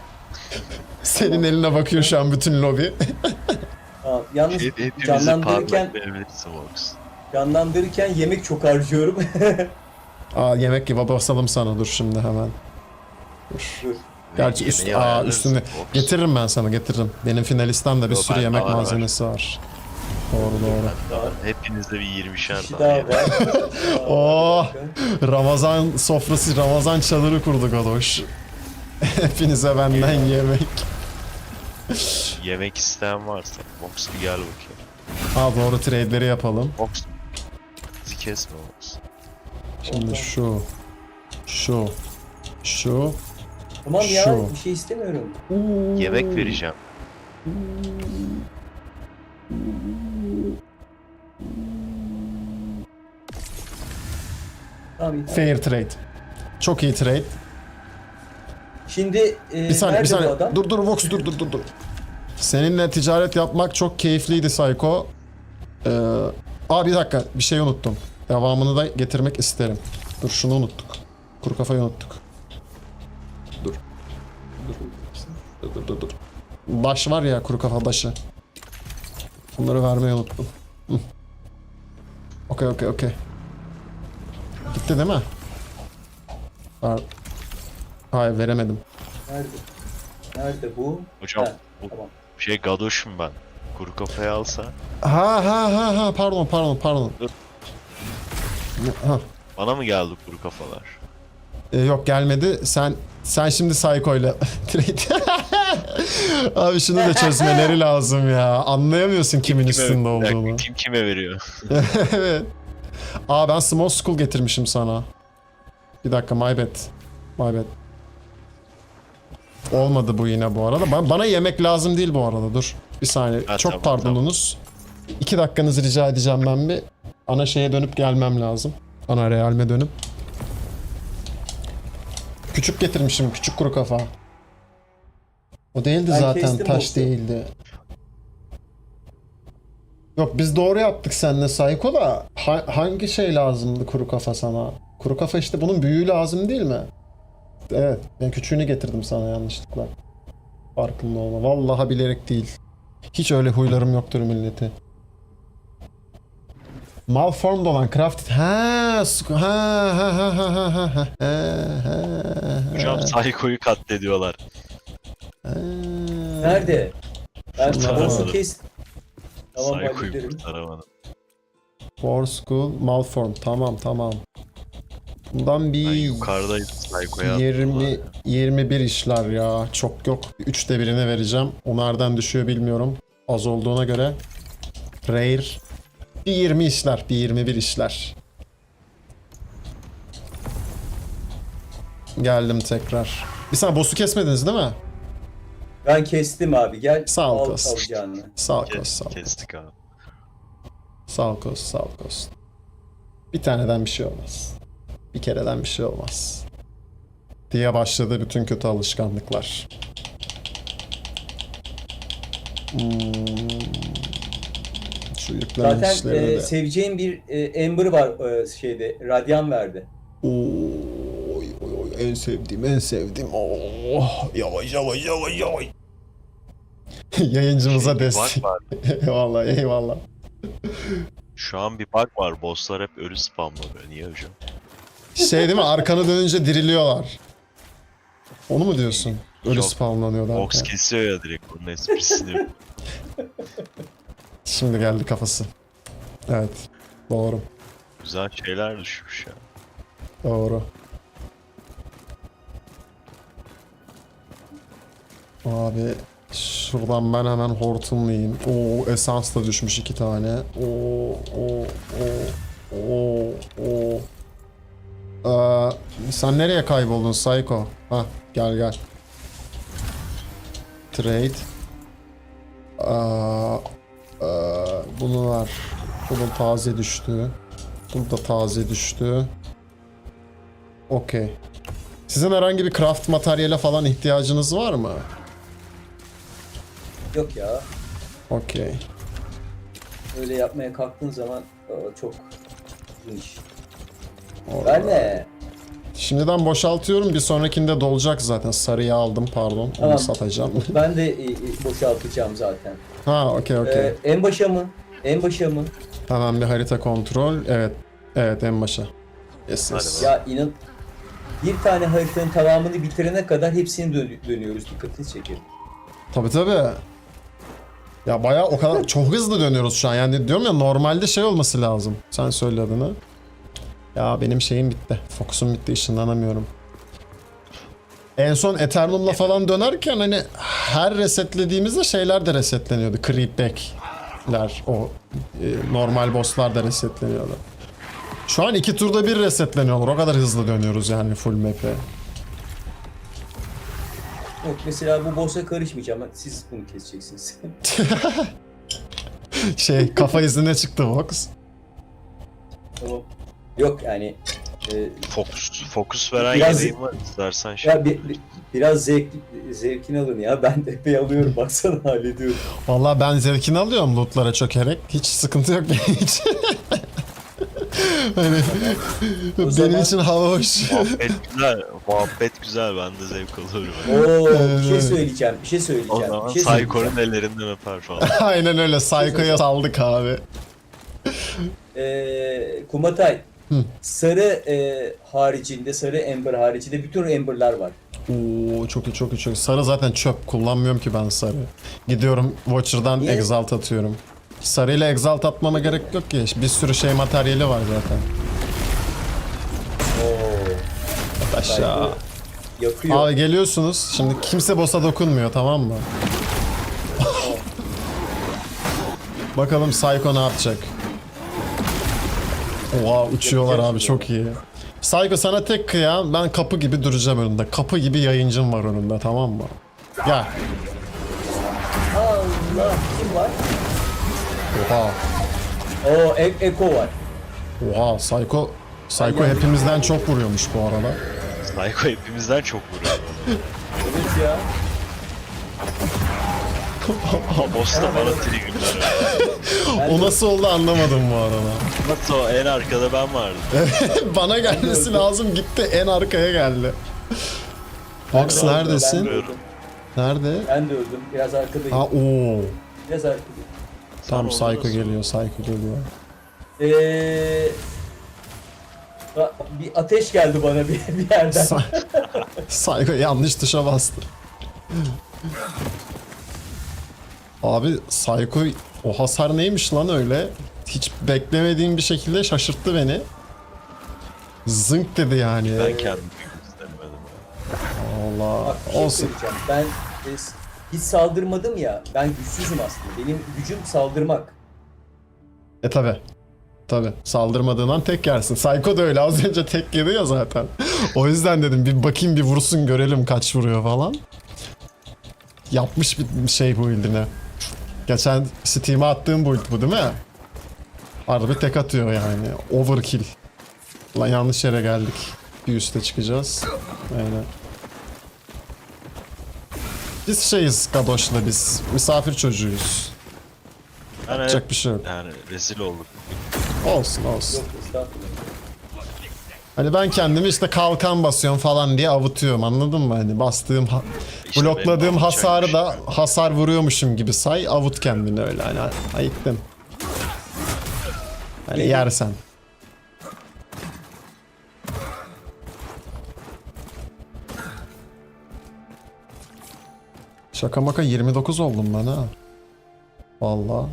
Senin eline bakıyor şu an bütün lobi. Yalnız hepimizi canlandırırken, parmaklayabilirsin Vox. canlandırırken yemek çok harcıyorum. Yemek gibi basalım sana dur şimdi hemen. Dur. Gerçi Yemeği ayarlarız üstünde Vox. getiririm ben sana getiririm. Benim finalistten de bir Yo, sürü ben yemek var. malzemesi var. Doğru. Hepinizde bir 20'şer Bir tane daha yemek. var. Oh! Ramazan sofrası, Ramazan çadırı kurduk Adoş. Hepinize benden yemek. Yemek isteyen varsa Vox bir gel bakayım. Ha doğru, trade'leri yapalım. Vox. Bizi kesme Vox. Şimdi şu. Tamam ya, Şu. bir şey istemiyorum. Yemek vereceğim. Tamam, iyi, tamam. Fair trade. Çok iyi trade. Şimdi Bir saniye, nerede bir saniye. bu adam? Dur Vox, dur. Seninle ticaret yapmak çok keyifliydi Psycho. Bir dakika, bir şey unuttum. Devamını da getirmek isterim. Dur, şunu unuttuk. Kuru kafayı unuttuk. Dur. Dur. Baş var ya, kuru kafa başı. Bunları vermeyi unuttum. Okey. Gitti değil mi? Hayır, veremedim. Nerede bu? Hocam Ha, bu tamam. gadoşum ben. Kuru kafayı alsa. Ha, pardon. Dur. Ha. Bana mı geldi kuru kafalar? Yok, gelmedi. Sen şimdi Psycho'yla trade. Abi şunu da çözmeleri lazım ya. Anlayamıyorsun kimin üstünde Bir dakika, olduğunu. kim kime veriyor? Evet. Ben Small Skull getirmişim sana. Bir dakika, my bad. Olmadı bu yine bu arada. Bana yemek lazım değil bu arada, dur. Bir saniye. Ha, Çok tamam, pardonunuz. 2 dakikanızı rica edeceğim ben bir. Ana şeye dönüp gelmem lazım. Ana realme dönüp. Küçük getirmişim, küçük kuru kafa. O değildi Ben zaten, kestim taş boss'u. değildi. Yok, biz doğru yaptık seninle Psycho da. Hangi şey lazımdı kuru kafa sana? Kuru kafa işte, bunun büyüğü lazım değil mi? Evet, ben küçüğünü getirdim sana yanlışlıkla. Farkında olma. Vallahi bilerek değil. Hiç öyle huylarım yoktur milleti. Malformed olan crafted. Hocam Psycho'yu katlediyorlar. Nerede? Ben Şunlar boss'u var. kes. Tamam, Psycho'yu hallederim. kurtaramadım. For school malformed. Tamam. Bundan Ben bir yukarıdaydım, Psycho'ya 21 işler ya. Çok yok. 3'te birine vereceğim. O nereden düşüyor bilmiyorum. Az olduğuna göre. Rare. Bir 20 işler. Bir 21 işler. Geldim tekrar. Bir saniye, boss'u kesmediniz değil mi? Ben kestim abi, gel. Sağ ol, al kız. alacağını. Sağ ol kos. Kestik abi. Sağ ol kos. Bir taneden bir şey olmaz. Bir kereden bir şey olmaz. Diye başladı bütün kötü alışkanlıklar. Şu yükleme Zaten işlerini de. seveceğim bir Ember var şeyde. Radyan verdi. Oy, en sevdiğim. Oh, yavaş. Yayıncımıza Bir destek. bug var. Eyvallah. Şu an bir bug var. Bosslar hep ölü spamlanıyor. Niye hocam? Şey değil mi? Arkanı dönünce diriliyorlar. Onu mu diyorsun? Ölü Yok. spawnlanıyor Vox derken. kesiyor ya direkt. Bunun esprisini. Şimdi geldi kafası. Evet. Doğru. Güzel şeyler düşmüş ya. Doğru. Abi şuradan ben hemen hortumlayayım. Oo, esans da düşmüş 2 tane. Sen nereye kayboldun Psycho? Hah, gel. Trade. Bunu var. Bunun taze düştü. Bunun da taze düştü. Okey. Sizin herhangi bir craft materyale falan ihtiyacınız var mı? Yok ya. Okey. Öyle yapmaya kalktığın zaman çok uzun iş. Alright. Ben de. Şimdiden boşaltıyorum. Bir sonrakinde dolacak zaten. Sarıyı aldım, pardon. Onu Tamam. satacağım. Ben de boşaltacağım zaten. Ha, okey. En başa mı? En başa mı? Hemen bir harita kontrol. Evet, en başa. Yes. Ya inan, bir tane haritanın tamamını bitirene kadar hepsini dönüyoruz. Dikkatini çekelim. Tabii. Ya bayağı o kadar çok hızlı dönüyoruz şu an. Yani diyorum ya, normalde şey olması lazım. Sen söyle adını. Ya benim şeyim bitti. Fokusum bitti, ışınlanamıyorum. En son Eternum'la falan dönerken hani her resetlediğimizde şeyler de resetleniyordu. Creep back. o normal bosslar da resetleniyorlar. Şu an 2 turda bir resetleniyorlar. O kadar hızlı dönüyoruz yani full map'e. Yok mesela bu boss'a karışmayacağım. Siz bunu keseceksiniz. Kafa izine çıktı Vox. Tamam. Yok yani Fokus veren Biraz- yedeğim var istersen şey. ya biraz zevkini alın ya. Ben de epey alıyorum. Baksana hallediyorum. Vallahi ben zevkini alıyorum lootlara çökerek. Hiç sıkıntı yok benim için. Hani, benim zaman- için hava hoş. Muhabbet güzel, ben de zevk alıyorum. Oo, bir şey Evet. söyleyeceğim. Bir şey O söyleyeceğim. zaman Bir şey söyleyeceğim. Psycho'nun ellerinden öper falan. Aynen öyle. Psycho'ya saldık abi. Kumatay. Hı. Sarı haricinde, sarı Ember haricinde bütün Ember'lar var. Oo, çok iyi çok iyi çok iyi. Sarı zaten çöp. Kullanmıyorum ki ben sarı. Gidiyorum Watcher'dan Niye? Exalt atıyorum. Sarıyla Exalt atmama gerek yok ki. Bir sürü materyali var zaten. Oo. Aşağı. Yakıyor. Abi geliyorsunuz. Şimdi kimse boss'a dokunmuyor, tamam mı? Bakalım Psycho ne yapacak? Oha, uçuyorlar Yapacak abi, şimdi. çok iyi. Psycho sana tek kıya, ben kapı gibi duracağım önünde. Kapı gibi yayıncım var önünde, tamam mı? Gel. Allah, kim var? Oha. Oo, Eko var. Oha, Psycho hepimizden çok vuruyormuş bu arada. Psycho hepimizden çok vuruyor. Evet ya. Ama boss da bana triggerlar. O nasıl oldu anlamadım bu arada. Nasıl o? En arkada ben vardım. Bana gelmesi lazım, gitti en arkaya geldi. Fox Ben de neredesin? öldüm. Nerede? Ben de öldüm. Biraz arkadayım. Ha ooo. Biraz arkadayım. Tamam, Sen Psycho oradasın. geliyor, Psycho geliyor. Bir ateş geldi bana bir yerden. Psycho yanlış tuşa bastı. Abi Psycho, o hasar neymiş lan öyle? Hiç beklemediğim bir şekilde şaşırttı beni. Zınk dedi yani. Ben kendim istemedim. Allah. Bak, bir şey Olsun. söyleyeceğim. Ben hiç saldırmadım ya. Ben güçsüzüm aslında. Benim gücüm saldırmak. Tabi. Tabi. Saldırmadığın an tek yersin. Psycho da öyle. Az önce tek yedi ya zaten. O yüzden dedim bir bakayım, bir vursun görelim kaç vuruyor falan. Yapmış bir şey bu build'ine. Geçen Steam'e attığım build bu değil mi? Harbi tek atıyor yani. Overkill. Lan yanlış yere geldik. Bir üste çıkacağız. Aynen. Biz şeyiz Gadoş'la biz. Misafir çocuğuyuz. Yani, Yapacak bir şey yok. yani rezil olduk. Olsun olsun. Yok estağfurullah. Hani ben kendimi işte kalkan basıyorum falan diye avutuyorum, anladın mı? Hani bastığım, İşte blokladığım benim hasarı da avutacakmış. hasar vuruyormuşum gibi say, avut kendini öyle hani ayıktın. Hani yersen. Şaka maka 29 oldum ben ha. Vallahi.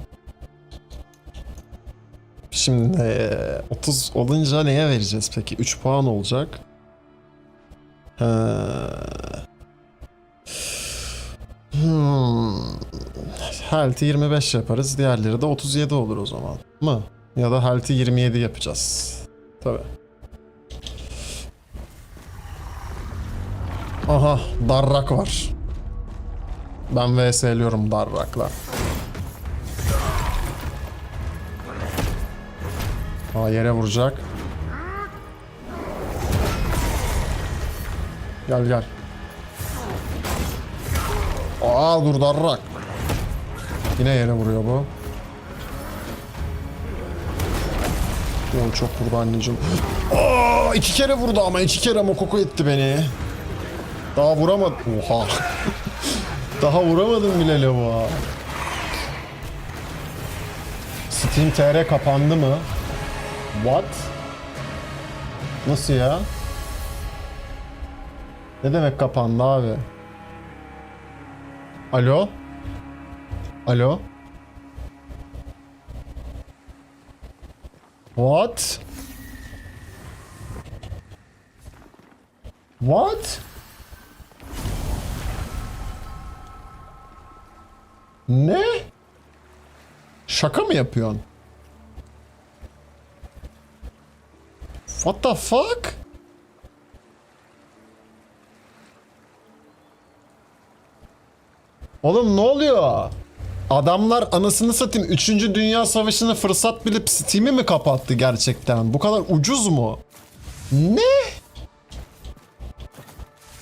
Şimdi 30 olunca neye vereceğiz peki? 3 puan olacak. Health'i 25 yaparız. Diğerleri de 37 olur o zaman. Mı? Ya da Health'i 27 yapacağız. Tabii. Aha, Darrak var. Ben VS'liyorum Darrak'la. Aa, yere vuracak. Gel gel. Aa, dur Darrak. Yine yere vuruyor bu. Oo, çok vurdu anneciğim. Aa, 2 kere vurdu ama 2 kere mokoko etti beni. Daha vuramadım. Oha. Daha vuramadım bile lavuğa. Steam TR kapandı mı? What? Nasıl ya? Ne demek kapandı abi? Alo? Alo? What? What? Ne? Şaka mı yapıyorsun? What the fuck? Oğlum ne oluyor? Adamlar anasını satayım 3. Dünya Savaşı'nı fırsat bilip Steam'i mi kapattı gerçekten? Bu kadar ucuz mu? Ne?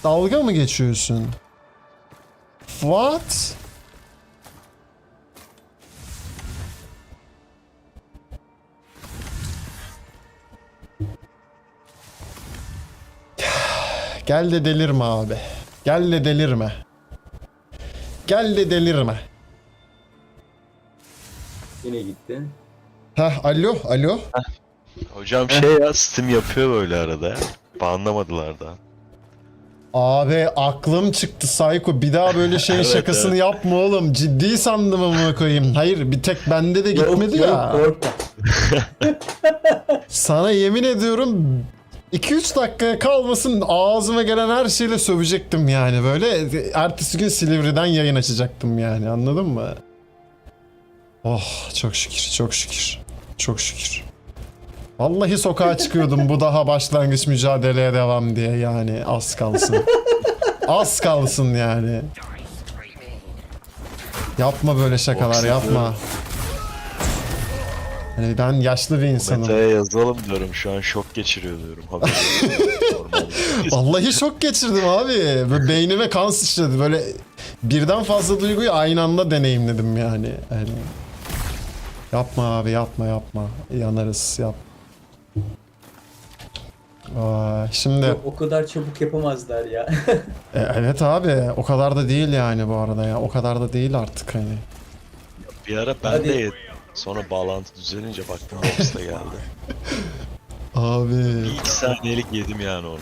Dalga mı geçiyorsun? What? Gel de delirme abi. Gel de delirme. Gel de delirme. Yine gitti. Heh, alo, alo. Hocam şey ya, Steam yapıyor böyle arada ya. Anlamadılar da. Abi aklım çıktı Psycho. Bir daha böyle şey Evet, şakasını evet. yapma oğlum. Ciddi sandım ama koyayım. Hayır bir tek bende de gitmedi ya. Korkma. Sana yemin ediyorum 2-3 dakikaya kalmasın ağzıma gelen her şeyle sövecektim yani böyle. Ertesi gün Silivri'den yayın açacaktım yani anladın mı? Oh çok şükür çok şükür. Çok şükür. Vallahi sokağa çıkıyordum bu daha başlangıç mücadeleye devam diye yani az kalsın. Az kalsın yani. Yapma böyle şakalar yapma. Hani ben yaşlı bir insanım. Meta'ya yazalım diyorum, şu an şok geçiriyor diyorum. Haberim yok. Normal. Vallahi şok geçirdim abi. Böyle beynime kan sıçradı. Böyle birden fazla duyguyu aynı anda deneyimledim yani. Yani yapma abi yapma yapma. Yanarız yap. Şimdi O kadar çabuk yapamazlar ya. evet abi o kadar da değil yani bu arada ya. O kadar da değil artık hani. Bir ara ben Hadi. de yedim. Sonra bağlantı düzelince baktım Box da geldi. Abi Bir 2 saniyelik yedim yani onu.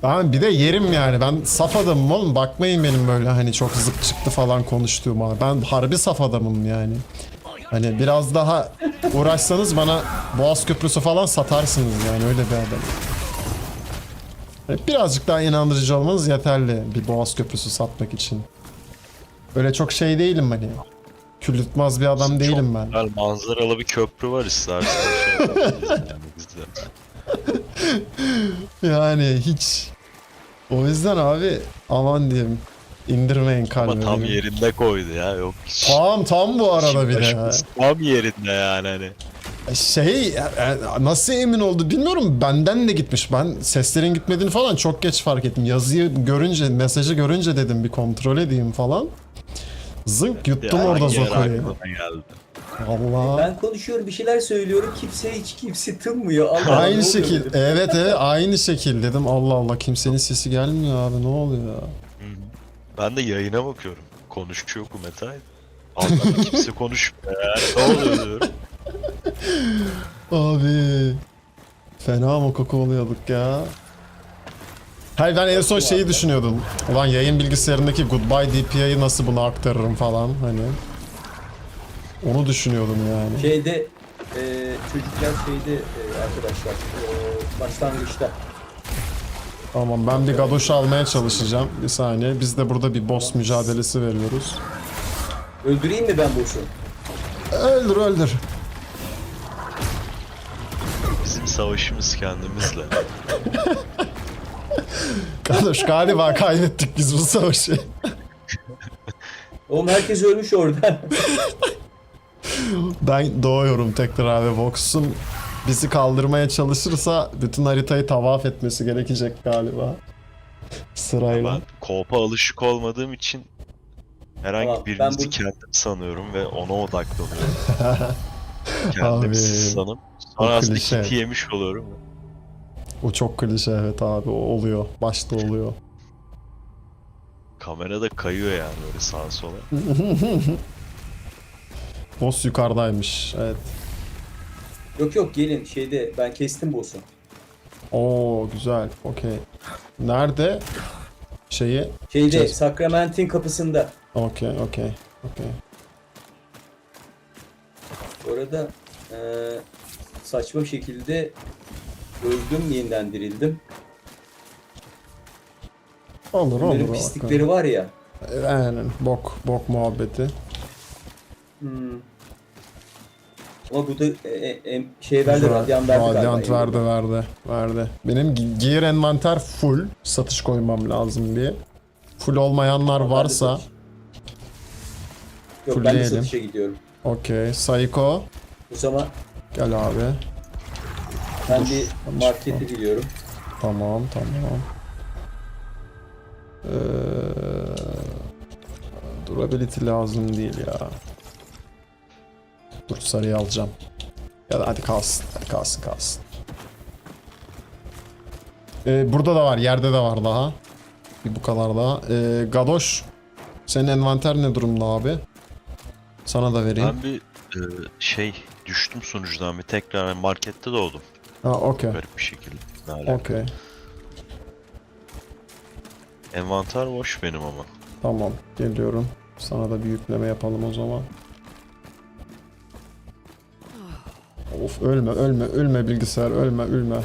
ben bir de yerim yani. Ben saf adamım oğlum. Bakmayın benim böyle hani çok zıp çıktı falan konuştuğuma. Ben harbi saf adamım yani. Hani biraz daha uğraşsanız bana Boğaz Köprüsü falan satarsınız yani öyle bir adam. Hani birazcık daha inandırıcı olmanız yeterli bir Boğaz Köprüsü satmak için. Öyle çok şey değilim hani. Kül yutmaz bir adam değilim ben. Güzel manzaralı bir köprü var, istersen şey yapabiliriz yani bizde. Yani hiç. O yüzden abi aman diyeyim. İndirmeyin Ama kalbimi. tam yerinde koydu ya, yok hiç. Tam bu arada bir de. Başımız tam yerinde yani hani. Şey nasıl emin oldu bilmiyorum, benden de gitmiş, ben seslerin gitmediğini falan çok geç fark ettim, yazıyı görünce mesajı görünce dedim bir kontrol edeyim falan, zınk yuttum Ya, orada hangi yer Zoko'yu. aklına geldi? Allah. Ben konuşuyorum, bir şeyler söylüyorum. Kimse tınmıyor. Allah Allah, ne Aynı oluyor şekil dedim. evet aynı şekil dedim, Allah Allah kimsenin sesi gelmiyor abi, ne oluyor ya? Ben de yayına bakıyorum. Konuşuyor Kumetay. Allah, kimse konuşmuyor yani. Ne oluyor diyorum. Abi fena mokoko oluyorduk ya. Hayır ben en son şeyi düşünüyordum. Ulan yayın bilgisayarındaki Goodbye DPI'yi nasıl buna aktarırım falan hani. Onu düşünüyordum yani. Şeyde çocuklar arkadaşlar başlangıçta. Tamam ben bir gadoş almaya çalışacağım. Bir saniye. Biz de burada bir boss mücadelesi veriyoruz. Öldüreyim mi ben boss'u? Öldür öldür. Bizim savaşımız kendimizle. Gadoş galiba kaybettik biz bu savaşı. Oğlum herkes ölmüş orada. Ben doğuyorum tekrar abi. Vox'un bizi kaldırmaya çalışırsa bütün haritayı tavaf etmesi gerekecek galiba. Sırayla. Ben co-op'a alışık olmadığım için herhangi Tamam, ben birinizi bu- kendim sanıyorum ve ona odaklanıyorum. Abi, Kendim siz sanıp sonra o aslında klişe. kiti yemiş oluyorum. O çok klişe evet abi, o oluyor. Başta oluyor. Kamerada kayıyor yani böyle sağa sola. Boss yukarıdaymış. Evet. Yok gelin şeyde ben kestim boss'u. Oo güzel. Okey. Nerede? Şeyi. Şeyde Kes- Sakrament'in kapısında. Okey. Okey. Orada saçma şekilde öldüm, yeniden dirildim. Olur Onların olur. pislikleri var ya. Aynen. Bok muhabbeti. Ama bu da şey verdi, Radiant verdi galiba. Radiant verdi. Benim gear envanter full. Satış koymam lazım diye. Full olmayanlar Ben de varsa. satış- Yok ben de fullleyelim. satışa gidiyorum. Okey. Psycho. O zaman Gel abi. ben Dur, bir yanlış markete gidiyorum. Tamam. Durability lazım değil ya. Dur sarıyı alacağım. Ya da hadi kalsın. Kalsın. Burada da var. Yerde de var daha. Bir bu kadar daha. Gadoş. Senin envanter ne durumda abi? Sana da vereyim. Ben bir düştüm sunucudan bir tekrar markette doğdum. Ha okey. Garip bir şekilde. Ne alaka? Okey. Envanter boş benim ama. Tamam. Geliyorum. Sana da bir yükleme yapalım o zaman. Of ölme bilgisayar ölme.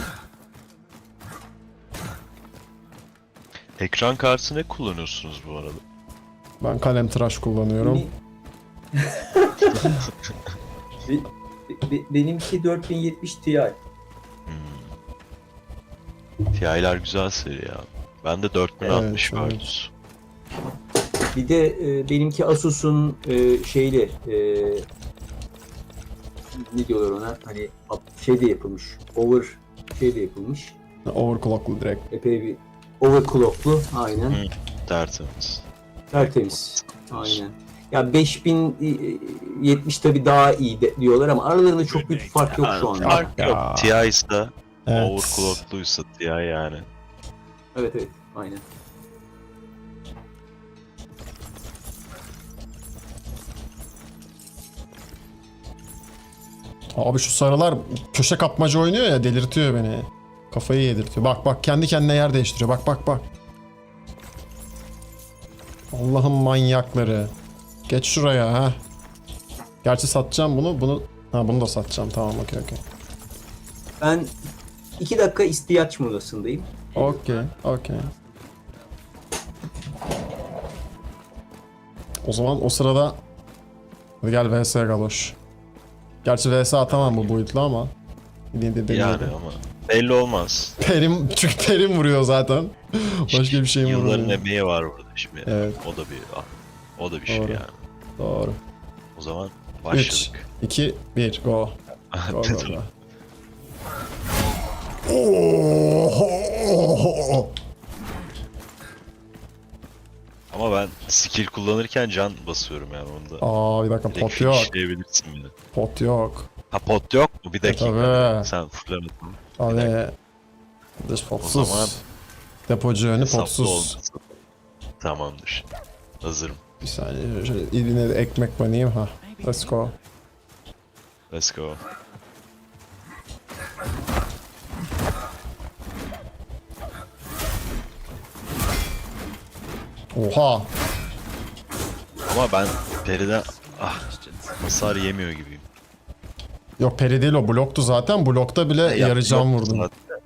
Ekran kartı ne kullanıyorsunuz bu arada? Ben kalem tıraş kullanıyorum. Benimki 4070 Ti. TI'ler güzel seri ya. Ben de 4060 Evet, var. Bir de benimki Asus'un şeyli ne diyorlar ona, hani şey de yapılmış, şey de yapılmış, Overclocklu direkt. epey bir overclocklu, aynen. Tertemiz. Tertemiz, aynen. Ya 5070 tabi daha iyi diyorlar ama aralarında çok büyük bir fark yok şu anda. Fark Ya. yok. TI ise Evet. overclockluysa TI yani. Evet, aynen. Abi şu sarılar köşe kapmaca oynuyor ya, delirtiyor beni. Kafayı yedirtiyor. Bak kendi kendine yer değiştiriyor. Bak. Allah'ın manyakları. Geç şuraya ha. Gerçi satacağım bunu. Bunu da satacağım. Tamam okey. Ben 2 dakika ihtiyaç molasındayım. Okey. O zaman o sırada hadi gel vs Galoş. Gerçi vs atamam bu boyutlu ama. Yani ama belli olmaz. Çünkü Perim vuruyor zaten. Başka bir şey mi Yılların vuruyor? emeği var burada şimdi. Evet. O da bir şey Doğru. yani. Doğru. O zaman 3, başladık. 2, 1, go. Go. Ama ben skill kullanırken can basıyorum yani onda. Aa bir dakika Direkt pot yok. finishleyebilirsin bile. Pot yok. Ha pot yok mu? Bir dakika. tabii. Sen fullemedin. Abi. Dış O potsuz. zaman Depocu önü hesaplı potsuz. olmasın. Tamamdır. Hazırım. Bir saniye şöyle eline de ekmek banayım ha. Let's go. Let's go. Oha. Ama ben periden hasar yemiyor gibiyim. Yok peri değil o, bloktu zaten. Blokta bile yarı can Yok vurdum. zaten.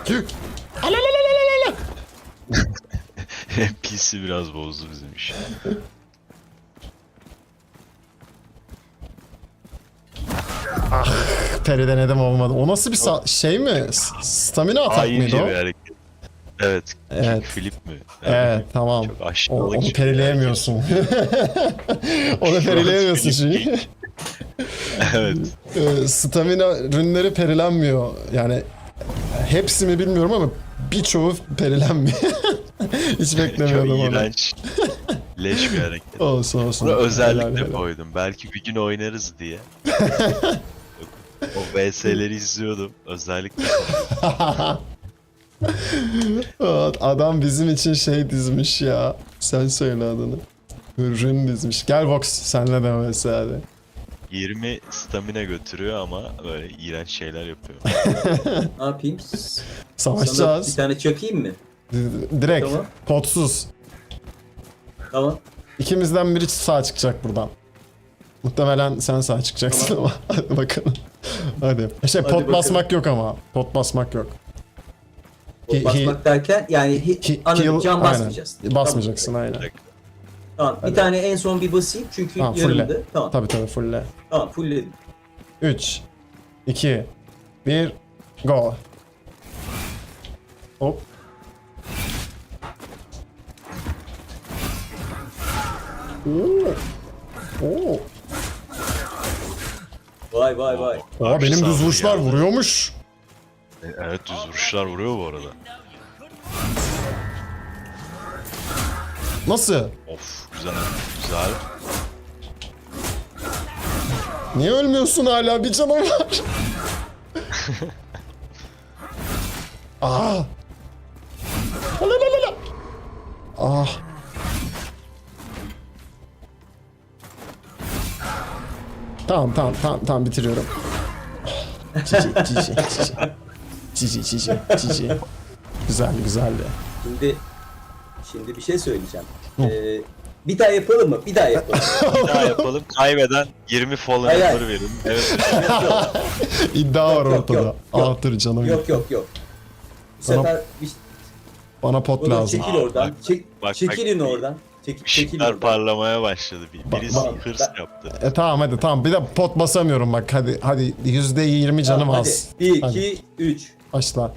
Tüh. NPC biraz bozdu bizim işi. Peri denedim olmadı. O nasıl bir şey mi? Stamina atak mıydı Haince o? bir hareket. Evet. Evet. Flip mi? Evet tamam. Çok aşağılık Onu bir perileyemiyorsun. Onu perileyemiyorsun çünkü. Evet. Stamina ürünleri perilenmiyor. Yani hepsi mi bilmiyorum ama birçoğu perilenmiyor. Hiç Çok beklemiyordum onu. iğrenç. Leş bir hareket. Olsun. Bunu özellikle Helal. koydum. Belki bir gün oynarız diye. O VS'leri izliyordum. Özellikle. Adam bizim için şey dizmiş ya. Sen söyle adını. Ürün dizmiş. Gel Vox senle de mesela. 20 stamina götürüyor ama böyle iğrenç şeyler yapıyor. Ne yapayım? Sana bir Savaşacağız. tane çakayım mı? Direkt. Tamam. Potsuz. Tamam. İkimizden biri sağ çıkacak buradan. Muhtemelen sen sağ çıkacaksın ama. Hadi bakalım. Hadi. Hadi pot bakalım. basmak yok ama. Pot basmak yok. O basmak derken yani Heal- can aynen. basmayacağız. Basmayacaksın aynen. Bir dakika. Tamam Hadi. bir tane en son bir basayım çünkü Tamam yarımdı. fulle. Tamam. Tabii fulle. Tamam fullledim. 3, 2, 1, go. Hop. Oo. Oo. Vay vay vay. Aa, benim düz saldırı vuruşlar geldi. vuruyormuş. Evet düz vuruşlar vuruyor bu arada. Nasıl? Of güzel. Güzel. Niye ölmüyorsun hala? Bir canım var. Aa. Alalalala. Ah. Tamam bitiriyorum. Cici. Güzeldi. Şimdi bir şey söyleyeceğim. Bir daha yapalım mı? Bir daha yapalım. Bir daha yapalım. Kaybeden 20 fallen Hayır, hayır. Ember verin. Evet. İddia var Yok, ortada. yok, yok. Dur canım. yok. Bu sefer Bana pot Oğlum lazım. çekil Aa, oradan. bak, Çekilin bak. oradan. Çekil Işıklar oradan. parlamaya başladı. Birisi bak, hırs bak. yaptı. Tamam hadi. Bir de pot basamıyorum bak. Hadi %20 canım Tamam, az. hadi. 1, Hadi. 2, 3. Başla.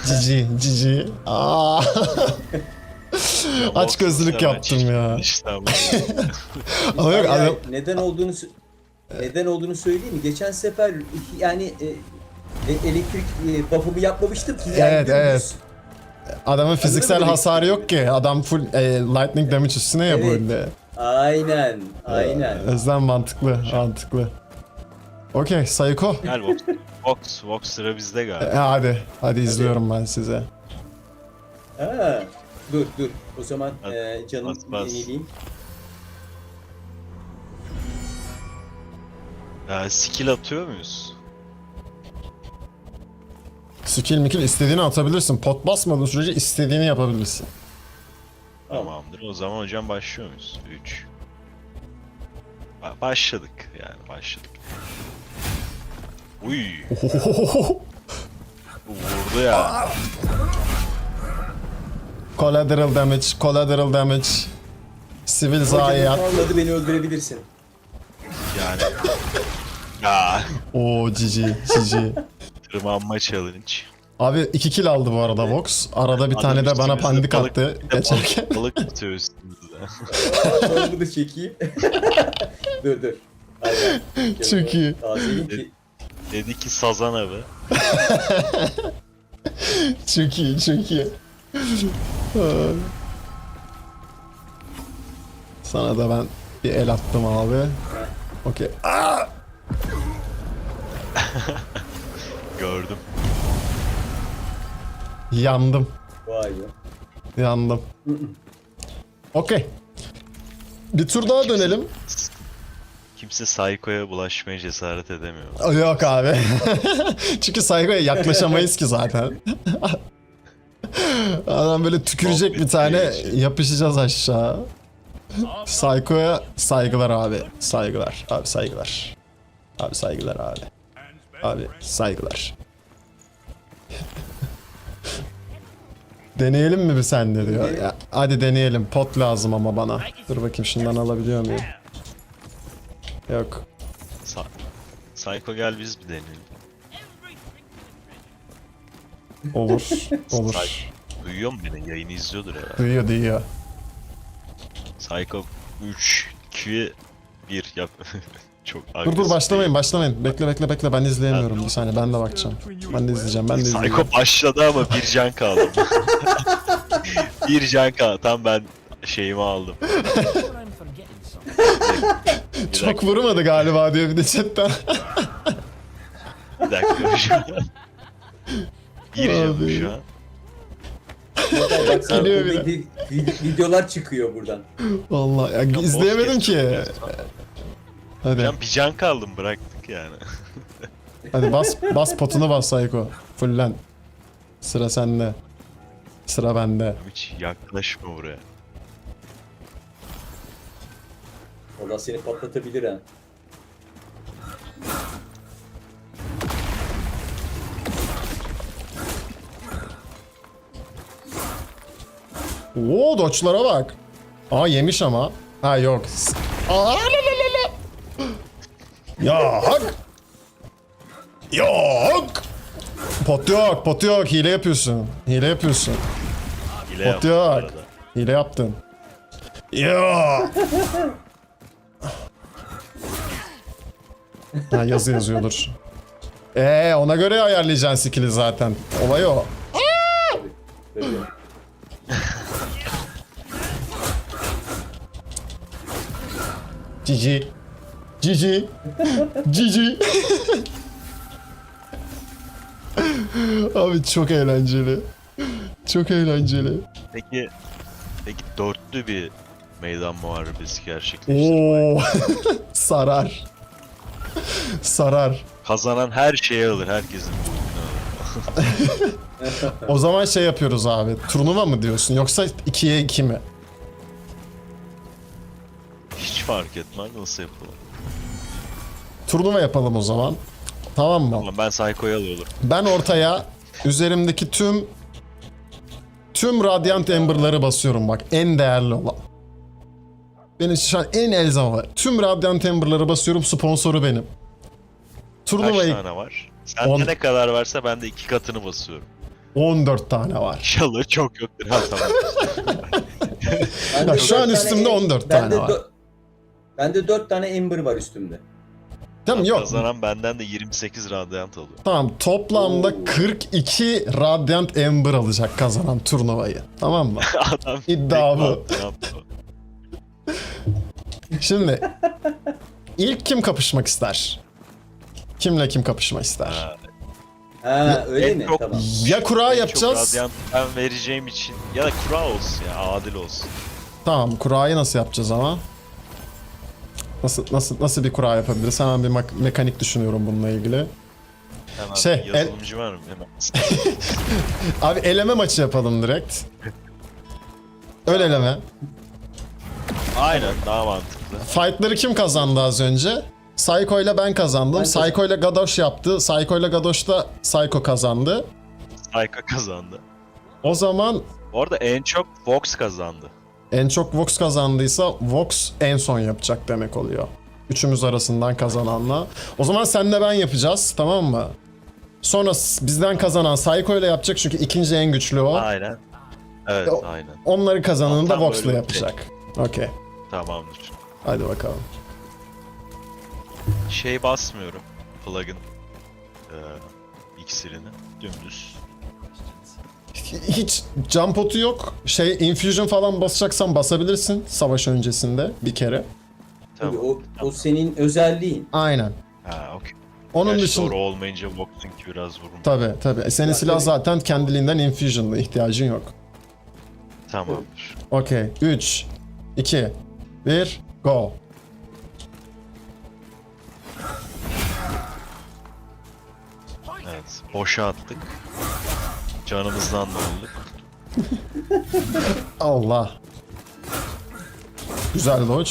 Gel. Cici. Aa. Aç gözlülük yaptım ya. Ama yok adam Neden olduğunu söyleyeyim mi? Geçen sefer yani elektrik buff'ımı yapmamıştım ki. Yani Evet, dümdüz. evet. Adamın fiziksel mı? hasarı yok ki. Adam full lightning damage üstüne ya bu Evet. oyunda. Aynen. O yüzden mantıklı. Okey, Psycho. Gel Vox sıra bizde galiba. Hadi izliyorum ben size. Ha. Dur. O zaman Hadi, canım bas. yenileyim. Skill atıyor muyuz? Skill mikil istediğini atabilirsin. Pot basmadığın sürece istediğini yapabilirsin. Tamamdır. O zaman hocam başlıyor muyuz? 3. Başladık. Uy. Bu vurdu ya. Collateral damage. Sivil zayiat. Vallahi beni öldürebilirsin. Yani. Ya. Oo cici. Tırmanma challenge. Abi 2 kill aldı bu arada Vox. Arada bir tane de bana pandik attı geçerken. Balık tutuyor üstümüzde. Onu da çekeyim. dur. Aynen. Çok iyi. Tazeyim ki. Dedi ki sazan abi. Çok iyi. Sana da ben bir el attım abi. Okey. Gördüm. Yandım. Vay be. Okey. Bir tur daha dönelim. Kimse Psycho'ya bulaşmaya cesaret edemiyor. Yok abi. Çünkü Psycho'ya yaklaşamayız ki zaten. Adam böyle tükürecek bir tane, yapışacağız aşağı. Psycho'ya saygılar abi. Saygılar. Abi saygılar. Abi saygılar abi. Abi saygılar. Deneyelim mi bir sende diyor. Ya, hadi deneyelim. Pot lazım ama bana. Dur bakayım şundan alabiliyor muyum? Yok. Psycho gel biz bir deneyelim. Olur. Psycho duyuyor mu beni? Yayını izliyordur herhalde. Duyuyor. Psycho 3, 2, 1 yap. Çok Dur başlamayın. Bekle ben izleyemiyorum bir saniye, ben de bakacağım. Ben de izleyeceğim. Psycho başladı ama bir can kaldı. Bir can kaldı. Tam ben şeyimi aldım. Çok vurmadı galiba diyor bir de chatten. Bir dakika şu an. Bir canım Abi. şu an. Baksana, Geliyor videolar çıkıyor buradan. Vallahi ya, izleyemedim ki. Hadi. Ben bir can kaldım bıraktık yani. Hadi bas potunu bas Psycho. Fullen. Sıra sende. Sıra bende. Hiç yaklaşma buraya. Allah seni patlatabilir ha. Oo, doçlara bak. Aa, yemiş ama. Ha, yok. Aa, la, la, la, la. Yok. Yok. Pot yok, pot yok. Hile yapıyorsun. Hile yapıyorsun. Hile Pot yaptım bu yok. arada. Hile yaptın. Ya. Ha, yazı yazıyordur. Ona göre ayarlayacaksın skill'i zaten. Olay o. Böyle. Cici. Cici. Cici. Abi çok eğlenceli. Çok eğlenceli. Peki dörtlü bir meydan muharebesi gerçekleştirmek. Oo. Sarar. Sarar. Kazanan her şeyi alır. Herkesin boyutunu alır. O zaman şey yapıyoruz abi. Turnuva mı diyorsun yoksa 2'ye 2 mi? Hiç fark etmez nasıl yapalım. Turnuva yapalım o zaman. Tamam mı? Ama ben Psycho'yu alıyorum. Ben ortaya üzerimdeki tüm Radiant Ember'ları basıyorum bak. En değerli olan. Benim şu an en elzem var. Tüm Radiant Ember'ları basıyorum. Sponsoru benim. Kaç Turnuvayı tane var? Sende On- ne kadar varsa ben de 2 katını basıyorum. 14 tane var. İnşallah çok yoktur. Ha tamam. Bende Ya şu an 4 üstümde 14 bende tane var. Bende 4 tane Ember var üstümde. Tamam, yok. Kazanan benden de 28 radyant alıyor. Tamam, toplamda Oo. 42 Radiant Ember alacak kazanan turnuvayı. Tamam mı? Adam İddia bu. tek yaptı. Şimdi ilk kim kapışmak ister? Kimle kim kapışmak ister? Ha, Ha öyle en mi? çok- Tamam. Ya kura en yapacağız. Çok radyant ben vereceğim için ya da kura olsun ya adil olsun. Tamam, kurayı nasıl yapacağız ama? Nasıl bir kura yapabiliriz? Hemen bir mekanik düşünüyorum bununla ilgili. Hemen Şey, bir yazılımcı var mı? Hemen. Abi eleme maçı yapalım direkt. Öyle eleme. Aynen daha mantıklı. Fight'ları kim kazandı az önce? Psycho ile ben kazandım. Ben kazandım. Psycho ile Gadosh yaptı. Psycho ile Gadosh da Psycho kazandı. Psycho kazandı. O zaman Orada en çok Vox kazandı. en çok Vox kazandıysa Vox en son yapacak demek oluyor. Üçümüz arasından kazananla. O zaman senle ben yapacağız, tamam mı? Sonra bizden kazanan Psycho ile yapacak çünkü ikinci en güçlü o. Aynen. Evet O- aynen. Onları kazananı da Tam Vox'la böyle yapacak. Okey. Tamamdır. Hadi bakalım. Şey basmıyorum. Plug'ın iksirini. Dümdüz. Hiç jump potu yok. Infusion falan basacaksan basabilirsin savaş öncesinde bir kere. Tabii Tamam. o senin özelliğin. Aynen. Ha okey. Onun Gerçi dışında doğru olmayınca Vox'unki biraz vurun. tabii. Senin Ya, silah tabii. zaten kendiliğinden infusion'lı, ihtiyacın yok. Tamamdır. Okey. 3 2 1 go. Evet. Boşa attık. Canımızdan da olduk. Allah. Güzel dodge.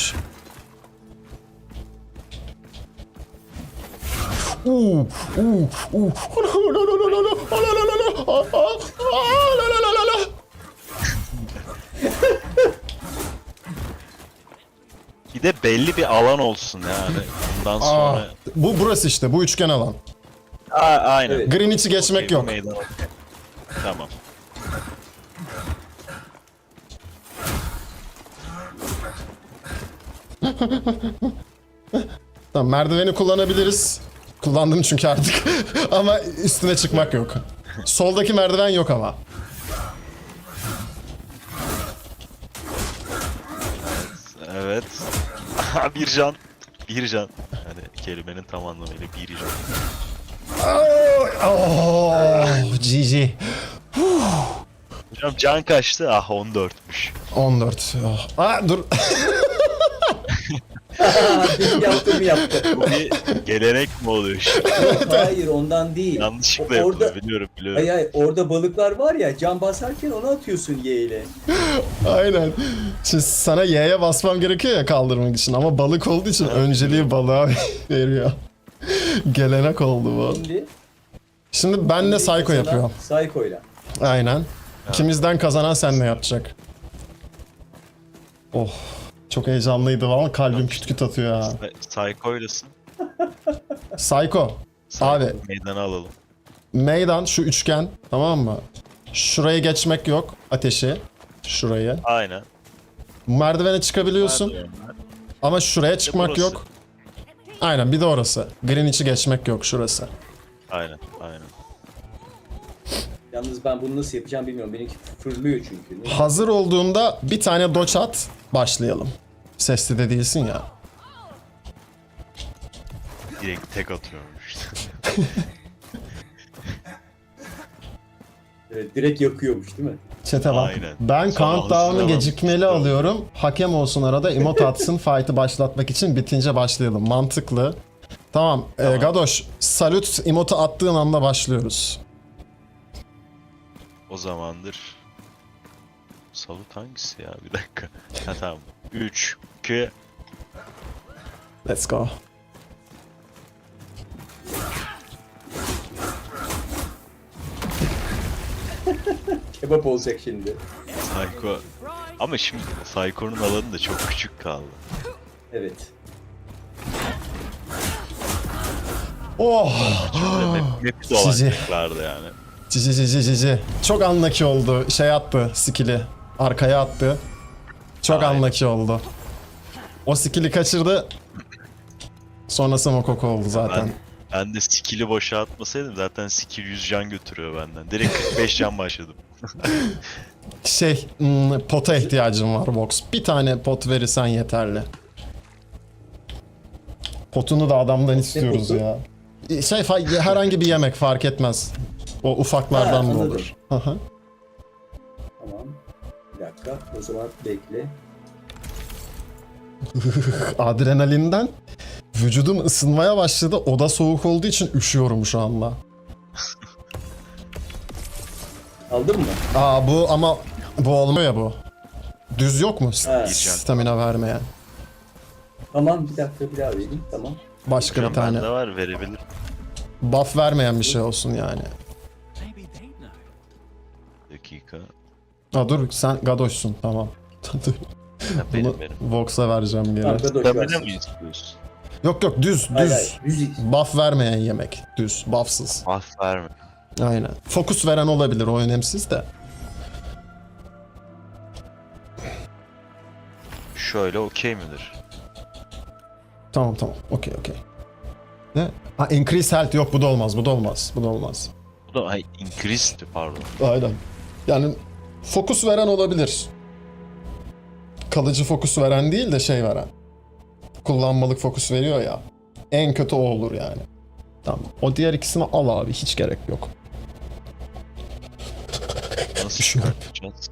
Bir de belli bir alan olsun yani. Bundan sonra... Burası işte, bu üçgen alan. Aynen. Evet. Greenwich'i geçmek Okey, bu yok. meydan okey. Tamam. Tamam, merdiveni kullanabiliriz. Kullandım çünkü artık. Ama üstüne çıkmak yok. Soldaki merdiven yok ama. Evet. Bir can. Bir can. Yani kelimenin tam anlamıyla bir can. Oh, GG. Hocam can kaçtı? Ah 14'müş. 14. Oh. Aa, dur. Benim yaptığımı yaptı. Bu bir gelenek mi oluyor şimdi? Yok, hayır ondan değil. Yanlışlıkla Orada- yapılıyor, biliyorum. Hayır hayır, orada balıklar var ya, can basarken onu atıyorsun Y ile. Aynen. Şimdi sana Y'ye basmam gerekiyor ya kaldırmak için ama balık olduğu için önceliği balığa veriyor. Gelenek oldu bu. Şimdi ben de Psycho yapıyor. Psycho'yla. Aynen. İkimizden kazanan senle yapacak. Oh. Çok heyecanlıydı ama kalbim küt küt atıyor ya. Psycho'ylasın. Psycho. Abi Meydana alalım. meydan şu üçgen, tamam mı? Şurayı geçmek yok, ateşi. Şurayı. Aynen. Merdivene çıkabiliyorsun Merdivenler. ama şuraya çıkmak burası. yok. Aynen, bir de orası. Greenwich'i geçmek yok, şurası. Aynen. Aynen. Yalnız ben bunu nasıl yapacağım bilmiyorum. Benimki fırlıyor çünkü. Hazır olduğunda bir tane dodge at, başlayalım. Sesli de değilsin ya. Direkt tek atıyormuş. Evet, direkt yakıyormuş değil mi? Çete bak. Aynen. Ben Sonra countdown'u hazırlanalım. gecikmeli alıyorum. Hakem olsun arada. Emote atsın. Fight'ı başlatmak için bitince başlayalım. Mantıklı. Tamam. Gadoş, salut emote'u attığın anda başlıyoruz. O zamandır. Salut hangisi ya? Bir dakika. Ha tamam. 3, 2, Let's go. Kebap olacak şimdi. Psycho. Ama şimdi Psycho'nun alanı da çok küçük kaldı. Evet. Oh! Map'i Sizi. dolanacaklardı yani. Cici cici cici. Çok unlucky oldu. Şey attı, skill'i. Arkaya attı. Çok Aynen. unlucky oldu. O skill'i kaçırdı. Sonrası Mokoko oldu zaten. Ben de skill'i boşa atmasaydım zaten skill 100 can götürüyor benden. Direkt 45 can başladım. Pota ihtiyacım var Vox. Bir tane pot verirsen yeterli. Potunu da adamdan istiyoruz potu? ya. Herhangi bir yemek fark etmez. O ufaklardan Ha, da anladım. olur. Hı hı. Tamam. Bir dakika. O zaman bekle. Adrenalinden vücudum ısınmaya başladı. Oda soğuk olduğu için üşüyorum şu anda. Aldın mı? Aa bu ama bu olmuyor ya bu. Düz yok mu? Ha. Stamina vermeyen. Tamam, bir dakika bir daha vereyim. Tamam. Başka bir Can tane. bende var, verebilir. Buff vermeyen bir şey olsun yani. Dakika. Ha dur sen Gadoş'sun tamam. Dur. Ha, Bunu benim. Vox'a vereceğim geri. Arkada Stamina versin. mı istiyorsun? Yok düz Hayır, düz. hayır. Düz. Buff vermeyen yemek. Düz. Buffsız. Buff verme. Aynen. Fokus veren olabilir o önemsiz de. Şöyle okey midir? Tamam. Okey. Ne? Ha increase health yok bu da olmaz. Bu da olmaz. Bu da increase'ti pardon. Aynen. Yani fokus veren olabilir. Kalıcı fokus veren değil de şey veren. Kullanmalık fokus veriyor ya. En kötü o olur yani. Tamam. O diğer ikisini al abi. Hiç gerek yok. Nasıl Üşüyorum. çıkartacağız?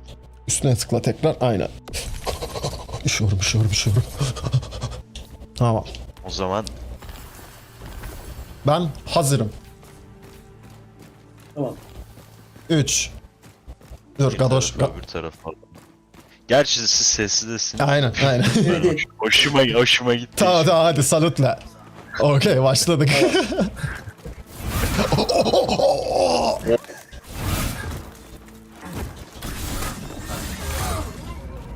Üstüne tıkla tekrar. Aynen. Üşüyorum. Tamam. O zaman Ben hazırım. Tamam. 3. Dur bir Gadoş. tarafa, öbür tarafa. Gerçi siz sessizsiniz. Aynen. Evet. Hoşuma gitti. Tamam hadi salutla. Okey başladık.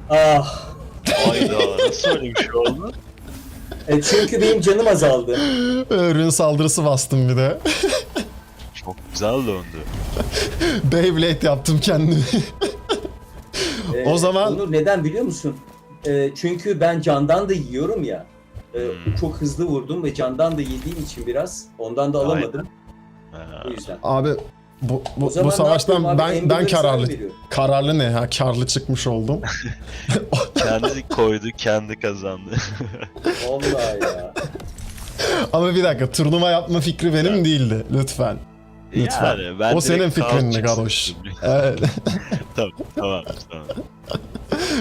Ah. Hayda, nasıl öyle bir şey oldu? Çünkü benim canım azaldı. Ürün saldırısı bastım bir de. Çok güzel döndü. Beyblade yaptım kendimi. O zaman- Onur neden biliyor musun? Çünkü ben candan da yiyorum ya. Çok hızlı vurdum ve candan da yediğim için biraz ondan da alamadım. Ha, O yüzden. Abi O bu zaman ne savaştan yapıyorum abi? ben Ember'ı sana kararlı. veriyorum. Kararlı ne ya? Karlı çıkmış oldum. kendi koydu, kendi kazandı. Vallahi ya. Ama bir dakika turnuva yapma fikri benim değildi. Lütfen. Lütfen. Yani ben O senin direkt fikrindi kaos Gadoş. çıksın. Evet. tamam.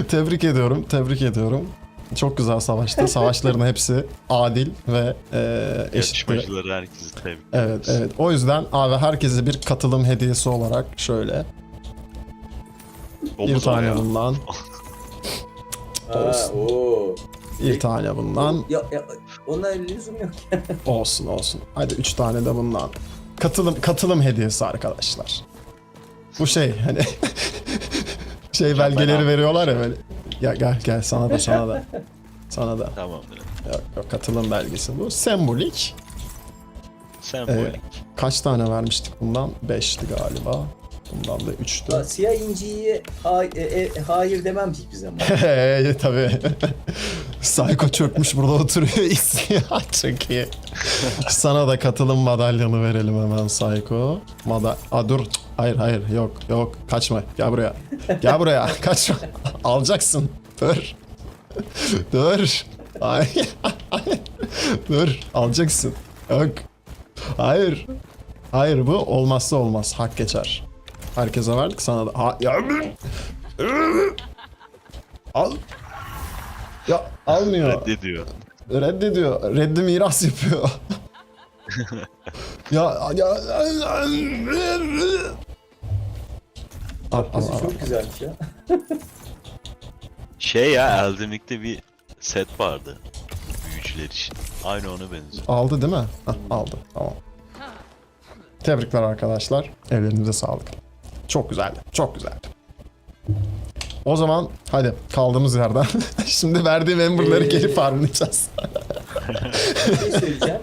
Tebrik ediyorum. Çok güzel savaştı. Savaşların hepsi adil ve eşitti. Yarışmacıları herkesi tebrik Evet, ederiz. evet. O yüzden abi herkese bir katılım hediyesi olarak şöyle bir Omuz tane ayağı. bundan, Aa, oo. bir tane bundan, Ya, ona lüzum yok. olsun olsun. Hadi 3 tane de bundan. Katılım hediyesi arkadaşlar. Bu şey hani şey belgeleri ben veriyorlar ya böyle. Ya gel sana da sana da. Sana da. Tamamdır. Yok, katılım belgesi bu. Sembolik. Sembolik. Kaç tane vermiştik bundan? 5'ti galiba. Bundan da 3'tü. Siyah inciyi hayır demem hiçbir zaman. Tabii. Psycho çökmüş burada oturuyor. İstiyor. Çok iyi. Sana da katılım madalyonu verelim hemen Psycho. Dur. Hayır. Yok. Kaçma. Gel buraya. Gel buraya. Kaçma. Alacaksın. Dur. Dur. Hayır. Dur. Alacaksın. Yok. Hayır bu olmazsa olmaz. Hak geçer. Herkese verdik sana da. Al. Ya almıyor. Reddediyor. Reddi miras yapıyor. ya. Sesi çok güzelmiş ya. Şey ya, Elden Ring'de bir set vardı. Büyücüler için. Aynı ona benziyor. Aldı değil mi? Aldı. Tamam. Tebrikler arkadaşlar. Ellerinize sağlık. Çok güzeldi. Çok güzeldi. O zaman hadi kaldığımız yerden. Şimdi verdiğim emberları geri farmlayacağız. Bir şey söyleyeceğim.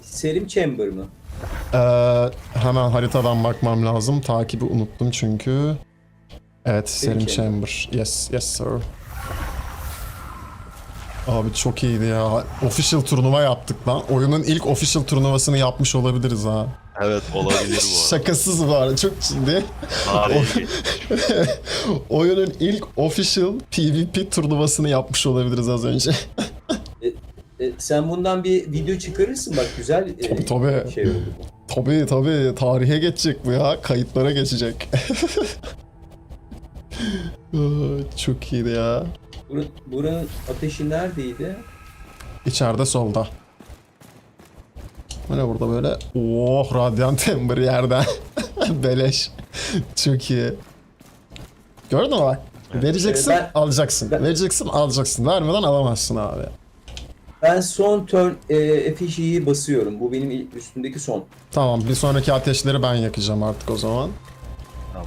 Serim Chamber mı? Hemen haritadan bakmam lazım. Takibi unuttum çünkü. Evet, Serim Chamber. Yes sir. Abi çok iyiydi ya. Official turnuva yaptık lan. Oyunun ilk official turnuvasını yapmış olabiliriz ha. Evet, olabilir bu arada. Şakasız bu arada, çok ciddi. Tarihi. Oyunun ilk official PvP turnuvasını yapmış olabiliriz az önce. Sen bundan bir video çıkarırsın bak güzel Tabii. şey oldu bu. Tabii tarihe geçecek bu ya. Kayıtlara geçecek. Çok iyiydi ya. Buranın ateşi neredeydi? İçeride solda. Bu ne burada böyle? Oh, Radiant Ember yerden. Beleş. Çok iyi. Gördün mü bak? Vereceksin, alacaksın. Vereceksin, alacaksın. Vermeden alamazsın abi. Ben son turn effici'yi basıyorum. Bu benim üstündeki son. Tamam, bir sonraki ateşleri ben yakacağım artık o zaman. Tamam.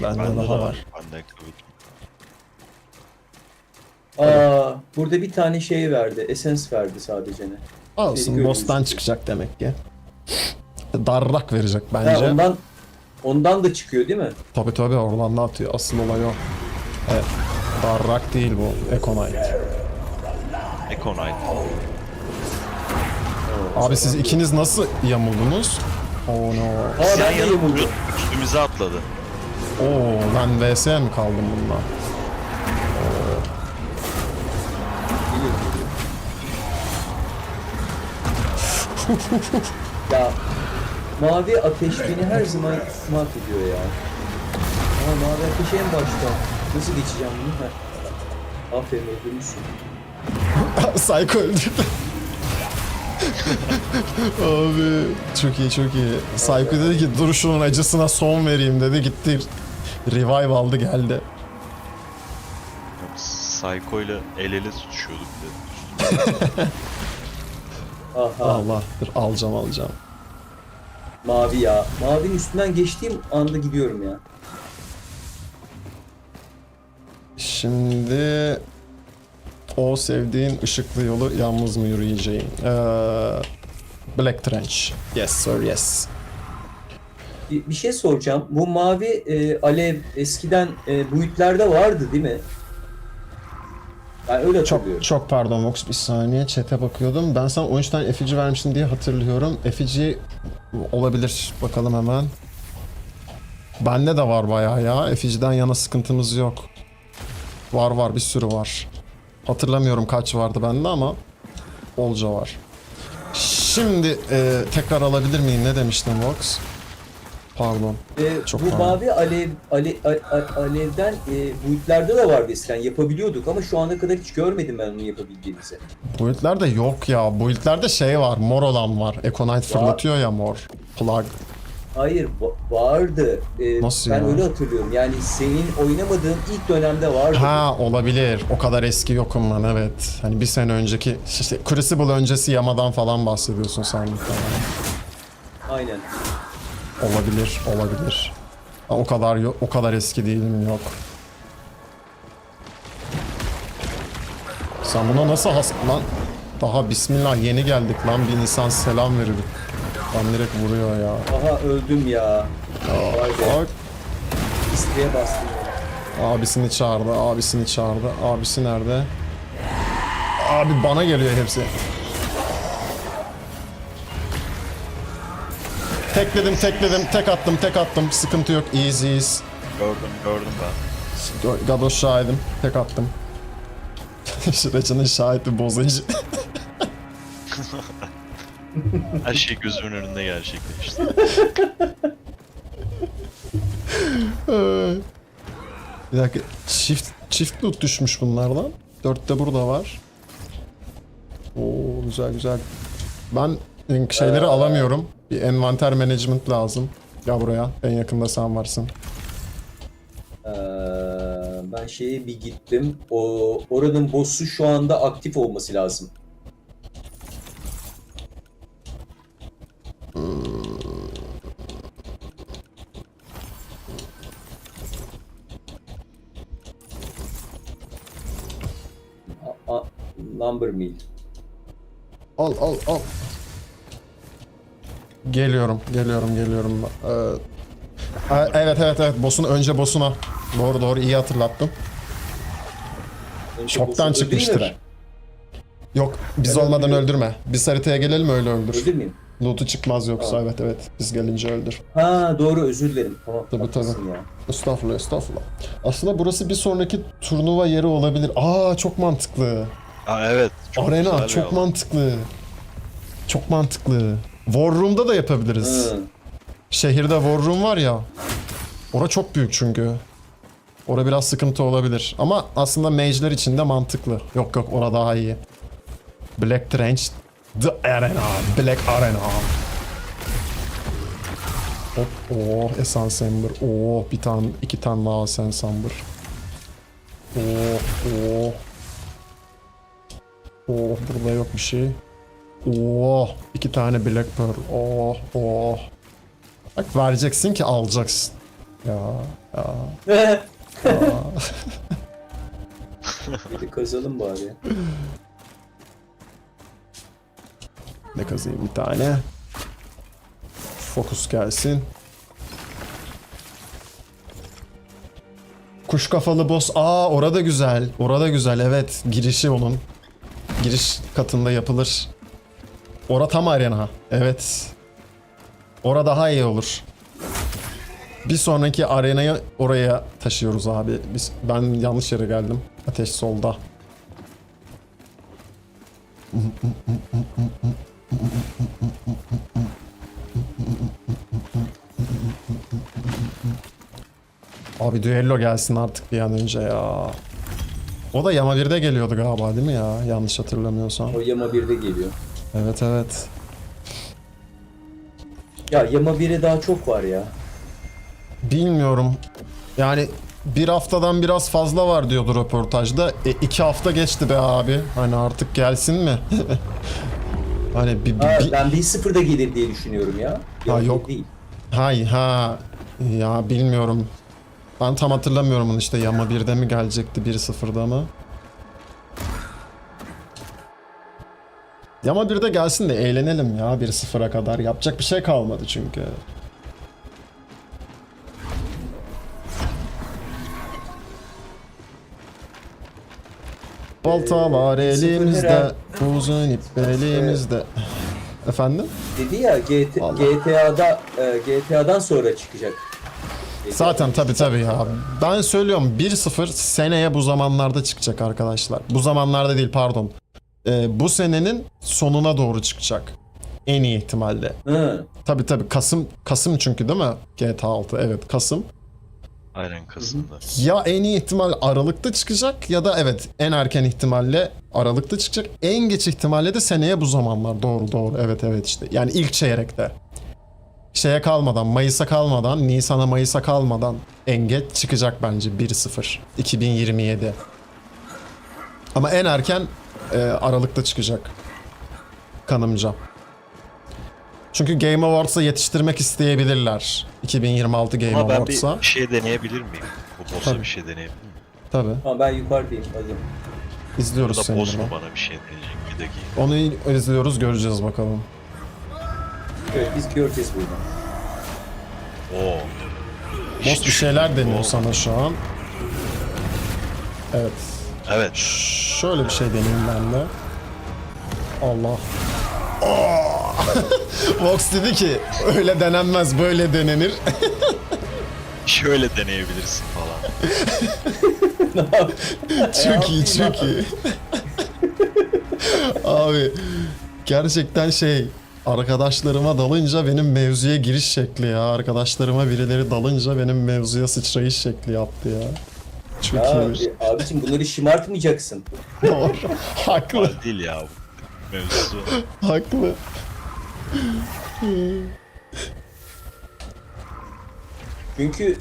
Bende daha var. Bende kabul. Burada bir tane şey verdi. Essence verdi sadece ne. Olsun, Seni boss'tan görüyoruz. çıkacak demek ki. Darrak verecek Ha, bence. ondan da çıkıyor değil mi? Tabii oradan da atıyor. Asıl olay o. Evet. Darrak değil bu. Econite. Econite. Abi siz ikiniz nasıl yamuldunuz? Oh no. Ben de Yan yana yamuldum. duruyor, üstümüze atladı. Oo, ben VS'ye mi kaldım bununla? Ya mavi ateş beni her zaman mahvediyor ya. Ama mavi ateş en başta. Nasıl geçeceğim bunu? Aferin öldürmüşsün. Psycho öldürdü. Abi çok iyi. Psycho dedi ki dur şunun acısına son vereyim dedi. Gitti. Revive aldı geldi. Psycho ile el ele tutuşuyorduk da. Aha. Allah dur alacağım. Mavi ya. Mavinin üstünden geçtiğim anda gidiyorum ya. Şimdi o sevdiğin ışıklı yolu yalnız mı yürüyeceğim? Black Trench. Yes sir, yes. Bir şey soracağım. Bu mavi alev eskiden buitlerde vardı değil mi? Ben öyle hatırlıyorum. Çok pardon Vox, bir saniye chat'e bakıyordum. Ben sana 13 tane effigy vermiştim diye hatırlıyorum. Effigy olabilir. Bakalım hemen. Bende de var bayağı ya. Effigy'den yana sıkıntımız yok. Var bir sürü var. Hatırlamıyorum kaç vardı bende ama bolca var. Şimdi tekrar alabilir miyim? Ne demiştin Vox? Pardon. Çok Bu pardon. mavi alevden boyutlarda da vardı eskiden, yapabiliyorduk ama şu ana kadar hiç görmedim ben onu yapabildiğimizi. Build'lerde yok ya. Build'lerde şey var. Mor olan var. Econite fırlatıyor ya mor. Plug. Hayır vardı. Nasıl ben ya? öyle hatırlıyorum. Yani senin oynamadığın ilk dönemde vardı. Ha olabilir. O kadar eski yokum lan evet. Hani bir sene önceki işte Crucible öncesi Yama'dan falan bahsediyorsun sen muhtemelen. Aynen. Olabilir. Ha, o kadar eski değilim yok. Sen buna nasıl lan? Daha bismillah yeni geldik lan, bir insan selam verir. Lan direkt vuruyor ya. Aha öldüm ya. Vay be. Bak. İsteğe bastım ya. Abisini çağırdı. Abisi nerede? Abi bana geliyor hepsi. Tek attım. Sıkıntı yok. Easy. Gördüm ben. Gadoş şahidim. Tek attım. Şıraçının şahidi bozacı. Her şey gözümün önünde gerçekleşti. Bir dakika. Çift loot düşmüş bunlardan. 4 de burada var. Oo güzel. Ben şeyleri alamıyorum. Bir envanter management lazım. Gel buraya. En yakında sen varsın. Ben şeye bir gittim. Oranın boss'u şu anda aktif olması lazım. Number mill. Al. Geliyorum. Evet. Boss'un boss'una. Doğru iyi hatırlattın. Önce Çoktan boss'u öldüreyim mi çıkmıştır. Yok biz Ben olmadan öldürüyorum. öldürme. Biz haritaya gelelim öyle ben? öldür. Öldürmeyeyim. Loot'u çıkmaz yoksa Tamam. evet. Biz gelince öldür. Ha doğru, özür dilerim. Tamam. Tabii. haklısın ya. Estağfurullah. Aslında burası bir sonraki turnuva yeri olabilir. Aa çok mantıklı. Aa evet. Arena güzel bir çok alan. mantıklı. Çok mantıklı. War Room'da da yapabiliriz. Hı. Şehirde War Room var ya. Ora çok büyük çünkü. Ora biraz sıkıntı olabilir. Ama aslında mage'ler için de mantıklı. Yok ora daha iyi. Black Trench. The Arena. Black Arena. Hop Essence Ember. iki tane daha Essence Ember. Burada yok bir şey. İki tane Black Pearl. Bak vereceksin ki alacaksın. Ya. Bir de kazalım bari. Ne kazayım bir tane. Fokus gelsin. Kuş kafalı boss. Orada güzel. Evet. Girişi onun. Giriş katında yapılır. Ora tam arena. Evet. Ora daha iyi olur. Bir sonraki arenayı oraya taşıyoruz abi. Ben yanlış yere geldim. Ateş solda. Abi düello gelsin artık bir an önce ya. O da Yama 1'de geliyordu galiba değil mi ya? Yanlış hatırlamıyorsam. O Yama 1'de geliyor. Evet. Ya Yama 1'e daha çok var ya. Bilmiyorum. Yani bir haftadan biraz fazla var diyordu röportajda. 2 hafta geçti be abi. Hani artık gelsin mi? Hani Ben 1-0'da gelir diye düşünüyorum ya. Yama yok. 1 değil. Ya bilmiyorum. Ben tam hatırlamıyorum onu işte. Yama 1'de mi gelecekti 1-0'da mı? Yama 1'de gelsin de eğlenelim ya 1-0'a kadar. Yapacak bir şey kalmadı çünkü. Baltalar elimizde, herhalde- uzun ip elimizde. Efendim? Dedi ya Vallahi. GTA'dan sonra çıkacak. Zaten tabii ya. Ben söylüyorum 1-0 seneye bu zamanlarda çıkacak arkadaşlar. Bu zamanlarda değil pardon. Bu senenin sonuna doğru çıkacak. En iyi ihtimalle. Hı. Tabii Kasım çünkü değil mi? GTA 6 evet Kasım. Aynen Kasım'da. Ya en iyi ihtimal Aralık'ta çıkacak ya da evet en erken ihtimalle Aralık'ta çıkacak. En geç ihtimalle de seneye bu zamanlar. Doğru evet işte. Yani ilk çeyrekte. Şeye kalmadan, Mayıs'a kalmadan, Nisan'a Mayıs'a kalmadan en geç çıkacak bence 1.0 2027. Ama en erken Aralık'ta çıkacak. Kanımca. Çünkü Game Awards'a yetiştirmek isteyebilirler. 2026 Game Ama ben Awards'a. bir şey deneyebilir miyim? Bu boss'a Tabii. bir şey deneyebilir miyim? Tabii. Tamam ben yukarıdayım. Hadi. İzliyoruz Burada seni. boss mu burada. bana bir şey deneyecek? Bir dakika. Onu izliyoruz, göreceğiz bakalım. Evet biz göreceğiz buradan. Oo. Boss bir şeyler deniyor Oo. sana şu an. Evet. Evet. Şöyle bir şey deneyeyim ben de. Allah. Aa! Vox dedi ki öyle denenmez böyle denenir. Şöyle deneyebilirsin falan. Çok iyi çok iyi. Abi gerçekten arkadaşlarıma dalınca benim mevzuya giriş şekli ya. Arkadaşlarıma birileri dalınca benim mevzuya sıçrayış şekli yaptı ya. Çok Ya iyiymiş. abicim bunları şımartmayacaksın. Doğru. Haklı. Hal değil ya bu mevzusu. Haklı. Çünkü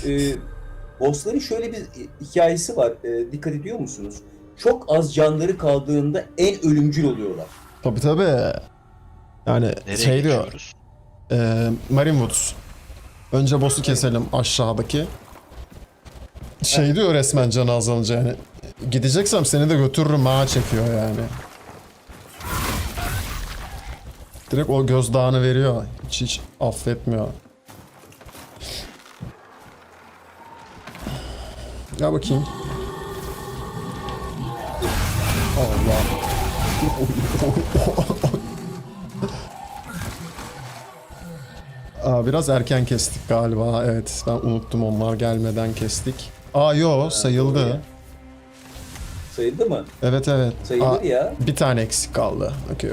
bossların şöyle bir hikayesi var. Dikkat ediyor musunuz? Çok az canları kaldığında en ölümcül oluyorlar. Tabii. Yani Nereye diyor. geçiyoruz? Marinewood. Önce boss'u keselim aşağıdaki. Diyor resmen canı azalınca yani. Gideceksem seni de götürürüm ha çekiyor yani. Direkt o gözdağını veriyor. Hiç affetmiyor. Gel bakayım. Allah. Biraz erken kestik galiba. Evet ben unuttum onlar gelmeden kestik. Sayıldı. Sayıldı mı? Evet. Sayılır ya. Bir tane eksik kaldı. Okey.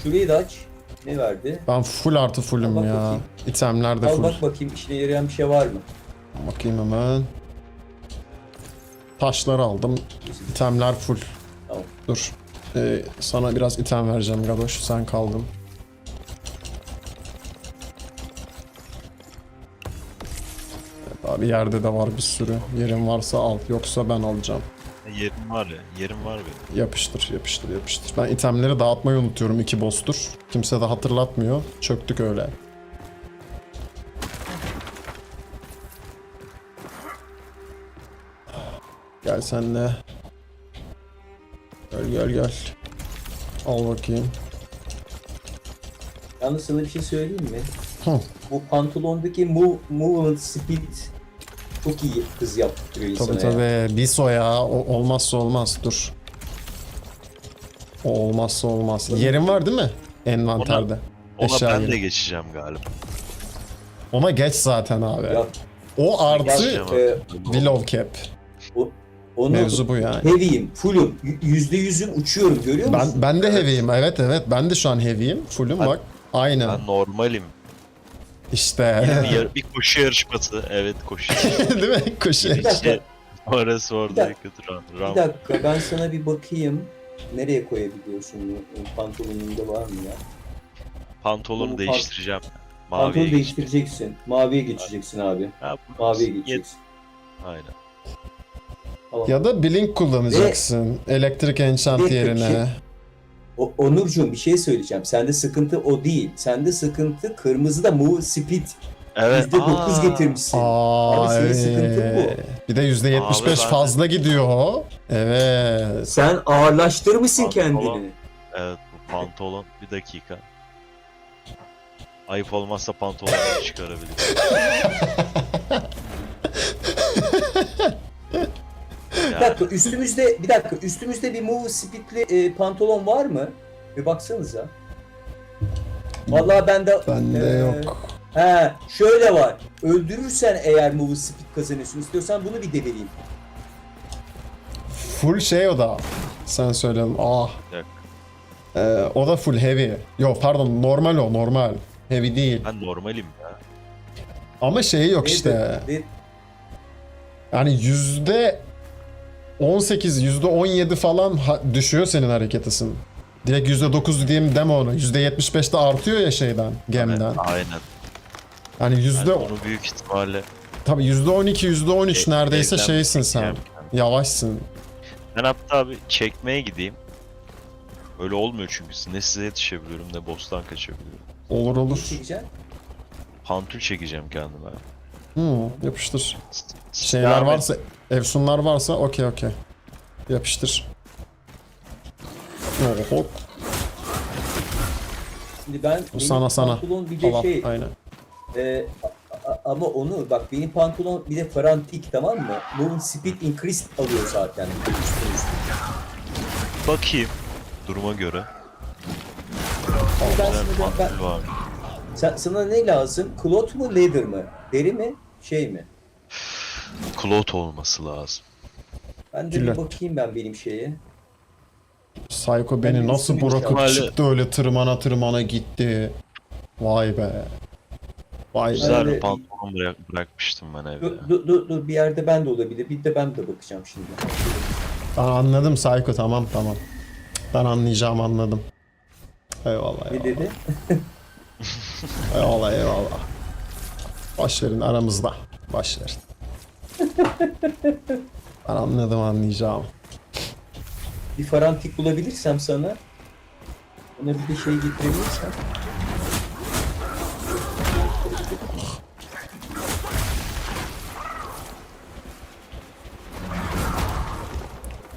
Şurayı da aç. Ne verdi? Ben full artı fullüm Al bak ya. bakayım. İtemler de Al full. bak bakayım işine yarayan bir şey var mı? Bakayım hemen. Taşları aldım. İtemler full. Tamam. Dur. Sana biraz item vereceğim Gadoş. Sen kaldın. Evet, abi yerde de var bir sürü. Yerin varsa al. Yoksa ben alacağım. Yerim var ya. Yerim var benim. Yapıştır. Ben itemleri dağıtmayı unutuyorum. 2 boss'tur. Kimse de hatırlatmıyor. Çöktük öyle. Gel sen de. Gel. Al bakayım. Yalnız sana bir şey söyleyeyim mi? Hı. Bu pantolondaki movement speed çok iyi hız yaptırıyor insana Tabii ya. Liso ya. O olmazsa olmaz. Dur. O olmazsa olmaz. Yerin var değil mi? Envanterde. Ona Eşya ben yeri. de geçeceğim galiba. Ona geç zaten abi. Ya, O artı Geçeceğim abi. Willow Cap. onu Mevzu bu yani. heavy'yim, full'um, %100'üm uçuyorum görüyor musun? Ben de heavy'yim. Evet. Ben de şu an heavy'yim. Full'üm bak. Aynen. Ben normalim. İşte. Bir koşu yarışması. Evet koşu yarışması. Değil mi? Koşu. Bir dakika. İşte orası orada Bir kötü Bir round. dakika ben sana bir bakayım. Nereye koyabiliyorsun bunu? Pantolonunda var mı ya? Pantolonu Bu değiştireceğim. Pantolonu Maviye geçeceğim. değiştireceksin. Maviye geçeceksin abi. Ha, bu- Maviye Yet- geçeceksin. Aynen. Tamam. Ya da Blink kullanacaksın. Elektrik enchant Bir dakika, yerine. Onurcuğum bir şey söyleyeceğim. Sende sıkıntı o değil. Sende sıkıntı kırmızıda move speed. Evet. %9 getirmişsin. Abi senin sıkıntın bu. Bir de %75 Abi ben de- fazla gidiyor. Evet. Sen ağırlaştırmışsın Pantolon. kendini. Evet bu pantolon. Bir dakika. Ayıp olmazsa pantolonu çıkarabilirim. Bir dakika üstümüzde bir move speed'li pantolon var mı? Bir baksanıza. Vallahi Bende yok. Şöyle var. Öldürürsen eğer move speed kazanıyorsun. İstiyorsan bunu bir devireyim. Full o da. Sen söyledin. Bir dakika. O da full heavy. Yo pardon, normal o, normal. Heavy değil. Ben normalim ya. Ama şeyi yok işte. Yani %18, %17 falan düşüyor senin hareket hızın. Direkt %9 diyeyim deme onu. %75'te artıyor ya şeyden, gemden. Aynen. Yani Yani onu büyük ihtimalle tabii %12, %13 neredeyse evden şeysin sen. çekeceğim. Yavaşsın. Ben hatta abi çekmeye gideyim. Öyle olmuyor çünkü. Ne size yetişebiliyorum ne boss'tan kaçabiliyorum. Olur Ne olur. çekeceksin? Pantül çekeceğim kendime. Yapıştır. S- Şeyler Devam et. varsa, efsunlar varsa okey. Yapıştır. Hop. Şimdi ben Bu benim sana. pantolon bir de Allah, şey aynen. ama onu bak benim pantolon bir de frantik, tamam mı? Movement speed increased alıyor zaten. Üstüne. Bakayım. Duruma göre. Ben Güzel sana, pantül var. sana ne lazım? Cloth mu leather mı? Deri mi? Şey mi? Cloth olması lazım. Ben de Külot. bir bakayım ben benim şeye. Psycho Ben beni de nasıl üstüne bırakıp ihtimalle- çıktı öyle tırmana gitti. Vay be. Vay be. Güzel Ben de- bir pantolon bırakmıştım ben evde. Dur, bir yerde ben de olabilir. Bir de ben de bakacağım şimdi. Ben anladım Psycho, tamam. Ben anlayacağım, anladım. Eyvallah. Ne dedi? Eyvallah. Boş verin, aramızda. Boş verin. Ben anladım, anlayacağım. Bir frantik bulabilirsem sana. Ona bir de şey getirebilirsem.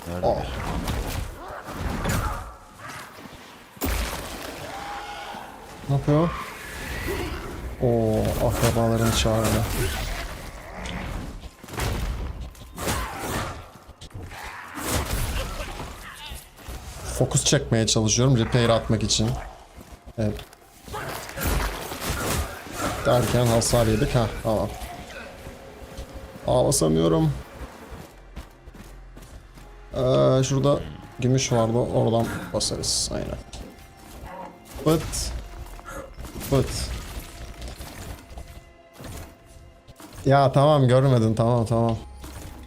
Nerede? Oh. Ne yapıyor? Oo, akrabalarını çağırdı. Fokus çekmeye çalışıyorum repair atmak için. Evet. Derken hasar yedik. Ha, tamam. Basamıyorum. Şurada gümüş vardı. Oradan basarız. Aynen. Pıt. Ya tamam, görmedin. Tamam. Tamam,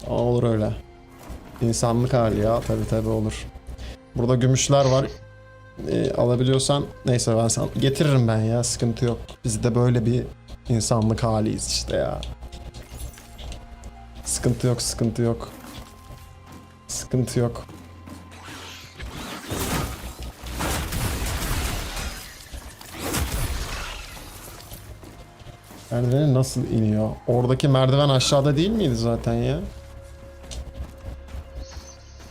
olur öyle. İnsanlık hali ya. Tabi olur. Burada gümüşler var. Alabiliyorsan neyse, ben sana getiririm ben ya, sıkıntı yok. Biz de böyle bir insanlık haliyiz işte ya. Sıkıntı yok. Merdiveni nasıl iniyor? Oradaki merdiven aşağıda değil miydi zaten ya?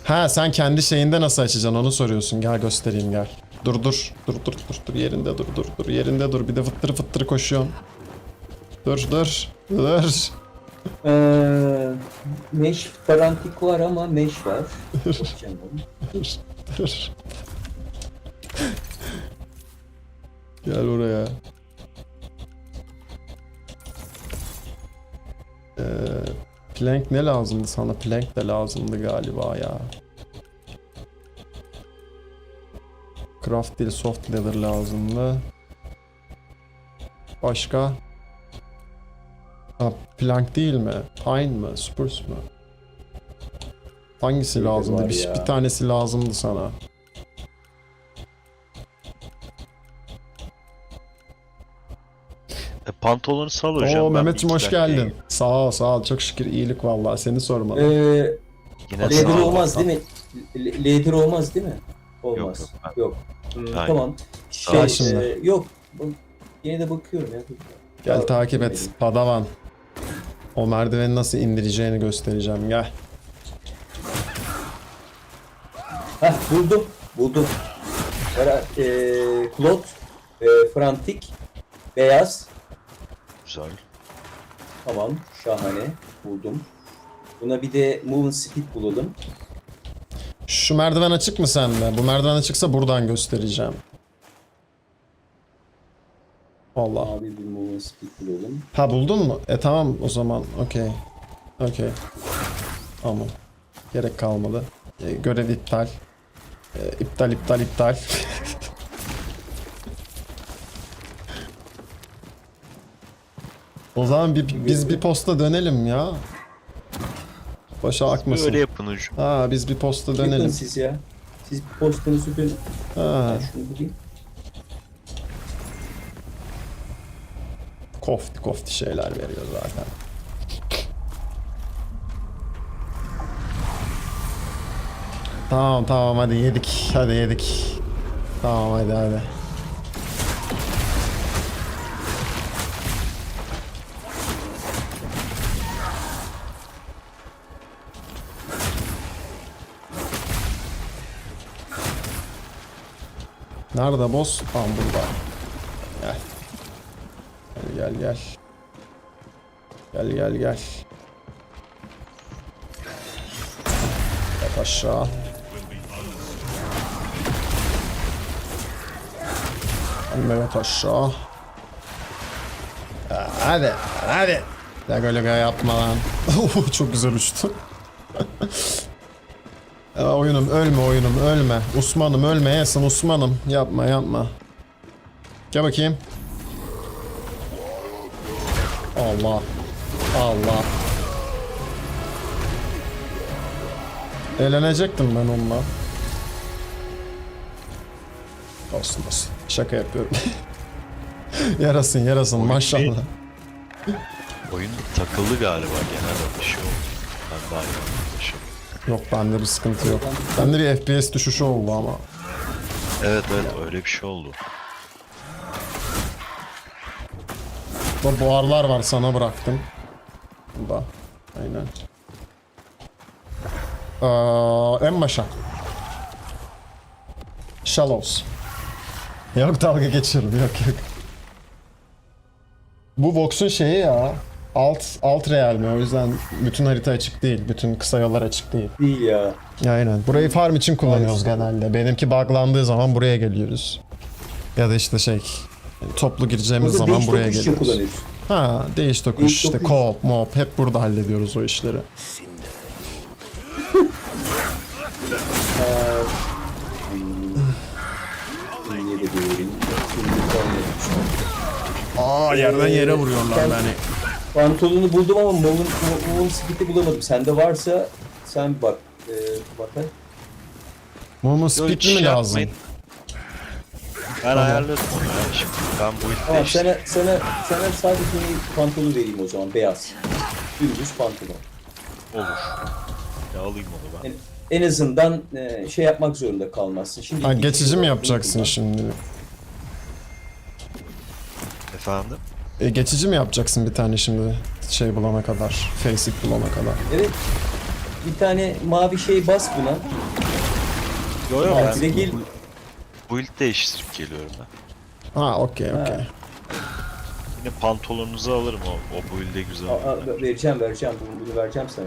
Ha, sen kendi şeyinde nasıl açacaksın onu soruyorsun. Gel göstereyim, gel. Dur. Yerinde dur. Yerinde dur. Bir de fıttırı koşuyorsun. Dur. Mesh frantik var ama mesh var. Bakacağım onu. Dur. Gel oraya. Plank ne lazımdı sana? Plank de lazımdı galiba ya. Craft değil, soft leather lazımdı. Başka? Ha, plank değil mi? Pine mi? Spruce mu? Hangisi Leather lazımdı? var Bir ya. tanesi lazımdı sana. Pantolonu sal hocam. Oo ben Mehmetciğim, bir hoş iki dakikaya geldin. Sağ ol. Çok şükür iyilik vallahi. Seni sormalı. Yine Leather sağ ol. olmaz değil mi? Leather olmaz değil mi? Olmaz. Yok, Aynen. Tamam. Gel şimdi. Yok. Yine de bakıyorum ya. Gel takip et. Padawan. O merdiveni nasıl indireceğini göstereceğim. Gel. Heh, buldum. Cloth, frantik, beyaz. Güzel. Tamam, şahane. Buldum. Buna bir de movement speed bulalım. Şu merdiven açık mı sende? Bu merdiven açıksa buradan göstereceğim. Allah. Abi bir movement speed bulalım. Ha, buldun mu? Tamam o zaman. Okey. Tamam. Gerek kalmadı. Görev iptal. İptal. O zaman biz bir posta dönelim ya. Başa akmasın. Böyle yapın ucu. Ha biz bir posta Yapın dönelim. siz ya. Siz postanızı dönün. Ha Ben şunu bulayım. kofti şeyler veriyor zaten. Tamam hadi yedik. Tamam hadi. Nerede boss? Tamam burada. Gel. Gel. Yat aşağı. Yat aşağı. Hadi. Laga yapma lan. Çok güzel uçtu. Oyunum ölme. Osman'ım ölmeyesin Osman'ım. Yapma. Gel bakayım. Allah. Eğlenecektim ben onunla. Olsun. Şaka yapıyorum. yarasın maşallah. Oyun takıldı galiba genelde bir şey oldu. Ben daha iyi anlamışım. Yok bende bir sıkıntı yok. Bende bir FPS düşüşü oldu ama. Evet öyle bir şey oldu. Bu buharlar var sana bıraktım. Burada. Aynen. En başa. Shallows. Yok dalga geçiyorum yok. Bu Vox'un şeyi ya. Alt real mi? O yüzden bütün harita açık değil. Bütün kısa yollar açık değil. Değil ya. Aynen. Burayı farm için kullanıyoruz genelde. Benimki buglandığı zaman buraya geliyoruz. Ya da işte toplu gireceğimiz Burada zaman değiş buraya tokuş için geliyoruz. kullanıyorsun. Ha değiş tokuş Değiş işte tokuş. co-op, mob hep burada hallediyoruz o işleri. Niye de diyorum. Şimdi Aa yerden yere vuruyorlar ben- beni. pantolonu buldum ama Moon Speed'i bulamadım. Sende varsa sen bak. Bakın. Mumu Yok, speedli hiç mi şey lazım? yapmayın. Ben ayarladım onu ya şimdi. Ben bu ilk Tamam değiştirdim. sana sadece pantolonu vereyim o zaman beyaz. Dümdüz pantolon. Olur. Ya alayım onu ben. En azından şey yapmak zorunda kalmazsın. Şimdi Ha geçici mi yapacaksın şimdi? Efendim? Geçici mi yapacaksın bir tane şimdi şey bulana kadar? Faceit bulana kadar. Evet. Bir tane mavi şey bas buna. Yo ben Tatile gel. bu ilk değiştirip geliyorum ben. Ha okey. Yine pantolonunuzu alırım o build'e güzel. Vereceğim bunu vereceğim sana.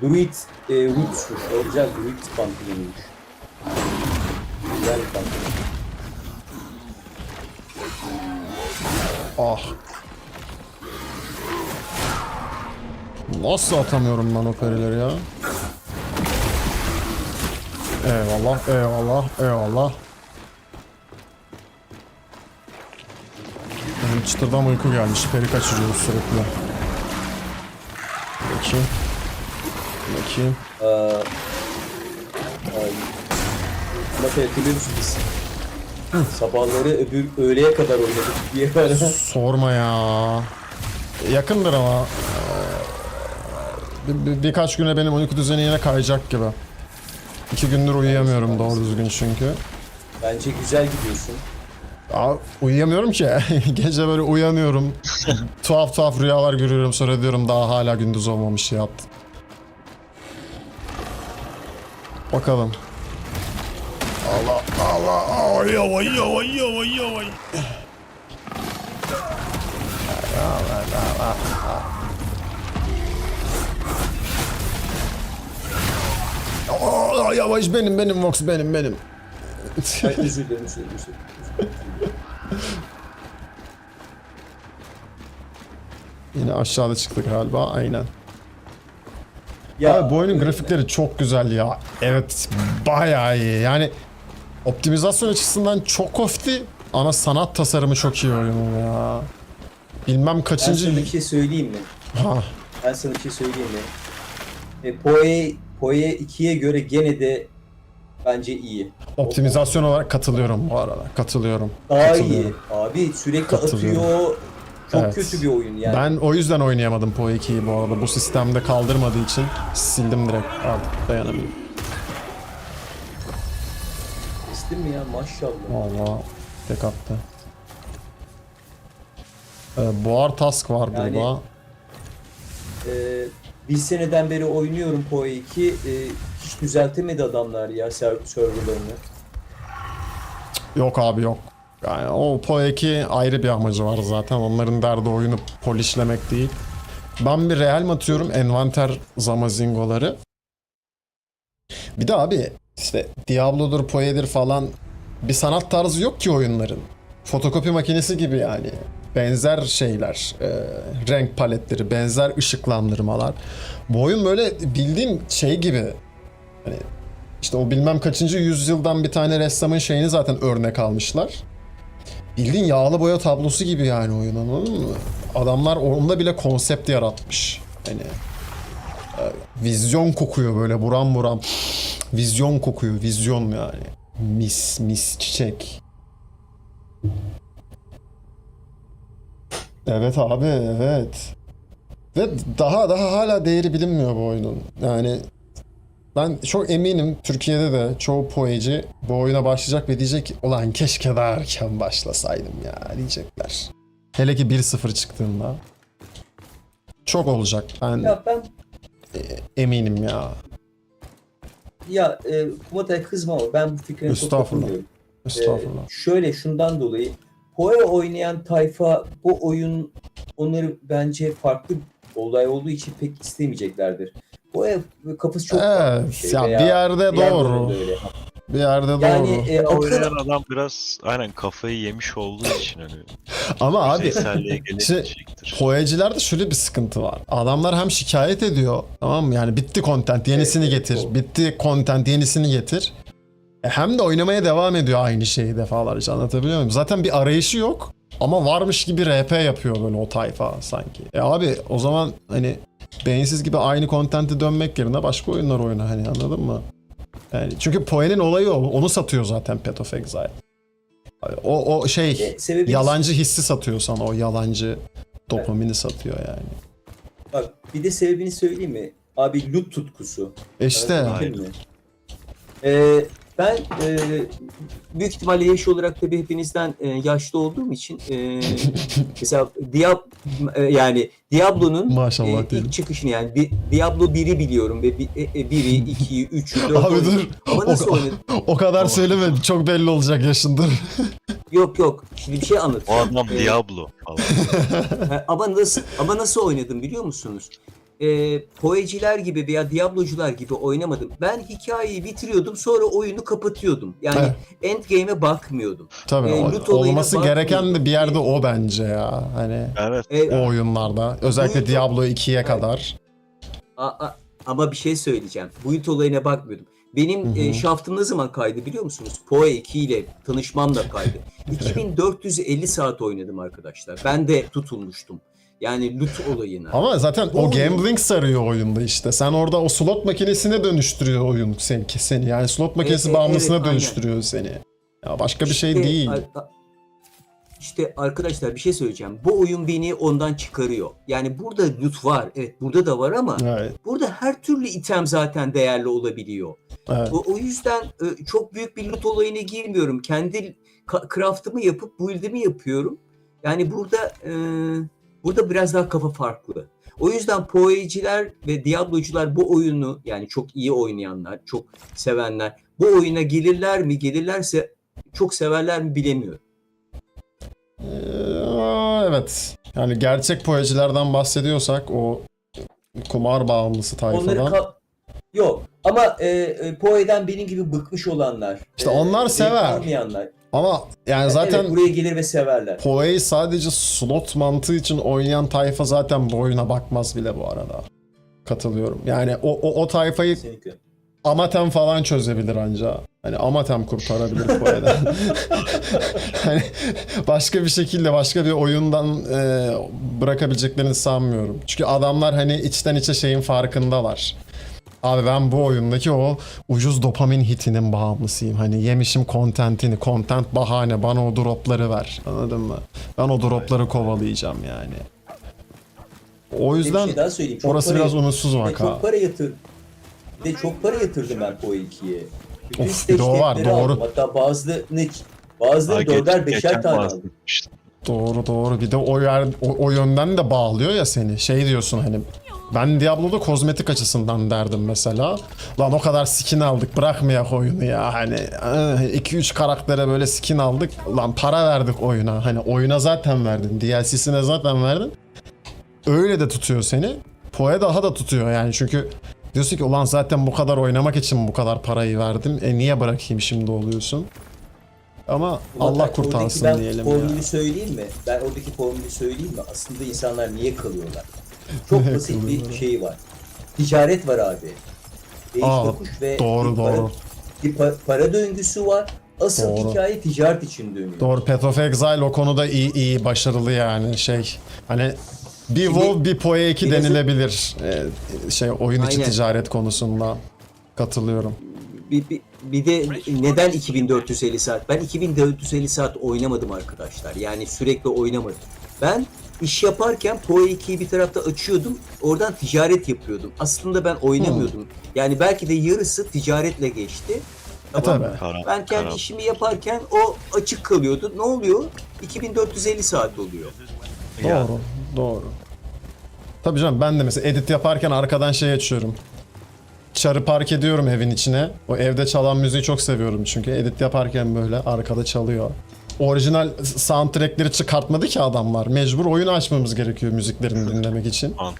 Druid Roots'tur. O güzel Druid pantolonuymuş. Güzel bir pantolon. Ah. Nasıl atamıyorum ben o perileri ya? Eyvallah. Benim çıtırdan uyku gelmiş. Peri kaçırıyoruz sürekli. Bakayım. Mesela hatırlıyor musun biz? Sabahları öğleye kadar oynadık diye ara. Sorma ya. Yakındır ama. Birkaç güne benim uyku düzeni yine kayacak gibi. 2 gündür uyuyamıyorum doğru düzgün çünkü. Bence güzel gidiyorsun. Aa, uyuyamıyorum ki. Gece böyle uyanıyorum. tuhaf rüyalar görüyorum sonra diyorum daha hala gündüz olmamış yat. Bakalım. Allah. Ay. Aa, yavaş benim Vox benim. Ay, özür dilerim. Yine aşağıda çıktık galiba aynen. Ya, Abi bu oyunun grafikleri çok güzel ya. Evet bayağı iyi yani Optimizasyon açısından çok kofti. Ana sanat tasarımı çok iyi oyunun ya. Bilmem Ben kaçıncı... sana bir şey söyleyeyim mi? Ha, Ben sana bir şey söyleyeyim mi? Poe 2'ye göre gene de bence iyi. optimizasyon olarak katılıyorum bu arada. Katılıyorum. Daha Katılıyorum. iyi. Abi sürekli Katılıyorum. atıyor. Çok Evet. kötü bir oyun yani. Ben o yüzden oynayamadım PoE 2'yi bu arada. Bu sistemde kaldırmadığı için sildim direkt. Artık dayanamıyorum. İstim mi ya maşallah. Valla tek attı. Buhar task var Yani- burada. Bir seneden beri oynuyorum Poe 2. Hiç düzeltemedi adamlar ya serverlarını. Yok abi yok. Yani o PoE 2 ayrı bir amacı var zaten. Onların derdi oyunu polishlemek değil. Ben bir real atıyorum envanter zamazingoları. Bir de abi işte Diablo'dur, PoE'dir falan bir sanat tarzı yok ki oyunların. Fotokopi makinesi gibi yani. Benzer şeyler, renk paletleri, benzer ışıklandırmalar. Bu oyun böyle bildiğin şey gibi. Hani işte o bilmem kaçıncı yüzyıldan bir tane ressamın şeyini zaten örnek almışlar. Bildiğin yağlı boya tablosu gibi yani oyun, anladın mı? Adamlar onda bile konsept yaratmış. Hani vizyon kokuyor böyle buram buram. Vizyon kokuyor, vizyon yani. Mis çiçek. Evet abi, evet. Ve daha hala değeri bilinmiyor bu oyunun. Yani ben çok eminim Türkiye'de de çoğu poeci bu oyuna başlayacak ve diyecek ki ulan keşke daha erken başlasaydım ya diyecekler. Hele ki 1-0 çıktığında. Çok olacak. Ben Ya ben eminim ya. Kumatay kızma ama ben bu fikrine çok Estağfurullah. katılmıyorum. Estağfurullah. Şöyle şundan dolayı Poe oynayan tayfa bu oyun onları bence farklı olay olduğu için pek istemeyeceklerdir. Poe kafası çok farklı bir Evet, şey. ya Veya bir yerde Diablo'da doğru. da öyle. Bir yerde Yani doğru. akıl Oynayan adam biraz aynen kafayı yemiş olduğu için hani Ama abi yüzeyselliğe gelecektir. poecilerde şöyle bir sıkıntı var. Adamlar hem şikayet ediyor, tamam mı? Yani bitti content, yenisini Evet, getir. doğru. Bitti content, yenisini getir. Hem de oynamaya devam ediyor aynı şeyi defalarca, anlatabiliyor muyum? Zaten bir arayışı yok ama varmış gibi RP yapıyor böyle o tayfa sanki. Abi o zaman hani beyinsiz gibi aynı content'e dönmek yerine başka oyunlar oyna hani, anladın mı? Yani çünkü Poe'nin olayı o. Onu satıyor zaten Path of Exile. O şey sebebi yalancı hissi satıyor sana, o yalancı dopamini satıyor yani. bak bir de sebebini söyleyeyim mi? Abi loot tutkusu. İşte Anlatabildim mi? Ben büyük ihtimalle yaş olarak tabii hepinizden yaşlı olduğum için mesela yani Diablo'nun maşallah diyelim. ilk çıkışını yani Diablo 1'i biliyorum ve 1'i, 2'yi, 3'ü, 4'ü Abi dur. oynadım. Ama nasıl oynadım? O kadar söyleme, çok belli olacak yaşındır. Yok. Şimdi bir şey O anlatacağım. adam Diablo falan. Ama nasıl oynadım biliyor musunuz? Poeciler gibi veya Diablocular gibi oynamadım. Ben hikayeyi bitiriyordum, sonra oyunu kapatıyordum. Yani endgame'e bakmıyordum. Tabii loot olayına olması gereken de bakmıyordum. bir yerde o bence ya. Hani Evet. o oyunlarda özellikle Buydu. Diablo 2'ye Evet. kadar. Ama bir şey söyleyeceğim. Boyut olayına bakmıyordum. Benim şaftım ne zaman kaydı biliyor musunuz? Poe 2 ile tanışmamla kaydı. 2450 saat oynadım arkadaşlar. Ben de tutulmuştum. Yani loot olayına. Ama zaten Bu o oyun- gambling sarıyor oyunda işte. Sen orada o slot makinesine dönüştürüyor oyun seni. Yani slot makinesi bağımlısına evet, aynen. dönüştürüyor seni. Ya başka bir şey İşte değil. İşte arkadaşlar bir şey söyleyeceğim. Bu oyun beni ondan çıkarıyor. Yani burada loot var. Evet burada da var ama Evet. burada her türlü item zaten değerli olabiliyor. Evet. O yüzden çok büyük bir loot olayına girmiyorum. Kendi craft'ımı yapıp build'imi yapıyorum. Yani burada biraz daha kafa farklı. O yüzden Poe'ciler ve Diablo'cular bu oyunu yani çok iyi oynayanlar, çok sevenler bu oyuna gelirler mi? Gelirlerse çok severler mi bilemiyorum. Evet. Yani gerçek poecilerden bahsediyorsak o kumar bağımlısı tayfadan. Yok ama Poe'den benim gibi bıkmış olanlar. İşte onlar zevk sever. almayanlar. Ama yani zaten Evet, buraya gelir ve severler. PoE'yi sadece slot mantığı için oynayan tayfa zaten bu oyuna bakmaz bile bu arada. Katılıyorum. Yani o tayfayı Kesinlikle. Amatem falan çözebilir anca. Hani Amatem kurtarabilir Poe'den. Hani başka bir şekilde başka bir oyundan bırakabileceklerini sanmıyorum. Çünkü adamlar hani içten içe şeyin farkındalar. Abi ben bu oyundaki o ucuz dopamin hitinin bağımlısıyım. Hani yemişim content'ini. Content bahane. Bana o dropları ver. Anladın mı? Ben o dropları kovalayacağım yani. O Bir yüzden şey daha söyleyeyim. orası biraz umutsuz ve vaka. çok para yatırdım ben Poe 2'ye. Bütün Of, bir de o var, stage doğru. aldım. Hatta bazıları Ha, 4'er 5'er geçen tane aldım. bahsetmiştim. Doğru. Bir de o yönden de bağlıyor ya seni. Şey diyorsun hani ben Diablo'da kozmetik açısından derdim mesela. Lan o kadar skin aldık bırakmayak oyunu ya. Hani 2-3 karaktere böyle skin aldık. Lan para verdik oyuna. Hani oyuna zaten verdin. DLC'sine zaten verdin. Öyle de tutuyor seni. Poe daha da tutuyor yani çünkü diyorsun ki ulan zaten bu kadar oynamak için bu kadar parayı verdim. Niye bırakayım şimdi oluyorsun. Ama Allah Hatta kurtarsın oradaki diyelim ben ya. formülü söyleyeyim mi? Ben oradaki formülü söyleyeyim mi? Aslında insanlar niye kalıyorlar? Çok Niye basit kalıyorlar? bir şey var. Ticaret var abi. Değiş Aa, tokuş ve doğru. para döngüsü var. Asıl Doğru. hikaye ticaret için dönüyor. Doğru, Path of Exile o konuda iyi başarılı yani şey. Hani bir WoW bir Poe 2 biraz- denilebilir. Şey oyun içi Aynen. ticaret konusunda katılıyorum. Bir de neden 2450 saat? Ben 2450 saat oynamadım arkadaşlar. Yani sürekli oynamadım. Ben iş yaparken Poe 2'yi bir tarafta açıyordum. Oradan ticaret yapıyordum. Aslında ben oynamıyordum. Yani belki de yarısı ticaretle geçti. Tamam mı? Tabii. Ben kendi işimi yaparken o açık kalıyordu. Ne oluyor? 2450 saat oluyor. Ya, Doğru. Tabii canım ben de mesela edit yaparken arkadan şey açıyorum. Çarı park ediyorum evin içine. O evde çalan müziği çok seviyorum çünkü edit yaparken böyle arkada çalıyor. Orijinal soundtrackleri çıkartmadı ki adamlar. Mecbur oyun açmamız gerekiyor müziklerini dinlemek için. An.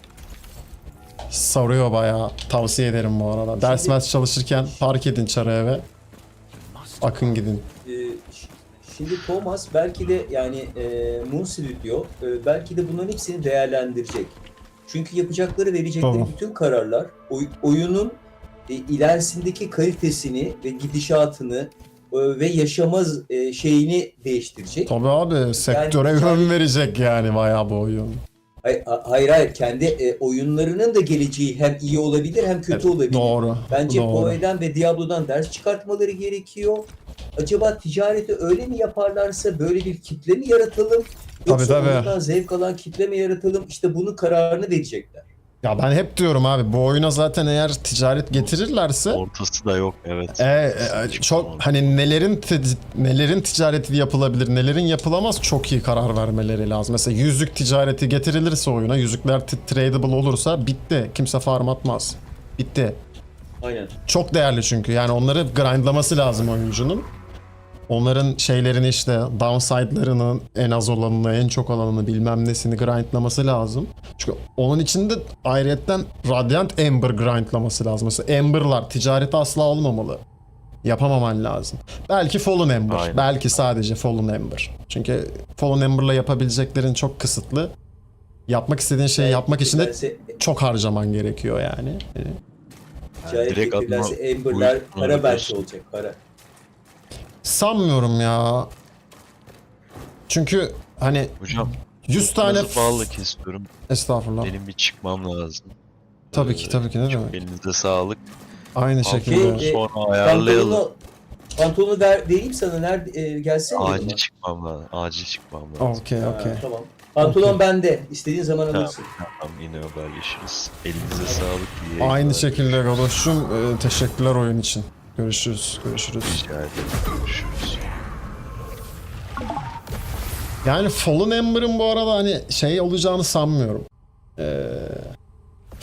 Sarıyor bayağı. Tavsiye ederim bu arada. Ders mers çalışırken park edin çarı eve. Akın gidin. Şimdi Thomas belki de yani Moon Studio belki de bunların hepsini değerlendirecek. Çünkü yapacakları, verecekleri Tamam. bütün kararlar oyunun ilerisindeki kalitesini ve gidişatını ve yaşamaz şeyini değiştirecek. Tabii abi sektöre Yani- yön verecek yani bayağı bu oyun. Hayır, kendi oyunlarının da geleceği hem iyi olabilir hem kötü olabilir. Doğru. Bence doğru. Poe'den ve Diablo'dan ders çıkartmaları gerekiyor. Acaba ticareti öyle mi yaparlarsa böyle bir kitle mi yaratalım? Yoksa Tabii. oyundan zevk alan kitle mi yaratalım? İşte bunun kararını verecekler. Ya ben hep diyorum abi bu oyuna zaten eğer ticaret getirirlerse ortası da yok, evet. çok hani nelerin ticareti yapılabilir, nelerin yapılamaz çok iyi karar vermeleri lazım. Mesela yüzük ticareti getirilirse oyuna, yüzükler tradable olursa bitti. Kimse farm atmaz. Bitti. Aynen. Çok değerli çünkü. Yani onları grindlaması lazım oyuncunun. Onların şeylerini işte downside'larını en az olanını, en çok olanını bilmem nesini grindlaması lazım. Çünkü onun için de ayrıyetten Radiant Ember grindlaması lazım. Mesela Ember'lar ticareti asla olmamalı. Yapamaman lazım. Belki Fallen Ember. Aynen. Belki sadece Fallen Ember. Çünkü Fallen Ember'la yapabileceklerin çok kısıtlı. Yapmak istediğin şeyi yapmak için de Getirirlerse- çok harcaman gerekiyor yani. ticaret Direkt getirirlerse adına Amber'lar bu- para belki diyorsun. olacak, para. Sanmıyorum ya. Çünkü hani Hocam 100 tane lafınızı bağlı kesiyorum. Estağfurullah. Benim bir çıkmam lazım. Tabii ki ne demek. Elinize sağlık. Aynı şekilde. Okey. Sonra ayarlayalım. Pantolonu vereyim sana. Nerede gelsene. Acil yanıma. çıkmam lazım. Acil çıkmam lazım. Okey. Ha, tamam. Pantolon bende. İstediğin zaman Tamam, alırsın. tamam, yine haberleşiriz. Elinize sağlık. iyi Aynı yayınlar. şekilde Galoş'cum teşekkürler oyun için. Görüşürüz. Rica ederim. Görüşürüz. Yani Fallen Ember'ın bu arada hani şey olacağını sanmıyorum.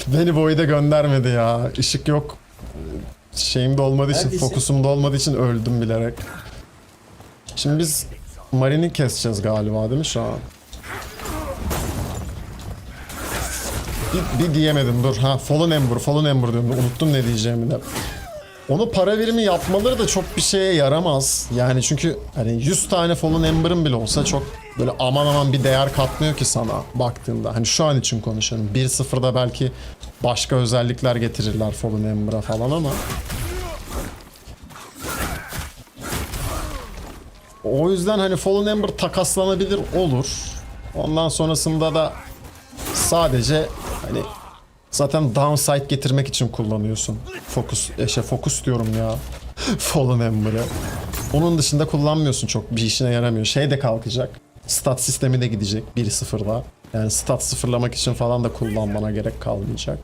Beni bu oyuna göndermedi ya. Işık yok. Şeyimde olmadığı için, Neredesin? fokusumda olmadığı için öldüm bilerek. Şimdi biz Marine'i keseceğiz galiba değil mi şu an? Bir diyemedim dur. Ha Fallen Ember diyorum. Unuttum ne diyeceğimi de. Onu para birimi yapmaları da çok bir şeye yaramaz. Yani çünkü hani 100 tane Fallen Ember'ın bile olsa çok böyle aman bir değer katmıyor ki sana baktığında. Hani şu an için konuşuyorum. 1.0'da belki başka özellikler getirirler Fallen Ember'a falan ama O yüzden hani Fallen Ember takaslanabilir olur. Ondan sonrasında da sadece hani zaten downside getirmek için kullanıyorsun. Focus diyorum ya. Fallen Ember'ı. Onun dışında kullanmıyorsun, çok bir işine yaramıyor. Şey de kalkacak. Stat sistemi de gidecek 1-0'da. Yani stat sıfırlamak için falan da kullanmana gerek kalmayacak.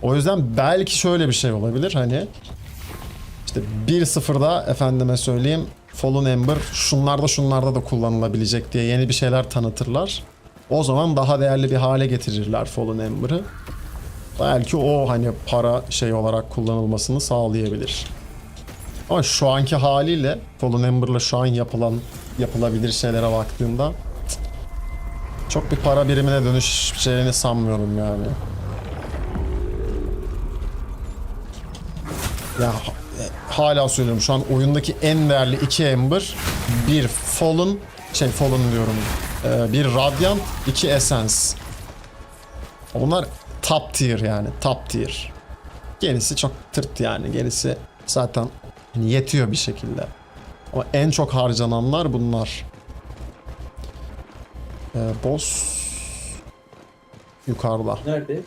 O yüzden belki şöyle bir şey olabilir. Hani işte 1-0'da efendime söyleyeyim Fallen Ember şunlarda da kullanılabilecek diye yeni bir şeyler tanıtırlar. O zaman daha değerli bir hale getirirler Fallen Ember'ı. Belki o hani para şey olarak kullanılmasını sağlayabilir. Ama şu anki haliyle Fallen Ember'la şu an yapılabilir şeylere baktığımda çok bir para birimine dönüşeceğini sanmıyorum yani. Ya hala söylüyorum, şu an oyundaki en değerli 2 Ember, bir Fallen diyorum, bir Radiant, 2 Essence. Onlar top tier yani, top tier. Gerisi çok tırt yani, gerisi zaten yetiyor bir şekilde. Ama en çok harcananlar bunlar. Boss yukarıda. Nerede?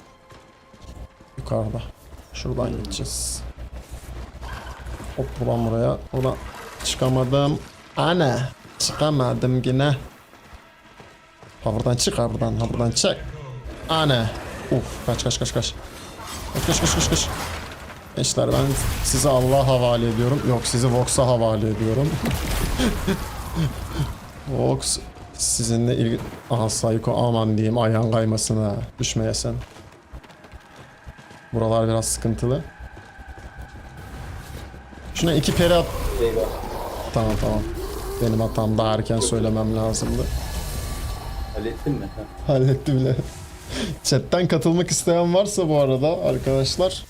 Yukarıda. Şuradan gideceğiz. Hop buradan buraya. Buradan çıkamadım. Ana. Çıkamadım yine. Ha buradan çık, ha buradan çık. Ana. Kaç. Kaç. Gençler ben sizi Allah'a havale ediyorum. Yok, sizi Vox'a havale ediyorum. Vox sizinle ilgili... Aha Psycho, aman diyeyim ayağın kaymasın ha. Düşmeyesin. Buralar biraz sıkıntılı. Şuna 2 peri at. Eyvah. Tamam. Benim hatam, daha erken söylemem lazımdı. Hallettin mi? Halletti bile. Chatten katılmak isteyen varsa bu arada arkadaşlar,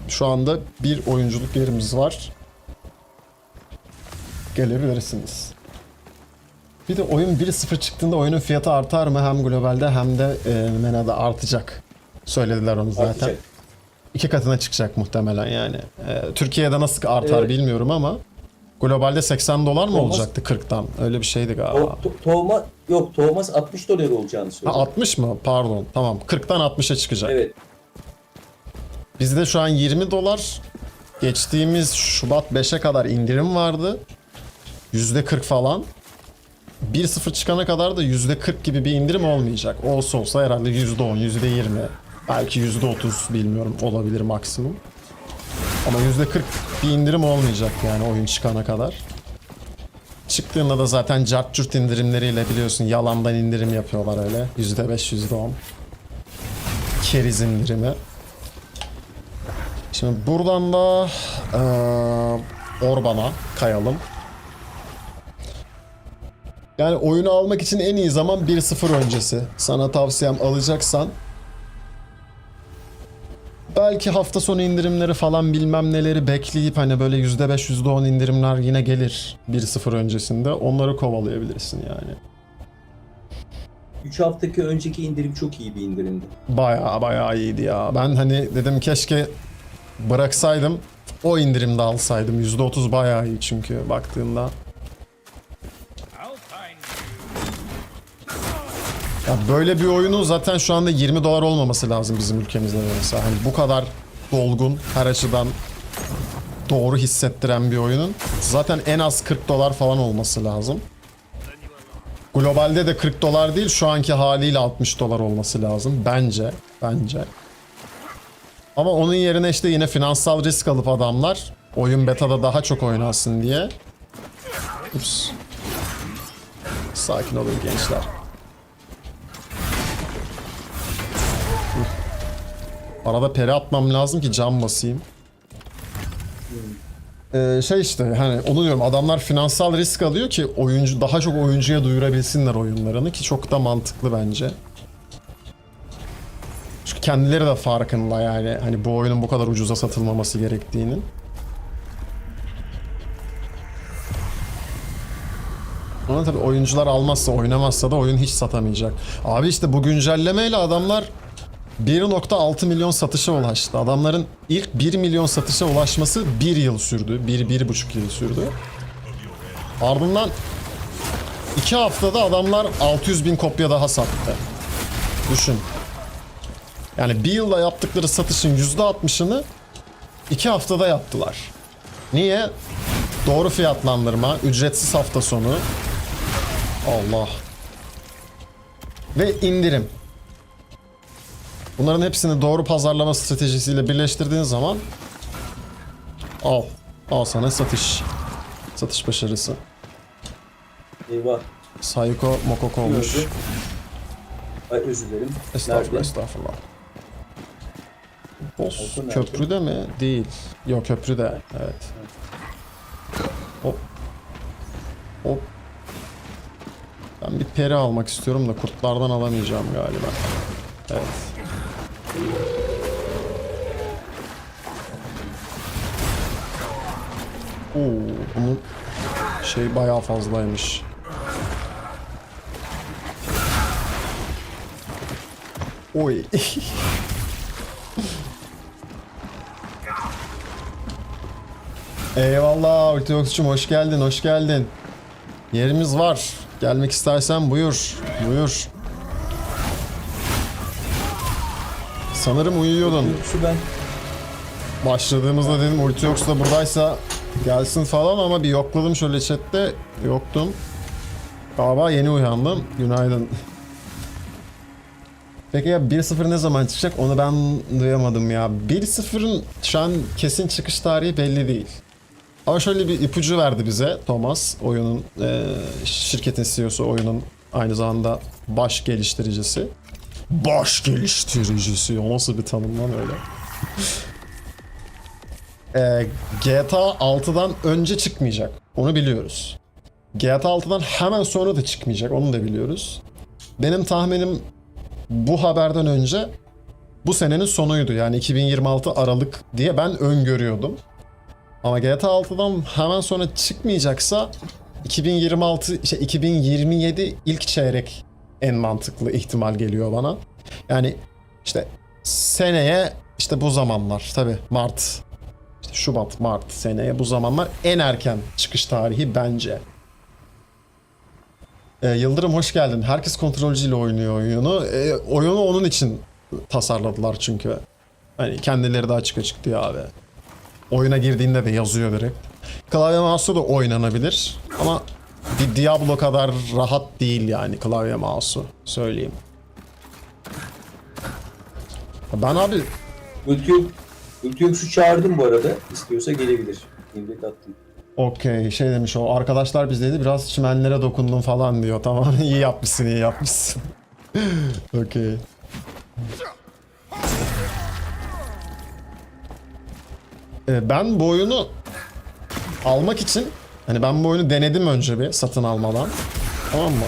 şu anda bir oyunculuk yerimiz var. Gelebilirsiniz. Bir de oyun 1.0 çıktığında oyunun fiyatı artar mı? Hem globalde hem de MENA'da artacak. Söylediler onu zaten. Artacak. 2 katına çıkacak muhtemelen yani. Türkiye'de nasıl artar Evet. bilmiyorum ama globalde $80 mı Olmaz. olacaktı 40'tan? Öyle bir şeydi galiba. Thomas $60 olacağını söyledi. 60 mı? Pardon. Tamam. 40'tan 60'a çıkacak. Evet. Bizde şu an $20. Geçtiğimiz Şubat 5'e kadar indirim vardı. %40 falan. 1.0 çıkana kadar da %40 gibi bir indirim olmayacak. Olsa herhalde %10, %20, belki %30 bilmiyorum, olabilir maksimum. Ama %40 bir indirim olmayacak yani oyun çıkana kadar. Çıktığında da zaten cart curt indirimleriyle biliyorsun yalandan indirim yapıyorlar öyle. %5, %10. Keriz indirimi. Şimdi buradan da Orban'a kayalım. Yani oyunu almak için en iyi zaman 1.0 öncesi. Sana tavsiyem, alacaksan belki hafta sonu indirimleri falan bilmem neleri bekleyip hani böyle %5, %10 indirimler yine gelir 1.0 öncesinde. Onları kovalayabilirsin yani. 3 haftaki önceki indirim çok iyi bir indirimdi. Bayağı iyiydi ya. Ben hani dedim keşke bıraksaydım, o indirimde alsaydım. %30 bayağı iyi çünkü baktığında. Ya böyle bir oyunun zaten şu anda $20 olmaması lazım bizim ülkemizde mesela. Hani bu kadar dolgun, her açıdan doğru hissettiren bir oyunun zaten en az $40 falan olması lazım. Globalde de $40 değil, şu anki haliyle $60 olması lazım bence. Ama onun yerine işte yine finansal risk alıp adamlar oyun beta'da daha çok oynasın diye. Ups. Sakin olun gençler. Arada peri atmam lazım ki can basayım. İşte hani onu diyorum, adamlar finansal risk alıyor ki daha çok oyuncuya duyurabilsinler oyunlarını, ki çok da mantıklı bence. Çünkü kendileri de farkında yani hani bu oyunun bu kadar ucuza satılmaması gerektiğinin. Ama tabii oyuncular almazsa, oynamazsa da oyun hiç satamayacak. Abi işte bu güncellemeyle adamlar 1.6 milyon satışa ulaştı. Adamların ilk 1 milyon satışa ulaşması 1 yıl sürdü. 1,5 yıl sürdü. Ardından 2 haftada adamlar 600.000 kopya daha sattı. Düşün. Yani bir yılda yaptıkları satışın %60'ını 2 haftada yaptılar. Niye? Doğru fiyatlandırma, ücretsiz hafta sonu. Allah. Ve indirim. Bunların hepsini doğru pazarlama stratejisiyle birleştirdiğin zaman al. Al sana satış. Satış başarısı. Eyvah. Sayko Mokoko olmuş. Gördüm. Ay özür dilerim. Estağfurullah, Nerede? estağfurullah. Boss Olsun, nerede? köprüde mi? Değil. Yok köprüde. Evet. Hop. Hop. Ben bir peri almak istiyorum da kurtlardan alamayacağım galiba. Evet. Oo, bunun şey bayağı fazlaymış. Oy. Eyvallah Ultiox'cum, hoş geldin, hoş geldin. Yerimiz var. Gelmek istersen buyur. Buyur. Sanırım uyuyordun. Şu ben. Başladığımızda dedim Ultiox da buradaysa gelsin falan ama bir yokladım şöyle chatte. Yoktum. Galiba yeni uyandım. Günaydın. Peki ya 1.0 ne zaman çıkacak onu ben duyamadım ya. 1.0'ın şu an kesin çıkış tarihi belli değil. Ama şöyle bir ipucu verdi bize Thomas, oyunun şirketin CEO'su, oyunun aynı zamanda baş geliştiricisi. Baş geliştiricisi, o nasıl bir tanım lan öyle. GTA 6'dan önce çıkmayacak, onu biliyoruz. GTA 6'dan hemen sonra da çıkmayacak, onu da biliyoruz. Benim tahminim bu haberden önce bu senenin sonuydu, yani 2026 Aralık diye ben öngörüyordum. Ama GTA 6'dan hemen sonra çıkmayacaksa 2027 ilk çeyrek en mantıklı ihtimal geliyor bana. Yani işte seneye işte bu zamanlar tabi Mart, işte Şubat, Mart seneye bu zamanlar en erken çıkış tarihi bence. Yıldırım hoş geldin. Herkes kontrolcüyle oynuyor oyunu. Oyunu onun için tasarladılar çünkü. Hani kendileri de açık açık diyor abi. Oyuna girdiğinde de yazıyor direkt. Klavye mouse'u da oynanabilir ama bir Diablo kadar rahat değil yani klavye mouse'u, söyleyeyim. Ben abi Ultiox'u çağırdım bu arada. İstiyorsa gelebilir. İnvite attım. okey şey demiş o, arkadaşlar bizdeydi biraz çimenlere dokundum falan diyor. Tamam iyi yapmışsın, iyi yapmışsın. Okey. Ben bu oyunu almak için, hani ben bu oyunu denedim önce bir satın almadan, tamam mı?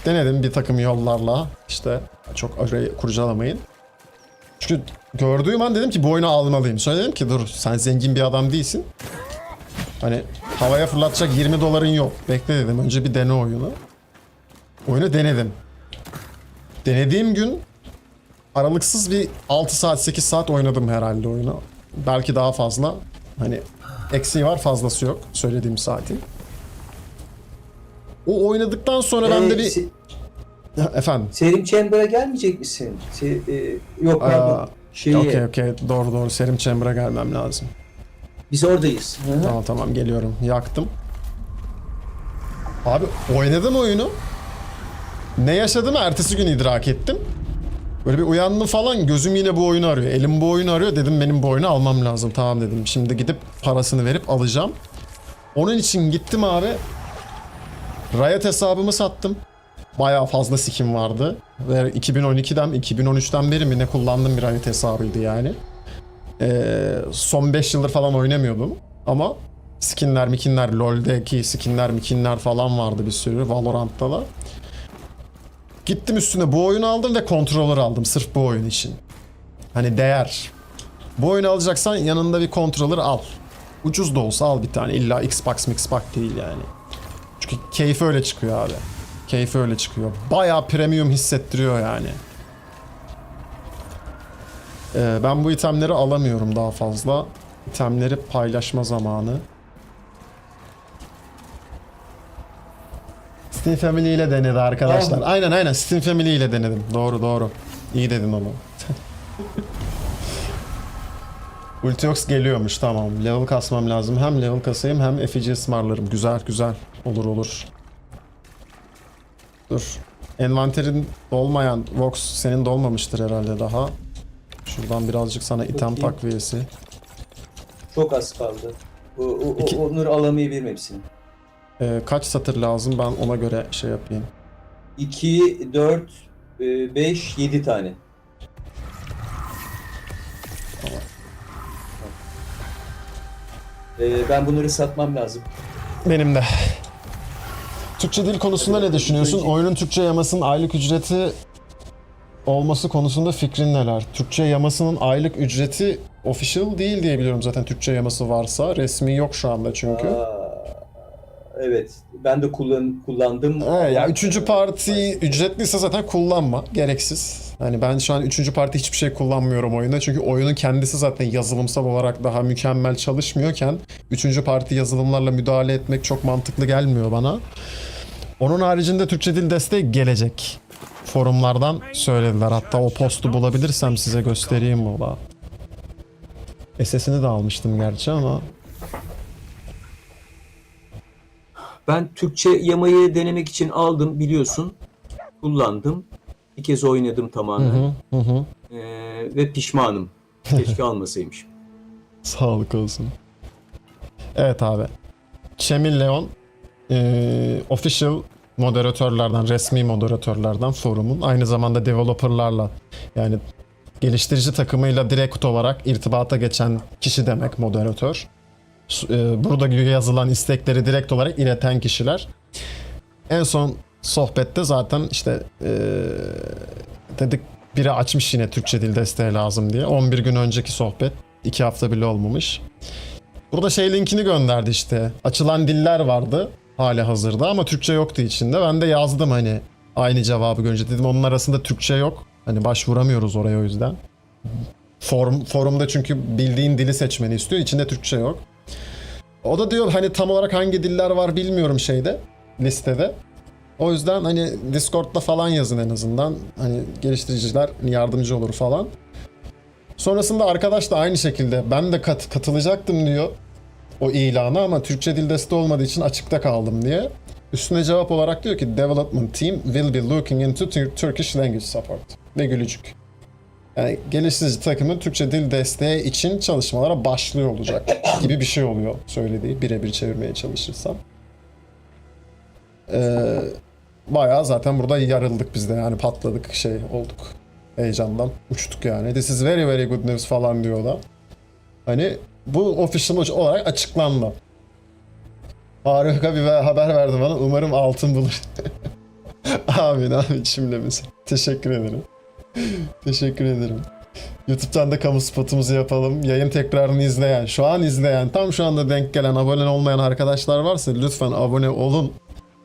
Denedim bir takım yollarla, işte çok arayı kurcalamayın. Çünkü gördüğüm an dedim ki bu oyunu almalıyım. Sonra dedim ki dur, sen zengin bir adam değilsin. Hani havaya fırlatacak 20 doların yok. Bekle dedim, önce bir dene oyunu. Oyunu denedim. Denediğim gün aralıksız bir 6 saat 8 saat oynadım herhalde oyunu. Belki daha fazla. Hani eksiği var, fazlası yok söylediğim saatin. O oynadıktan sonra ben de bir... Efendim? Serim Chamber'a gelmeyecek misin? Yok pardon. Okey. Doğru. Serim Chamber'a gelmem lazım. Biz oradayız. Hı-hı. Tamam geliyorum. Yaktım. Abi oynadım oyunu. Ne yaşadığımı ertesi gün idrak ettim. Böyle bir uyandım falan, gözüm yine bu oyunu arıyor. Elim bu oyunu arıyor. Dedim benim bu oyunu almam lazım. Tamam dedim. Şimdi gidip parasını verip alacağım. Onun için gittim abi. Riot hesabımı sattım. Bayağı fazla skin vardı. Ve 2013'ten beri mi ne kullandığım bir Riot hesabıydı yani. Son 5 yıldır falan oynamıyordum. Ama skinler, LoL'deki skinler falan vardı bir sürü. Valorant'ta da. Gittim üstüne bu oyunu aldım ve controller aldım sırf bu oyun için. Hani değer. Bu oyunu alacaksan yanında bir controller al. Ucuz da olsa al bir tane. İlla Xbox değil yani. Çünkü keyfi öyle çıkıyor abi. Keyfi öyle çıkıyor. Bayağı premium hissettiriyor yani. Ben bu itemleri alamıyorum daha fazla. İtemleri paylaşma zamanı. Steam Family ile denedi arkadaşlar. Aynen Steam Family ile denedim. Doğru. İyi dedin onu. Ultiox geliyormuş, tamam. Level kasmam lazım. Hem level kasayım hem effigy ısmarlarım. Güzel. Olur. Dur. Envanterin dolmayan Vox senin dolmamıştır herhalde daha. Şuradan birazcık sana item Bakayım. takviyesi. Çok az kaldı. İki- Onları alamayabilirim hepsini. Kaç satır lazım, ben ona göre şey yapayım. 2, 4, 5, 7 tane. Ben bunları satmam lazım. Benim de. Türkçe dil konusunda ne düşünüyorsun? Oyunun Türkçe yamasının aylık ücreti olması konusunda fikrin neler? Türkçe yamasının aylık ücreti official değil diye biliyorum zaten, Türkçe yaması varsa. Resmi yok şu anda çünkü. Evet. Ben de kullandım. Ya üçüncü parti ücretliyse zaten kullanma. Gereksiz. Hani ben şu an üçüncü parti hiçbir şey kullanmıyorum oyunda. Çünkü oyunun kendisi zaten yazılımsal olarak daha mükemmel çalışmıyorken üçüncü parti yazılımlarla müdahale etmek çok mantıklı gelmiyor bana. Onun haricinde Türkçe dil desteği gelecek. Forumlardan söylediler. Hatta o postu bulabilirsem size göstereyim ola. SS'ini de almıştım gerçi ama. Ben Türkçe yamayı denemek için aldım, biliyorsun. Kullandım. Bir kez oynadım tamamen. Hı. Ve pişmanım. Keşke almasaymışım. Sağlık olsun. Evet abi. Cemil Leon official moderatörlerden, resmi moderatörlerden forumun. Aynı zamanda developerlarla, yani geliştirici takımıyla direkt olarak irtibata geçen kişi demek moderatör. Burada yazılan istekleri direkt olarak ileten kişiler. En son sohbette zaten işte dedik, biri açmış yine Türkçe dil desteği lazım diye. 11 gün önceki sohbet. 2 hafta bile olmamış. Burada şey linkini gönderdi işte. Açılan diller vardı hali hazırda ama Türkçe yoktu içinde. Ben de yazdım hani aynı cevabı görünce. Dedim onun arasında Türkçe yok. Hani başvuramıyoruz oraya o yüzden. Forumda çünkü bildiğin dili seçmeni istiyor. İçinde Türkçe yok. O da diyor hani tam olarak hangi diller var bilmiyorum şeyde, listede. O yüzden hani Discord'da falan yazın en azından. Hani geliştiriciler yardımcı olur falan. Sonrasında arkadaş da aynı şekilde ben de katılacaktım diyor o ilana ama Türkçe dil desteği olmadığı için açıkta kaldım diye. Üstüne cevap olarak diyor ki development team will be looking into Turkish language support. Ve gülücük. Yani geliştirici takımın Türkçe dil desteği için çalışmalara başlıyor olacak gibi bir şey oluyor söylediği, birebir çevirmeye çalışırsam. Bayağı zaten burada yarıldık biz de, yani patladık, şey olduk. Heyecandan uçtuk yani. This is very very good news falan diyor da. Hani bu official olarak açıklandı. Harika bir haber verdi bana. Umarım altın bulur. Amin cümlemize. Teşekkür ederim. Teşekkür ederim. YouTube'dan da kamu spotumuzu yapalım. Yayın tekrarını izleyen, şu an izleyen, tam şu anda denk gelen, abone olmayan arkadaşlar varsa lütfen abone olun.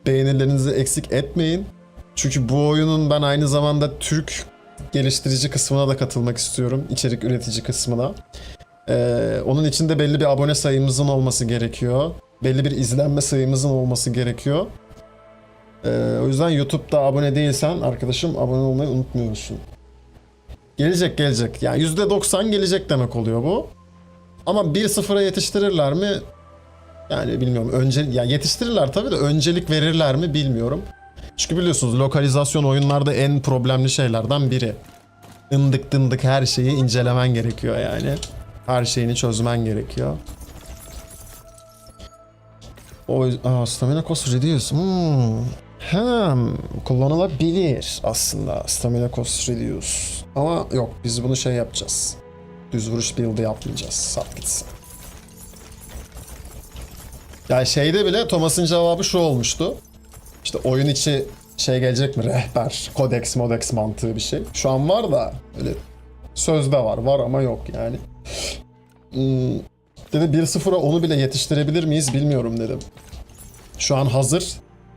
Beğenilerinizi eksik etmeyin. Çünkü bu oyunun ben aynı zamanda Türk geliştirici kısmına da katılmak istiyorum. İçerik üretici kısmına. Onun için de belli bir abone sayımızın olması gerekiyor. Belli bir izlenme sayımızın olması gerekiyor. O yüzden YouTube'da abone değilsen arkadaşım abone olmayı unutmuyorsun. Gelecek. Yani %90 gelecek demek oluyor bu. Ama 1-0'a yetiştirirler mi? Yani bilmiyorum. Yani yetiştirirler tabii de öncelik verirler mi bilmiyorum. Çünkü biliyorsunuz lokalizasyon oyunlarda en problemli şeylerden biri. Indık dındık her şeyi incelemen gerekiyor yani. Her şeyini çözmen gerekiyor. Stamina cost reduce. Kullanılabilir aslında stamina cost reduce. Ama yok, biz bunu şey yapacağız. Düz vuruş build'ı yapmayacağız. Sat gitsin. Yani şeyde bile Thomas'ın cevabı şu olmuştu. İşte oyun içi şey gelecek mi? Rehber, kodeks, modex mantığı bir şey. Şu an var da öyle sözde var ama yok yani. Dedi 1-0'a onu bile yetiştirebilir miyiz bilmiyorum dedim. Şu an hazır.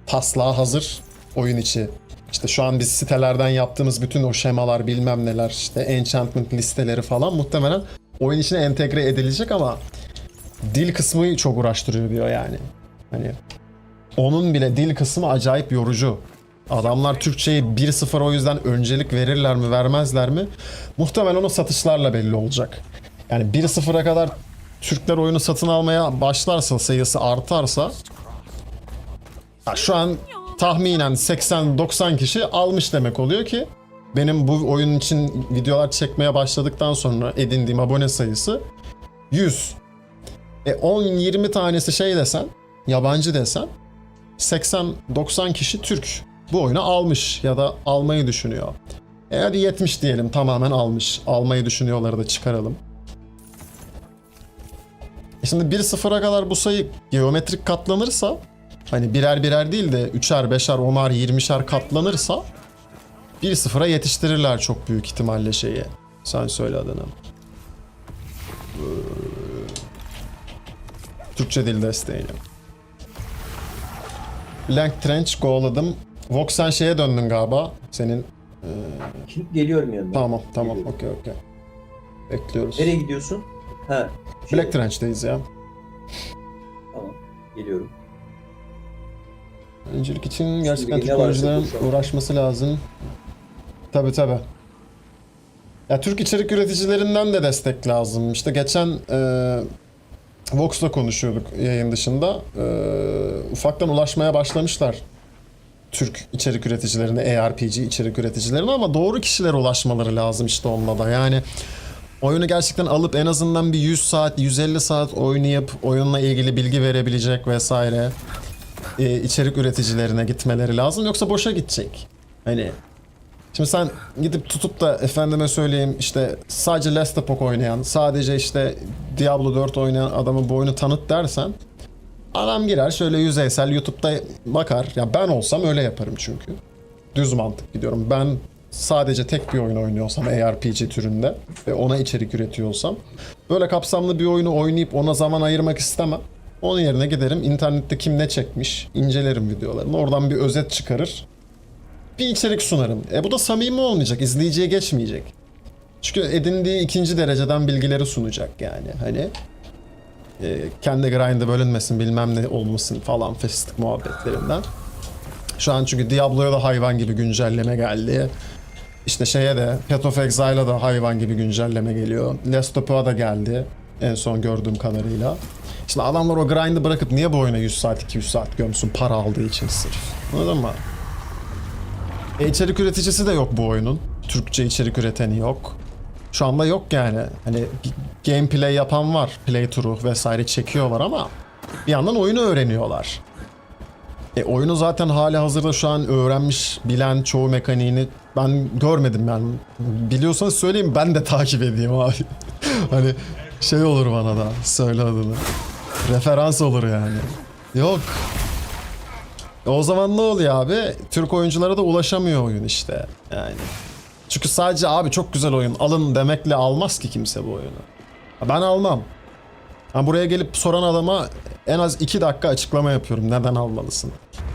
Taslağı hazır oyun içi. İşte şu an biz sitelerden yaptığımız bütün o şemalar bilmem neler, işte enchantment listeleri falan muhtemelen oyun içine entegre edilecek ama dil kısmı çok uğraştırıyor diyor yani. Hani Onun bile dil kısmı acayip yorucu. Adamlar Türkçeyi 1-0 o yüzden öncelik verirler mi vermezler mi? Muhtemelen onu satışlarla belli olacak. Yani 1-0'a kadar Türkler oyunu satın almaya başlarsa, sayısı artarsa ya şu an tahminen 80-90 kişi almış demek oluyor ki benim bu oyun için videolar çekmeye başladıktan sonra edindiğim abone sayısı 100. 10-20 tanesi şey desen, yabancı desen 80-90 kişi Türk bu oyunu almış ya da almayı düşünüyor. Hadi 70 diyelim, tamamen almış. Almayı düşünüyorları da çıkaralım. Şimdi 1-0'a kadar bu sayı geometrik katlanırsa, hani birer birer değil de 3'er, 5'er, 10'ar, 20'şer katlanırsa 1-0'a yetiştirirler çok büyük ihtimalle şeyi. Sen söyle adını. Türkçe dil desteğini. Blank Trench go'ladım. Vox sen şeye döndün galiba. Senin... Şimdi geliyorum yanına. Tamam. Geliyorum. Okey. Bekliyoruz. Nereye gidiyorsun? Ha. Black Trench'teyiz ya. Tamam. Geliyorum. Öncelik için gerçekten ne Türk varsa oyuncuların bu şu an. uğraşması lazım. Tabii. Ya Türk içerik üreticilerinden de destek lazım. İşte geçen Vox'la konuşuyorduk yayın dışında. Ufaktan ulaşmaya başlamışlar Türk içerik üreticilerine, ARPG içerik üreticilerine, ama doğru kişilere ulaşmaları lazım işte onunla da. Yani oyunu gerçekten alıp en azından bir 100 saat, 150 saat oynayıp oyunla ilgili bilgi verebilecek vesaire içerik üreticilerine gitmeleri lazım. Yoksa boşa gidecek. Hani şimdi sen gidip tutup da efendime söyleyeyim işte sadece Last Epoch oynayan, sadece işte Diablo 4 oynayan adamı bu oyunu tanıt dersen adam girer şöyle yüzeysel YouTube'da bakar. Ya ben olsam öyle yaparım çünkü. Düz mantık gidiyorum. Ben sadece tek bir oyun oynuyorsam ARPG türünde ve ona içerik üretiyorsam böyle kapsamlı bir oyunu oynayıp ona zaman ayırmak istemem. Onun yerine giderim internette kim ne çekmiş incelerim videolarını. Oradan bir özet çıkarır. Bir içerik sunarım. Bu da samimi olmayacak. İzleyiciye geçmeyecek. Çünkü edindiği ikinci dereceden bilgileri sunacak yani. Hani kendi grind'e bölünmesin bilmem ne olmasın falan festik muhabbetlerinden. Şu an çünkü Diablo'ya da hayvan gibi güncelleme geldi. İşte şeye de Path of Exile'a da hayvan gibi güncelleme geliyor. Last Epoch'a da geldi en son gördüğüm kadarıyla. Şimdi adamlar o grind'ı bırakıp niye bu oyuna 100 saat 200 saat gömsün para aldığı için sırf. Anladın mı? İçerik üreticisi de yok bu oyunun. Türkçe içerik üreteni yok. Şu anda yok yani. Hani gameplay yapan var. Playthrough vesaire çekiyorlar ama bir yandan oyunu öğreniyorlar. Oyunu zaten hali hazırda şu an öğrenmiş, bilen çoğu mekaniğini ben görmedim yani. Biliyorsanız söyleyeyim ben de takip edeyim abi. Hani şey olur bana da söyle adını. Referans olur yani. Yok. O zaman ne oluyor abi? Türk oyunculara da ulaşamıyor oyun işte. Yani. Çünkü sadece abi çok güzel oyun alın demekle almaz ki kimse bu oyunu. Ben almam. Ben buraya gelip soran adama en az 2 dakika açıklama yapıyorum. Neden almalısın?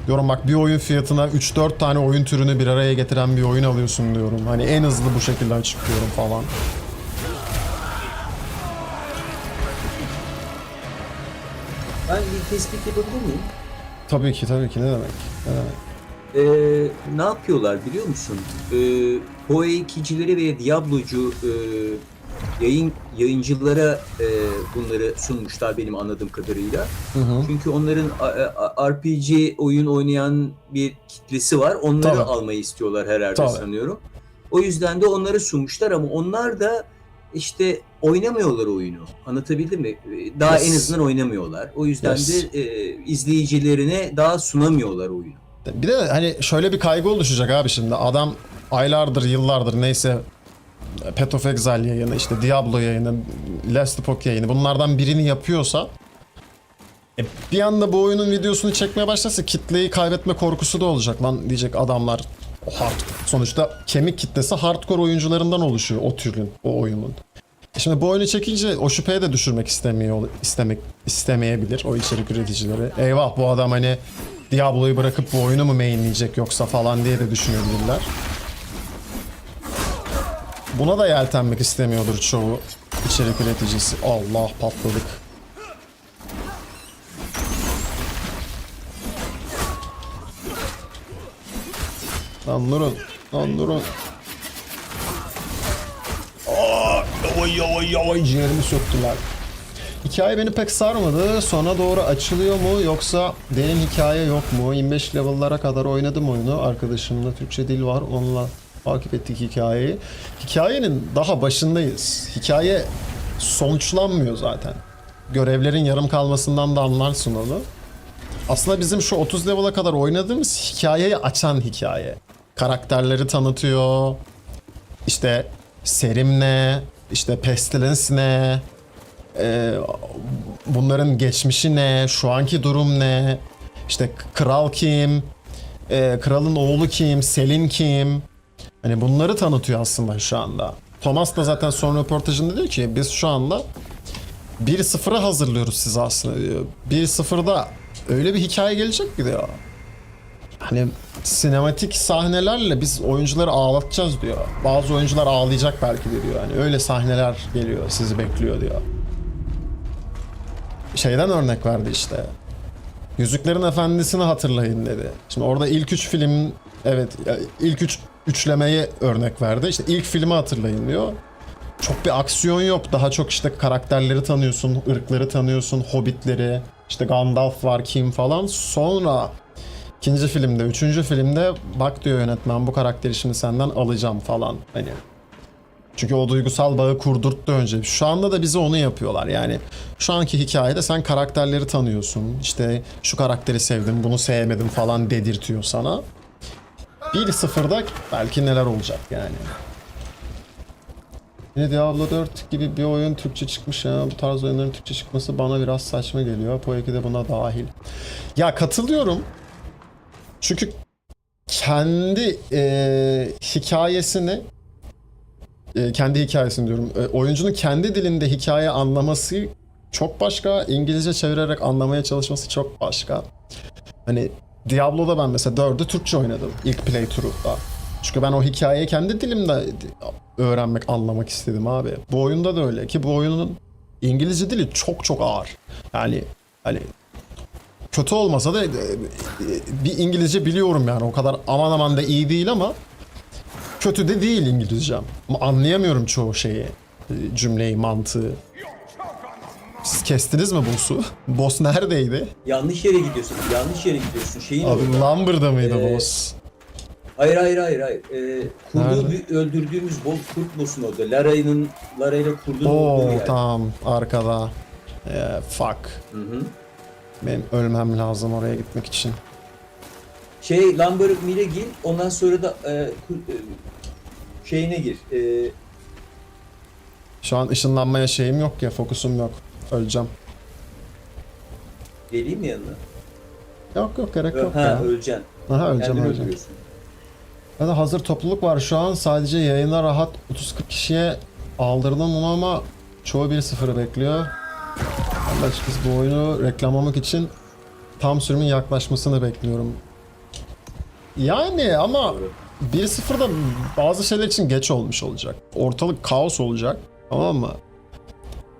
Diyorum bak bir oyun fiyatına 3-4 tane oyun türünü bir araya getiren bir oyun alıyorsun diyorum. Hani en hızlı bu şekilde açıklıyorum falan. Ben bir tespit yapabilir miyim? Tabii ki ne demek? Ne demek? Ne yapıyorlar biliyor musun? PoE2'cileri ve Diablo'cu yayıncılara bunları sunmuşlar benim anladığım kadarıyla. Çünkü onların RPG oyun oynayan bir kitlesi var. Onları Tabii. almayı istiyorlar herhalde Tabii. sanıyorum. O yüzden de onları sunmuşlar ama onlar da işte oynamıyorlar oyunu. Anlatabildim mi? Daha Yes. en azından oynamıyorlar. O yüzden Yes. de izleyicilerine daha sunamıyorlar oyunu. Bir de hani şöyle bir kaygı oluşacak abi şimdi. Adam aylardır, yıllardır neyse Path of Exile yayını, işte Diablo yayını, Last Epoch yayını bunlardan birini yapıyorsa bir anda bu oyunun videosunu çekmeye başlarsa kitleyi kaybetme korkusu da olacak lan diyecek adamlar. Sonuçta kemik kitlesi hardcore oyuncularından oluşuyor o türün, o oyunun. Şimdi bu oyunu çekince o şüpheye de düşürmek istemeyebilir o içerik üreticileri. Eyvah bu adam hani Diablo'yu bırakıp bu oyunu mu mainleyecek yoksa falan diye de düşünebilirler. Buna da yeltenmek istemiyordur çoğu içerik üreticisi. Allah patladık. Lan durun. Lan durun. Aa, oy ciğerimi söktüler. Hikaye beni pek sarmadı. Sona doğru açılıyor mu yoksa derin hikaye yok mu? 25 level'lara kadar oynadım oyunu. Arkadaşımla Türkçe dil var. Onunla takip ettik hikayeyi. Hikayenin daha başındayız. Hikaye sonuçlanmıyor zaten. Görevlerin yarım kalmasından da anlarsın onu. Aslında bizim şu 30 level'a kadar oynadığımız hikayeyi açan hikaye. Karakterleri tanıtıyor. İşte Serim ne? İşte Pestilence ne? Bunların geçmişi ne? Şu anki durum ne? İşte kral kim? Kralın oğlu kim? Selin kim? Hani bunları tanıtıyor aslında şu anda. Thomas da zaten son röportajında diyor ki biz şu anda 1-0'a hazırlıyoruz sizi aslında diyor. 1-0'da öyle bir hikaye gelecek ki diyor. Hani sinematik sahnelerle biz oyuncuları ağlatacağız diyor. Bazı oyuncular ağlayacak belki de diyor. Hani öyle sahneler geliyor, sizi bekliyor diyor. Şeyden örnek verdi işte. Yüzüklerin Efendisi'ni hatırlayın dedi. Şimdi orada ilk 3 film, evet ilk 3 üçlemeyi örnek verdi. İşte ilk filmi hatırlayın diyor. Çok bir aksiyon yok. Daha çok işte karakterleri tanıyorsun, ırkları tanıyorsun, hobbitleri, işte Gandalf var, kim falan. Sonra ikinci filmde, üçüncü filmde bak diyor yönetmen bu karakteri şimdi senden alacağım falan. Hani çünkü o duygusal bağı kurdurttu önce. Şu anda da bize onu yapıyorlar. Yani şu anki hikayede sen karakterleri tanıyorsun. İşte şu karakteri sevdim, bunu sevmedim falan dedirtiyor sana. 1-0'da belki neler olacak yani. Yine Diablo 4 gibi bir oyun Türkçe çıkmış ya. Bu tarz oyunların Türkçe çıkması bana biraz saçma geliyor. PoE de buna dahil. Ya katılıyorum. Çünkü kendi hikayesini kendi hikayesini diyorum. Oyuncunun kendi dilinde hikaye anlaması çok başka. İngilizce çevirerek anlamaya çalışması çok başka. Hani Diablo'da ben mesela 4'ü Türkçe oynadım ilk playthrough'da. Çünkü ben o hikayeyi kendi dilimde öğrenmek, anlamak istedim abi. Bu oyunda da öyle ki bu oyunun İngilizce dili çok çok ağır. Yani hani kötü olmasa da bir İngilizce biliyorum yani. O kadar aman aman da iyi değil ama kötü de değil İngilizcem. Ama anlayamıyorum çoğu şeyi. Cümleyi, mantığı. Siz kestiniz mi boss'u? Boss neredeydi? Yanlış yere gidiyorsun. Yanlış yere gidiyorsun. Şeyin Abi orada. Lumber'da mıydı boss? Hayır. Nerede? Öldürdüğümüz kurt boss'un orada. Lara'yla kurdun olduğu Oo yer. tamam arkada. Fuck. Hı. Benim ölmem lazım oraya gitmek için. Lumber Mill'e gir. Ondan sonra da şeyine gir. Şu an ışınlanmaya şeyim yok ya, fokusum yok. Öleceğim. Geleyim mi yanına? Yok gerek yok ya. Öleceksin. Aha öleceğim. Kendini öldürüyorsun. Ya da hazır topluluk var şu an, sadece yayına rahat 30-40 kişiye aldırdım onu ama çoğu 1-0'ı bekliyor. Ben de açıkçası bu oyunu reklamlamak için tam sürümün yaklaşmasını bekliyorum. Yani ama 1-0'da bazı şeyler için geç olmuş olacak. Ortalık kaos olacak, tamam mı?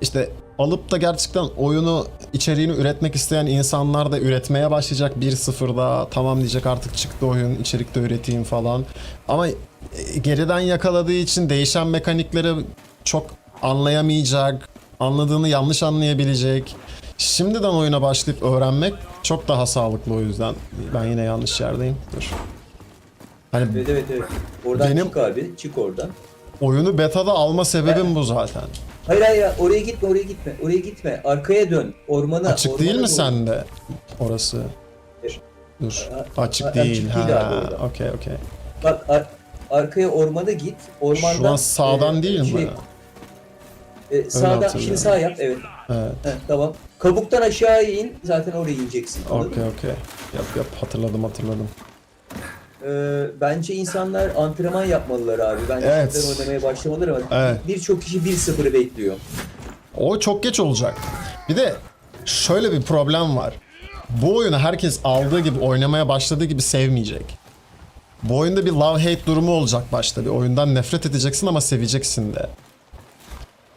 İşte alıp da gerçekten oyunu, içeriğini üretmek isteyen insanlar da üretmeye başlayacak 1-0'da. Tamam diyecek, artık çıktı oyun, içerikte üreteyim falan. Ama geriden yakaladığı için değişen mekanikleri çok anlayamayacak. Anladığını yanlış anlayabilecek. Şimdiden oyuna başlayıp öğrenmek çok daha sağlıklı o yüzden. Ben yine yanlış yerdeyim. Dur. Hani Evet. Oradan Benim- çık abi. Çık oradan. oyunu beta'da alma sebebim bu zaten. Hayır. Oraya gitme. Arkaya dön. Açık değil mi doğru. sende orası? Dur. Açık Açık değil. değil abi Ha, orada. okey. Bak arkaya ormana git. Ormandan Şu an sağdan değil mi? Sağdan hatırlıyorum. şimdi sağ yap. Evet. Evet. Tamam. Kabuktan aşağıya in. Zaten oraya ineceksin. Anladın mı? Okey. Yap. Hatırladım. Bence insanlar antrenman yapmalılar abi. Bence Evet. şimdiden oynamaya başlamalılar ama Evet. birçok kişi 1-0'ı bekliyor. O çok geç olacak. Bir de şöyle bir problem var. Bu oyunu herkes aldığı gibi, oynamaya başladığı gibi sevmeyecek. Bu oyunda bir love-hate durumu olacak başta. Bir oyundan nefret edeceksin ama seveceksin de.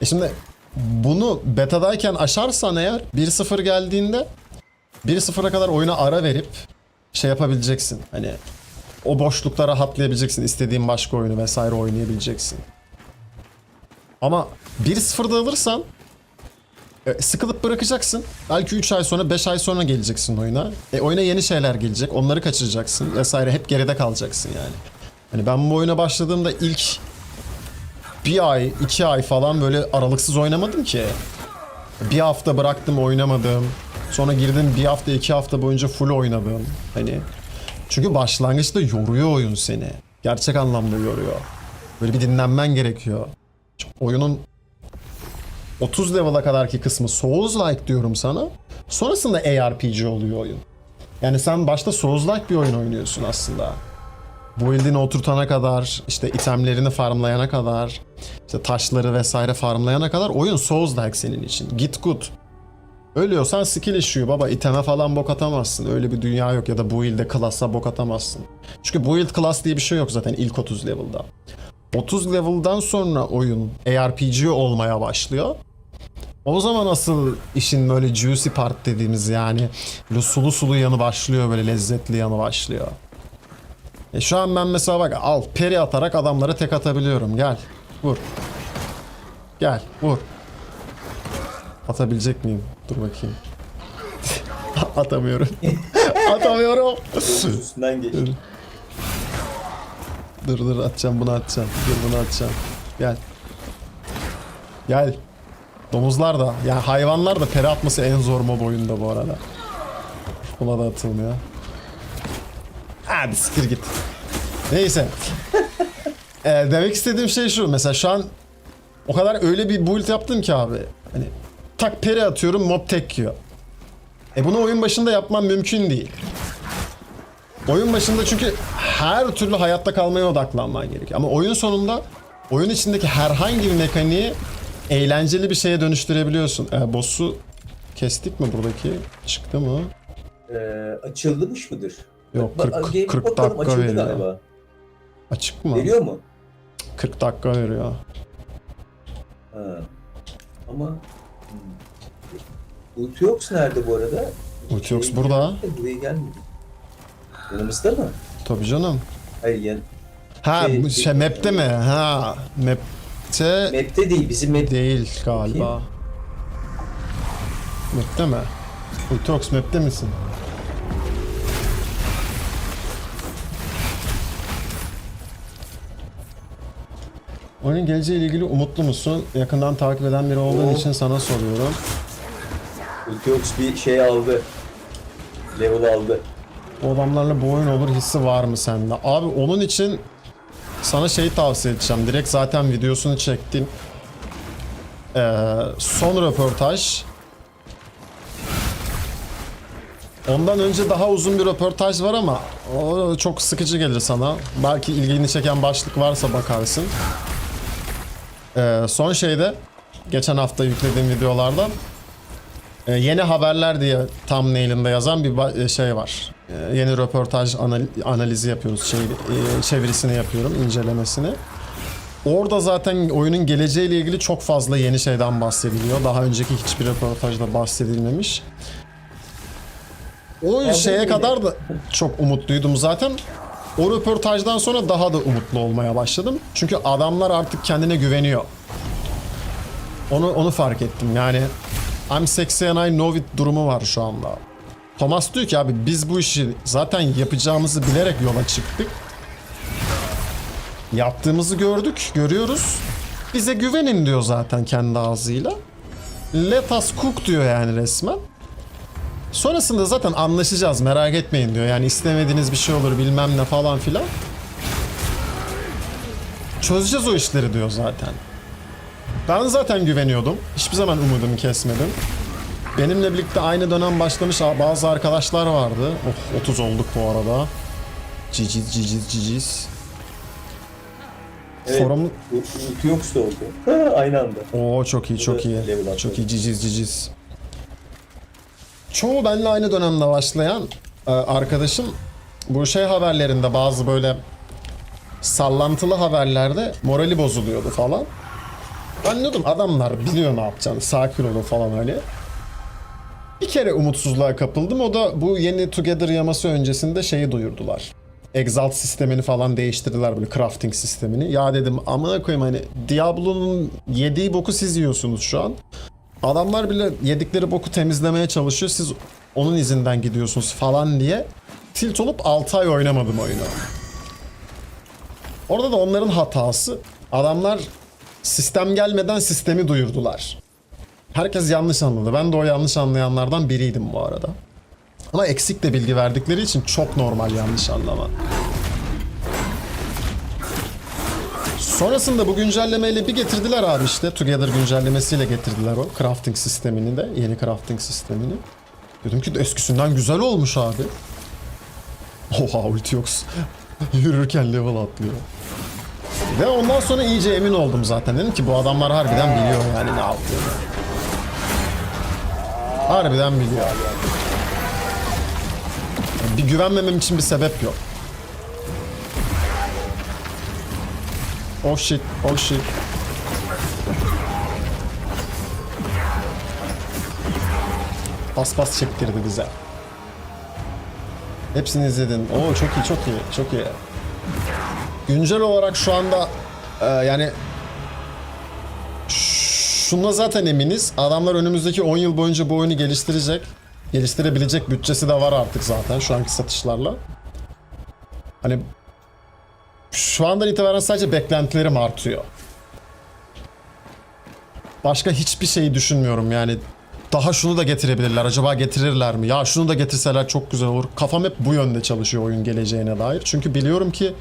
Şimdi bunu betadayken aşarsan eğer 1-0 geldiğinde 1-0'a kadar oyuna ara verip şey yapabileceksin. Hani o boşlukta rahatlayabileceksin. İstediğin başka oyunu vesaire oynayabileceksin. Ama 1-0'da alırsan sıkılıp bırakacaksın. Belki 3 ay sonra 5 ay sonra geleceksin oyuna. Oyuna yeni şeyler gelecek. Onları kaçıracaksın vesaire. Hep geride kalacaksın yani. Hani ben bu oyuna başladığımda ilk 1 ay 2 ay falan böyle aralıksız oynamadım ki. Bir hafta bıraktım oynamadım. Sonra girdim 1 hafta 2 hafta boyunca full oynadım. Hani çünkü başlangıçta yoruyor oyun seni. Gerçek anlamda yoruyor. Böyle bir dinlenmen gerekiyor. Oyunun 30 level'a kadarki kısmı Souls-like diyorum sana. Sonrasında ARPG oluyor oyun. Yani sen başta Souls-like bir oyun oynuyorsun aslında. Build'ini oturtana kadar, işte itemlerini farmlayana kadar, işte taşları vesaire farmlayana kadar oyun Souls-like senin için. Git good. Ölüyorsan skill issue baba, iteme falan bok atamazsın. Öyle bir dünya yok, ya da build'e class'a bok atamazsın. Çünkü build class diye bir şey yok zaten ilk 30 level'da. 30 level'dan sonra oyun ARPG olmaya başlıyor. O zaman asıl işin böyle juicy part dediğimiz, yani böyle sulu sulu yanı başlıyor, böyle lezzetli yanı başlıyor. Şu an ben mesela bak al peri atarak adamlara tek atabiliyorum. Gel vur. Gel vur. Atabilecek miyim? Dur bakayım. Atamıyorum. Atamıyorum. Üstünden geç. Dur atacağım, bunu atacağım. Dur bunu atacağım. Gel. Gel. Domuzlar da, yani hayvanlar da peri atması en zor mob oyunda bu arada. Buna da atılmıyor. Hadi siktir git. Neyse. Demek istediğim şey şu. Mesela şu an o kadar öyle bir build yaptım ki abi. Hani tak peri atıyorum, mob tek yiyor. Bunu oyun başında yapmam mümkün değil. Oyun başında çünkü her türlü hayatta kalmaya odaklanman gerekiyor. Ama oyun sonunda oyun içindeki herhangi bir mekaniği eğlenceli bir şeye dönüştürebiliyorsun. Boss'u kestik mi buradaki? Çıktı mı? Açılmış mıdır? Yok, Bak, 40 bakalım, dakika açıldı veriyor. galiba. Açık mı? Veriyor mu? 40 dakika veriyor. Ha. Ama Ultiox nerede bu arada? Ultiox burada. Buraya gelmedi. Yanımızda mı? Tabii canım. Hayır yan. Ha Şey- map'te mi? Ha map'te Map'te değil, bizim map. değil galiba. Map'te mi? Ultiox map'te misin? Oyunun geleceğiyle ilgili umutlu musun? Yakından takip eden biri olduğun için sana soruyorum. Ultiox bir şey aldı. Level aldı. O adamlarla bu oyun olur hissi var mı sende? Abi onun için sana şeyi tavsiye edeceğim. Direkt zaten videosunu çektim. Son röportaj. Ondan önce daha uzun bir röportaj var ama o çok sıkıcı gelir sana. Belki ilgini çeken başlık varsa bakarsın. Son şeyde geçen hafta yüklediğim videolardan yeni haberler diye thumbnail'inde yazan bir şey var. Yeni röportaj analizi yapıyoruz. Çevirisini yapıyorum, incelemesini. Orada zaten oyunun geleceğiyle ilgili çok fazla yeni şeyden bahsediliyor. Daha önceki hiçbir röportajda bahsedilmemiş. O şeye kadar da çok umutluydum zaten. O röportajdan sonra daha da umutlu olmaya başladım. Çünkü adamlar artık kendine güveniyor. Onu fark ettim. Yani I'm sexy and I know it durumu var şu anda. Thomas diyor ki abi biz bu işi zaten yapacağımızı bilerek yola çıktık. Yaptığımızı görüyoruz. Bize güvenin diyor zaten kendi ağzıyla. Let us cook diyor yani resmen. Sonrasında zaten anlaşacağız, merak etmeyin diyor. Yani istemediğiniz bir şey olur bilmem ne falan filan. Çözeceğiz o işleri diyor zaten. Ben zaten güveniyordum. Hiçbir zaman umudumu kesmedim. Benimle birlikte aynı dönem başlamış bazı arkadaşlar vardı. 30 olduk bu arada. Ciciz. Evet, Forum... Ultiox da oldu. Aynı anda. Oo çok iyi. Çok iyi ciciz. Çoğu benimle aynı dönemde başlayan arkadaşım bu şey haberlerinde, bazı böyle sallantılı haberlerde morali bozuluyordu falan. Ben dedim adamlar biliyor ne yapacağını, sakin olun falan hani. Bir kere umutsuzluğa kapıldım, o da bu yeni Together yaması öncesinde şeyi duyurdular. Exalt sistemini falan değiştirdiler, böyle crafting sistemini. Ya dedim amına koyayım, hani Diablo'nun yediği boku siz yiyorsunuz şu an. Adamlar bile yedikleri boku temizlemeye çalışıyor. Siz onun izinden gidiyorsunuz falan diye. Tilt olup 6 ay oynamadım oyunu. Orada da onların hatası. Adamlar sistem gelmeden sistemi duyurdular. Herkes yanlış anladı. Ben de o yanlış anlayanlardan biriydim bu arada. Ama eksik de bilgi verdikleri için çok normal yanlış anlama. Sonrasında bu güncellemeyle bir getirdiler abi işte. Together güncellemesiyle getirdiler o crafting sistemini de. Yeni crafting sistemini. Dedim ki eskisinden güzel olmuş abi. Oha, Ultiox yürürken level atlıyor. Ve ondan sonra iyice emin oldum zaten. Dedim ki bu adamlar harbiden biliyor yani ne yaptığını. Harbiden biliyor. Bir güvenmemem için bir sebep yok. Oh shit, oh shit. Pas çektirdi bize. Hepsini izledin. Oo çok iyi, çok iyi, çok iyi. Güncel olarak şu anda yani şuna zaten eminiz. Adamlar önümüzdeki 10 yıl boyunca bu oyunu geliştirecek. Geliştirebilecek bütçesi de var artık zaten şu anki satışlarla. Hani şu andan itibaren sadece beklentilerim artıyor. Başka hiçbir şeyi düşünmüyorum yani. Daha şunu da getirebilirler. Acaba getirirler mi? Ya şunu da getirseler çok güzel olur. Kafam hep bu yönde çalışıyor oyun geleceğine dair. Çünkü biliyorum ki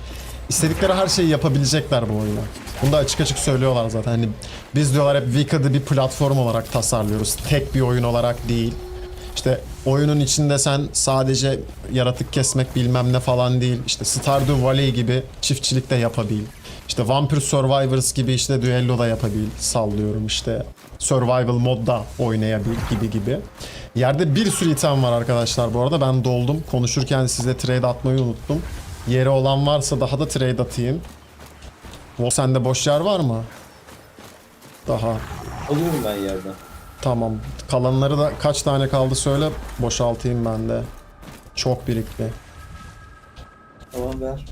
istedikleri her şeyi yapabilecekler bu oyuna. Bunu da açık açık söylüyorlar zaten. Hani biz diyorlar hep Wicked'ı bir platform olarak tasarlıyoruz. Tek bir oyun olarak değil. İşte oyunun içinde sen sadece yaratık kesmek bilmem ne falan değil. İşte Stardew Valley gibi çiftçilik de yapabil. İşte Vampire Survivors gibi işte düello da yapabil. Sallıyorum işte. Survival modda oynayabil gibi. Yerde bir sürü item var arkadaşlar bu arada. Ben doldum. Konuşurken size trade atmayı unuttum. Yeri olan varsa daha da trade atayım. Sende boş yer var mı? Daha. Alıyorum ben yerden. Tamam. Kalanları da kaç tane kaldı söyle. Boşaltayım ben de. Çok birikti. Tamam ver.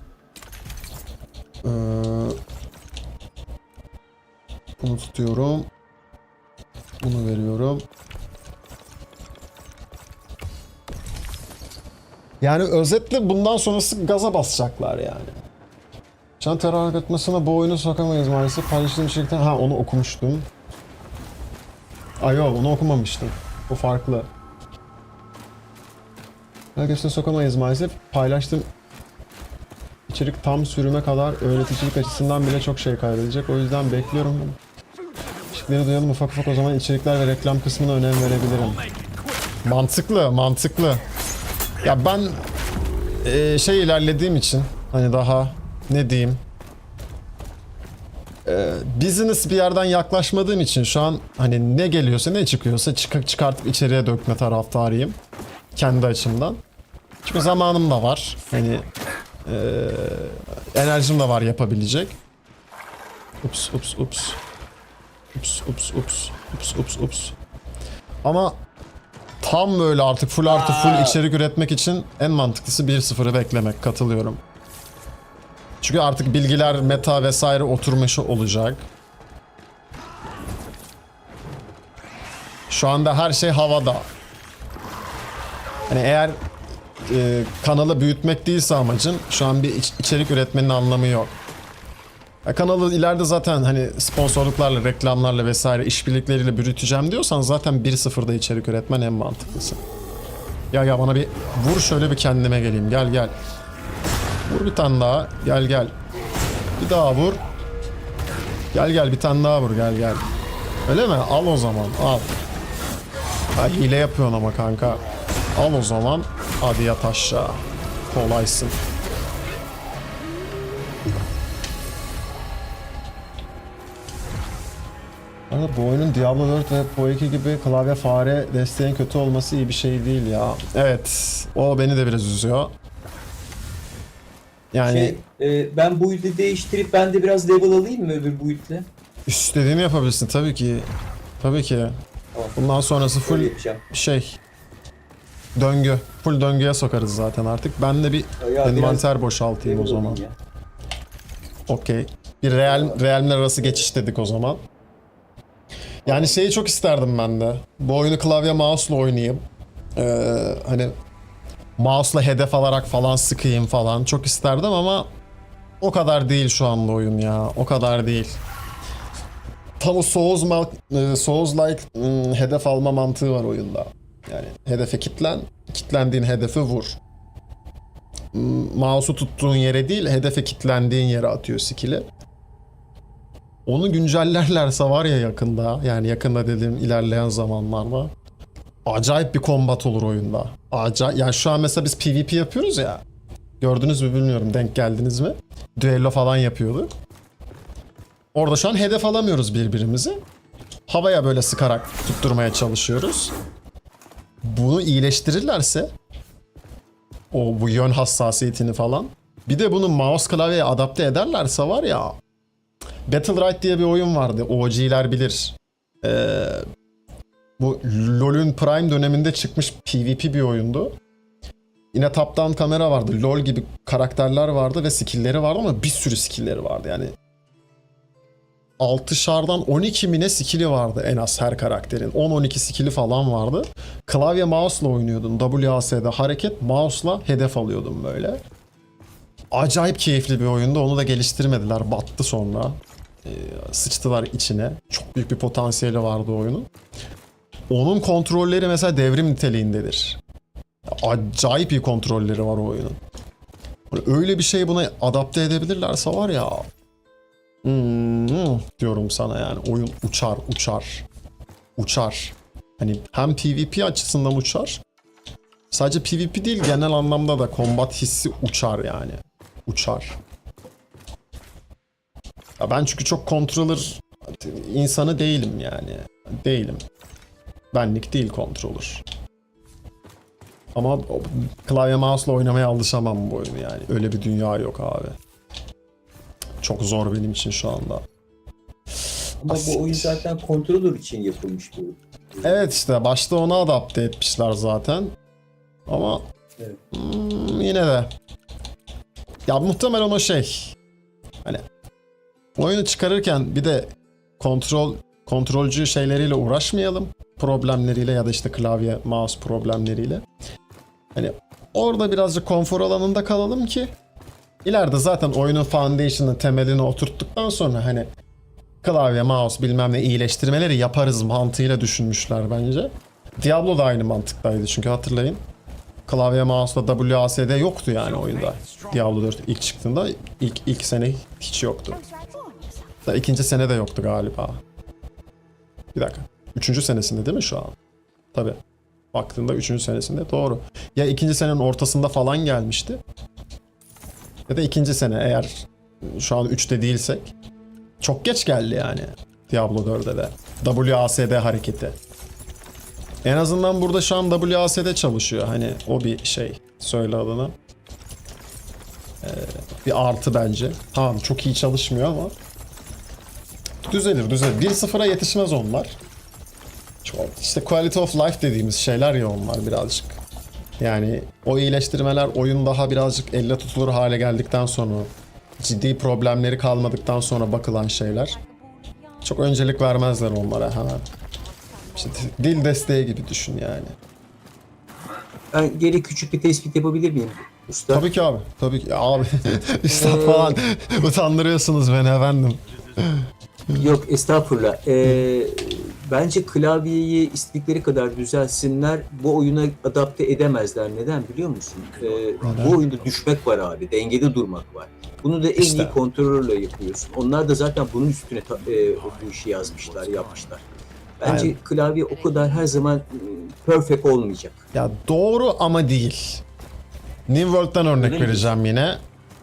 Bunu tutuyorum. Bunu veriyorum. Yani özetle bundan sonrası gaza basacaklar yani. Can terör etmesine bu oyunu sokamayız maalesef. Paylaştığım şirketten... Ha onu okumuştum. Ay yok onu okumamıştım. O farklı. Herkesine sokamayız maalesef. Paylaştığım içerik tam sürüme kadar öğreticilik açısından bile çok şey kaybedecek. O yüzden bekliyorum. İçerikleri duyalım ufak o zaman içerikler ve reklam kısmına önem verebilirim. Mantıklı, mantıklı. Ya ben ilerlediğim için hani daha ne diyeyim business bir yerden yaklaşmadığım için şu an hani ne geliyorsa ne çıkıyorsa çıkartıp içeriye dökme taraftarıyım. Kendi açımdan. Çünkü zamanım da var. Hani enerjim de var yapabilecek. Ups. Ama tam böyle artık full artı full içerik üretmek için en mantıklısı 1.0'ı beklemek. Katılıyorum. Çünkü artık bilgiler, meta vesaire oturmuş olacak. Şu anda her şey havada. Hani eğer kanalı büyütmek değilse amacın şu an bir içerik üretmenin anlamı yok. Kanalı ileride zaten hani sponsorluklarla, reklamlarla vesaire işbirlikleriyle büyüteceğim diyorsan zaten 1.0'da içerik üretmen en mantıklısı. Ya bana bir vur şöyle bir kendime geleyim. Gel. Vur bir tane daha. Gel. Bir daha vur. Gel bir tane daha vur. Gel. Öyle mi? Al o zaman. Al. Ha, hile yapıyorsun ama kanka. Al o zaman. Hadi yat aşağı. Kolaysın. Ama bu oyunun Diablo 4 ve PoE 2 gibi klavye fare desteğin kötü olması iyi bir şey değil ya. Evet. O beni de biraz üzüyor. Yani Ben build'i değiştirip ben de biraz level alayım mı öbür build'le? istediğini yapabilirsin tabii ki. Tabii ki. Tamam. Bundan sonrası Öyle full yapacağım. şey. Döngü. Full döngüye sokarız zaten artık. Ben de bir Ya envanter boşaltayım o zaman. Ya. Okey. Bir realmler arası geçiş dedik o zaman. Yani şeyi çok isterdim ben de. Bu oyunu klavye mouse'la oynayayım. Hani mouse'la hedef alarak falan sıkayım falan. Çok isterdim ama o kadar değil şu anda oyun ya. O kadar değil. Tam o Souls-like hedef alma mantığı var oyunda. Yani hedefe kitlendiğin hedefi vur. Mouse'u tuttuğun yere değil, hedefe kitlendiğin yere atıyor skill'i. Onu güncellerlerse var ya yakında, yani yakında dediğim ilerleyen zamanlarda acayip bir kombat olur oyunda. Acayip, yani şu an mesela biz PvP yapıyoruz ya. Gördünüz mü bilmiyorum, denk geldiniz mi? Düello falan yapıyorduk. Orada şu an hedef alamıyoruz birbirimizi. Havaya böyle sıkarak tutturmaya çalışıyoruz. Bunu iyileştirirlerse bu yön hassasiyetini falan, bir de bunu mouse klavyeye adapte ederlerse var ya, Battlerite diye bir oyun vardı. OG'ler bilir. Bu LoL'ün Prime döneminde çıkmış PvP bir oyundu. Yine top-down kamera vardı. LoL gibi karakterler vardı ve skill'leri vardı ama bir sürü skill'leri vardı. Yani 6'şardan 12 mi ne skill'i vardı en az her karakterin. 10-12 skill'i falan vardı. Klavye mouse'la oynuyordun. WAS'de hareket, mouse'la hedef alıyordun böyle. Acayip keyifli bir oyundu. Onu da geliştirmediler. Battı sonra. Sıçtılar içine. Çok büyük bir potansiyeli vardı oyunun. Onun kontrolleri mesela devrim niteliğindedir. Acayip iyi kontrolleri var o oyunun. Öyle bir şey buna adapte edebilirlerse var ya, diyorum sana yani, oyun uçar. Hani hem PvP açısından uçar. Sadece PvP değil, genel anlamda da combat hissi uçar yani. Uçar. Ya ben çünkü çok controller insanı değilim yani. Değilim. Benlik değil controller. Ama klavye mouse'la oynamaya alışamam bu oyunu yani. Öyle bir dünya yok abi. Çok zor benim için şu anda. Ama bu oyun zaten controller için yapılmış bu. Evet, işte başta ona adapte etmişler zaten. Ama Evet. Yine de. Ya muhtemelen o şey. Hani oyunu çıkarırken bir de kontrolcü şeyleriyle uğraşmayalım. Problemleriyle ya da işte klavye mouse problemleriyle. Hani orada birazcık konfor alanında kalalım ki ileride zaten oyunun foundation'ı, temelini oturttuktan sonra hani klavye mouse bilmem ne iyileştirmeleri yaparız mantığıyla düşünmüşler bence. Diablo da aynı mantıktaydı çünkü hatırlayın. Klavye mouse'la WASD yoktu yani oyunda. Diablo 4 ilk çıktığında ilk sene hiç yoktu. İkinci sene de yoktu galiba. Bir dakika. 3. senesinde değil mi şu an? Tabii. Baktığında 3. senesinde doğru. Ya ikinci senenin ortasında falan gelmişti. Ya da ikinci sene, eğer şu an 3'te değilsek. Çok geç geldi yani Diablo 4'e de. WASD hareketi. En azından burada şu an WASD çalışıyor. Hani o bir şey. Söyle adını. Bir artı bence. Tamam, çok iyi çalışmıyor ama düzelir. 1-0'a yetişmez onlar. Çok, işte quality of life dediğimiz şeyler ya onlar birazcık. Yani o iyileştirmeler oyun daha birazcık elle tutulur hale geldikten sonra, ciddi problemleri kalmadıktan sonra bakılan şeyler. Çok öncelik vermezler onlara hemen. İşte dil desteği gibi düşün yani. Ben geri küçük bir tespit yapabilir miyim usta? Tabii ki abi. Tabii ki. Abi üstad falan utandırıyorsunuz beni efendim. Yok estağfurullah. Bence klavyeyi istedikleri kadar düzelsinler, bu oyuna adapte edemezler. Neden biliyor musun? Bu oyunda düşmek var abi, dengede durmak var. Bunu da en İşte. iyi kontrolörle yapıyorsun. Onlar da zaten bunun üstüne bu işi yapmışlar. Bence Aynen. klavye o kadar her zaman perfect olmayacak. Ya doğru ama değil. New World'dan örnek Öyle mi? vereceğim yine.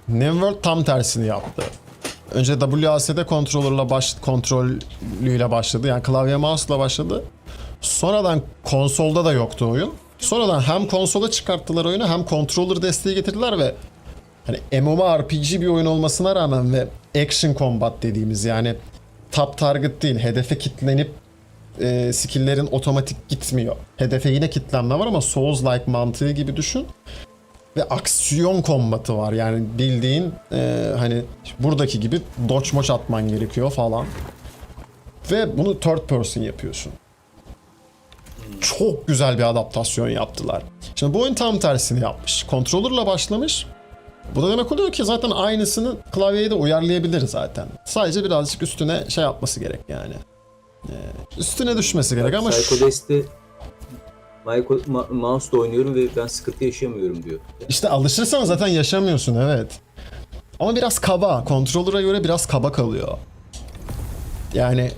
New World tam tersini yaptı. Önce WASD kontrolüyle başladı. Yani klavye mouse'la başladı. Sonradan konsolda da yoktu oyun. Sonradan hem konsola çıkarttılar oyunu, hem controller desteği getirdiler ve hani MMORPG bir oyun olmasına rağmen ve action combat dediğimiz, yani top target değil, hedefe kitlenip skill'lerin otomatik gitmiyor. Hedefe yine kitlenme var ama Souls-like mantığı gibi düşün. Ve aksiyon kombatı var. Yani bildiğin hani buradaki gibi dodge moç atman gerekiyor falan. Ve bunu third person yapıyorsun. Çok güzel bir adaptasyon yaptılar. Şimdi bu oyun tam tersini yapmış. Controller'la başlamış. Bu da demek oluyor ki zaten aynısını klavyeye de uyarlayabilir zaten. Sadece birazcık üstüne şey yapması gerek yani. Üstüne düşmesi gerek ama Psychodes'te mouse'da oynuyorum ve ben sıkıntı yaşamıyorum diyor. işte alışırsan zaten yaşamıyorsun, evet. Ama biraz kaba. Controller'a göre biraz kaba kalıyor. Yani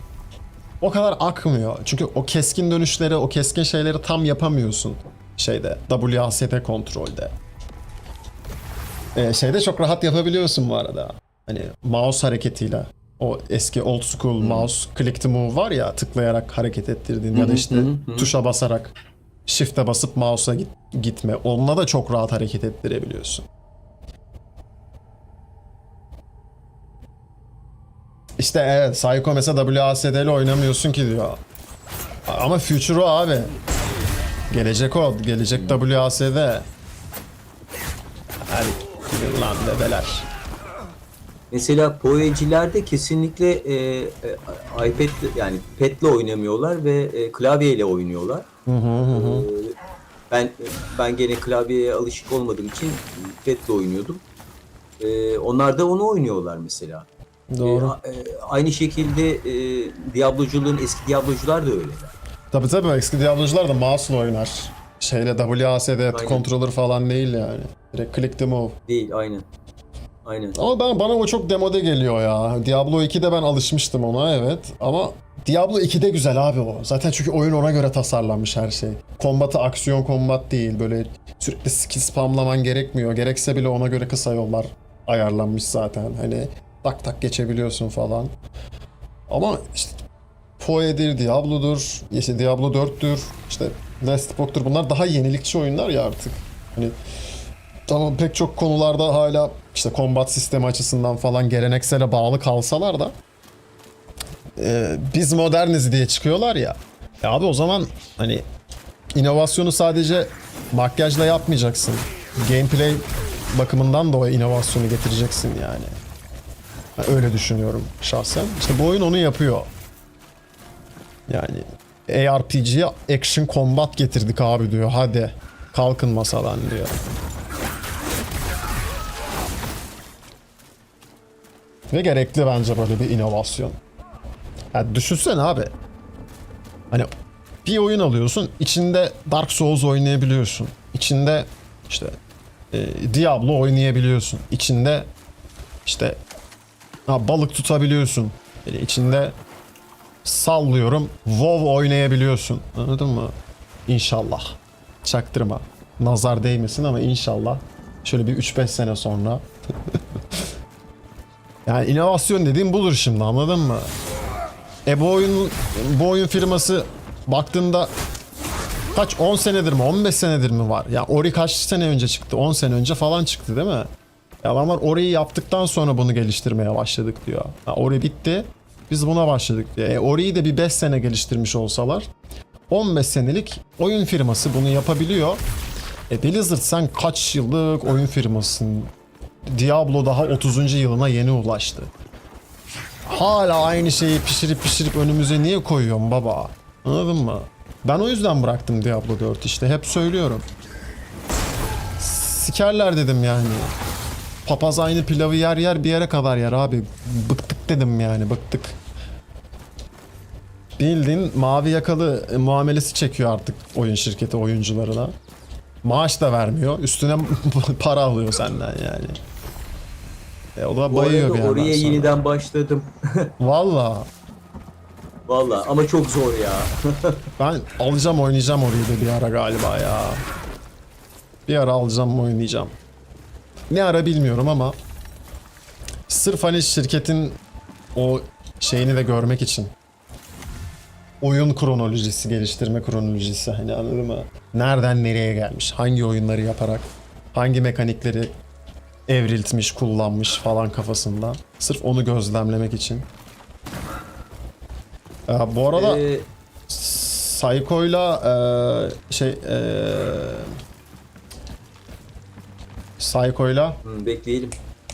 o kadar akmıyor. Çünkü o keskin dönüşleri, o keskin şeyleri tam yapamıyorsun şeyde, WASD kontrolde. Şeyde çok rahat yapabiliyorsun bu arada. Hani mouse hareketiyle. O eski old school mouse click to move var ya, tıklayarak hareket ettirdiğin ya da işte tuşa basarak shift'e basıp mouse'a gitme. Onunla da çok rahat hareket ettirebiliyorsun. İşte evet, Psycho mesela WASD ile oynamıyorsun ki diyor. Ama future o abi. Gelecek o. Gelecek WASD. Hadi gidin lan bebeler. Mesela PoE'cilerde kesinlikle iPad yani pad'le oynamıyorlar ve klavyeyle oynuyorlar. Ben gene klavyeye alışık olmadığım için pad'le oynuyordum. Onlar da onu oynuyorlar mesela. Doğru. Aynı şekilde Diablo'culuğun eski Diablo'cular da öyle. Tabii eski Diablo'cular da mouse'la oynar. Şeyle WASD Aynen. controller falan değil yani. Direkt click to move. Değil, aynen. Aynen. Ama bana o çok demode geliyor ya. Diablo 2'de ben alışmıştım ona, evet. Ama Diablo 2'de güzel abi o. Zaten çünkü oyun ona göre tasarlanmış her şey. Kombatı aksiyon kombat değil. Böyle sürekli skill spamlaman gerekmiyor. Gerekse bile ona göre kısa yollar ayarlanmış zaten. Hani tak tak geçebiliyorsun falan. Ama işte PoE'dir, Diablo'dur, işte Diablo 4'tür, işte Last Epoch'tur, bunlar daha yenilikçi oyunlar ya artık. Hani tamam, pek çok konularda hala işte kombat sistemi açısından falan geleneksele bağlı kalsalar da biz moderniz diye çıkıyorlar ya. Ya abi o zaman hani inovasyonu sadece makyajla yapmayacaksın. Gameplay bakımından da o inovasyonu getireceksin yani. Ben öyle düşünüyorum şahsen. İşte bu oyun onu yapıyor. Yani ARPG'ye action combat getirdik abi diyor. Hadi kalkın masadan diyor. Ve gerekli bence böyle bir inovasyon. Yani düşünsene abi. Hani bir oyun alıyorsun, içinde Dark Souls oynayabiliyorsun. İçinde işte Diablo oynayabiliyorsun. İçinde işte balık tutabiliyorsun. Yani içinde sallıyorum WoW oynayabiliyorsun. Anladın mı? İnşallah. Çaktırma. Nazar değmesin ama inşallah. Şöyle bir 3-5 sene sonra. Yani inovasyon dediğim budur şimdi, anladın mı? Bu oyun firması baktığında kaç 10 senedir mi 15 senedir mi var? Ya Ori kaç sene önce çıktı? 10 sene önce falan çıktı değil mi? Ya adamlar Ori'yi yaptıktan sonra bunu geliştirmeye başladık diyor. Ya Ori bitti. Biz buna başladık diyor. Ori'yi de bir 5 sene geliştirmiş olsalar 15 senelik oyun firması bunu yapabiliyor. Blizzard sen kaç yıllık oyun firmasısın? Diablo daha 30. yılına yeni ulaştı. Hala aynı şeyi pişirip önümüze niye koyuyorsun baba? Anladın mı? Ben o yüzden bıraktım Diablo 4 işte. Hep söylüyorum. Sikerler dedim yani. Papaz aynı pilavı yer bir yere kadar yer abi. Bıktık dedim yani, bıktık. Bildiğin mavi yakalı muamelesi çekiyor artık oyun şirketi oyuncularına. Maaş da vermiyor. Üstüne para alıyor senden yani. O da Bu bayıyor bir arada yerden oraya sonra. yeniden başladım. Valla. Vallahi ama çok zor ya. Ben alacağım, oynayacağım orayı da bir ara galiba ya. Bir ara alacağım, oynayacağım. Ne ara bilmiyorum ama sırf hani şirketin o şeyini de görmek için. Oyun kronolojisi, geliştirme kronolojisi, hani anladın mı? Nereden nereye gelmiş, hangi oyunları yaparak, hangi mekanikleri evriltmiş, kullanmış falan kafasında. Sırf onu gözlemlemek için. Bu arada Psycho'yla Psycho'yla Bekleyelim.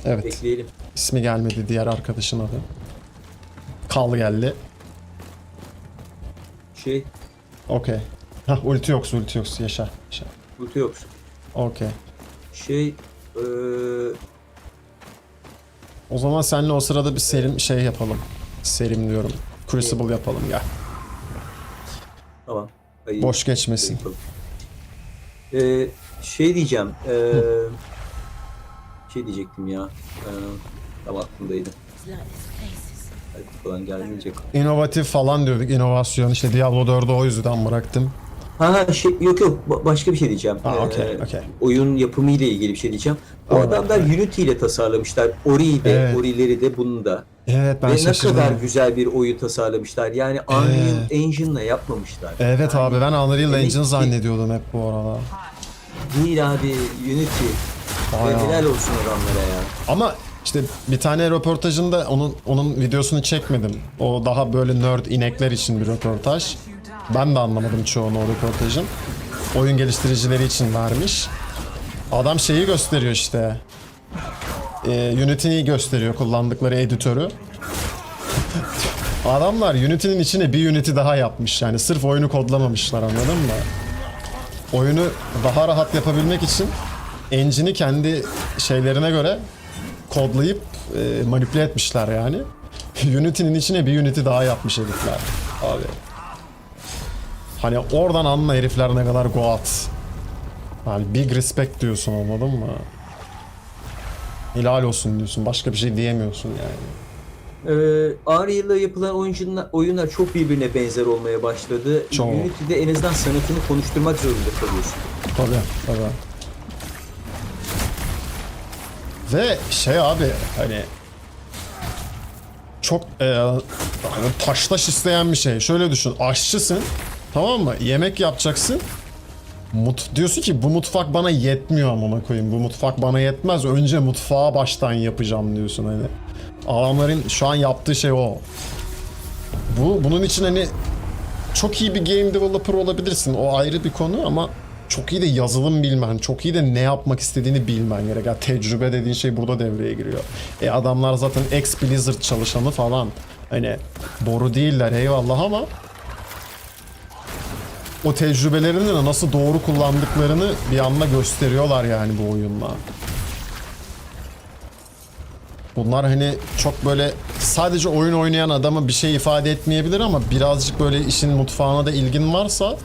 evet, Bekleyelim. ismi gelmedi diğer arkadaşın adı. Kal geldi. Şey, Okey. Hah, ulti yoksa yaşa. ulti yok. Okey. Şey, O zaman seninle o sırada bir serim yapalım. Serim diyorum. Crucible yapalım ya. tamam. Hayır. Boş geçmesin. Şey diyeceğim. Şey diyecektim ya. Tam aklımdaydı. Hadi falan gelmeyecek. İnovatif falan diyorduk. İnovasyon. İşte Diablo 4'ü o yüzden bıraktım. Şey yok başka bir şey diyeceğim. Ha, okey. Oyun yapımı ile ilgili bir şey diyeceğim. Bu Evet, adamlar Unity ile tasarlamışlar. Ori'yi de, Evet. Ori'leri de bunu da. Evet, ben Ve ne şaşırdım. kadar güzel bir oyun tasarlamışlar. Yani Unreal Engine'la yapmamışlar. Evet Yani abi, ben Unreal demek Engine ki- zannediyordum hep bu arada. Değil abi, Unity. Vay Ve ya. helal olsun adamlara ya. Ama işte bir tane röportajında onun videosunu çekmedim. O daha böyle nerd inekler için bir röportaj. Ben de anlamadım çoğunu o röportajın. Oyun geliştiricileri için vermiş. Adam şeyi gösteriyor işte. Unity'yi gösteriyor, kullandıkları editörü. Adamlar Unity'nin içine bir Unity daha yapmış, yani sırf oyunu kodlamamışlar, anladın mı? Oyunu daha rahat yapabilmek için engine'i kendi şeylerine göre kodlayıp manipüle etmişler yani. Unity'nin içine bir Unity daha yapmış herifler abi. Hani oradan anla herifler ne kadar goat. Yani big respect diyorsun, anladın mı? Helal olsun diyorsun. Başka bir şey diyemiyorsun yani. Unreal'la yapılan oyunlar çok birbirine benzer olmaya başladı. Çok. Unity'de en azından sanatını konuşturmak zorunda kalıyorsun. Tabii. Ve şey abi, hani çok hani taş isteyen bir şey. Şöyle düşün, aşçısın, tamam mı? Yemek yapacaksın. Diyorsun ki bu mutfak bana yetmiyor, amına koyayım. Bu mutfak bana yetmez. Önce mutfağı baştan yapacağım diyorsun hani. Adamların şu an yaptığı şey o. Bunun için hani çok iyi bir game developer olabilirsin. O ayrı bir konu ama çok iyi de yazılım bilmen, çok iyi de ne yapmak istediğini bilmen gerek. Yani tecrübe dediğin şey burada devreye giriyor. Adamlar zaten ex-Blizzard çalışanı falan. Hani boru değiller eyvallah ama o tecrübelerini de nasıl doğru kullandıklarını bir anda gösteriyorlar yani bu oyunla. Bunlar hani çok böyle sadece oyun oynayan adama bir şey ifade etmeyebilir ama birazcık böyle işin mutfağına da ilgin varsa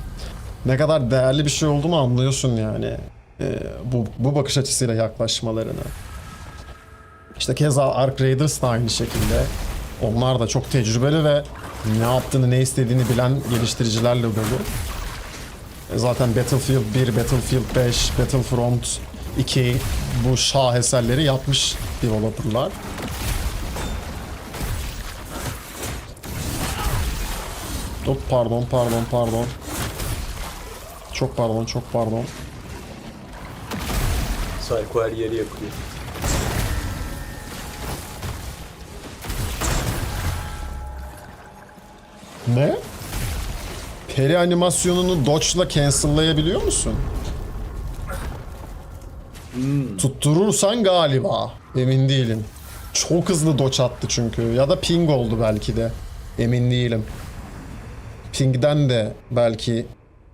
ne kadar değerli bir şey olduğunu anlıyorsun yani. Bu bakış açısıyla yaklaşmalarını. İşte keza Ark Raiders da aynı şekilde. Onlar da çok tecrübeli ve ne yaptığını, ne istediğini bilen geliştiricilerle dolu. Zaten Battlefield 1, Battlefield 5, Battlefront 2 bu şaheserleri yapmış developerlar. Hop, pardon. Çok pardon. Psycho her yeri yakıyor. Ne? Peri animasyonunu dodge'la cancel'layabiliyor musun? Tutturursan galiba. Emin değilim. Çok hızlı dodge attı çünkü. Ya da ping oldu belki de. Emin değilim. Ping'den de belki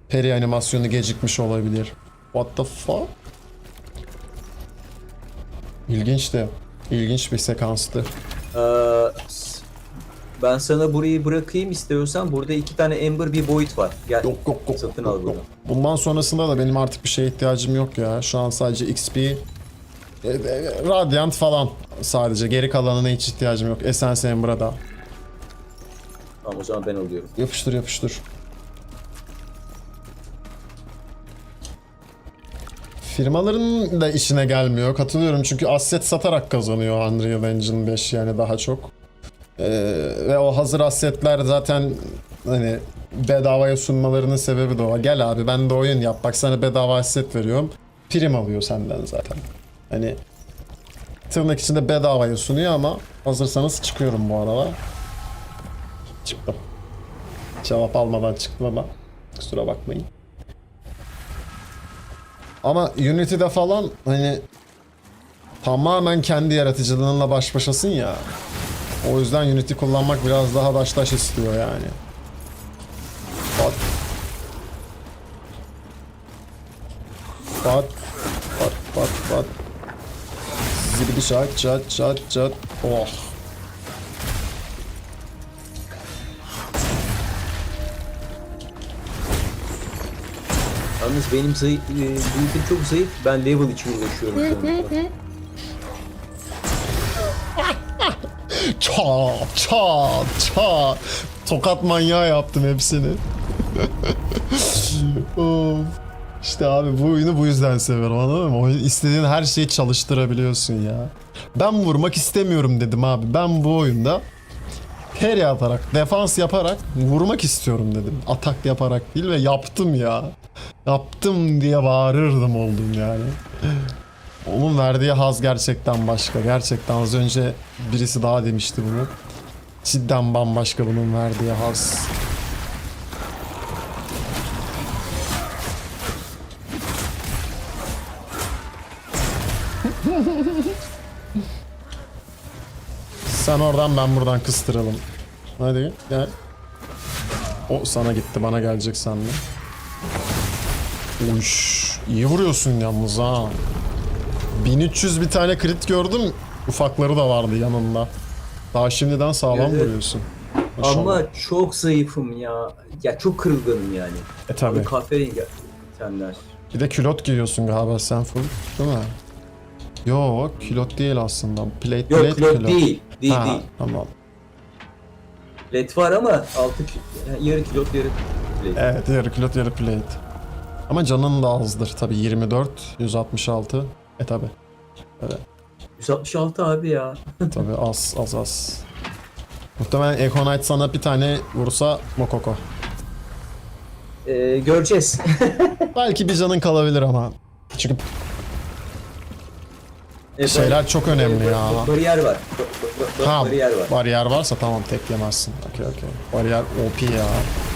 peri animasyonu gecikmiş olabilir. What the fuck? İlginçti. İlginç bir sekanstı. Ben sana burayı bırakayım istiyorsan. Burada 2 tane Ember, bir Void var. Gel. Yok. Satın al bunu. Bundan sonrasında da benim artık bir şeye ihtiyacım yok ya. Şu an sadece XP, Radiant falan sadece. Geri kalanına hiç ihtiyacım yok. Essence Ember'a da. Tamam, o zaman ben alıyorum. Yapıştır. Firmaların da işine gelmiyor. Katılıyorum çünkü asset satarak kazanıyor Unreal Engine 5 yani daha çok. Ve o hazır assetler zaten hani bedavaya sunmalarının sebebi de o. Gel abi ben de oyun yap. Bak sana bedava asset veriyorum. Prim alıyor senden zaten. Hani tırnak içinde bedavaya sunuyor ama hazırsanız çıkıyorum bu arada. Çıktım. Cevap almadan çıktım ama kusura bakmayın. Ama Unity'de falan hani tamamen kendi yaratıcılığınla baş başasın ya. O yüzden Unity kullanmak biraz daha daş istiyor yani. Bak. Bak. Bak bak bak. Zibidi şat çat çat çat. Oh. Yalnız benim build'im çok zayıf. Ben level için uğraşıyorum şu anda. Çat çat çat. Tokat manyağı yaptım hepsini. Of. İşte abi bu oyunu bu yüzden seviyorum, anladın mı? İstediğin her şeyi çalıştırabiliyorsun ya. Ben vurmak istemiyorum dedim abi. Ben bu oyunda parry atarak, defans yaparak vurmak istiyorum dedim. Atak yaparak değil ve yaptım ya. Yaptım diye bağırırdım oldum yani. Onun verdiği haz gerçekten başka. Gerçekten az önce birisi daha demişti bunu. Cidden bambaşka bunun verdiği haz. Sen oradan ben buradan kıstıralım. Hadi gel. O sana gitti, bana gelecek sandım. Uş, iyi vuruyorsun yalnız ha. 1300 bir tane crit gördüm. Ufakları da vardı yanında. Daha şimdiden sağlam Evet. vuruyorsun. Maşallah. Ama çok zayıfım ya. Ya çok kırılganım yani. Tabi. Kahverengi tenler. Bir de külot giyiyorsun galiba sen full. Değil mi? Yok, külot değil aslında. Plate Yok külot değil. Değil Ha, değil. tamam. Led var ama yarı kilot yarı plate. Evet, yarı külot yarı plate. Ama canın da azdır tabi. 24, 166. Tabi. 166 abi ya. Tabi az. Muhtemelen Econite sana bir tane vursa Mokoko. Göreceğiz. Belki bir canın kalabilir ama. Çünkü şeyler çok önemli ya. Bariyer var. Ha, Bariyer var. bariyer varsa tamam, tek yemezsin. Okey. Bariyer OP ya.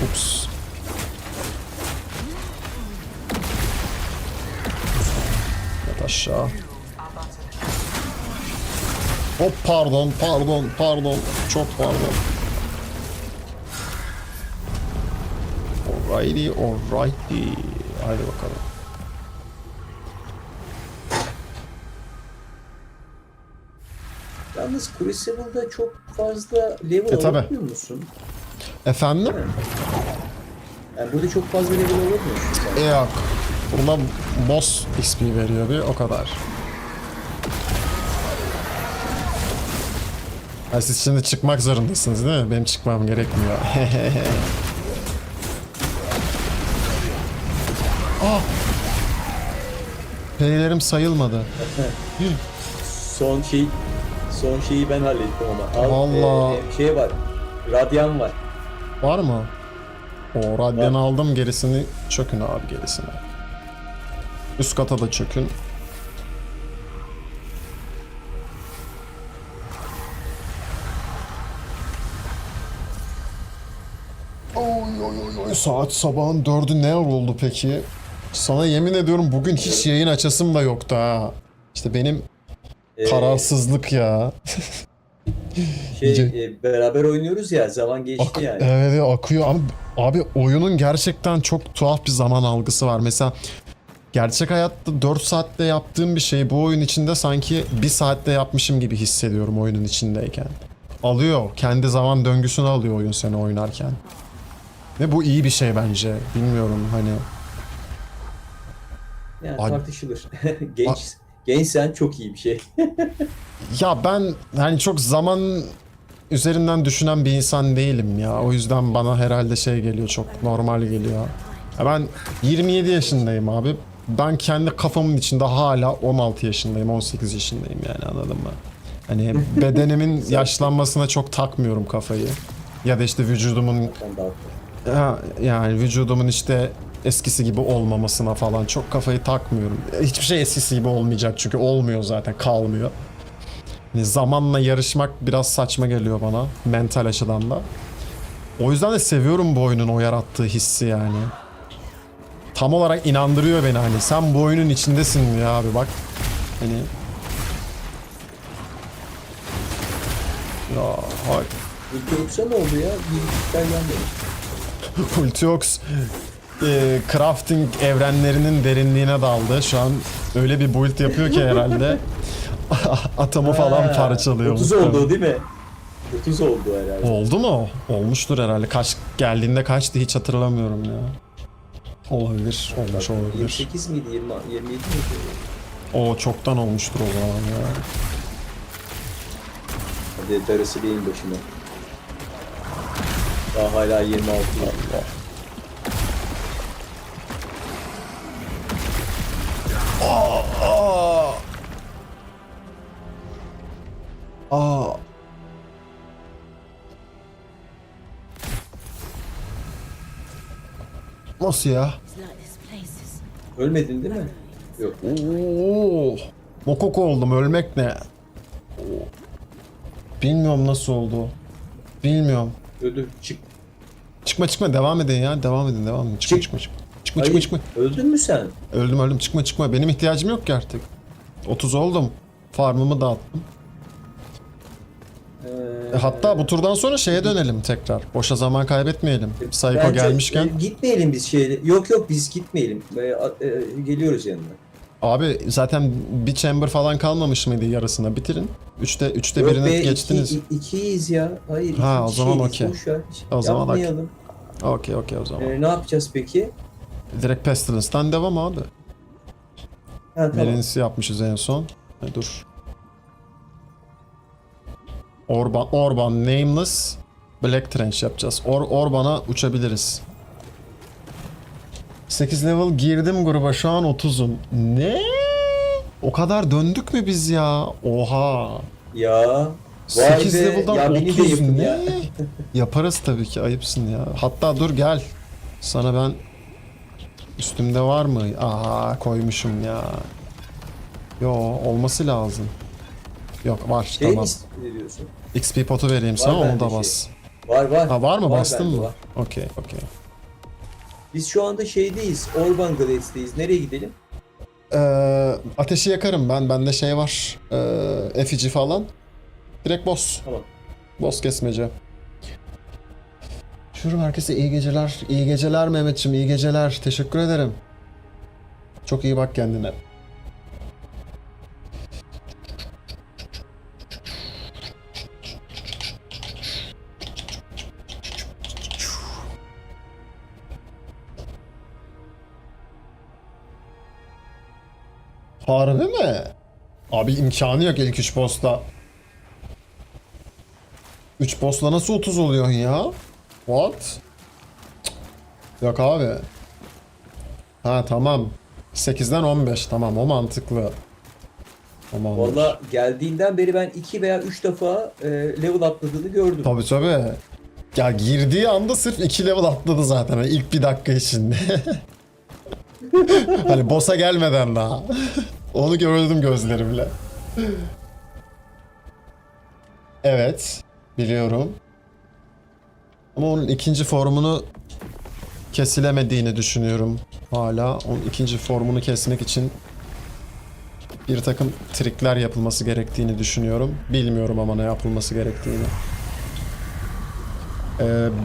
Ups. Yat aşağı. Hop pardon. Çok pardon. Alrighty. Haydi bakalım. Yalnız Crucible'da çok fazla level tabi. alabiliyor musun? Efendim? Yani burada çok fazla level alamıyorsun sen. Yok. Buna boss XP veriyor bir, o kadar. Ha, siz şimdi çıkmak zorundasınız değil mi? Benim çıkmam gerekmiyor. Ah! Perilerim sayılmadı. Son şeyi ben hallettim ama. Vallahi. Şey var. Radyan var. Var mı? O radyanı Var. aldım, gerisini çökün abi, gerisine. Üst kata da çökün. Oy. Saat sabahın 4'ü ne oldu peki? Sana yemin ediyorum bugün hiç yayın açasım da yoktu ha. İşte benim kararsızlık ya. Beraber oynuyoruz ya, zaman geçti yani. Evet, akıyor ama abi oyunun gerçekten çok tuhaf bir zaman algısı var. Mesela gerçek hayatta 4 saatte yaptığım bir şey bu oyun içinde sanki 1 saatte yapmışım gibi hissediyorum oyunun içindeyken. Alıyor. Kendi zaman döngüsünü alıyor oyun seni oynarken. Ve bu iyi bir şey bence. Bilmiyorum hani. Yani Ay- tartışılır. Gençsen çok iyi bir şey. Ya ben hani çok zaman üzerinden düşünen bir insan değilim ya. O yüzden bana herhalde şey geliyor, çok normal geliyor. Ya ben 27 yaşındayım abi. Ben kendi kafamın içinde hala 16 yaşındayım, 18 yaşındayım yani, anladın mı? Hani bedenimin yaşlanmasına çok takmıyorum kafayı. Ya da işte vücudumun Ben de haklı. yani vücudumun işte eskisi gibi olmamasına falan çok kafayı takmıyorum. Hiçbir şey eskisi gibi olmayacak çünkü olmuyor zaten, kalmıyor. Hani zamanla yarışmak biraz saçma geliyor bana mental açıdan da. O yüzden de seviyorum bu oyunun o yarattığı hissi yani. Tam olarak inandırıyor beni hani. Sen bu oyunun içindesin ya abi bak. Hani... Ya hay. Ulti yoksa ne oldu ya? Bir iki gelmedi. Ultiox crafting evrenlerinin derinliğine daldı. Şu an öyle bir build yapıyor ki herhalde. Atomu falan Ha, parçalıyor. 30 oldu o değil mi? 30 oldu herhalde. Oldu mu? Olmuştur herhalde. Kaç geldiğinde kaçtı hiç hatırlamıyorum ya. Olabilir. Olmuş Bak, olabilir. 28 miydi? 27 miydi? O çoktan olmuştur o zaman ya. Hadi darısı beyin başına. Daha hala 26 var. Allah. Aa! Aa! Nasıl ya? Ölmedin değil mi? Yok. Oo! Mokoko oldum, ölmek ne? Oo. Bilmiyorum nasıl oldu. Bilmiyorum. Öldü. Çık. Çıkma devam edin ya. Devam edin devam edin. Çıkma Çık. çıkma çıkma. Hayır, Çıkma. öldün mü sen? Öldüm çıkma. Benim ihtiyacım yok ki artık. 30 oldum. Farmımı dağıttım. Hatta bu turdan sonra şeye dönelim tekrar. Boşa zaman kaybetmeyelim. Psycho Bence, gelmişken. gitmeyelim biz şeyle. Yok biz gitmeyelim. Geliyoruz yanına. Abi zaten bir chamber falan kalmamış mıydı yarısına? Bitirin. Üçte Yok birini be, geçtiniz. ikiyiz ya. Hayır. Ha, iki o zaman kişiyiz. okey. Boş ver. O zaman Yapmayalım. Okey o zaman. Ne yapacağız peki? Direkt Pestilence'dan devam abi. Ha, tamam. Melenisi yapmışız en son. Dur. Orban Nameless Black Trench yapacağız. Orban'a uçabiliriz. 8 level girdim gruba, şu an 30'um. Ne? O kadar döndük mü biz ya? Oha. Ya. 8 be, level'dan ya beni de 30 yapın ne? ya. Yaparız tabii ki, ayıpsın ya. Hatta dur gel. Sana ben üstümde var mı? Aha koymuşum ya. Yo olması lazım. Yok var Şey tamam. mi diyorsun? XP potu vereyim sana, bende onu da şey. bas. Var. Ha var mı, bastın bende, mı? var. Okey. Biz şu anda şeydeyiz. Orban Glades'teyiz. Nereye gidelim? Ateşi yakarım ben. Bende şey var. Effigy falan. Direkt boss. Tamam. Boss kesmece. Şurum herkese iyi geceler. İyi geceler Mehmetçim, iyi geceler. Teşekkür ederim. Çok iyi bak kendine. Harbi mi? Abi imkanı yok ilk 3 boss'la. 3 boss'la nasıl 30 oluyorsun ya? What? Yok abi. Ha tamam. 8'den 15, tamam, o mantıklı. Tamam. Valla geldiğinden beri ben 2 veya 3 defa level atladığını gördüm. Tabii. Ya girdiği anda sırf 2 level atladı zaten hani ilk bir dakika içinde. Hani boss'a gelmeden daha. Onu gördüm gözlerimle. Evet, biliyorum. Ama onun ikinci formunu kesilemediğini düşünüyorum hala. Onun ikinci formunu kesmek için bir takım trikler yapılması gerektiğini düşünüyorum. Bilmiyorum ama ne yapılması gerektiğini.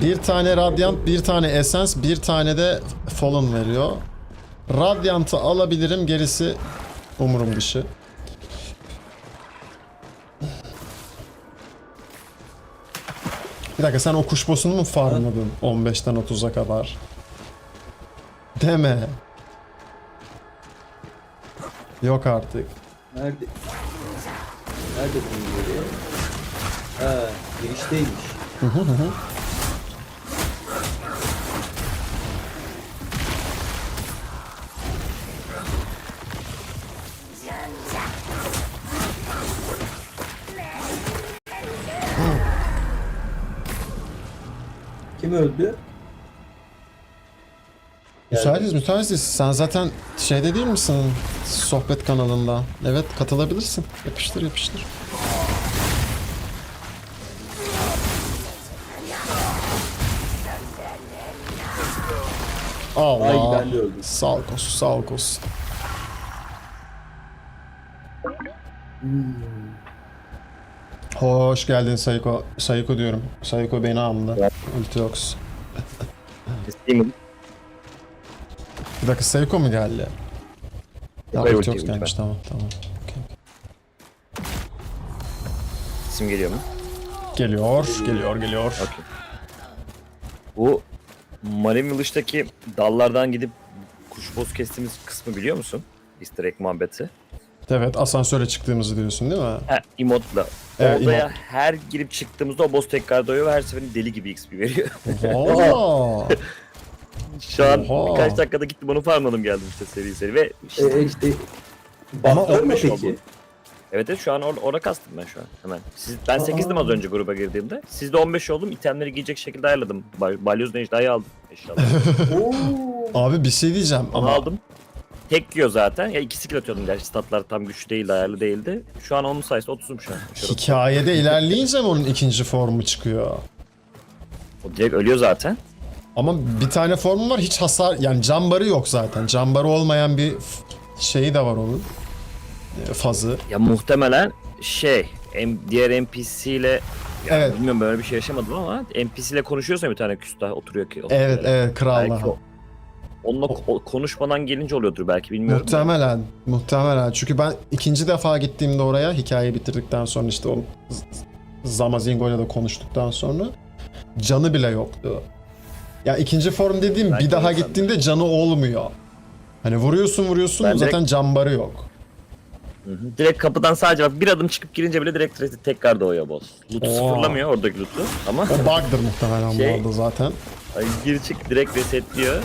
Bir tane Radiant, bir tane Essence, bir tane de Fallen veriyor. Radiant'ı alabilirim, gerisi umurum dışı. Bir dakika, sen o kuş boss'unu mu farmladın 15'ten 30'a kadar? Deme. Yok artık. Nerede? Nerede bunun yeri? Ha, girişteymiş. Kim öldü? Müsaitiz. Sen zaten şeyde değil misin? Sohbet kanalında. Evet, katılabilirsin. Yapıştır. Allah. Ay ben de öldüm. Salkos, Salkos. Hoş geldin Sayko. Sayko diyorum. Sayko beni aldı. Ultiox. İsteyeyim. Bir dakika Sayko mu geldi? Ya Hayır, Ultiox ulti, gelmiş ulti. tamam tamam. Okay. İsim geliyor mu? Geliyor. Okey. Bu Marin Village'daki dallardan gidip kuş boz kestiğimiz kısmı biliyor musun? Easter egg muhabbeti. Evet asansöre çıktığımızı diyorsun değil mi? Ha, emotla. Evet, Odaya emote. her girip çıktığımızda o boss tekrar doğuyor ve her seferinde deli gibi XP veriyor. Vaa. Şu an Oha. birkaç dakikada gittim onu farmladım geldim işte seri ve işte, Ama Baktın mı 15 peki? oldu. Evet şu an orada kastım ben şu an hemen. Ben 8'dim az önce gruba girdiğimde. Sizde 15 oldum. İtemleri giyecek şekilde ayarladım. Balyoz Necda'yı aldım. Eşyalar. Oo. Abi bir şey diyeceğim Onu ama aldım. Tek yiyor zaten. Ya 2 skill atıyordum gerçi statlar tam güçlü değildi, ayarlı değildi. Şu an onun sayısı 30'um şu an. hikayede ilerleyince mi onun ikinci formu çıkıyor? O direkt ölüyor zaten. Ama bir tane formu var hiç hasar yani can barı yok zaten. Can barı olmayan bir şeyi de var onun. Fazı. Ya muhtemelen diğer NPC ile Evet. bilmiyorum böyle bir şey yaşamadım ama NPC ile konuşuyorsa bir tane küstah oturuyor ki. Evet kralla. Belki onunla konuşmadan gelince oluyordur belki bilmiyorum. Muhtemelen. Çünkü ben ikinci defa gittiğimde oraya hikayeyi bitirdikten sonra işte o Zamazingo'yla da konuştuktan sonra canı bile yoktu. Ya ikinci form dediğim Belki bir daha o yüzden. gittiğinde canı olmuyor. Hani vuruyorsun Ben zaten can barı yok. Hı hı. Direkt kapıdan sadece bak bir adım çıkıp girince bile direkt tekrar doğuyor boss. Loot'u Oo. sıfırlamıyor oradaki loot'u ama O bug'dır muhtemelen bu arada zaten. ay, gir çık direkt resetliyor.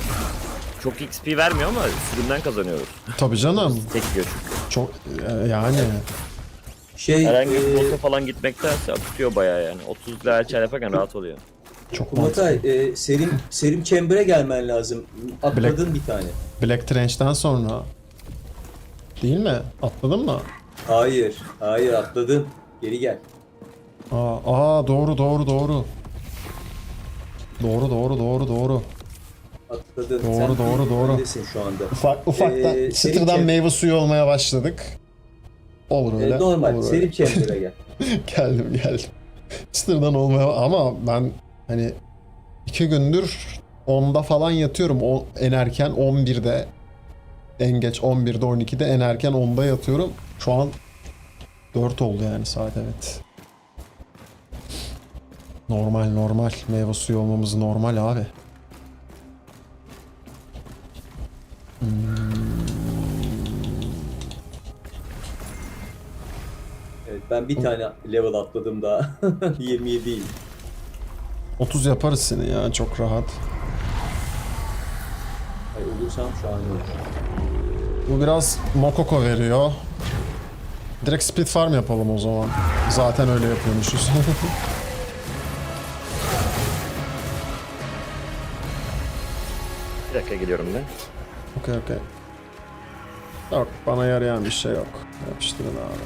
Çok XP vermiyor ama sürümden kazanıyoruz. Tabii canım. Tek yiyor çünkü. Çok yani. Herhangi bir e, boss'a falan gitmektense akıtıyor bayağı yani. 30 level çar yaparken rahat oluyor. Çok mantıklı. Kumatay, Serim Chamber'e gelmen lazım. Atladın bir tane. Black Trench'ten sonra. Değil mi? Atladın mı? Hayır atladın. Geri gel. Doğru. Doğru. Atladın. Doğru. öndesin şu anda. Ufaktan Serim çıtırdan Chamber- meyve suyu olmaya başladık. Olur öyle. Normal. Olur öyle. Serim Chamber'e gel. Geldim. Çıtırdan olmaya ama ben hani 2 gündür 10'da falan yatıyorum. En erken 11'de. En geç 11'de 12'de en erken 10'da yatıyorum. Şu an 4 oldu yani saat evet. Normal. Meyve suyu olmamız normal abi. Evet, ben bir tane level atladım daha. 27 değil. 30 yaparız seni ya çok rahat. Ay, olursam şu an yok. Bu biraz Mokoko veriyor. Direkt speed farm yapalım o zaman. Zaten öyle yapıyormuşuz. Bir dakika geliyorum ben. Okey. Yok bana yarayan bir şey yok. Yapıştırın abi.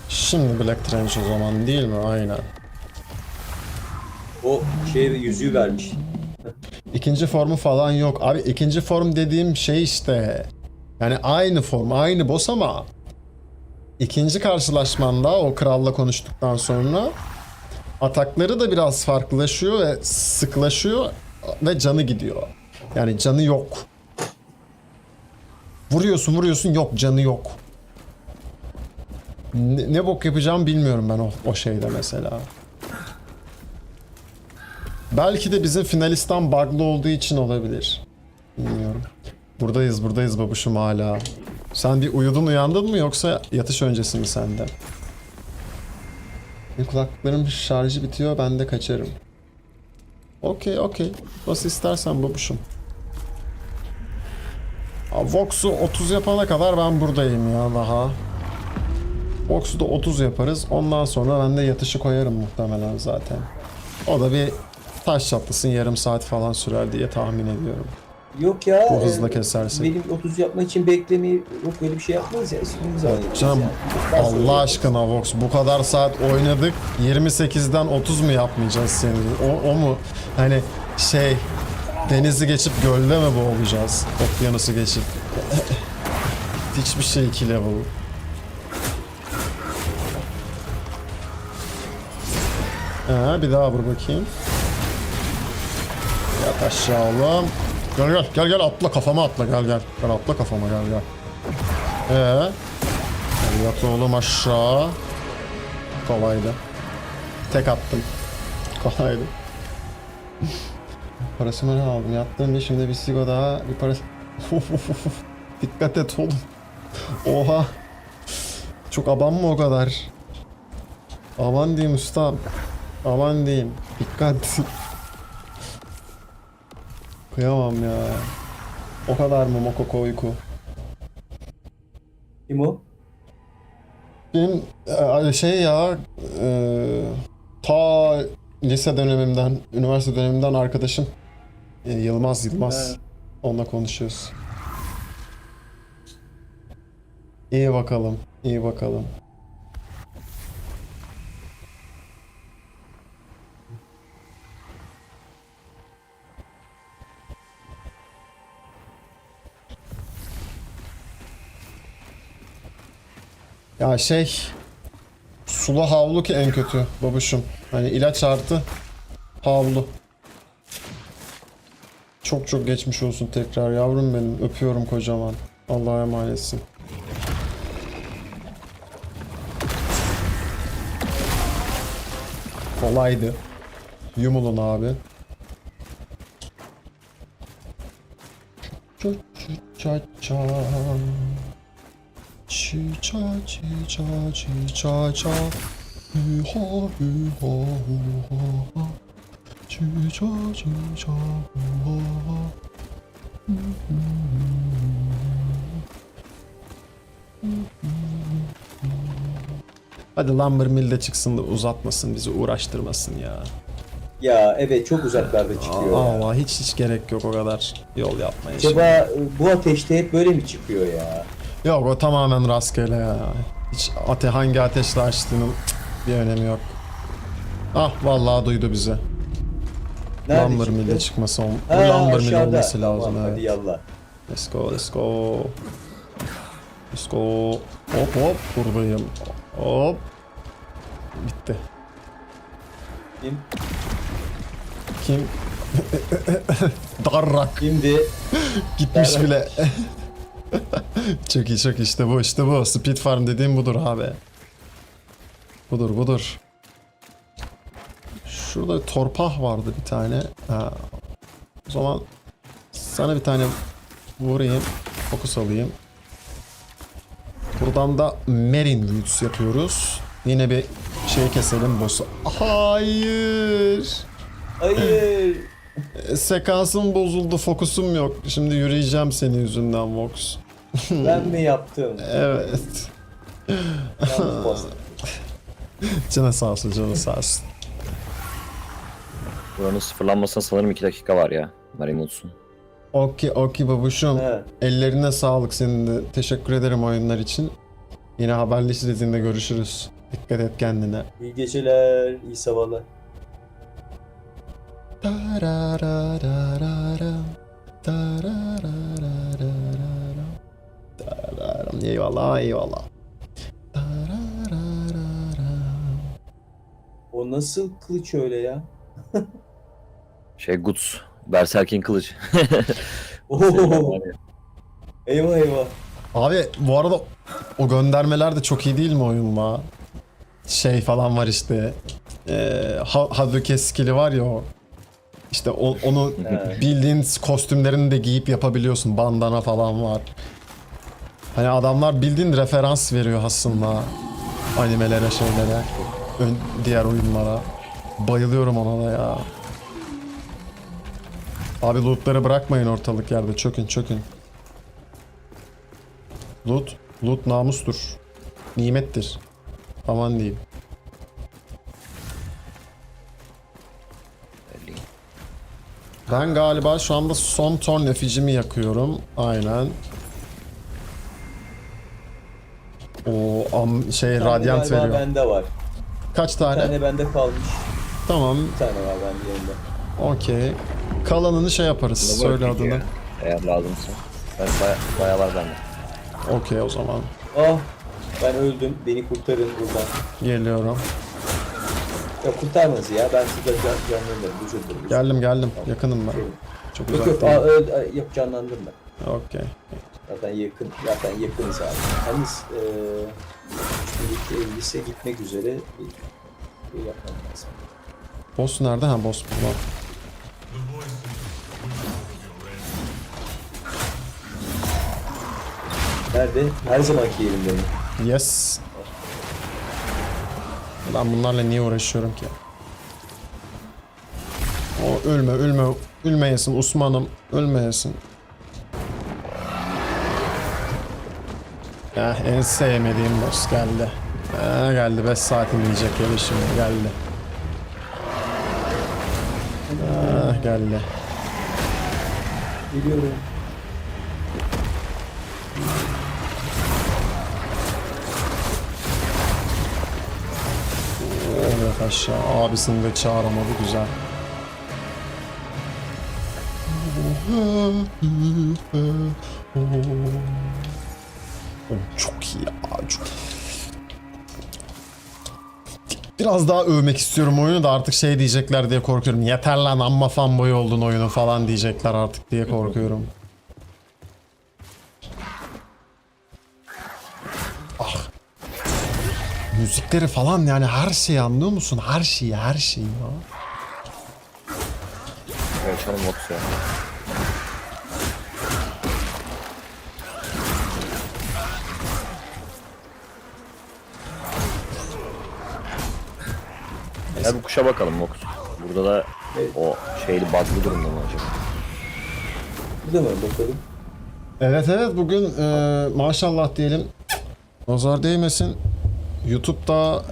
Şimdi Black Trench o zaman değil mi? Aynen. O yüzüğü vermiş. İkinci formu falan yok. Abi ikinci form dediğim şey işte. Yani aynı form, aynı boss ama ikinci karşılaşmanda o kralla konuştuktan sonra atakları da biraz farklılaşıyor ve sıklaşıyor ve canı gidiyor. Yani canı yok. Vuruyorsun yok canı yok. Ne bok yapacağım bilmiyorum ben o şeyde mesela. Belki de bizim finalistan bug'lı olduğu için olabilir. Bilmiyorum. Buradayız babuşum hala. Sen bir uyandın mı yoksa yatış öncesi mi sende? Kulaklıklarım şarjı bitiyor ben de kaçarım. Okey. Nasıl istersen babuşum. Vox'u 30 yapana kadar ben buradayım ya daha. Vox'u da 30 yaparız. Ondan sonra ben de yatışı koyarım muhtemelen zaten. O da bir taş çatlasın yarım saat falan sürer diye tahmin ediyorum. Yok ya. Bu hızla kesersek. Benim 30 yapmak için beklemeyi yok böyle bir şey yapmayız ya. İstediğimiz zaman yapacağız Canım yani. Ben sonra Allah yaparız. aşkına Vox bu kadar saat oynadık 28'den 30 mu yapmayacağız seni? O mu? Hani Denizi geçip gölde mi boğulacağız? Okyanusu geçip. Hiçbir şey 2 level. Bir daha vur bakayım. Yat aşağı oğlum. Gel atla kafama atla gel. Gel atla kafama gel. Gel yat oğlum aşağı. Kolaydı. Tek attım. Kolaydı. Parasını aldım. Yattığım bir şimdi bir sigo daha bir parası. Dikkat et oğlum. Oha. Çok aban mı o kadar? Aman diyeyim ustam. Aman diyeyim. Dikkat. Kıyamam ya. O kadar mı Mokoko uyku? Kim o? Benim şey ya ta lise dönemimden, üniversite dönemimden arkadaşım Yılmaz. He. Onunla konuşuyoruz. İyi bakalım. Ya sulu havlu ki en kötü babuşum. Hani ilaç artı havlu. Çok geçmiş olsun tekrar yavrum benim. Öpüyorum kocaman. Allah'a emanetsin. Kolaydı. Yumulun abi. Çi ça ça hü ha hü ha hu ha çi ça hu ha. Hadi Lumber Mill de çıksın da uzatmasın bizi uğraştırmasın ya. Ya evet çok uzaklarda çıkıyor ya. Allah hiç gerek yok o kadar yol yapmaya. Acaba bu ateşte hep böyle mi çıkıyor ya? Yok o tamamen rastgele ya. Hiç hangi ateşle açtığının bir önemi yok. Ah vallahi duydu bizi. Nerede Lumber çıktı? Mill'de çıkması bu Ha, Lumber Mill aşağıda. olması lazım Tamam, evet. hadi yallah. Let's go. Hop buradayım. Hop. Bitti. Kim? Darrak. Şimdi Gitmiş Darrak. bile. Çok iyi işte bu. Speed Farm dediğim budur abi. Budur. Şurada torpah vardı bir tane. O zaman sana bir tane vurayım. Fokus alayım. Buradan da Marine Roots yapıyoruz. Yine bir şey keselim boss'u. Hayır. Sekansım bozuldu. Fokusum yok. Şimdi yürüyeceğim senin yüzünden Vox. ben mi yaptım? Evet. Yalnız bastım. Canı sağ olsun. Buranın sıfırlanmasına sanırım 2 dakika var ya. Marine olsun. Okey babuşum. He. Ellerine sağlık senin de. Teşekkür ederim oyunlar için. Yine haberleşiriz, yine görüşürüz. Dikkat et kendine. İyi geceler, iyi sabahlar. Eyvallah. O nasıl kılıç öyle ya? Guts. Berserk'in kılıcı. Oho. Eyvah. Abi bu arada o göndermeler de çok iyi değil mi oyunla? Şey falan var işte. Hadouken skill'i var ya o. İşte onu Evet. bildiğin kostümlerini de giyip yapabiliyorsun. Bandana falan var. Hani adamlar bildiğin referans veriyor aslında animelere, şeylere, diğer oyunlara. Bayılıyorum ona da ya. Abi lootları bırakmayın ortalık yerde. Çökün. Loot namustur. Nimettir. Aman diyeyim. Ben galiba şu anda son ton efficimi yakıyorum. Aynen. O radyant Galiba veriyor. bende var. Kaç Bir tane? tane bende kalmış. Tamam. Bir tane var bende yanında. Okey. Kalanını şey yaparız. Söyle adını. Ya, eğer lazımsa. Ben bayağı var bende. Okey o zaman. Ah ben öldüm. Beni kurtarın buradan. Geliyorum. Ya kurtarmanız ya. Ben şurada canlanırım. Vücudum. Geldim. Yakınım ben. Çok Yok uzak yok. değil. Yok canlandım ben. Okey. Zaten yakınız abi. Yalnız birlikte lise gitmek üzere bir yapmam lazım. Boss nerede? Ha boss burada. Nerede? Her zamanki yerimdeyim. Yes. Ben bunlarla niye uğraşıyorum ki? O ölmeyesin Osman'ım, ölmeyesin. Ya en sevmediğim boss geldi. Geldi 5 saatim yiyecek ya şimdi geldi. Geldi. Geliyorum. Evet aşağı. Abisini de çağıramadı güzel. Çok iyi ya. Çok... Biraz daha övmek istiyorum oyunu da artık şey diyecekler diye korkuyorum. Yeter lan amma fanboy oldun oyunu falan diyecekler artık diye korkuyorum. Ah. Müzikleri falan yani her şeyi anlıyor musun? Her şeyi ya. Evet canım yoksa. Ya bu kuşa bakalım Mox. Burada da Evet. o şeyli bug'lı durumda mı acaba? Burada mı bakalım? Evet bugün maşallah diyelim. Nazar değmesin. YouTube'da,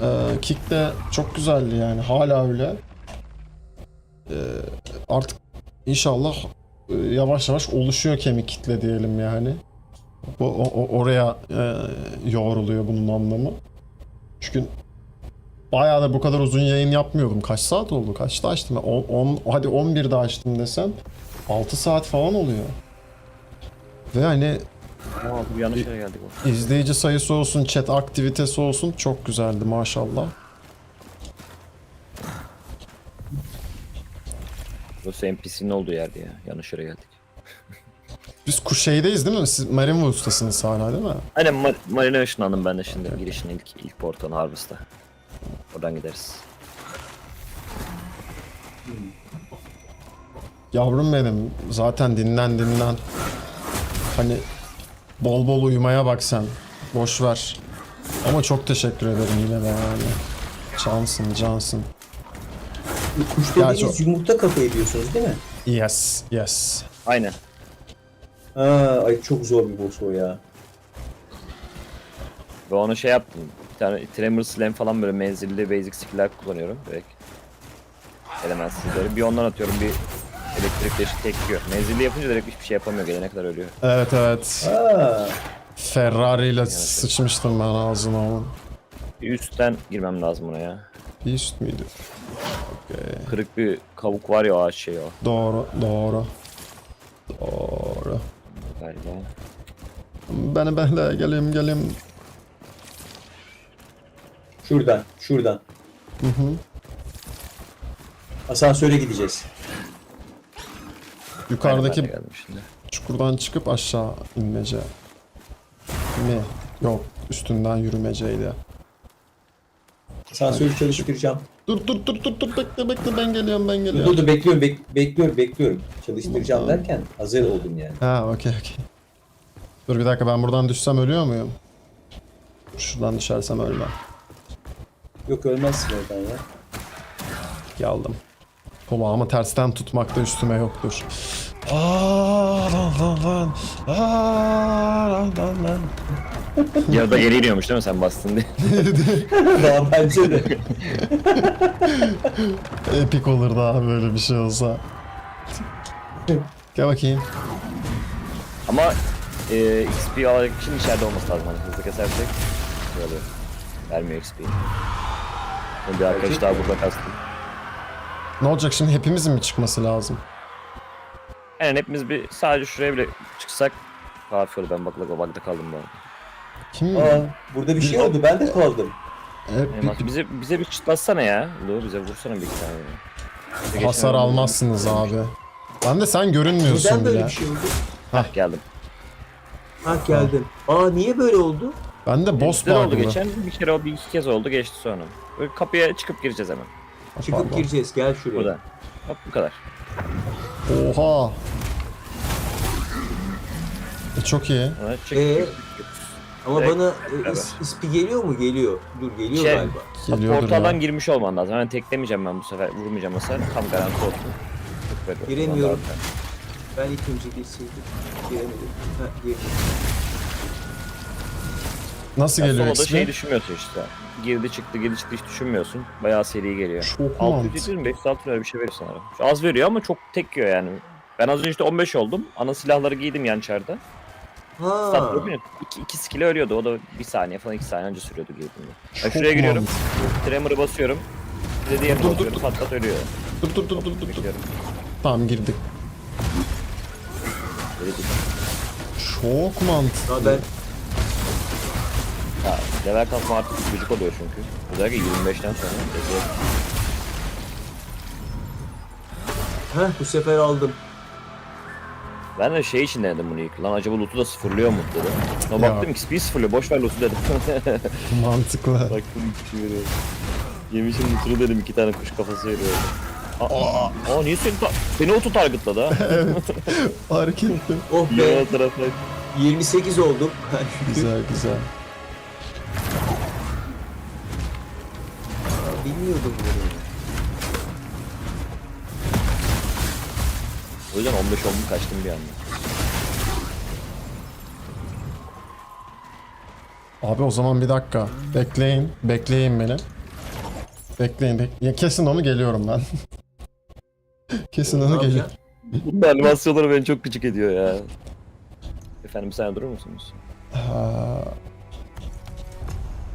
Kick'te çok güzeldi yani hala öyle. Artık inşallah yavaş yavaş oluşuyor kemik kitle diyelim yani. Oraya yoğruluyor bunun anlamı. Çünkü bayağı da bu kadar uzun yayın yapmıyordum. Kaç saat oldu? Kaçta açtım? Hadi 11'de açtım desem 6 saat falan oluyor. Ve hani Aa, bir yanlış yere geldik. izleyici sayısı olsun, chat aktivitesi olsun çok güzeldi maşallah. Burası NPC'nin olduğu yerdi ya. Yanlış yere geldik. Biz Kuşey'deyiz değil mi? Siz Marienwood'tasınız hala değil mi? Aynen Marine ışınlandım ben de şimdi. Girişin ilk portalın Harvest'a. Oradan gideriz. Yavrum benim zaten dinlen. Hani bol bol uyumaya bak sen. Boş ver. Ama çok teşekkür ederim yine de yani. Cansın. Kuş Gerçi dediğiniz yumurta kafa ediyorsunuz değil mi? Yes. Aynen. Ay çok zor bir boss o ya. Ve onu şey yaptım. Bir tane Tremor Slam falan böyle menzilli basic skill'ler kullanıyorum. Direkt. Elementsizleri. Bir ondan atıyorum bir elektrik deşik tekiyor. Menzilli yapınca direkt hiçbir şey yapamıyor. Gelene kadar ölüyor. Evet. Aa, Ferrari ile sıçmıştım ben ağzına onun. Bir üstten girmem lazım buna ya. Bir üst müydü? Okey. Kırık bir kavuk var ya o ağaç şeyi o Doğru. galiba. Ben de geleyim. şuradan. Hı. Asansöre gideceğiz. Ben de Yukarıdaki geldim şimdi. çukurdan çıkıp aşağı inmece. Mi? Yok. Üstünden yürümeceydi. Asansörü çalıştıracağım. Dur bekle ben geliyorum. Dur bekliyorum. Çalıştıracağım derken hazır oldum yani. Ha okey. Dur bir dakika ben buradan düşsem ölüyor muyum? Şuradan düşersem ölmem. Yok ölmezsin oradan ya. Geldim. Kulağımı tersten tutmakta üstüme yoktur. Lan. Yarıda geri iniyormuş değil mi sen bastın diye. Daha bence de. Epik olur daha böyle bir şey olsa. Gel bakayım. Ama XP almak için içeride olması lazım. Hani hızlı kesersek şey oluyor. Vermiyor XP'yi. Bir arkadaş daha burada kastım. Ne olacak şimdi hepimizin mi çıkması lazım? Yani hepimiz bir sadece şuraya bile çıksak kafi olur. Ben bakla kaldım bu arada. Kim? Burada bir şey oldu. Ben de kaldım. Hep Bize bir çıtlatsana ya. Lu bize vursana bir iki tane. Bize hasar geçen- almazsınız abi. Ben de sen görünmüyorsun Neden böyle bile. bir şey oldu? Hah geldim. Ha geldim. Aa niye böyle oldu? Ben de boss Bizde de oldu bug'lı. geçen bir kere o bir iki kez oldu geçti sonra. Böyle kapıya çıkıp gireceğiz hemen. Çıkıp Pardon. gireceğiz. Gel şuraya. Burada. Hop bu kadar. Oha. Çok iyi. Sonra çık. Ama Direkt bana beraber. ispi geliyor mu? Geliyor. Dur geliyor Şey, galiba. Geliyordur Portaldan ya. girmiş olman lazım. Hemen teklemeyeceğim ben bu sefer. Vurmayacağım mesela. Tam garanti olsun. Çok böyle. Giremiyorum. Ben ilk önce girseydim. Giremedim. Ha girdim. Nasıl Ya geliyor soloda XP? şey düşünmüyorsun işte. Girdi çıktı hiç düşünmüyorsun. Bayağı seri geliyor. Çok 600 öyle bir şey veriyor sanırım. Şu az veriyor ama çok tek yiyor yani. Ben az önce işte 15 oldum. Ana silahları giydim yançarda. Ha. Stat 2 skill'e ölüyordu. O da 1 saniye falan 2 saniye önce sürüyordu girdiğimde. Ben Çok şuraya giriyorum. mantıklı. Tremor'ı basıyorum. Bir de diğerini basıyorum. Patlat ölüyor. Dur. Bekliyorum. Tamam girdik. Böyle değil. Çok mantıklı. Ha ben Ha, level kasma artık gıcık oluyor çünkü. Özellikle 25'ten sonra. bu sefer aldım. Ben de şey için denedim bunu ilk. Lan acaba loot'u da sıfırlıyor mu dedim. Sonra Ya. baktım XP'yi sıfırlıyor. Boş ver loot'u dedim. Mantıklı. Baktım XP veriyor. Yemişim loot'unu dedim 2 tane kuş kafası veriyor. Aa niye seni auto targetladı ha? Fark ettim. Oh be. Yan taraftan. 28 oldum. Güzel. Bilmiyordum bunu. O yüzden 15 oldum kaçtım bir anda. Abi o zaman bir dakika. Bekleyin beni. Bekleyin. Ya kesin onu geliyorum ben. Kesin Ne onu yapacaksın? geliyorum. Bunun animasyonları beni çok gıcık ediyor ya. Efendim bir saniye durur musunuz?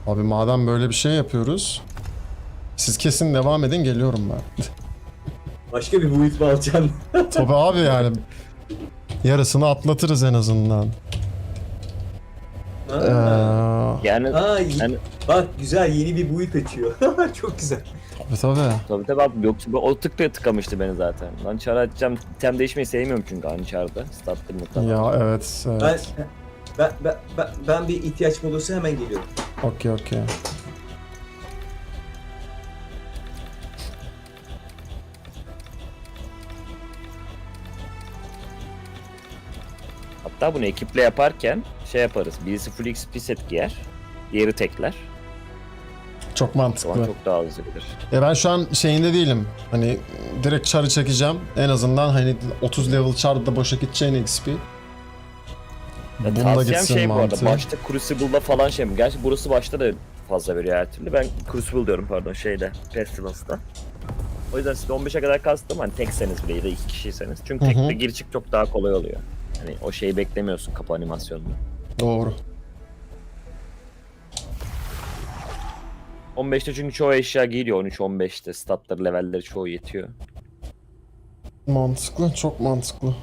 Abi madem böyle bir şey yapıyoruz. Siz kesin devam edin, geliyorum ben. Başka bir build mi alacaksın? Tabii abi yani. Yarısını atlatırız en azından. Yani Yani bak güzel yeni bir build açıyor. Çok güzel. Tabii. tabii abi yoksa o tıkamıştı beni zaten. Lan çağrı açacağım. Item değişmeyi sevmiyorum çünkü aynı çağrıda. Statlarını falan. Ya evet. Ben bir ihtiyaç molası hemen geliyorum. Okey. Hatta bunu ekiple yaparken şey yaparız. Birisi full XP set giyer. Diğeri tekler. Çok O zaman mantıklı. çok daha hızlı gider. Ben şu an şeyinde değilim. Hani direkt çarı çekeceğim. En azından hani 30 level çarda da boşa gideceğin XP. Ya Bununla tavsiyem gitsin şey bu arada. mantığı. Başta Crucible'da falan şey mi? Gerçi burası başta da fazla veriyor her türlü. Ben Crucible diyorum pardon şeyde. Pestilence'da. O yüzden siz 15'e kadar kastım hani tekseniz bile ya da 2 kişiyseniz. Çünkü Hı hı. tekte gir çık çok daha kolay oluyor. Hani o şeyi beklemiyorsun kapı animasyonunu. Doğru. 15'te çünkü çoğu eşya giyiliyor 13-15'te. Statları, levelleri çoğu yetiyor. Mantıklı. Çok mantıklı.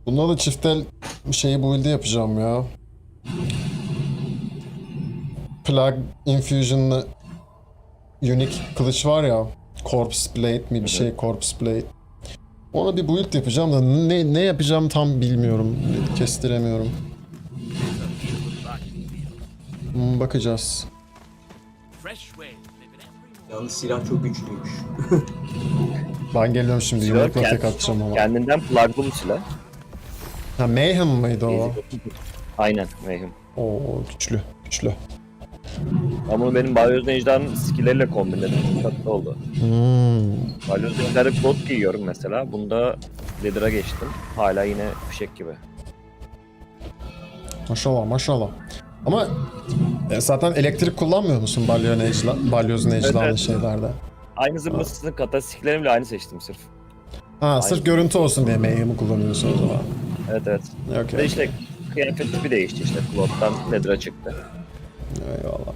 Bunda da çiftel şeyi build'i yapacağım ya. Plug Infusion'lı unique kılıç var ya. Corpse Blade mi bir şey, Corpse Blade. Ona bir build yapacağım da ne yapacağım tam bilmiyorum. Kestiremiyorum. Bakacağız. Yalnız silah çok güçlüymüş. Ben geliyorum şimdi, Silah yumrukla kend- tek atacağım ama. Kendinden pluglı bu silah. Ha, Mayhem mıydı o? Aynen Mayhem. Oo güçlü. Ben bunu benim Balyoz Ejder'in skill'leriyle kombinledim. Çok tatlı oldu. Balyoz Ejder'de plot giyiyorum mesela. Bunda Leader'a geçtim. Hala yine fişek gibi. Maşallah. Ama zaten elektrik kullanmıyor musun Balyoz Necla'lı Evet. şeylerde? Aynı zımbırtısını kata skill'lerimle aynı seçtim sırf. Ha sırf görüntü olsun diye Mayhem'i kullanıyorsun o zaman. Evet evet. Bir de Okey. işte kıyafet tipi değişti işte. Cloud'dan Nether'a çıktı. Eyvallah.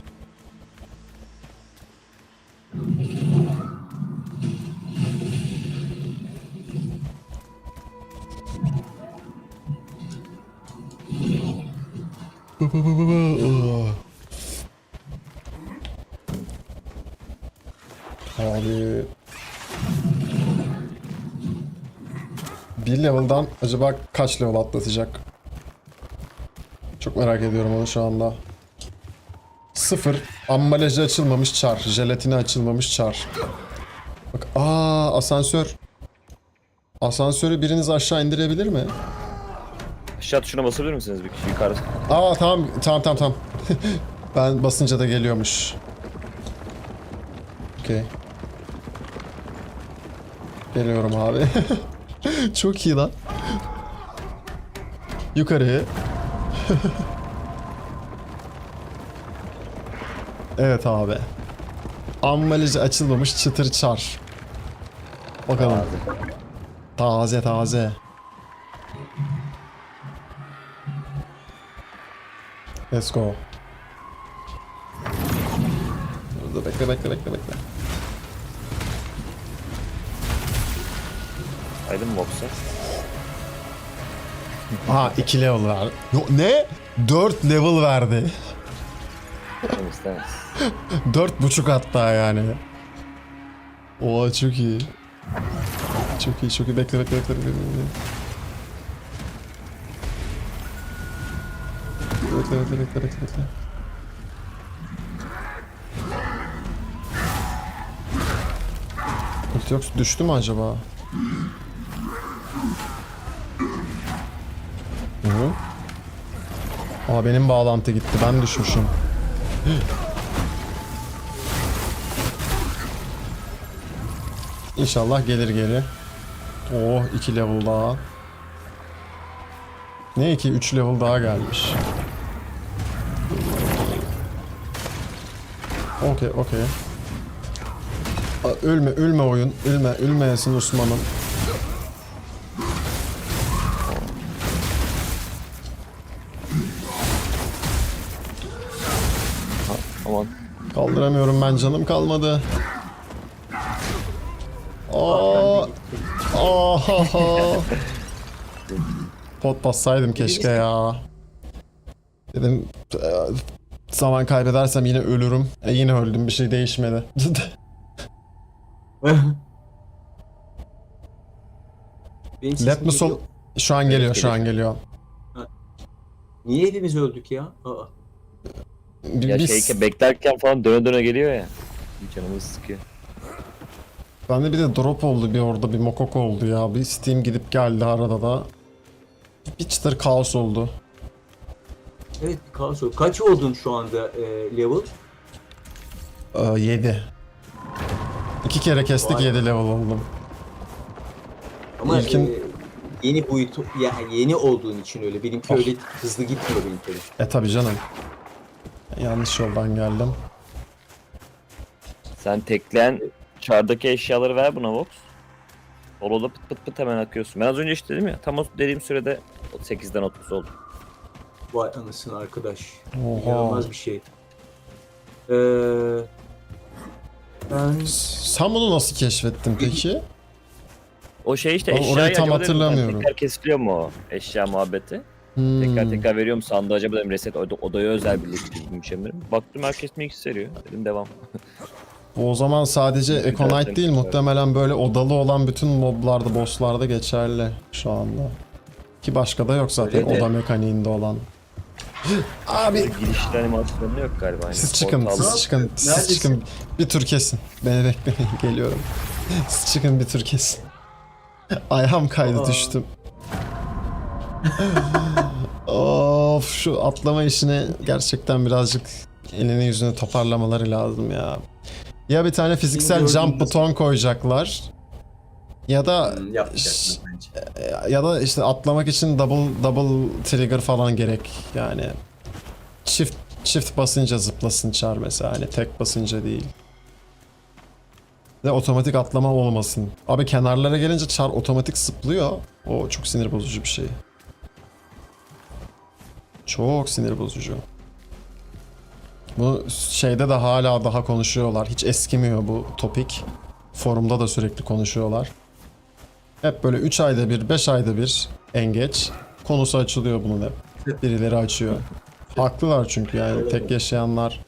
Abi bir level'dan acaba kaç level atlatacak? Çok merak ediyorum onu şu anda. 0. Ambalajı açılmamış çar. Jelatini açılmamış çar. Bak asansör. Asansörü biriniz aşağı indirebilir mi? Aşağı tuşuna basabilir misiniz bir kişi yukarı? Tamam. Ben basınca da geliyormuş. Okey. Geliyorum abi. Çok iyi lan. Yukarı. Evet abi. Ambalajı açılmamış çıtır çar. Bakalım. Taze. Let's go. Dur, bekle. Aydın mı box'a? Aha 2 level verdi. Ne? 4 level verdi. Ben istemez. 4,5 hatta yani. Oha çok iyi. Çok iyi. Bekle. Bekle. Yok düştü mü acaba? Hı. Benim bağlantı gitti. Ben düşmüşüm. İnşallah gelir geri. Oh 2 level daha. Ne 2? 3 level daha gelmiş. Okey. Ölme oyun. Ölmeyesin Osman'ım. Aman. Kaldıramıyorum ben, canım kalmadı. Aa. Pot bassaydım keşke ya. Dedim zaman kaybedersem yine ölürüm. Yine öldüm, bir şey değişmedi. Benim sesim Let me sol... geliyor. Şu an geliyor. Niye hepimiz öldük ya? Ya Biz... beklerken falan döne geliyor ya. Canımız sıkıyor. Bende bir de drop oldu, bir orada bir mokok oldu ya. Bir Steam gidip geldi arada da. Bir çıtır kaos oldu. Evet, kaos oldu. Kaç oldun şu anda level? 7. 2 kere kestik, Vay. 7 level oldum. Ama İlkin- yeni boyut, yani yeni olduğun için öyle. Benimki öyle hızlı gitmiyor benimki. Tabi canım. Yanlış yoldan geldim. Sen tekleyen çardaki eşyaları ver buna Vox. Solo'da pıt hemen akıyorsun. Ben az önce işte dedim ya, tam o dediğim sürede 8'den 30 oldu. Vay anasını arkadaş. Oha. İnanılmaz bir şey. Ben Sen bunu nasıl keşfettin peki? O şey işte Ama eşyayı orayı tam acaba dedim, hatırlamıyorum. tekrar kesiliyor mu o eşya muhabbeti? Hmm. Tekrar veriyor mu sandığı, acaba dedim reset odaya özel birleştirilmiş emirim. Baktım herkes mi ikisi veriyor. Dedim devam. O zaman sadece Econite Güzel değil, temiz. muhtemelen böyle odalı olan bütün moblarda, bosslarda geçerli şu anda. Ki başka da yok zaten Öyle de. oda mekaniğinde olan. Abi Girişli animasyonu yok galiba. Yani. siz çıkın, Portalda- siz Neredesin? çıkın. Bir tur kesin. Beni bekleyin, geliyorum. Siz çıkın, bir tur kesin. Ayağım kaydı, düştüm. Of, şu atlama işini gerçekten birazcık elini yüzünü toparlamaları lazım ya. Ya bir tane fiziksel Gördüm jump nasıl- buton koyacaklar. Ya da yapacaklar bence. ya da işte atlamak için double trigger falan gerek yani. Çift basınca zıplasın çar mesela, hani tek basınca değil. Ve otomatik atlama olmasın. Abi kenarlara gelince çar otomatik zıplıyor. O çok sinir bozucu bir şey. Çok sinir bozucu. Bu şeyde de hala daha konuşuyorlar. Hiç eskimiyor bu topik. Forumda da sürekli konuşuyorlar. Hep böyle 3 ayda bir, 5 ayda bir en geç konusu açılıyor bunun hep. Birileri açıyor. Haklılar çünkü yani tek yaşayanlar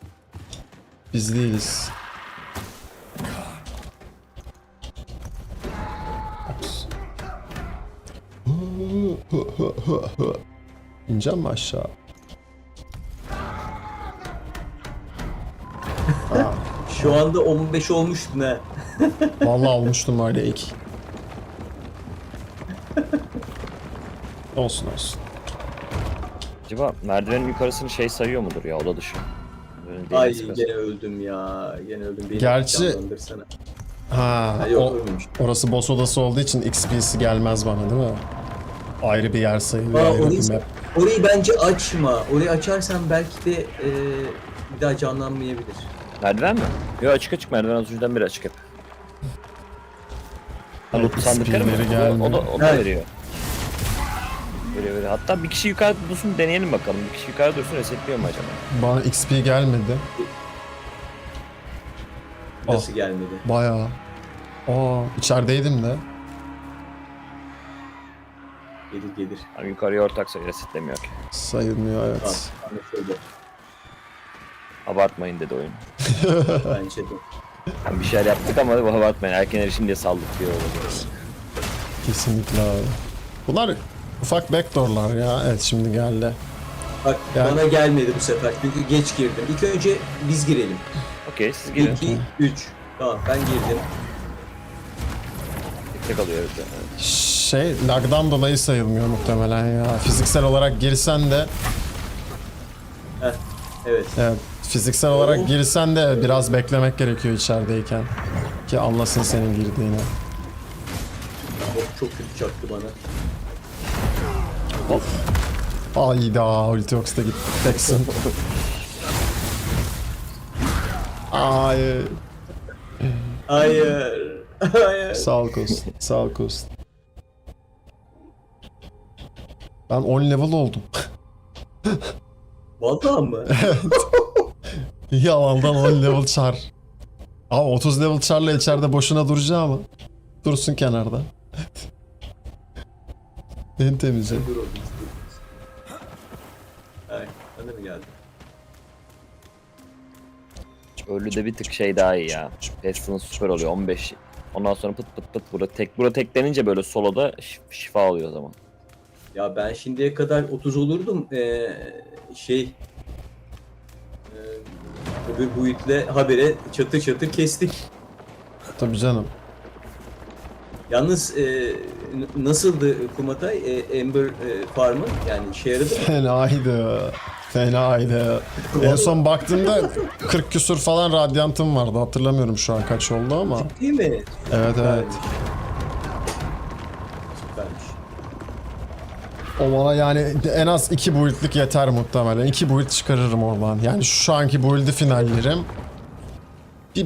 biz değiliz. İneceğim mi aşağı? Şu anda 15 olmuştun ha. Vallahi olmuştum öyle ilk. Olsun olsun. Acaba merdivenin yukarısını şey sayıyor mudur ya oda dışı? Böyle Ay değmesi gene öldüm ya. Gene öldüm. Beni Gerçi- canlandırsana. Ha, Ha, yok o, ölmemiş. orası boss odası olduğu için XP'si gelmez bana değil mi? Ayrı bir yer sayılıyor. Aa, Ayrı orayı, bir map. orayı bence açma. Orayı açarsan belki de bir daha canlanmayabilir. Merdiven mi? Yok açık merdiven az önceden beri açık hep. Ha, loot sandıkları mı? XP'leri gelmiyor. O da Evet. veriyor. Veriyor. Hatta bir kişi yukarıda dursun deneyelim bakalım. Bir kişi yukarıda dursun resetliyor mu acaba? Bana XP gelmedi. Nasıl gelmedi? Bayağı. Aa, içerideydim de. Gelir gelir. Hani yukarıya ortaksa resetlemiyor ki. Sayılmıyor Tamam. evet. Anlaşıldı. Abartmayın dedi oyun. Bence de. Yani bir şeyler yaptık ama abartmayın. Erken erişim diye saldık diyor olacak. Kesinlikle abi. Bunlar ufak backdoor'lar ya. Evet şimdi geldi. Bak Yani- bana gelmedi bu sefer çünkü geç girdim. İlk önce biz girelim. Okey siz girin. 2, 3. Tamam ben girdim. Tek alıyor evet. Şey, lag'dan dolayı sayılmıyor muhtemelen ya. Fiziksel olarak girsen de, Evet. evet, fiziksel olarak girsen de biraz beklemek gerekiyor içerideyken. Ki anlasın senin girdiğini. Çok kötü çaktı bana. Ayda Ultiox'ta gitti teksin. Ay, Hayır. Hayır. sağ ol Kost, sağ ol Kost. Ben 10 level oldum. Vallahi mı? Yalandan 10 level char. Abi 30 level char'la içeride boşuna duracağım ama. Dursun kenarda. En temizi. Dur oğlum. Ay, bana mı geldi? Ölüde bir tık şey daha iyi ya. Pestilence süper oluyor 15. Ondan sonra pıt pıt pıt burada teklenince böyle soloda şifa oluyor o zaman. Ya ben şimdiye kadar 30 olurdum. Öbür boyutla habere çatır çatır kestik. Tabii canım. Yalnız nasıldı Kumatay? Ember Farm'ın yani işe yaradı mı? Fenaydı. Fenaydı. En son baktığımda 40 küsur falan radyantım vardı. Hatırlamıyorum şu an kaç oldu ama. Değil mi? Evet evet. Süpermiş. O bana yani en az 2 build'lik yeter muhtemelen. 2 build çıkarırım oradan. Yani şu anki build'i finallerim.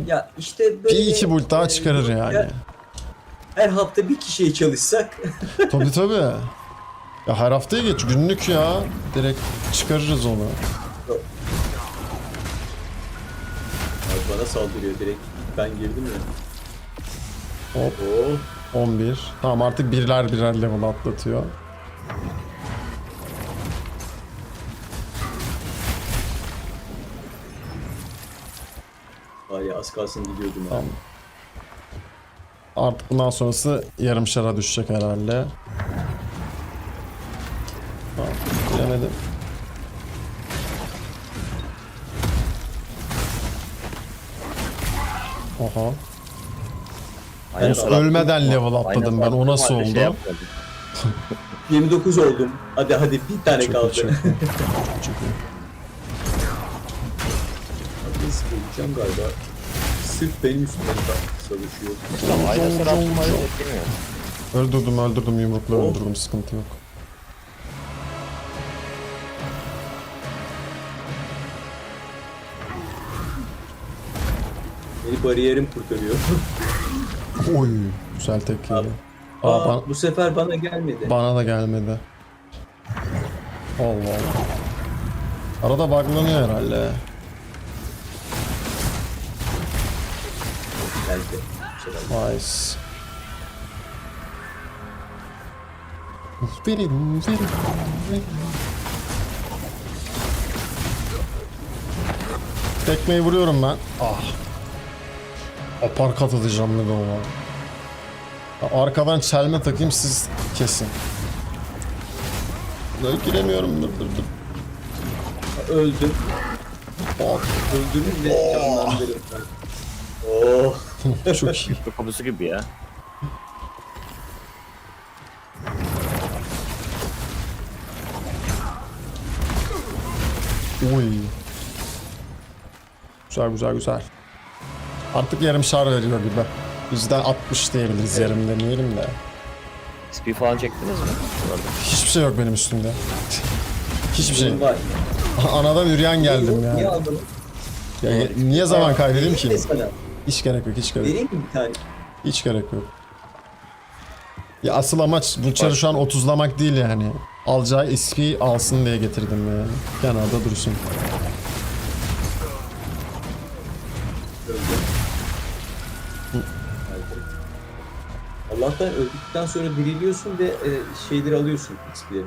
Ya işte böyle... Bir iki build daha çıkarır yani. Her hafta bir kişiye çalışsak Tabii tabii. Ya her haftaya geç günlük ya. Direkt çıkarırız onu. Abi bana saldırıyor direkt. Ben girdim ya. Hop Oo. 11. Tamam artık birer level atlatıyor. Var ya az kalsın gidiyordum ya. Tamam. Artık bundan sonrası yarımşara düşecek herhalde. Tamam, bilemedim. Oha. Aynen, Ölmeden level atladım ben. O nasıl oldu? Şey 29 oldum. Hadi bir tane Çok kaldı. iyi, çok iyi. Çok iyi. Abi sıkılacağım galiba. Sırf benim üstümden çalışıyor. Tamam, aynen sıra atmayı beklemiyor. Öldürdüm yumrukla Oh. öldürdüm sıkıntı yok. Beni bariyerim kurtarıyor. Oy, güzel tek yedi. Aa, bu sefer bana gelmedi. Bana da gelmedi. Allah Allah. Arada buglanıyor herhalde. Belki. Bu sefer. Nice. Verin. Tekmeyi vuruyorum ben. Ah. Aparkat atacağım bir de ona. Ya arkadan çelme takayım siz kesin. Giremiyorum dur. Öldüm. Oh. Öldürün ve canlandırın. Oh. Çok iyi. Bu kapısı gibi ya. Uy. Güzel. Artık yarım şar veriyor gibi. %60 diyebiliriz, yarım demeyelim de. XP falan çektiniz mi? Orada. Hiçbir şey yok benim üstümde. Hiçbir şey. Var. Anadan üryan geldim Niye yani. aldın? Niye zaman kaybedeyim Vereyim mi ki? sana? Hiç gerek yok. Vereyim mi bir tane? Hiç gerek yok. Ya asıl amaç bu çarı şu an 30'lamak değil yani. Alacağı XP alsın diye getirdim yani. Kenarda dursun. Allah'tan öldükten sonra diriliyorsun ve şeyleri alıyorsun, XP'leri.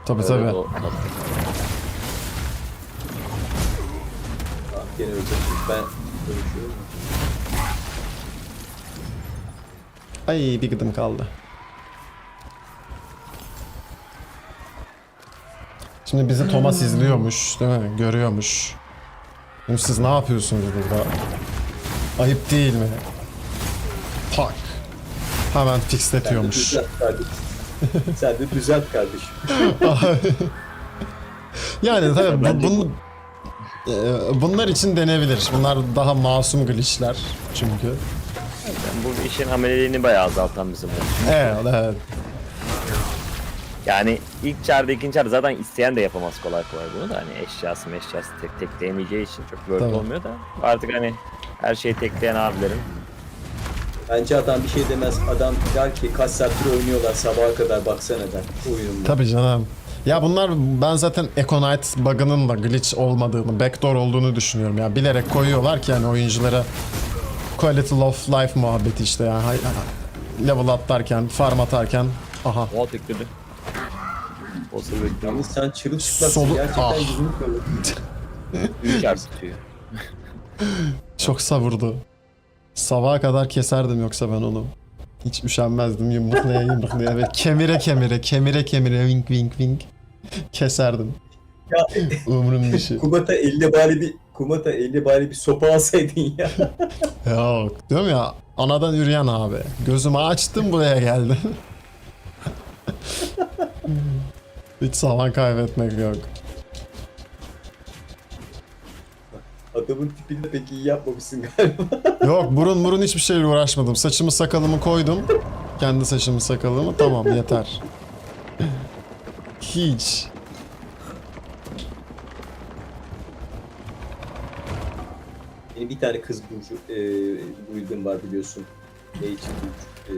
Tabii tabii. Evet, o- Ah, gene öldüm. Ben konuşuyorum. Ay bir gıdım kaldı. Şimdi bizi Thomas izliyormuş değil mi? Görüyormuş. Oğlum siz ne yapıyorsunuz burada? Ayıp değil mi? Tak. Hemen fixletiyormuş. Düzelt kardeşim. Sen de düzelt kardeşim. Yani tabii Bence bunlar için denebilir. Bunlar daha masum glitchler çünkü. Yani bu işin ameliyatını bayağı azaltan bizim bu. Evet. Yani ilk çarda ikinci çarda zaten isteyen de yapamaz kolay kolay bunu da hani eşyası tek tekleyemeyeceği için çok worth Tabii. olmuyor da artık hani her şeyi tekleyen abilerin Bence adam bir şey demez. Adam der ki kaç saattir oynuyorlar sabaha kadar baksana der oyunumda. Tabii canım. Ya bunlar ben zaten Econite bug'ının da glitch olmadığını, backdoor olduğunu düşünüyorum. Ya bilerek koyuyorlar ki yani oyunculara quality of life muhabbeti işte yani. Level atlarken, farm atarken aha. oha tekledi. O sırada bekliyorum. Yalnız sen çırılçıplaksın Solu- gerçekten Ah. yüzünü kırılır. Büyük çar tutuyor. Çok savurdu. Sabaha kadar keserdim yoksa ben onu. Hiç üşenmezdim yumruklaya ve kemire wink keserdim. Ya Umrum dışı. Kumata elle bari bir sopa alsaydın ya. Yok diyorum ya anadan üreyen abi. Gözümü açtım buraya geldim. Hiç zaman kaybetmek yok. Adamın tipini de pek iyi yapmamışsın galiba. Yok burun hiçbir şeyle uğraşmadım. Saçımı sakalımı koydum. Kendi saçımı sakalımı tamam yeter. Hiç. Benim bir tane kız burcu build'im var biliyorsun. Ne için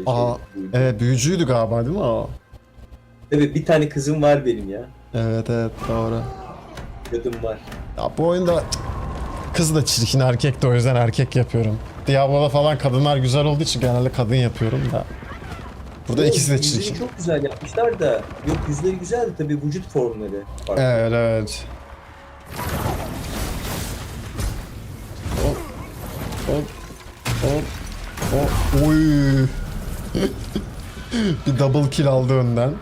Aa, build'im. evet büyücüydü galiba değil mi o? Evet bir tane kızım var benim ya. Evet doğru. Kadın var. Ya bu oyunda kız da çirkin erkek de o yüzden erkek yapıyorum. Diablo'da falan kadınlar güzel olduğu için genelde kadın yapıyorum da. Burada ikisi de Yüzleri çirkin. çok güzel yapmışlar da. Yok yüzleri güzeldi tabii vücut formları. farklı. Evet. Hop. Hop. Hop. Hop. Oy. Bir double kill aldı önden.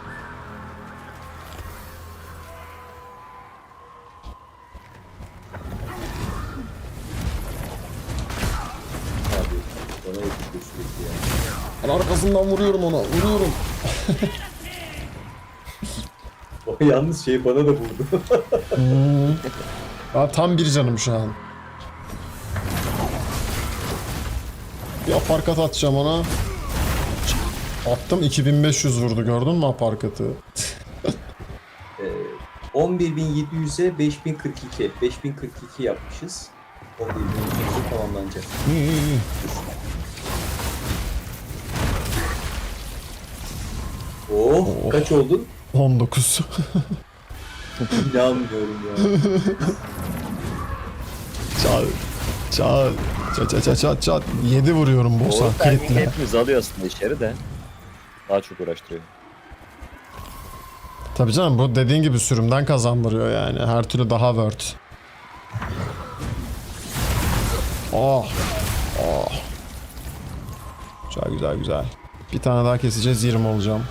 Abi, bana yapışıyor sürekli ya. Ben arkasından vuruyorum ona. Vuruyorum. O yalnız şey bana da vurdu. Aa, tam bir canım şu an. Bir aparkat atacağım ona. Attım 2500 vurdu gördün mü aparkatı? 11.700'e 5042. 5042 yapmışız. 11.700'e tamamlanacak. Oh, kaç oldun? 19. İnanmıyorum ya. Çat. Çat. Çat çat çat çat çat. 7 vuruyorum boss'a. O timing'i Kilitli. hepimiz alıyor aslında içeri de. Daha çok uğraştırıyor. Tabii canım, bu dediğin gibi sürümden kazandırıyor yani. Her türlü daha worth. Oh. Oh. Güzel güzel güzel. Bir tane daha keseceğiz, 20 olacağım.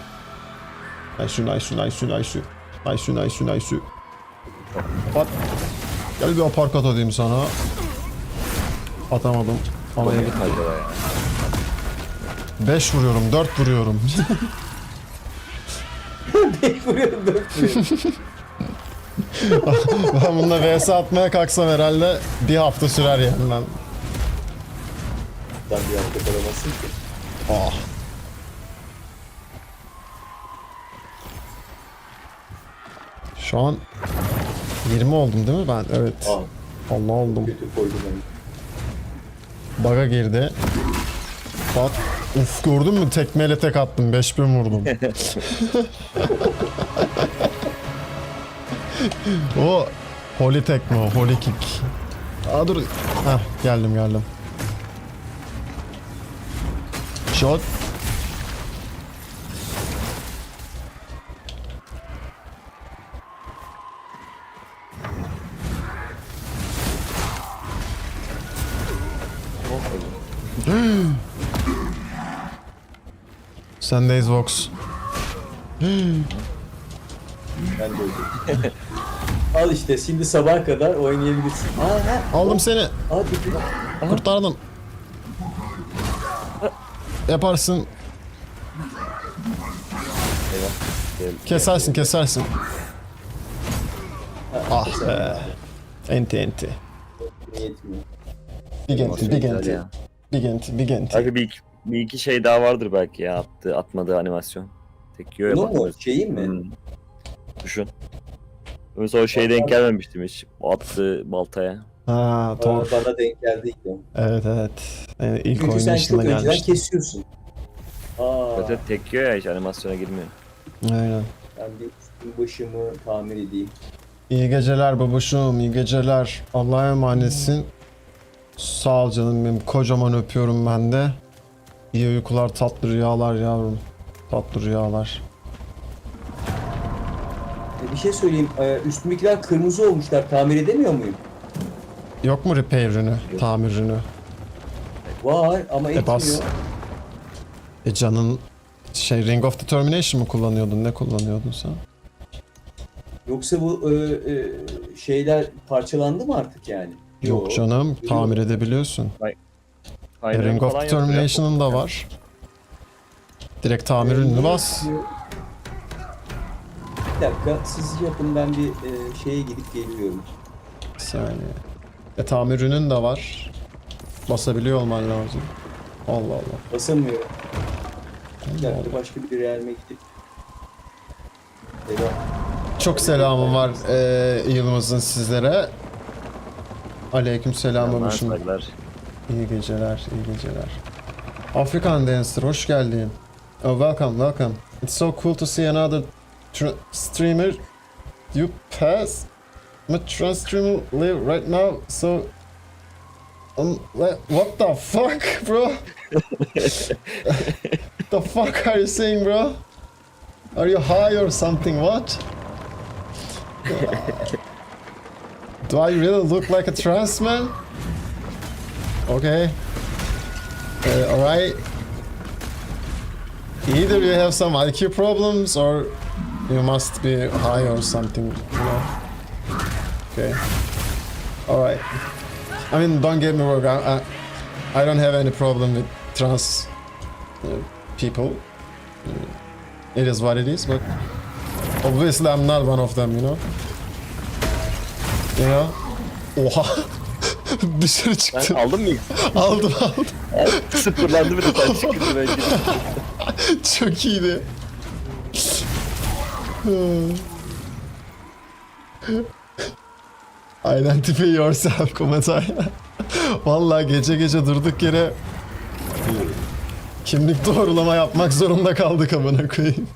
Nice nice nice nice. Nice nice nice. At. Gel bir aparkat atayım sana. Atamadım. Ama Ama git acaba ya. 5 vuruyorum, 4 vuruyorum. 5 vuruyorum, 4 vuruyorum. Ben bununla vs atmaya kalksam herhalde bir hafta sürer yani lan. Sen bir hafta kalamazsın ki. Ah. Şu an 20 oldum değil mi ben? Evet. Aa, Allah oldum. kötü koydum ben. Baga girdi. Bak. Uf, gördün mü? Tekmeyle tek attım. 5000 vurdum. O holy tekme o. Holy kick. Aa dur. Heh, geldim. Shot. Sendeyiz Vox. Ben de öldüm. Al işte, şimdi sabaha kadar oynayabilirsin. Aldım seni. Hadi. Kurtardım. Yaparsın. Kesersin. Ah be. Enti. Yetmiyor. Big Güzel ya. enti. Belki bir iki şey daha vardır belki ya, atmadığı animasyon. Tek yiyor ya Bunun mu? bak. Şeyin mi? Düşün. Mesela o şeye denk gelmemiştim hiç. O attığı baltaya. Ha, Thor. Bana denk geldi ilk o. Evet. Yani ilk Çünkü sen çok oynayışında önceden gelmişti. kesiyorsun. Zaten tek yiyor ya, hiç animasyona girmiyor. Aynen. Ben bir üstün başımı tamir edeyim. İyi geceler babuşum, iyi geceler. Allah'a emanetsin. Sağ ol canım benim. Kocaman öpüyorum ben de. İyi uykular, tatlı rüyalar yavrum. Tatlı rüyalar. Bir şey söyleyeyim. Üstümdekiler kırmızı olmuşlar. Tamir edemiyor muyum? Yok mu repair ürünü, tamir ürünü? Var ama Bas. etmiyor. Canın Ring of Determination mı kullanıyordun? Ne kullanıyordun sen? Yoksa bu şeyler parçalandı mı artık yani? Yok canım, tamir edebiliyorsun. Kaynağı Ring of falan yok. Determination'ın da var. Direkt tamir ürünü bas. Bir dakika, siz yapın, ben bir şeye gidip geliyorum. Bir saniye. Tamir ürünün de var. Basabiliyor olman lazım. Allah Allah. Basamıyorum. Bir dakika, başka bir realme gidip. Devam. Çok selamım var Yılmaz'ın sizlere. Aleyküm selam babuşum. Saygılar. İyi geceler. African Dancer, hoş geldin. Oh, welcome. It's so cool to see another streamer. You pass. My trans streamer live right now, so... what the fuck, bro? The fuck are you saying, bro? Are you high or something? What? Do I really look like a trans man? Okay. Alright. Either you have some IQ problems or you must be high or something, you know? Okay. Alright. I mean, don't get me wrong, I don't have any problem with trans people. It is what it is, but obviously I'm not one of them, you know? Oha! Dışarı Ben çıktım. aldın mı? Aldım. Sıfırlandı bir de sen çıkınca bence. Çok iyiydi. Identify yourself komentar. Vallahi gece durduk yere kimlik doğrulama yapmak zorunda kaldık amına koyayım.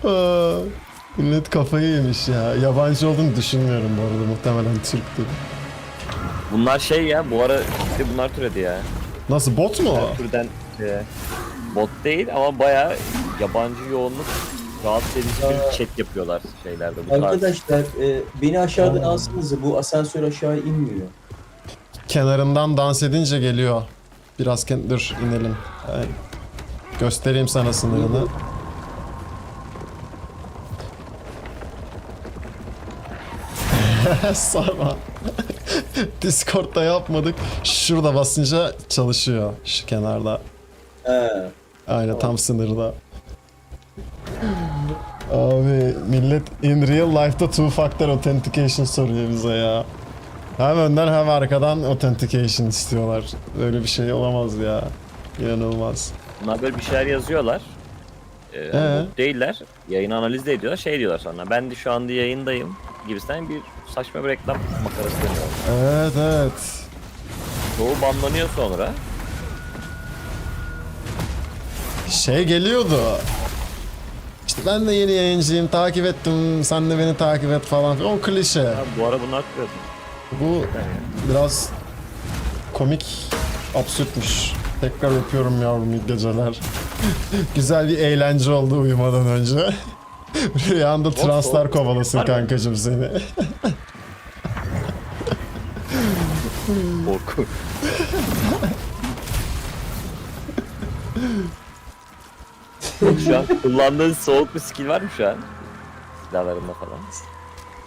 Aa, millet kafayı yemiş ya. Yabancı olduğunu düşünmüyorum bu arada, muhtemelen Türk'tü. Bunlar şey ya, bu ara işte bunlar türedi ya. Nasıl, bot mu o? Her türden bot değil ama bayağı yabancı yoğunluk rahatsız edici bir chat yapıyorlar şeylerde. Bu tarz. Arkadaşlar beni aşağıdan Aa. alsanıza, bu asansör aşağı inmiyor. Kenarından dans edince geliyor. Biraz dur inelim. Ay, göstereyim sana sınırını. Sarma. Discord'da yapmadık. Şurada basınca çalışıyor şu kenarda. He. Aynen tam sınırda. Abi millet in real life'da two factor authentication soruyor bize ya. Hem önden hem arkadan authentication istiyorlar. Öyle bir şey olamaz ya. İnanılmaz. Bunlar böyle bir şeyler yazıyorlar. Bot değiller. Yayını analiz de ediyorlar. Şey diyorlar sonra. Ben de şu anda yayındayım gibisinden bir saçma bir reklam makarası dönüyor. Evet evet. Çoğu banlanıyor sonra. Şey geliyordu. İşte ben de yeni yayıncıyım, takip ettim, sen de beni takip et falan. O klişe. Ha, bu ara bunlar tutuyordu. Bu biraz komik, absürtmüş. Tekrar yapıyorum yavrum, iyi geceler. Güzel bir eğlence oldu uyumadan önce. Rüyanda translar kovalasın kankacım seni. Korku. Şu an kullandığın soğuk bir skill var mı şu an? Silahlarında falan.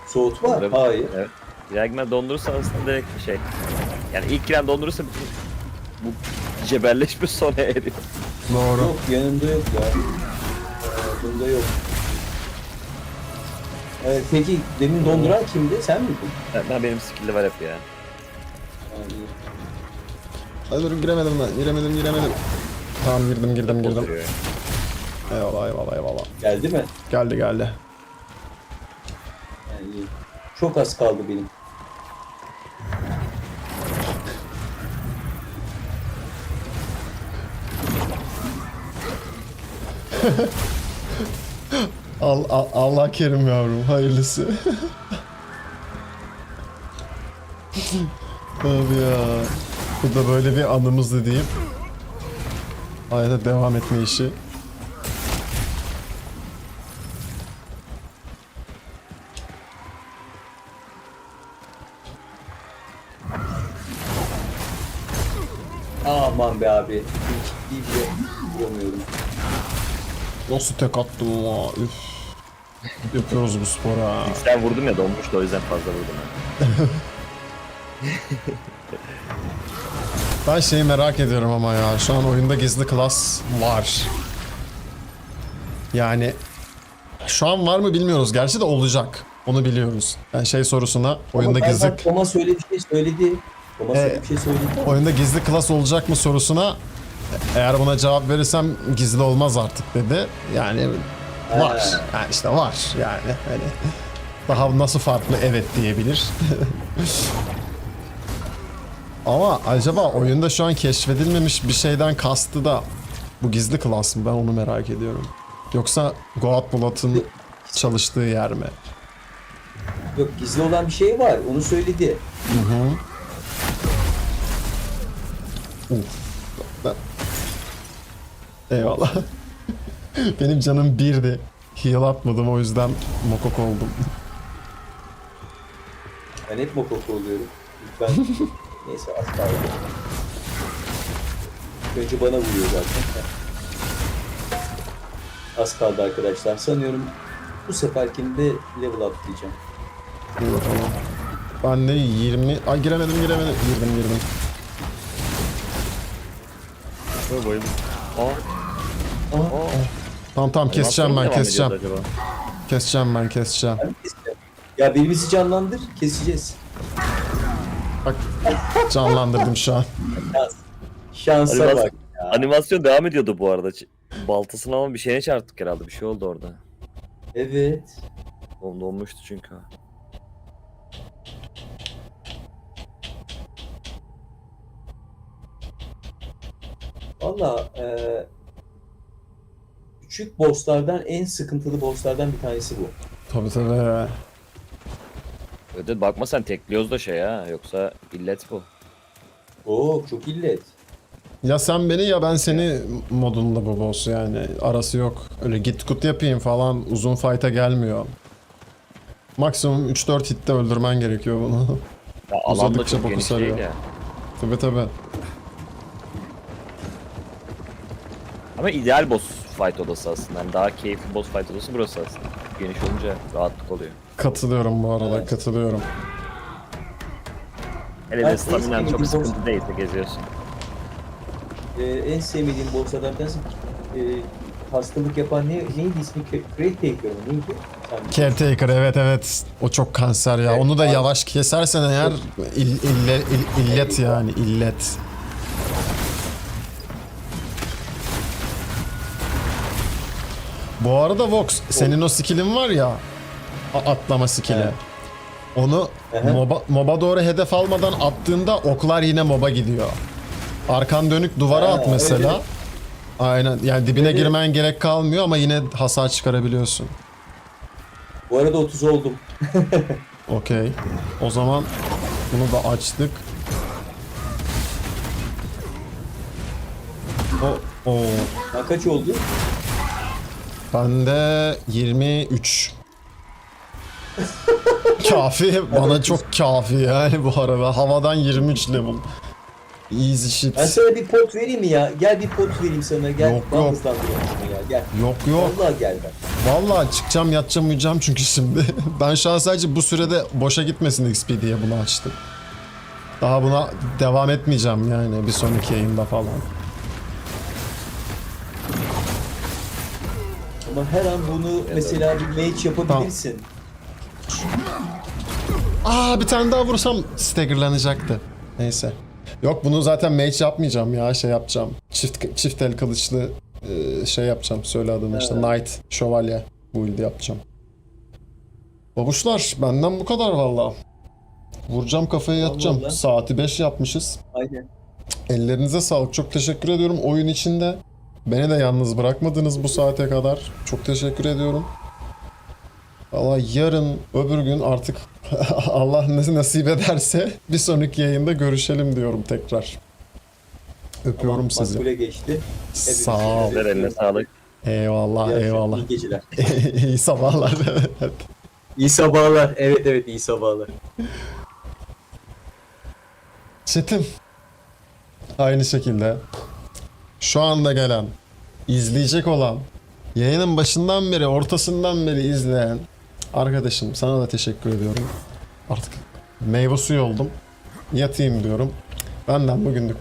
Soğutma? Tabii. Hayır. Evet. Girer dondurursa aslında direkt bir şey. Yani ilk giren dondurursa bütün bu cebelleşme sona eriyor. Doğru. Yok, yanımda yok ya. Bunda yok. Peki demin donduran kimdi? Sen miydin? Benim skill'de var hep ya. Yani, Hadi dur, giremedim ben. Giremedim. Tamam girdim. Bozduruyor. Eyvallah. geldi mi? Geldi. Yani, iyi. Çok az kaldı benim. Allah kerim yavrum, hayırlısı. Abi ya. Bu da böyle bir anımızdı deyip hayata devam etme işi. Aman be abi. Ciddi bile vuramıyorum. Nasıl tek attım ama üf. Yapıyoruz bu spora. Sen vurdum ya donmuştu o yüzden fazla vurdum. Ben şeyi merak ediyorum ama ya. Şu an oyunda gizli klas var. Yani şu an var mı bilmiyoruz. Gerçi de olacak. Onu biliyoruz. Yani şey sorusuna oyunda Ama gizli Thomas öyle bir şey söyledi. Thomas öyle bir şey söyledi. oyunda gizli klas olacak mı sorusuna eğer buna cevap verirsem gizli olmaz artık dedi. Yani var. Yani işte var yani. Hani daha nasıl farklı evet diyebilir. Ama acaba oyunda şu an keşfedilmemiş bir şeyden kastı da bu gizli klas mı? Ben onu merak ediyorum. Yoksa Goat Bulat'ın çalıştığı yer mi? Yok, gizli olan bir şey var. Onu söyledi. Eyvallah. Benim canım birdi. Heal atmadım, o yüzden mokok oldum. Ben hep mokoko oluyorum. Lütfen. Neyse, az kaldı. Önce bana vuruyor zaten. Az kaldı arkadaşlar. Sanıyorum bu seferkinde level atlayacağım. Dur bakalım. Ben de 20... Ay giremedim. Girdim. Böyle boyum. Tamam keseceğim ben. Nasıl devam ediyordu acaba? Keseceğim. Ben mi keseceğim? Ya birimizi canlandır, keseceğiz. Bak canlandırdım şu an. Şansa Animasyon, bak. animasyon devam ediyordu bu arada. Baltasını ama bir şeye çarptık herhalde. Bir şey oldu orada. Evet. Donmuştu çünkü. Valla küçük bosslardan en sıkıntılı bosslardan bir tanesi bu. Tabii tabii. Öde bakma sen tekliyoruz da şey ha. Yoksa illet bu. Oo çok illet. Ya sen beni ya ben seni modunda bu boss yani. Arası yok. Öyle git kut yapayım falan uzun fight'a gelmiyor. Maksimum 3-4 hitte öldürmen gerekiyor bunu. Ya alan da Uzadıkça çok boku geniş sarıyor. değil ya. Tabii tabii. Ama ideal boss fight odası aslında. Yani daha keyifli boss fight odası burası aslında. Geniş olunca rahatlık oluyor. Katılıyorum bu arada, Evet. katılıyorum. Hele Ben de staminan çok en sıkıntı sevdiğim değilse geziyorsun. En sevmediğim bosslardan bir tanesi hastalık yapan neydi ismi? Caretaker mı? Neydi? Sen- Caretaker, evet evet. O çok kanser ya. Evet, Onu da abi. yavaş kesersen eğer illet yani illet. Bu arada Vox, senin o skill'in var ya, atlama skill'i. Evet. Onu Aha. moba doğru hedef almadan attığında oklar yine moba gidiyor. Arkan dönük duvara Ha, at mesela. evet. Aynen. Yani dibine Evet. girmen gerek kalmıyor ama yine hasar çıkarabiliyorsun. Bu arada 30 oldum. Okey. O zaman bunu da açtık. O Ha, kaç oldu? bende 23. Kafi. Bana çok kafi yani bu arada. Havadan 23 level. Easy shit. Ben sana bir pot vereyim mi ya? Gel bir pot vereyim sana. Gel. Yok, Daha yok. hızlandıralım şunu ya. Gel. Yok yok. Vallahi gel ben. Vallahi çıkacağım yatacağım uyuyacağım çünkü şimdi. Ben şu an sadece bu sürede boşa gitmesin XP diye bunu açtım. Daha buna devam etmeyeceğim yani bir sonraki yayında falan. Ama her an bunu mesela bir match yapabilirsin. Aa bir tane daha vursam staggerlanacaktı. Neyse. Yok bunu zaten mage yapmayacağım ya şey yapacağım. Çift el kılıçlı şey yapacağım. Söyle adını işte knight, şövalye build yapacağım. Babuşlar benden bu kadar valla. Vuracağım kafaya yatacağım. Vallahi. Saati 5 yapmışız. Aynen. Ellerinize sağlık. Çok teşekkür ediyorum oyun içinde. Beni de yalnız bırakmadınız bu saate kadar. Çok teşekkür ediyorum. Valla yarın öbür gün artık Allah nasip ederse bir sonraki yayında görüşelim diyorum tekrar. Öpüyorum Tamam, sizi. Makbule geçti. Sağ ol. Evet. Eline sağlık. Eyvallah İyi eyvallah. İyi geceler. İyi sabahlar. İyi sabahlar. Evet evet iyi sabahlar. Çetin. Aynı şekilde. Şu anda gelen, izleyecek olan, yayının başından beri, ortasından beri izleyen arkadaşım sana da teşekkür ediyorum. Artık meyve suyu oldum. Yatayım diyorum. Benden bugünlük